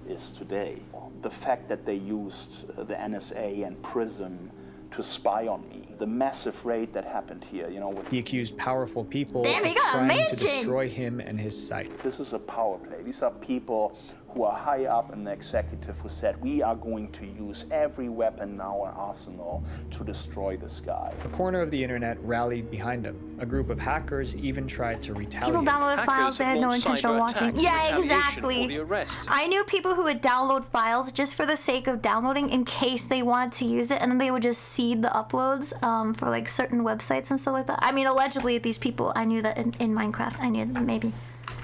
is today. The fact that they used the NSA and PRISM to spy on me. The massive raid that happened here, you know. He accused powerful people Damn, he of got a trying to mansion. destroy him and his site. This is a power play. These are people who are high up in the executive who said, we are going to use every weapon in our arsenal to destroy this guy. A corner of the internet rallied behind him. A group of hackers even tried to retaliate. People downloaded files they had no intention of watching. Yeah, exactly. I knew people who would download files just for the sake of downloading in case they wanted to use it, and then they would just seed the uploads for like certain websites and stuff like that. I mean, allegedly these people, I knew that in Minecraft. I knew them,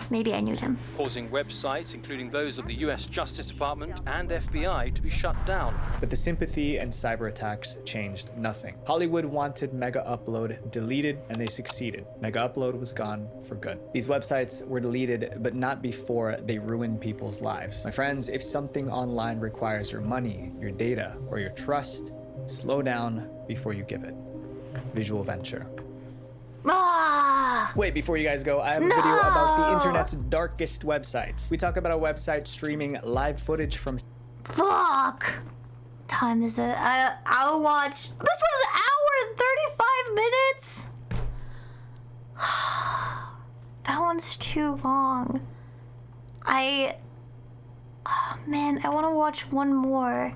maybe I knew him. Causing websites, including those of the US Justice Department and FBI, to be shut down. But the sympathy and cyber attacks changed nothing. Hollywood wanted Mega Upload deleted, and they succeeded. Mega Upload was gone for good. These websites were deleted, but not before they ruined people's lives. My friends, if something online requires your money, your data, or your trust, slow down before you give it. Visual Venture. Ah! Wait, before you guys go, I have a video about the internet's darkest websites. We talk about a website streaming live footage from... Fuck! Time is it? I'll watch... This one is an hour and 35 minutes? That one's too long. Oh man, I want to watch one more.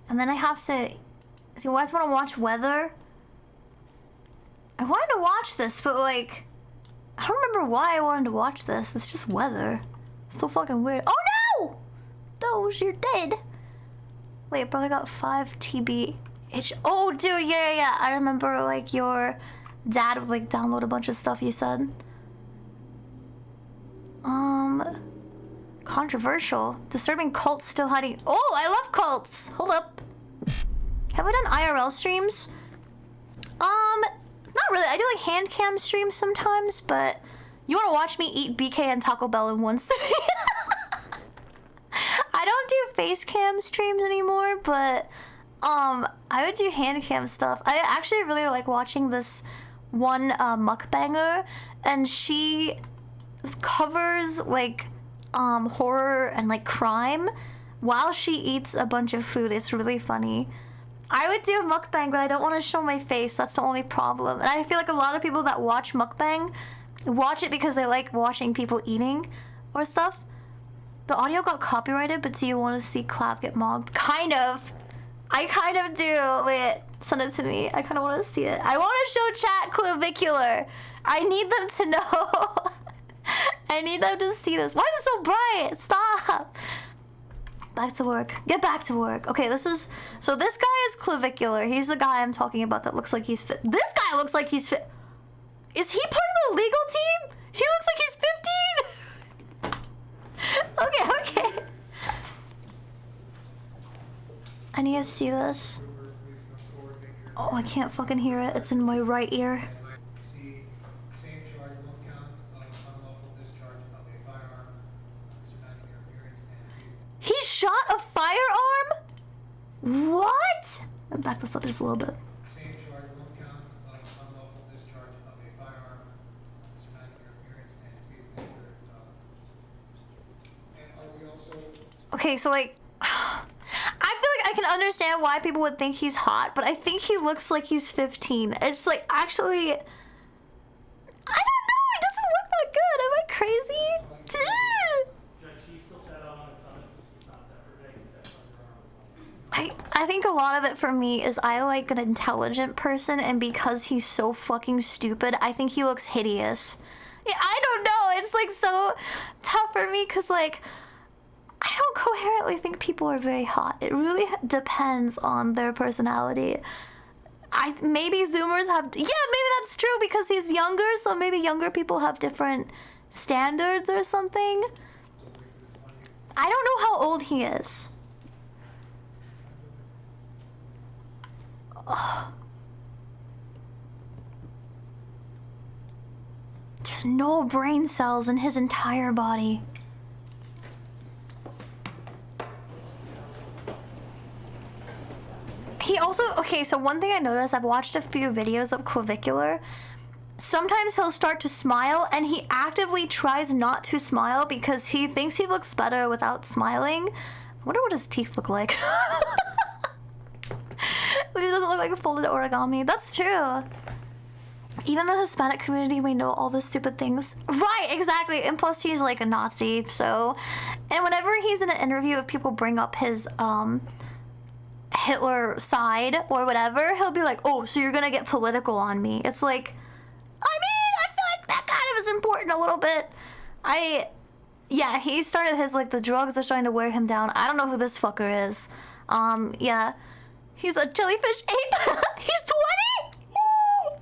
And then I have to... Do you guys want to watch weather? I wanted to watch this, but like... I don't remember why I wanted to watch this. It's just weather. It's so fucking weird. Oh no! Those, you're dead. Wait, I probably got 5 TBH. Oh, dude, yeah. I remember, like, your dad would, like, download a bunch of stuff you said. Controversial. Disturbing cults still hiding. Oh, I love cults. Hold up. Have I done IRL streams? Not really. I do, like, hand cam streams sometimes, but you want to watch me eat BK and Taco Bell in one sitting? I don't do face cam streams anymore, but I would do hand cam stuff. I actually really like watching this one mukbanger, and she covers like horror and like crime while she eats a bunch of food. It's really funny. I would do a mukbang, but I don't want to show my face. That's the only problem. And I feel like a lot of people that watch mukbang watch it because they like watching people eating or stuff. The audio got copyrighted, but do you want to see Clav get mogged? Kind of. I kind of do. Wait, send it to me. I kind of want to see it. I want to show chat clavicular. I need them to know. I need them to see this. Why is it so bright? Stop. Back to work. Get back to work. Okay, so this guy is clavicular. He's the guy I'm talking about that looks like he's fit. This guy looks like he's fit. Is he part of the legal team? He looks like he's 15. Okay. I need to see this. Oh, I can't fucking hear it. It's in my right ear. He shot a firearm? What? I'll back this up just a little bit. Same charge, one count of unlawful discharge of a firearm. Surrounding your appearance and please consider it. And are we also... Okay, so like, I feel like I can understand why people would think he's hot, but I think he looks like he's 15. It's like, actually, I don't know. It doesn't look that good. Am I crazy? I think a lot of it for me is I like an intelligent person, and because he's so fucking stupid, I think he looks hideous. Yeah, I don't know. It's like so tough for me because like I don't coherently think people are very hot. It really depends on their personality. Maybe Zoomers have, yeah, maybe that's true because he's younger, so maybe younger people have different standards or something. I don't know how old he is. Oh. Just no brain cells in his entire body. He also, okay, so one thing I noticed, I've watched a few videos of clavicular. Sometimes he'll start to smile and he actively tries not to smile because he thinks he looks better without smiling. I wonder what his teeth look like. He doesn't look like a folded origami. That's true. Even the Hispanic community, we know all the stupid things. Right, exactly. And plus he's like a Nazi, so. And whenever he's in an interview, if people bring up his Hitler side or whatever, he'll be like, oh, so you're gonna get political on me. It's like, I mean, I feel like that kind of is important a little bit. Yeah, he started his, like, the drugs are starting to wear him down. I don't know who this fucker is. Yeah. He's a jellyfish ape. He's 20?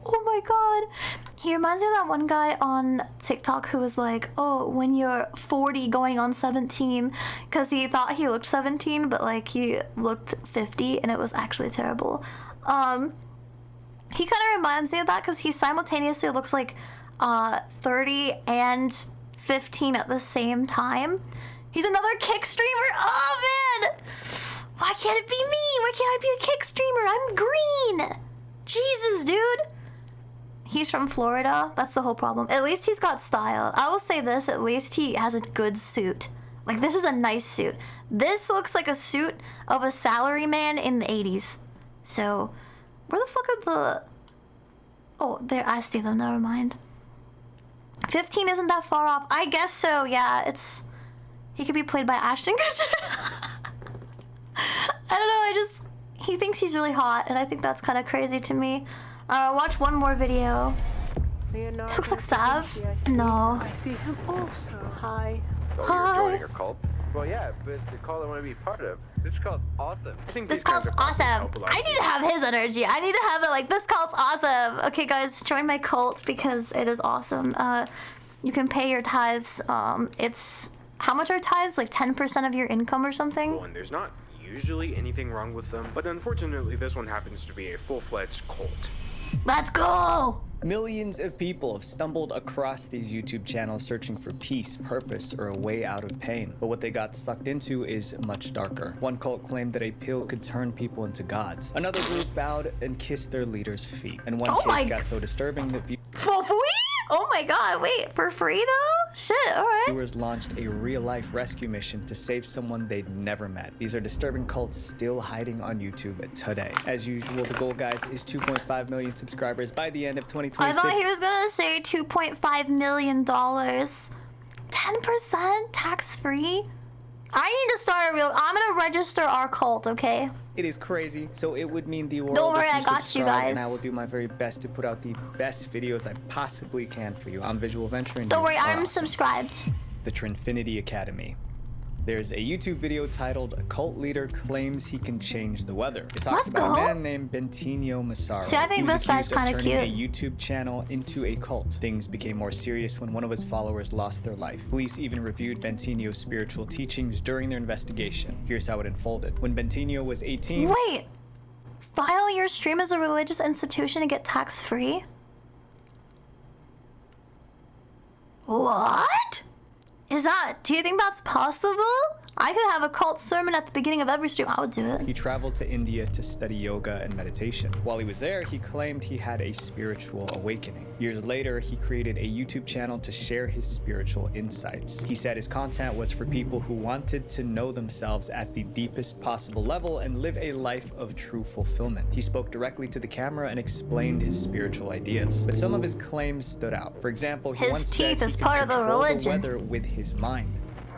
Oh my god. He reminds me of that one guy on TikTok who was like, oh, when you're 40 going on 17, because he thought he looked 17, but like he looked 50, and it was actually terrible. He kind of reminds me of that because he simultaneously looks like 30 and 15 at the same time. He's another kick streamer. Oh man! Why can't it be me? Why can't I be a kick streamer? I'm green. Jesus, dude. He's from Florida. That's the whole problem. At least he's got style. I will say this, at least he has a good suit. Like, this is a nice suit. This looks like a suit of a salaryman in the 80s. So, where the fuck are the... Oh, there, I see them. Never mind. 15 isn't that far off. I guess so, yeah. It's... He could be played by Ashton Kutcher. I don't know, he thinks he's really hot, and I think that's kind of crazy to me. Watch one more video. Leonardo, looks like Sav. No. I see him also. Hi. Oh, Hi. you're joining your cult? Well, yeah, but it's the cult I want to be part of. This cult's awesome. I think this cult's awesome. I need to have his energy. I need to have it like, this cult's awesome. Okay, guys, join my cult because it is awesome. You can pay your tithes. It's... How much are tithes? Like 10% of your income or something? Well, and there's not usually anything wrong with them, but unfortunately this one happens to be a full-fledged cult. Let's go! Millions of people have stumbled across these YouTube channels searching for peace, purpose, or a way out of pain. But what they got sucked into is much darker. One cult claimed that a pill could turn people into gods. Another group bowed and kissed their leader's feet. And one case got so disturbing that For free? Oh my god, wait, for free though? Shit, alright. viewers launched a real-life rescue mission to save someone they'd never met. These are disturbing cults still hiding on YouTube today. As usual, the goal, guys, is 2.5 million subscribers by the end of 2026. I thought he was gonna say $2.5 million. 10% tax-free? I need to start a real... I'm gonna register our cult, okay? It is crazy, so it would mean the world Don't worry, if I got you subscribe, guys. and I will do my very best to put out the best videos I possibly can for you. I'm Visual Venture, and Don't you worry, are I'm awesome. subscribed. The Trinfinity Academy. There's a YouTube video titled "A Cult Leader Claims He Can Change the Weather." It talks Let's about go. a man named Bentinho Massaro. See, I think He was this guy's accused of kinda turning a YouTube channel into a cult. Things became more serious when one of his followers lost their life. Police even reviewed Bentinho's spiritual teachings during their investigation. Here's how it unfolded. When Bentinho was 18... Wait! File your stream as a religious institution and get tax-free? What? Do you think that's possible? I could have a cult sermon at the beginning of every stream. I would do it. He traveled to India to study yoga and meditation. While he was there, he claimed he had a spiritual awakening. Years later, he created a YouTube channel to share his spiritual insights. He said his content was for people who wanted to know themselves at the deepest possible level and live a life of true fulfillment. He spoke directly to the camera and explained his spiritual ideas. But some of his claims stood out. For example, he His once teeth said is he part could of the control the religion. weather with his mind.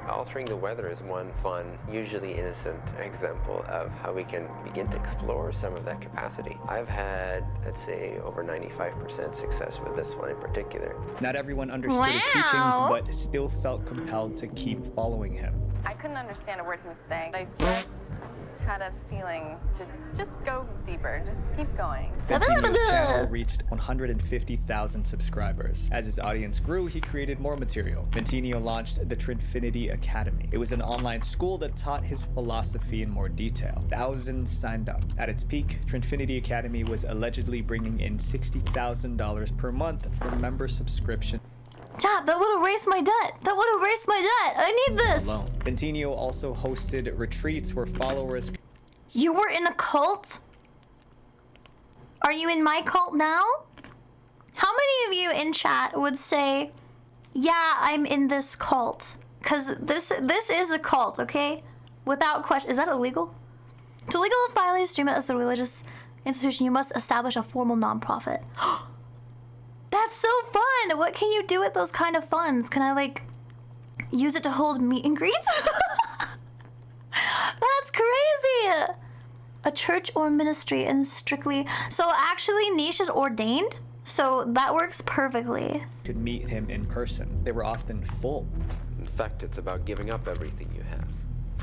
Altering the weather is one fun, usually innocent example of how we can begin to explore some of that capacity. I've had, let's say, over 95% success with this one in particular. Not everyone understood his teachings, Wow. but still felt compelled to keep following him. I couldn't understand a word he was saying. I just had a feeling to just go deeper, just keep going. Bentinho's channel reached 150,000 subscribers. As his audience grew, he created more material. Bentinho launched the Trinfinity Academy. It was an online school that taught his philosophy in more detail. Thousands signed up. At its peak, Trinfinity Academy was allegedly bringing in $60,000 per month from member subscription. Dad, that would erase my debt. That would erase my debt. I need this. Alone. Bentinho also hosted retreats where followers... You were in a cult? Are you in my cult now? How many of you in chat would say, yeah, I'm in this cult? Because this is a cult, okay? Without question. Is that illegal? To legally file your stream as a religious institution, you must establish a formal nonprofit. That's so fun! What can you do with those kind of funds? Can I, like, use it to hold meet and greets? That's crazy! A church or ministry and strictly... So actually, Niche is ordained, so that works perfectly. Could meet him in person. They were often full. In fact, it's about giving up everything you have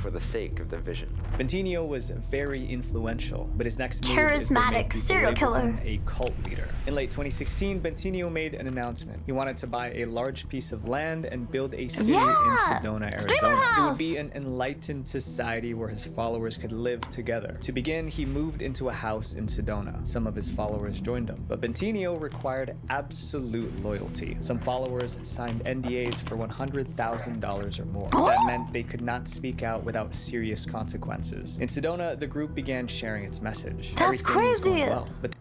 for the sake of the vision. Bentinho was very influential, but his next move is to make Charismatic people serial label killer. him a cult leader. In late 2016, Bentinho made an announcement. He wanted to buy a large piece of land and build a city in Sedona, Arizona. It would be an enlightened society where his followers could live together. To begin, he moved into a house in Sedona. Some of his followers joined him, but Bentinho required absolute loyalty. Some followers signed NDAs for $100,000 or more. That meant they could not speak out without serious consequences. In Sedona, the group began sharing its message. That's Everything was going crazy. well, but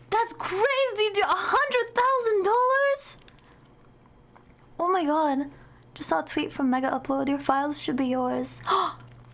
That's crazy, dude. $100,000? Oh my god. Just saw a tweet from Mega Upload. Your files should be yours.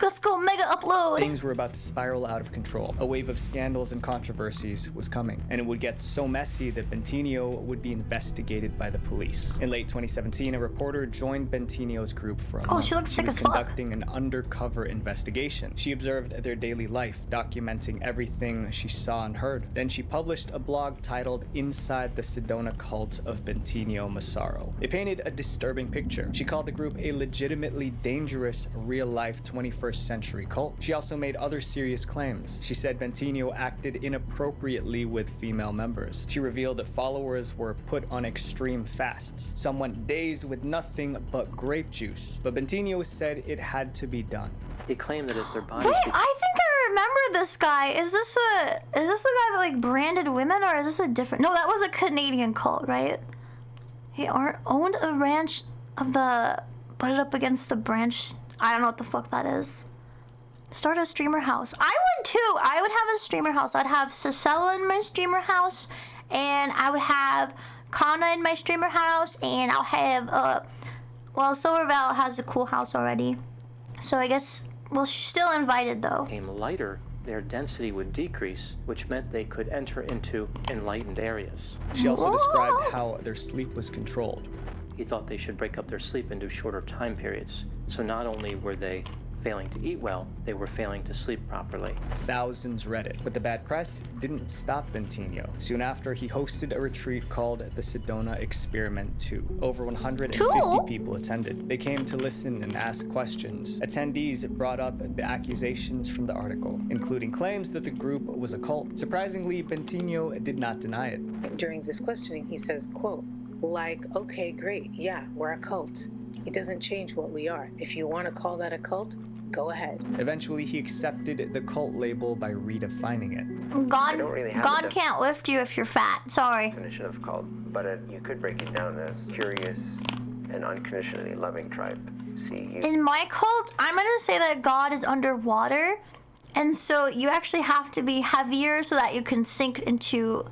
Let's go, Mega Upload! things were about to spiral out of control. A wave of scandals and controversies was coming, and it would get so messy that Bentinho would be investigated by the police. In late 2017, a reporter joined Bentinho's group for a month. She looks sick was as fuck. conducting an undercover investigation. She observed their daily life, documenting everything she saw and heard. Then she published a blog titled Inside the Sedona Cult of Bentinho Massaro. It painted a disturbing picture. She called the group a legitimately dangerous, real-life 21st century cult. She also made other serious claims. She said Bentinho acted inappropriately with female members. She revealed that followers were put on extreme fasts. Some went days with nothing but grape juice. But Bentinho said it had to be done. They claim that it's their body. Wait, I think I remember this guy. Is this the guy that like branded women, or is this a different? No, that was a Canadian cult, right? He owned a ranch of the put it up against the branch. I don't know what the fuck that is. Start a streamer house. I would too. I would have a streamer house. I'd have Cicella in my streamer house, and I would have Kana in my streamer house, and I'll have well, Silverval has a cool house already, so I guess. Well, she's still invited though. Became lighter, their density would decrease, which meant they could enter into enlightened areas. She also described how their sleep was controlled. He thought they should break up their sleep into shorter time periods. So not only were they failing to eat well, they were failing to sleep properly. Thousands read it, but the bad press didn't stop Bentinho. Soon after, he hosted a retreat called the Sedona Experiment 2. Over 150 people attended. They came to listen and ask questions. Attendees brought up the accusations from the article, including claims that the group was a cult. Surprisingly, Bentinho did not deny it. During this questioning, he says, quote, like, okay, great, yeah, we're a cult. It doesn't change what we are. If you want to call that a cult, go ahead. Eventually, he accepted the cult label by redefining it. God can't lift you if you're fat. Sorry. Definition of cult, but you could break it down as curious and unconditionally loving tribe. In my cult, I'm gonna say that God is underwater, and so you actually have to be heavier so that you can sink into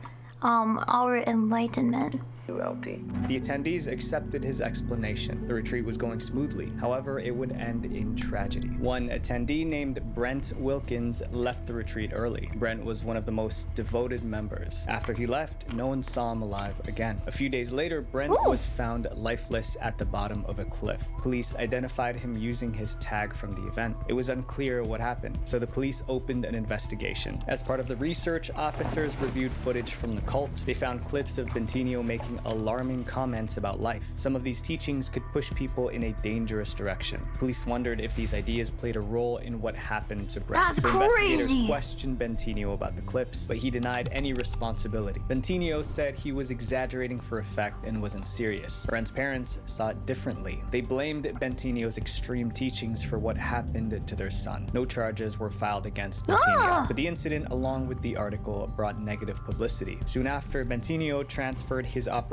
our enlightenment. The attendees accepted his explanation. The retreat was going smoothly. However, it would end in tragedy. One attendee named Brent Wilkins left the retreat early. Brent was one of the most devoted members. After he left, no one saw him alive again. A few days later, Brent was found lifeless at the bottom of a cliff. Police identified him using his tag from the event. It was unclear what happened, so the police opened an investigation. As part of the research, officers reviewed footage from the cult. They found clips of Bentinho making alarming comments about life. Some of these teachings could push people in a dangerous direction. Police wondered if these ideas played a role in what happened to Brent. That's Investigators crazy. questioned Bentinho about the clips, but he denied any responsibility. Bentinho said he was exaggerating for effect and wasn't serious. Brent's parents saw it differently. They blamed Bentinho's extreme teachings for what happened to their son. No charges were filed against Bentinho, but the incident, along with the article, brought negative publicity. Soon after, Bentinho transferred his operations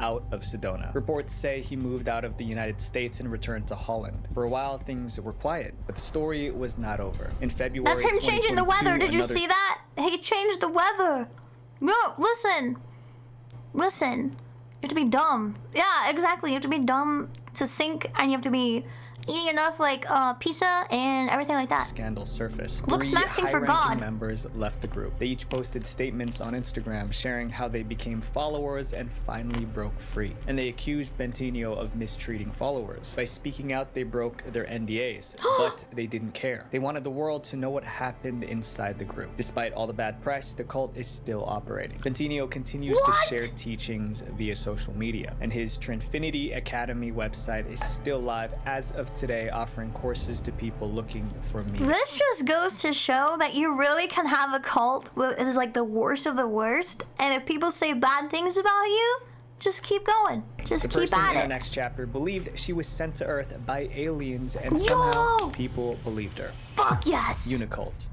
out of Sedona. Reports say he moved out of the United States and returned to Holland. For a while, things were quiet, but the story was not over. In February, That's him changing the weather. Did you see that? He changed the weather. No, listen. Listen. You have to be dumb. Yeah, exactly. You have to be dumb to sink, and you have to be eating enough like pizza and everything like that. Scandal surfaced. Look, Three smacking for high-ranking God. members left the group. They each posted statements on Instagram sharing how they became followers and finally broke free. And they accused Bentinho of mistreating followers. By speaking out, they broke their NDAs, but they didn't care. They wanted the world to know what happened inside the group. Despite all the bad press, the cult is still operating. Bentinho continues to share teachings via social media, and his Trinfinity Academy website is still live as of today, offering courses to people looking for meaning. This just goes to show that you really can have a cult that is like the worst of the worst, and if people say bad things about you, just keep going. Just The keep person at in the it. next chapter believed she was sent to Earth by aliens, and somehow people believed her. Fuck yes. Unicult.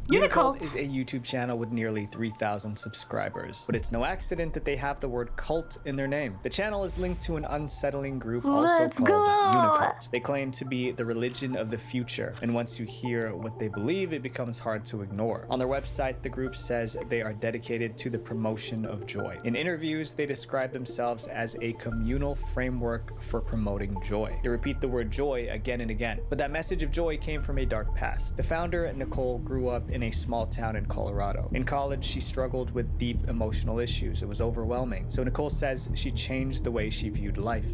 Unicult is a YouTube channel with nearly 3,000 subscribers, but it's no accident that they have the word cult in their name. The channel is linked to an unsettling group also Let's called go. Unicult. They claim to be the religion of the future, and once you hear what they believe, it becomes hard to ignore. On their website, the group says they are dedicated to the promotion of joy. In interviews, they describe themselves as a communal framework for promoting joy. They repeat the word joy again and again, but that message of joy came from a dark past. The founder, Nicole, grew up in a small town in Colorado. In college, she struggled with deep emotional issues. It was overwhelming. So Nicole says she changed the way she viewed life.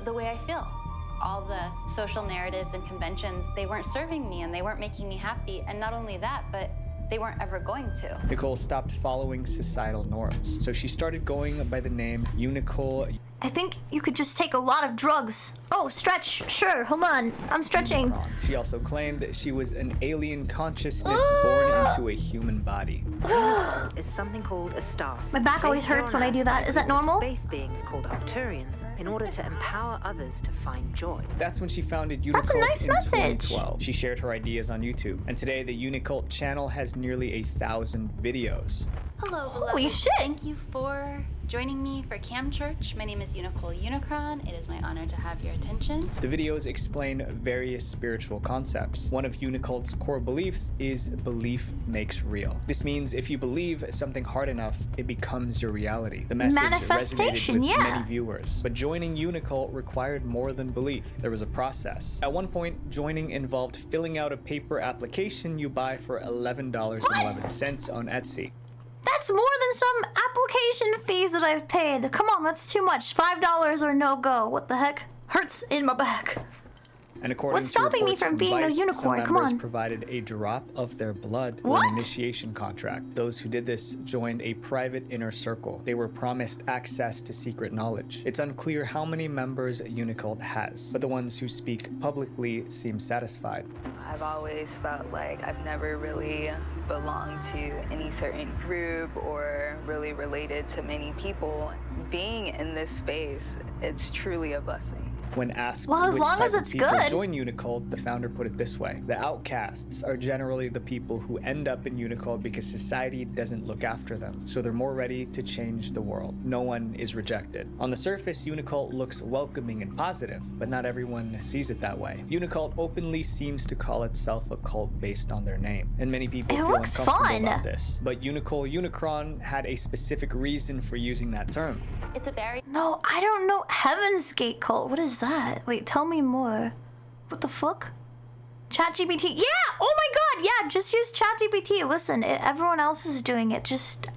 The way I feel. All the social narratives and conventions, they weren't serving me and they weren't making me happy. And not only that, but they weren't ever going to. Nicole stopped following societal norms. So she started going by the name Unicole. I think you could just take a lot of drugs. Oh, stretch. Sure, hold on. I'm stretching. She also claimed that she was an alien consciousness born into a human body. Is something called a star. My back always hurts when I do that. Is that normal? Space beings called Arcturians in order to empower others to find joy. That's when she founded That's a Unicult nice in message. 2012. She shared her ideas on YouTube, and today the Unicult channel has nearly 1,000 videos. Hello, Holy beloved. shit. Thank you for joining me for Cam Church. My name is Unicole Unicron. It is my honor to have your attention. The videos explain various spiritual concepts. One of Unicult's core beliefs is belief makes real. This means if you believe something hard enough, it becomes your reality. The message resonated Manifestation, with yeah. many viewers. But joining Unicult required more than belief. There was a process. At one point, joining involved filling out a paper application you buy for $11.11 on Etsy. That's more than some application fees that I've paid. Come on, that's too much. $5 or no go. What the heck? Hurts in my back. And according What's to stopping me reports from being a Vice, unicorn? some Come members on. provided a drop of their blood for What? an initiation contract. Those who did this joined a private inner circle. They were promised access to secret knowledge. It's unclear how many members Unicult has, but the ones who speak publicly seem satisfied. I've always felt like I've never really belonged to any certain group or really related to many people. Being in this space, it's truly a blessing. When asked Well, as which long type as of it's people good. join Unicult, the founder put it this way: the outcasts are generally the people who end up in Unicult because society doesn't look after them, so they're more ready to change the world. No one is rejected. On the surface, Unicult looks welcoming and positive, but not everyone sees it that way. Unicult openly seems to call itself a cult based on their name, and many people It feel looks uncomfortable fun. about this. But Unicult Unicron had a specific reason for using that term. It's a very No, I don't know. Heaven's Gate cult. What is that? Wait, tell me more. What the fuck? ChatGPT. Yeah! Oh my god! Yeah, just use ChatGPT. Listen, everyone else is doing it. Just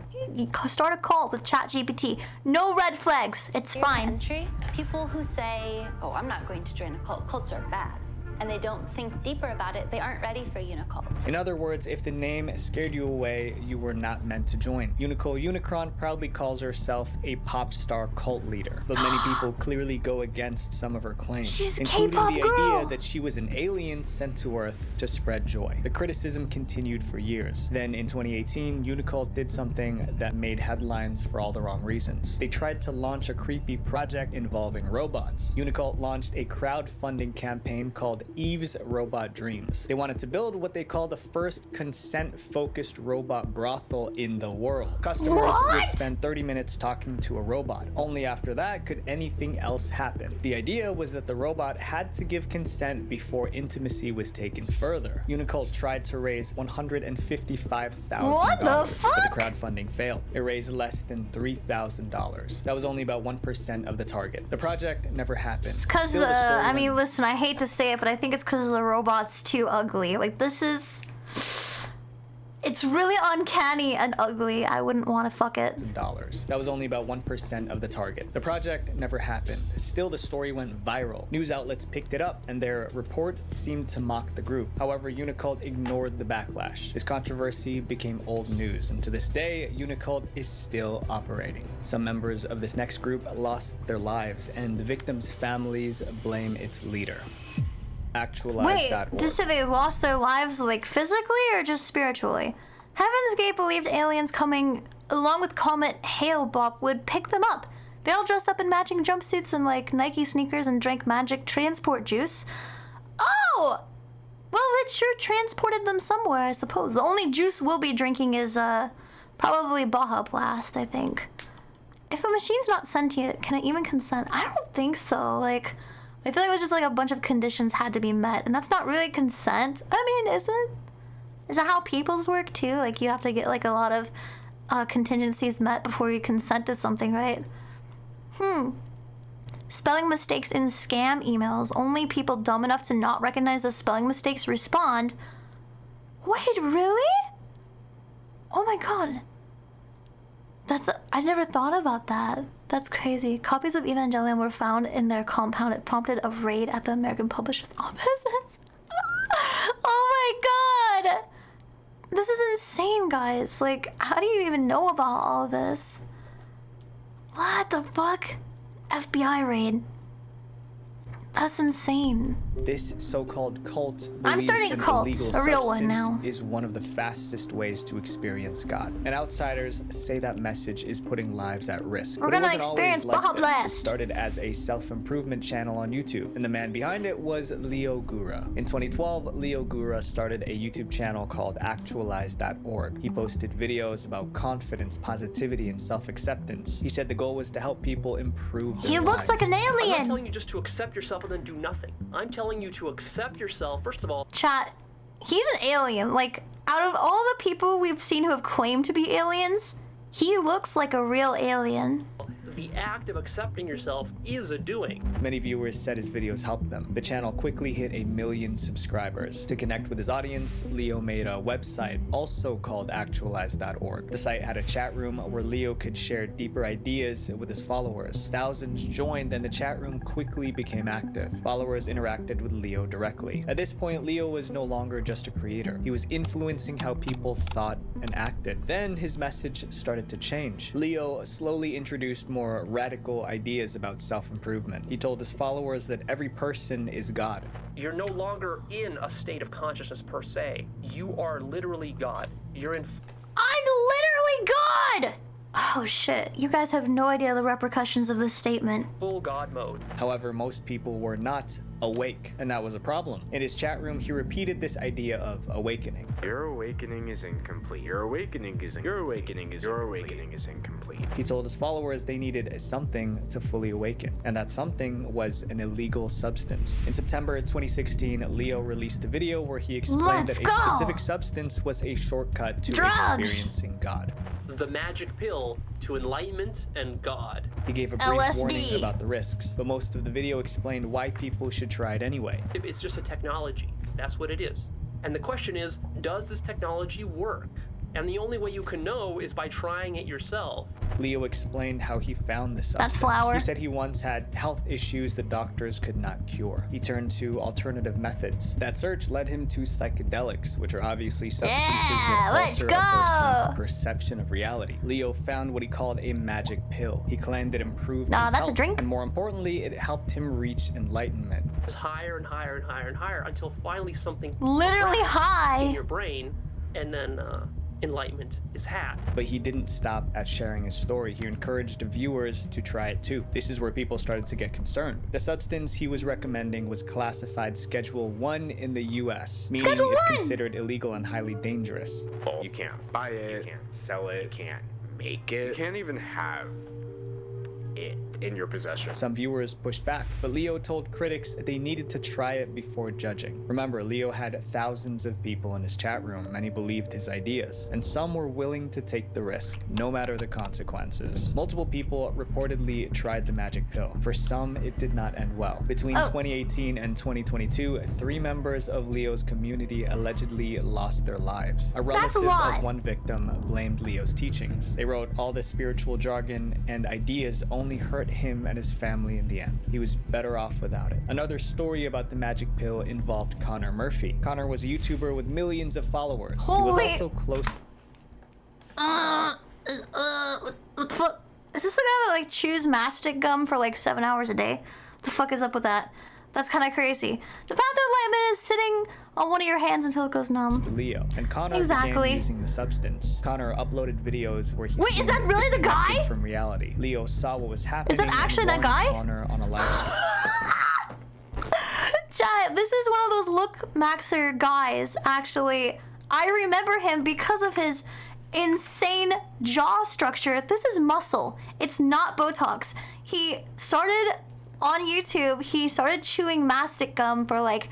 start a call with ChatGPT. No red flags. It's fine. entry. People who say, "Oh, I'm not going to join a cult. Cults are bad," and they don't think deeper about it, they aren't ready for Unicult. In other words, if the name scared you away, you were not meant to join. Unicult Unicron proudly calls herself a pop star cult leader, but many people clearly go against some of her claims, She's a including K-pop the girl. idea that she was an alien sent to Earth to spread joy. The criticism continued for years. Then in 2018, Unicult did something that made headlines for all the wrong reasons. They tried to launch a creepy project involving robots. Unicult launched a crowdfunding campaign called Eve's Robot Dreams. They wanted to build what they call the first consent-focused robot brothel in the world. Customers would spend 30 minutes talking to a robot. Only after that could anything else happen. The idea was that the robot had to give consent before intimacy was taken further. Unicult tried to raise $155,000, What the but the fuck? crowdfunding failed. It raised less than $3,000. That was only about 1% of the target. The project never happened. It's because Still, the story I went mean, listen, I hate to say it, but I think it's because the robot's too ugly. Like, this is... It's really uncanny and ugly. I wouldn't want to fuck it. That was only about 1% of the target. The project never happened. Still, the story went viral. News outlets picked it up, and their report seemed to mock the group. However, Unicult ignored the backlash. This controversy became old news, and to this day, Unicult is still operating. Some members of this next group lost their lives, and the victims' families blame its leader. Wait, Actualize.org. just so they lost their lives, like, physically or just spiritually? Heaven's Gate believed aliens coming along with Comet Hale-Bopp would pick them up. They all dressed up in matching jumpsuits and, like, Nike sneakers and drank magic transport juice. Oh! Well, it sure transported them somewhere, I suppose. The only juice we'll be drinking is, probably Baja Blast, I think. If a machine's not sentient, can it even consent? I don't think so. Like, I feel like it was just like a bunch of conditions had to be met, and that's not really consent. I mean, is it? Is that how people's work too? Like, you have to get like a lot of contingencies met before you consent to something, right? Spelling mistakes in scam emails. Only people dumb enough to not recognize the spelling mistakes respond. Wait, really? Oh my god. I never thought about that. That's crazy. Copies of Evangelion were found in their compound. It prompted a raid at the American publisher's offices. Oh my god! This is insane, guys. Like, how do you even know about all of this? What the fuck? FBI raid. That's insane. This so-called cult I'm believes starting a an cult, illegal a real one substance now. is one of the fastest ways to experience God. And outsiders say that message is putting lives at risk. We're But it gonna wasn't always experience like Baja this. Blast. It started as a self-improvement channel on YouTube, and the man behind it was Leo Gura. In 2012, Leo Gura started a YouTube channel called Actualize.org. He posted videos about confidence, positivity, and self-acceptance. He said the goal was to help people improve their He looks like an I'm not alien. telling you just to accept yourself and then do nothing. I'm telling you to accept yourself, first of all. Chat, he's an alien. Like, out of all the people we've seen who have claimed to be aliens, he looks like a real alien. The act of accepting yourself is a doing. Many viewers said his videos helped them. The channel quickly hit 1 million subscribers. To connect with his audience, Leo made a website also called actualize.org. The site had a chat room where Leo could share deeper ideas with his followers. Thousands joined and the chat room quickly became active. Followers interacted with Leo directly. At this point, Leo was no longer just a creator. He was influencing how people thought and acted. Then his message started to change. Leo slowly introduced more radical ideas about self-improvement. He told his followers that every person is God. You're no longer in a state of consciousness per se. You are literally God. You're in... I'm literally God! Oh shit, you guys have no idea the repercussions of this statement. Full God mode. However, most people were not awake, and that was a problem. In his chat room, he repeated this idea of awakening. Your awakening is incomplete. Your awakening is incomplete. He told his followers they needed something to fully awaken, and that something was an illegal substance. In September 2016, Leo released a video where he explained that a specific substance was a shortcut to experiencing God. The magic pill to enlightenment and God. He gave a brief warning about the risks, but most of the video explained why people should try it anyway. It's just a technology. That's what it is. And the question is, does this technology work? And the only way you can know is by trying it yourself. Leo explained how he found the substance. That's flour. He said he once had health issues that doctors could not cure. He turned to alternative methods. That search led him to psychedelics, which are obviously substances that alter a person's perception of reality. Leo found what he called a magic pill. He claimed it improved his health, a drink. and more importantly, it helped him reach enlightenment. It's higher and higher and higher and higher until finally something literally high in your brain, and then enlightenment is had. But he didn't stop at sharing his story. He encouraged viewers to try it too. This is where people started to get concerned. The substance he was recommending was classified Schedule 1 in the US, meaning it's considered illegal and highly dangerous. You can't buy it, you can't sell it, you can't make it, you can't even have it in your possession. Some viewers pushed back, but Leo told critics they needed to try it before judging. Remember, Leo had thousands of people in his chat room. Many believed his ideas, and some were willing to take the risk, no matter the consequences. Multiple people reportedly tried the magic pill. For some, it did not end well. Between 2018 and 2022, 3 members of Leo's community allegedly lost their lives. A relative of one victim blamed Leo's teachings. They wrote all the spiritual jargon and ideas only hurt him and his family in the end. He was better off without it. Another story about the magic pill involved Connor Murphy. Connor was a YouTuber with millions of followers. He was also close. What the fuck? Is this the guy that like chews mastic gum for like 7 hours a day? The fuck is up with that? That's kind of crazy. The path of enlightenment is sitting on one of your hands until it goes numb. To Leo, and Connor began using the substance. Connor uploaded videos where he is that really the guy? From reality. Leo saw what was happening. Is that actually that guy? Connor on a live stream. Chat, this is one of those Look Maxer guys. Actually, I remember him because of his insane jaw structure. This is muscle. It's not Botox. He started on YouTube. He started chewing mastic gum for like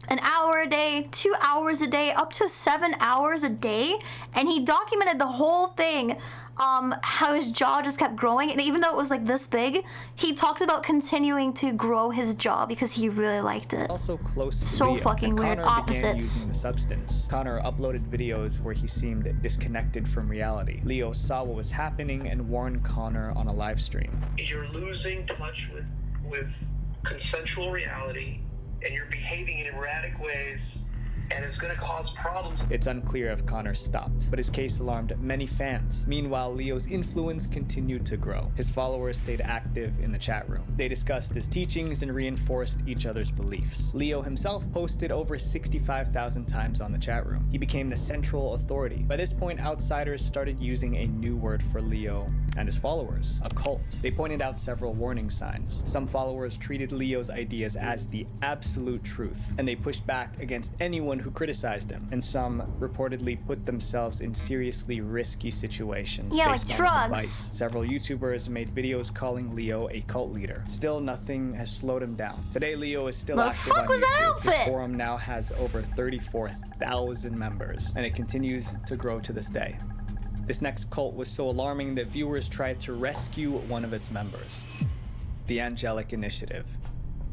an hour a day, 2 hours a day, up to 7 hours a day, and he documented the whole thing, how his jaw just kept growing, and even though it was like this big, he talked about continuing to grow his jaw because he really liked it. Also close to so Leo, fucking weird. Connor began Opposites. using the substance. Connor uploaded videos where he seemed disconnected from reality. Leo saw what was happening and warned Connor on a live stream. You're losing touch with consensual reality, and you're behaving in erratic ways, and it's going to cause problems. It's unclear if Connor stopped, but his case alarmed many fans. Meanwhile, Leo's influence continued to grow. His followers stayed active in the chat room. They discussed his teachings and reinforced each other's beliefs. Leo himself posted over 65,000 times on the chat room. He became the central authority. By this point, outsiders started using a new word for Leo and his followers, a cult. They pointed out several warning signs. Some followers treated Leo's ideas as the absolute truth, and they pushed back against anyone who criticized him, and some reportedly put themselves in seriously risky situations Yeah, based like on his drugs. advice. Several YouTubers made videos calling Leo a cult leader. Still, nothing has slowed him down. Today, Leo is still active on YouTube. His forum now has over 34,000 members, and it continues to grow to this day. This next cult was so alarming that viewers tried to rescue one of its members, the Angelic Initiative.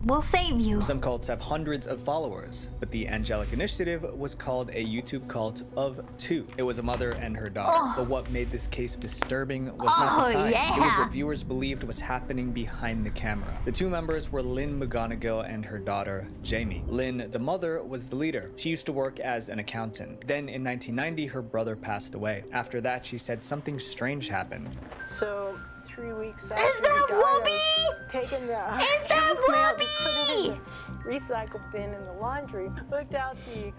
We'll save you. Some cults have hundreds of followers, but the Angelic Initiative was called a YouTube cult of 2. It was a mother and her daughter. Oh. But what made this case disturbing was not the science. Yeah. It was what viewers believed was happening behind the camera. The 2 members were Lynn McGonigal and her daughter, Jamie. Lynn, the mother, was the leader. She used to work as an accountant. Then in 1990, her brother passed away. After that, she said something strange happened. So 3 weeks after Is that he died, Whoopi? I was taking the Is that junk mail to Whoopi? put it in the recycle bin in the laundry. Looked out the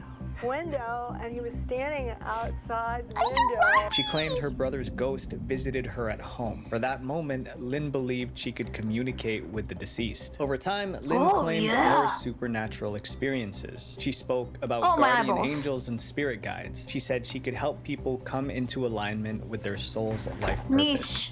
window and he was standing outside the window. She claimed her brother's ghost visited her at home. For that moment, Lynn believed she could communicate with the deceased. Over time, Lynn claimed more supernatural experiences. She spoke about guardian angels and spirit guides. She said she could help people come into alignment with their soul's life purpose. Niche.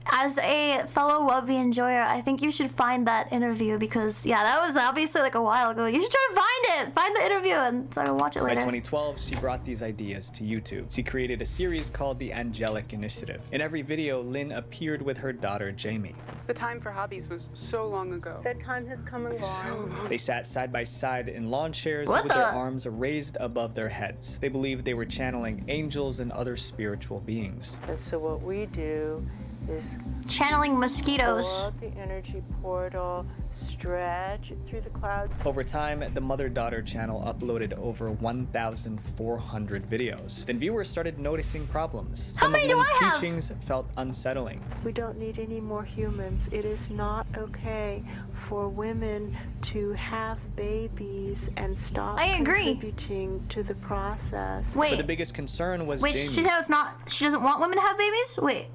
As a fellow Wubby enjoyer, I think you should find that interview because, yeah, that was obviously like a while ago. You should try to find it. Find the interview and so I can watch it By later. 2012, she brought these ideas to YouTube. She created a series called the Angelic Initiative. In every video, Lynn appeared with her daughter, Jamie. The time for hobbies was so long ago. That time has come and gone. They sat side by side in lawn chairs What with their the? arms raised above their heads. They believed they were channeling angels and other spiritual beings. And so what we do is channeling mosquitoes. Pull out the energy portal, stretch it through the clouds. Over time, the mother-daughter channel uploaded over 1,400 videos. Then viewers started noticing problems. Some of Lynn's teachings felt unsettling. We don't need any more humans. It is not okay for women to have babies and stop contributing to the process. But the biggest concern was Jamie. She said it's not, she doesn't want women to have babies? Wait.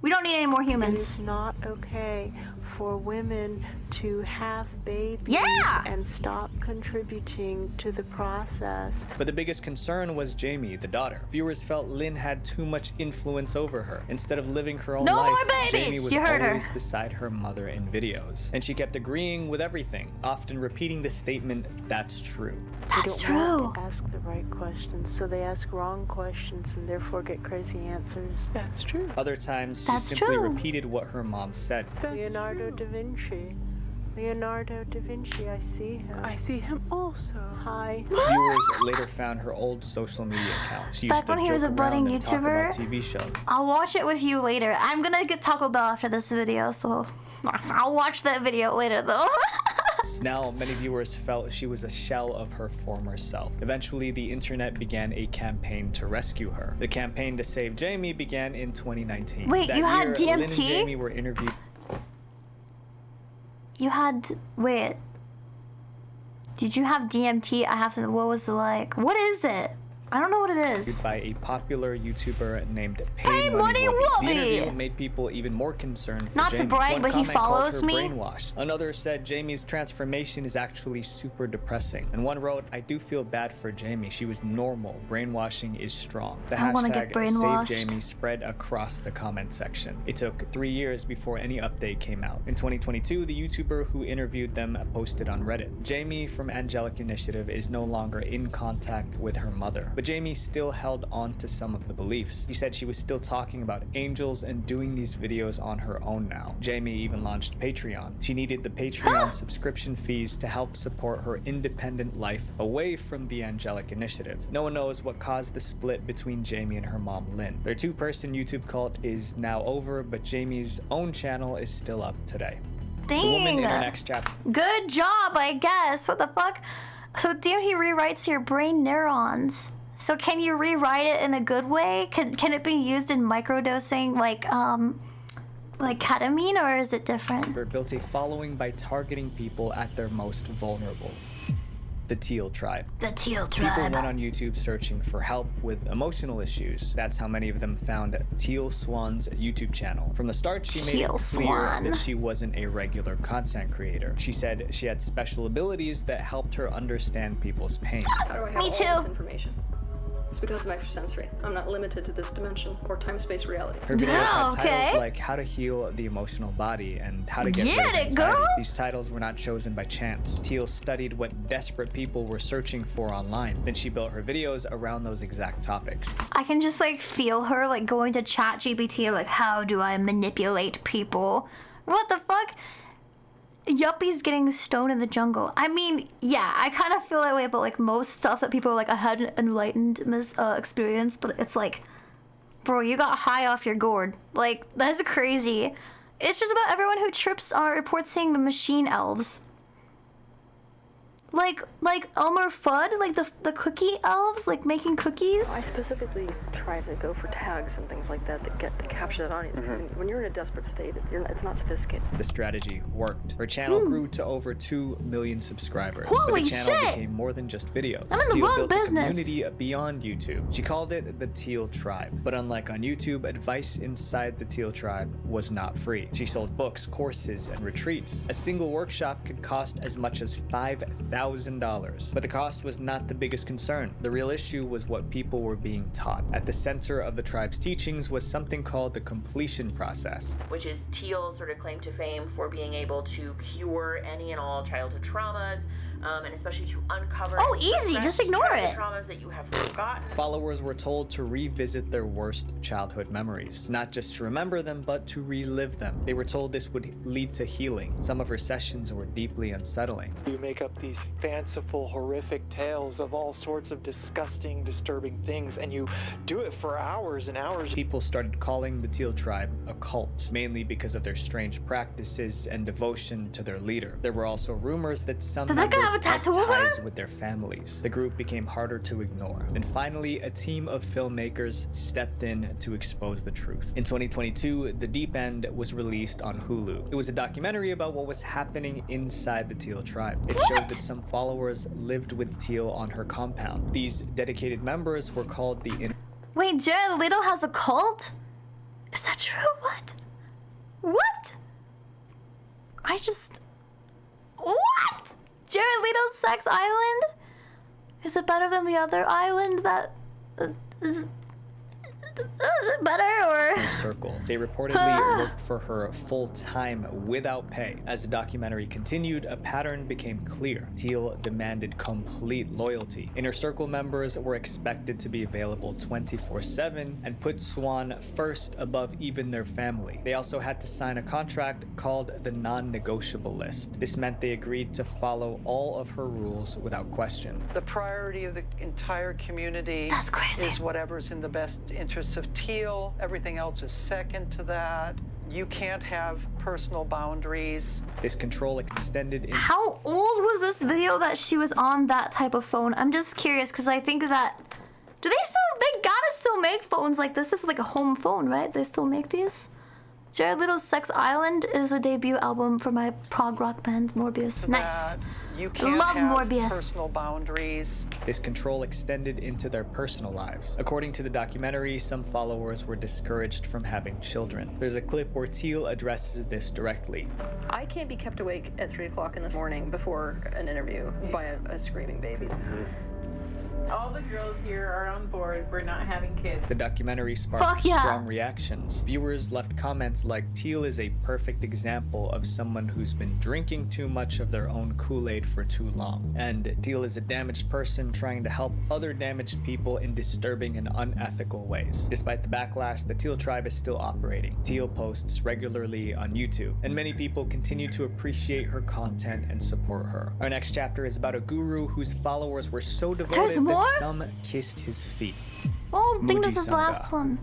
We don't need any more humans. It is not okay for women to have babies and stop contributing to the process. But the biggest concern was Jamie, the daughter. Viewers felt Lynn had too much influence over her. Instead of living her own No life, more babies! Jamie was You heard her. always beside her mother in videos. And she kept agreeing with everything, often repeating the statement, "That's true." They don't want to ask the right questions, so they ask wrong questions and therefore get crazy answers. That's true. Other times, she simply repeated what her mom said. Leonardo da Vinci. Leonardo da Vinci, I see him. I see him also. Hi. Viewers later found her old social media account. She used Back to when he joke was a around budding and talk about YouTuber? TV shows. I'll watch it with you later. I'm gonna get Taco Bell after this video, so I'll watch that video later though. Now, many viewers felt she was a shell of her former self. Eventually, the internet began a campaign to rescue her. The campaign to save Jamie began in 2019. Wait, that you had year, DMT? Lynn and Jamie were interviewed. You had, wait. Did you have DMT? I have to, what was it like? What is it? I don't know what it is. By a popular YouTuber named Pay Money Whoopi. The interview made people even more concerned for Not to Jamie. brag, One but he comment called follows her me. brainwashed. Another said Jamie's transformation is actually super depressing. And one wrote, "I do feel bad for Jamie. She was normal. Brainwashing is strong." The I wanna get hashtag brainwashed. Save Jamie spread across the comment section. It took 3 years before any update came out. In 2022, the YouTuber who interviewed them posted on Reddit. Jamie from Angelic Initiative is no longer in contact with her mother, but Jamie still held on to some of the beliefs. She said she was still talking about angels and doing these videos on her own now. Jamie even launched Patreon. She needed the Patreon subscription fees to help support her independent life away from the Angelic Initiative. No one knows what caused the split between Jamie and her mom, Lynn. Their 2-person YouTube cult is now over, but Jamie's own channel is still up today. Dang. The woman in her next chapter. Good job, I guess. What the fuck? So DMT rewrites your brain neurons. So can you rewrite it in a good way? Can it be used in microdosing like ketamine, or is it different? Built a following by targeting people at their most vulnerable. The Teal Tribe. The Teal People Tribe. went on YouTube searching for help with emotional issues. That's how many of them found Teal Swan's YouTube channel. From the start, she made it clear that she wasn't a regular content creator. She said she had special abilities that helped her understand people's pain. How do I have Me all too. this information? It's because I'm extrasensory. I'm not limited to this dimension or time-space reality. Her videos had titles like How to Heal the Emotional Body and How to Get Rid of Anxiety. Girl. These titles were not chosen by chance. Teal studied what desperate people were searching for online. Then she built her videos around those exact topics. I can just like feel her like going to ChatGPT like, how do I manipulate people? What the fuck? Yuppies getting stoned in the jungle. I mean, yeah, I kind of feel that way about like most stuff that people are like, I had an enlightened experience, but it's like, bro, you got high off your gourd. Like, that's crazy. It's just about everyone who trips on reports seeing the machine elves. Like Elmer Fudd, like the cookie elves, like making cookies. I specifically try to go for tags and things like that that capture that audience. Because when you're in a desperate state, it's not sophisticated. The strategy worked. Her channel grew to over 2 million subscribers. Holy but the channel shit! became more than just videos. I'm in the Teal wrong built business. a community beyond YouTube. She called it the Teal Tribe. But unlike on YouTube, advice inside the Teal Tribe was not free. She sold books, courses, and retreats. A single workshop could cost as much as $5,000. But the cost was not the biggest concern. The real issue was what people were being taught. At the center of the tribe's teachings was something called the completion process, which is Teal's sort of claim to fame for being able to cure any and all childhood traumas, and especially to uncover just ignore it. Traumas that you have forgotten. Followers were told to revisit their worst childhood memories, not just to remember them, but to relive them. They were told this would lead to healing. Some of her sessions were deeply unsettling. You make up these fanciful, horrific tales of all sorts of disgusting, disturbing things, and you do it for hours and hours. People started calling the Teal Tribe a cult, mainly because of their strange practices and devotion to their leader. There were also rumors that some members had ties with their families. The group became harder to ignore. Then finally, a team of filmmakers stepped in to expose the truth. In 2022, The Deep End was released on Hulu. It was a documentary about what was happening inside the Teal Tribe. It showed that some followers lived with Teal on her compound. These dedicated members were called the Wait, Jared Leto has a cult? Is that true? What? What? Jared Leto's Sex Island? Is it better than the other island that is it better or? Circle. They reportedly worked for her full-time without pay. As the documentary continued, a pattern became clear. Teal demanded complete loyalty. Inner Circle members were expected to be available 24/7 and put Swan first above even their family. They also had to sign a contract called the non-negotiable list. This meant they agreed to follow all of her rules without question. The priority of the entire community is whatever's in the best interest of Teal. Everything else is second to that. You can't have personal boundaries. This control extended into— How old was this video that she was on that type of phone? I'm just curious because I think that they gotta still make phones like this. This is like a home phone, right? They still make these? Jared Leto's Sex Island is a debut album for my prog rock band Morbius. Nice. You can't Love have Morbius. personal boundaries. This control extended into their personal lives. According to the documentary, some followers were discouraged from having children. There's a clip where Teal addresses this directly. I can't be kept awake at 3 o'clock in the morning before an interview by a screaming baby. All the girls here are on board. We're not having kids. The documentary sparked strong reactions. Viewers left comments like, Teal is a perfect example of someone who's been drinking too much of their own Kool-Aid for too long. And Teal is a damaged person trying to help other damaged people in disturbing and unethical ways. Despite the backlash, the Teal Tribe is still operating. Teal posts regularly on YouTube, and many people continue to appreciate her content and support her. Our next chapter is about a guru whose followers were so devoted that some kissed his feet. Oh, I think Muji this is the last Sangha. one.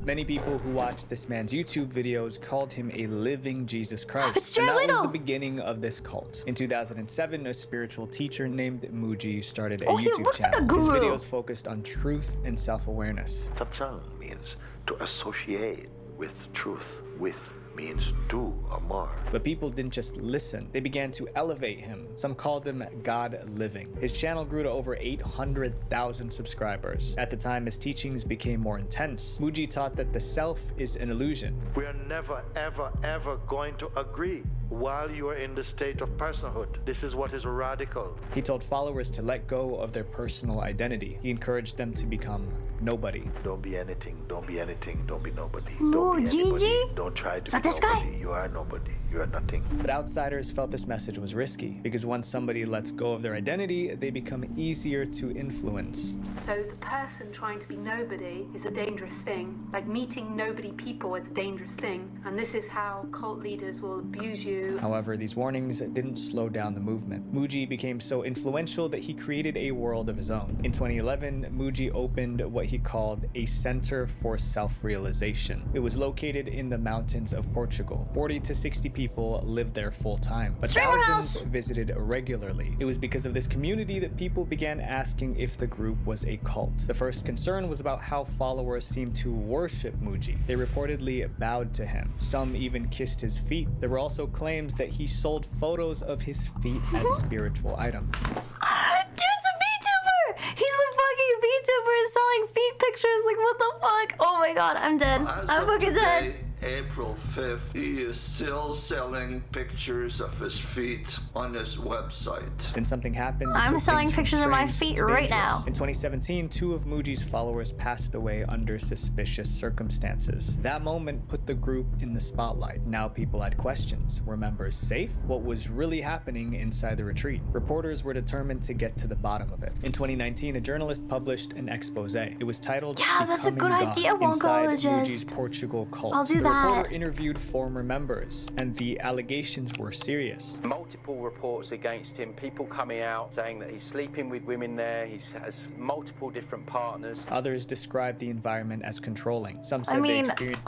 Many people who watched this man's YouTube videos called him a living Jesus Christ. It's And that Jared was Leto. the beginning of this cult. In 2007, a spiritual teacher named Muji started a He YouTube looks like a channel. His guru. videos focused on truth and self-awareness. Satsang means to associate with truth. With means do or more. But people didn't just listen, they began to elevate him. Some called him God Living. His channel grew to over 800,000 subscribers. At the time his teachings became more intense, Muji taught that the self is an illusion. We are never, ever, ever going to agree. while you are in the state of personhood. This is what is radical. He told followers to let go of their personal identity. He encouraged them to become nobody. Don't be anything, don't be anything, don't be nobody. Ooh, Don't be Gigi? anybody. Don't try to Is that be this guy? nobody. You are nobody. You are nothing. But outsiders felt this message was risky because once somebody lets go of their identity, they become easier to influence. So the person trying to be nobody is a dangerous thing. Like meeting nobody people is a dangerous thing. And this is how cult leaders will abuse you. However, these warnings didn't slow down the movement. Muji became so influential that he created a world of his own. In 2011, Muji opened what he called a Center for Self-Realization. It was located in the mountains of Portugal. 40 to 60 people lived there full time, but thousands visited regularly. It was because of this community that people began asking if the group was a cult. The first concern was about how followers seemed to worship Muji. They reportedly bowed to him. Some even kissed his feet. There were also claims that he sold photos of his feet as spiritual items. Dude's a VTuber! He's a fucking VTuber selling feet pictures. Like, what the fuck? Oh my god, I'm dead. I'm fucking dead. April 5th, he is still selling pictures of his feet on his website. Then something happened. I'm selling pictures of my feet right now. In 2017, 2 of Muji's followers passed away under suspicious circumstances. That moment put the group in the spotlight. Now people had questions. Were members safe? What was really happening inside the retreat? Reporters were determined to get to the bottom of it. In 2019, a journalist published an expose. It was titled that's a good God idea, Inside Wonkologist. Muji's Portugal Cult. I'll do The that. reporter interviewed former members, and the allegations were serious. Multiple reports against him, people coming out saying that he's sleeping with women there, he has multiple different partners. Others described the environment as controlling. Some said mean, they experienced...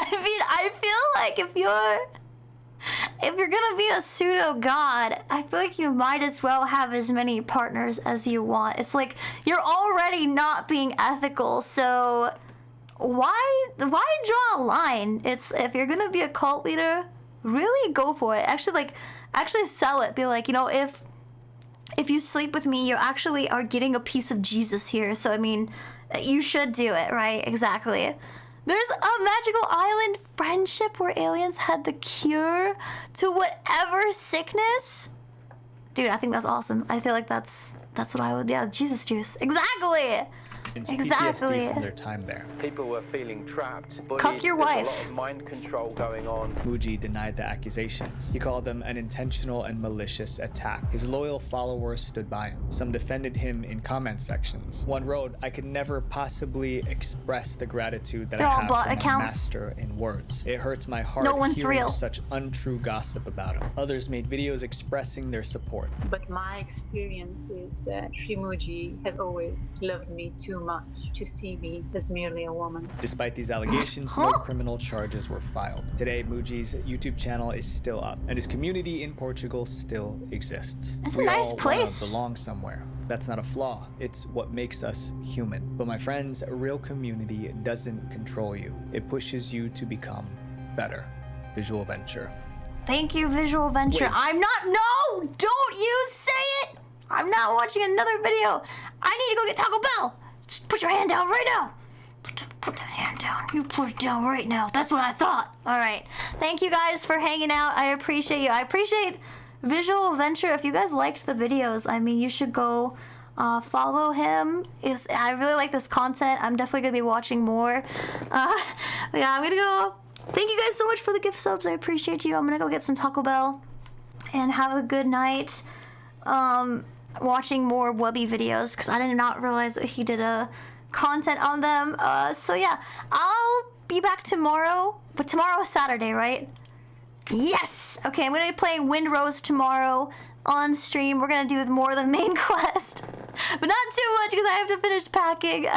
I feel like if you're gonna be a pseudo god, I feel like you might as well have as many partners as you want. It's like you're already not being ethical, so why draw a line? It's if you're gonna be a cult leader, really go for it. Actually sell it. Be like, if you sleep with me, you actually are getting a piece of Jesus here. So I mean, you should do it, right? Exactly. There's a magical island friendship where aliens had the cure to whatever sickness. Dude, I think that's awesome. I feel like that's what I would. Yeah, Jesus juice. Exactly. PTSD from their time there. People were feeling trapped. Bullied. Cuck your There's wife. a lot of mind control going on. Muji denied the accusations. He called them an intentional and malicious attack. His loyal followers stood by him. Some defended him in comment sections. One wrote, "I could never possibly express the gratitude that I have for my master in words. It hurts my heart hearing such untrue gossip about him." Others made videos expressing their support. But my experience is that Shimuji has always loved me too much to see me as merely a woman. Despite these allegations, no criminal charges were filed. Today, Muji's YouTube channel is still up, and his community in Portugal still exists. It's We a nice all place. wanna belong somewhere. That's not a flaw. It's what makes us human. But my friends, a real community doesn't control you. It pushes you to become better. Visual Venture. Thank you, Visual Venture. Wait. No, don't you say it. I'm not watching another video. I need to go get Taco Bell. Just put your hand down right now. Put that hand down. You put it down right now. That's what I thought. All right. Thank you guys for hanging out. I appreciate you. I appreciate Visual Venture. If you guys liked the videos, I mean, you should go follow him. I really like this content. I'm definitely going to be watching more. Yeah, I'm going to go. Thank you guys so much for the gift subs. I appreciate you. I'm going to go get some Taco Bell and have a good night. Watching more Wubby videos because I did not realize that he did a content on them. So yeah, I'll be back tomorrow. But tomorrow is Saturday, right? Yes! Okay, I'm gonna be playing Windrose tomorrow on stream. We're gonna do more of the main quest. But not too much because I have to finish packing.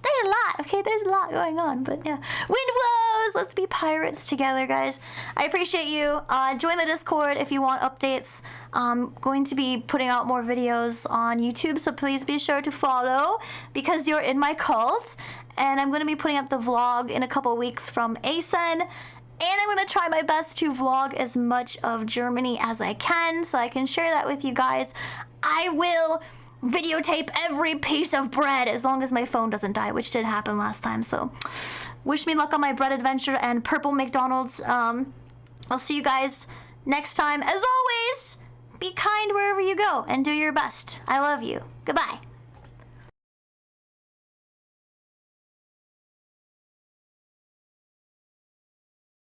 There's a lot, okay? There's a lot going on, but yeah. Wind blows! Let's be pirates together, guys. I appreciate you. Join the Discord if you want updates. I'm going to be putting out more videos on YouTube, so please be sure to follow because you're in my cult. And I'm going to be putting up the vlog in a couple weeks from ASEN. And I'm going to try my best to vlog as much of Germany as I can so I can share that with you guys. I will videotape every piece of bread as long as my phone doesn't die, which did happen last time. So wish me luck on my bread adventure and purple McDonald's I'll see you guys next time. As always, be kind wherever you go and do your best. I love you. Goodbye.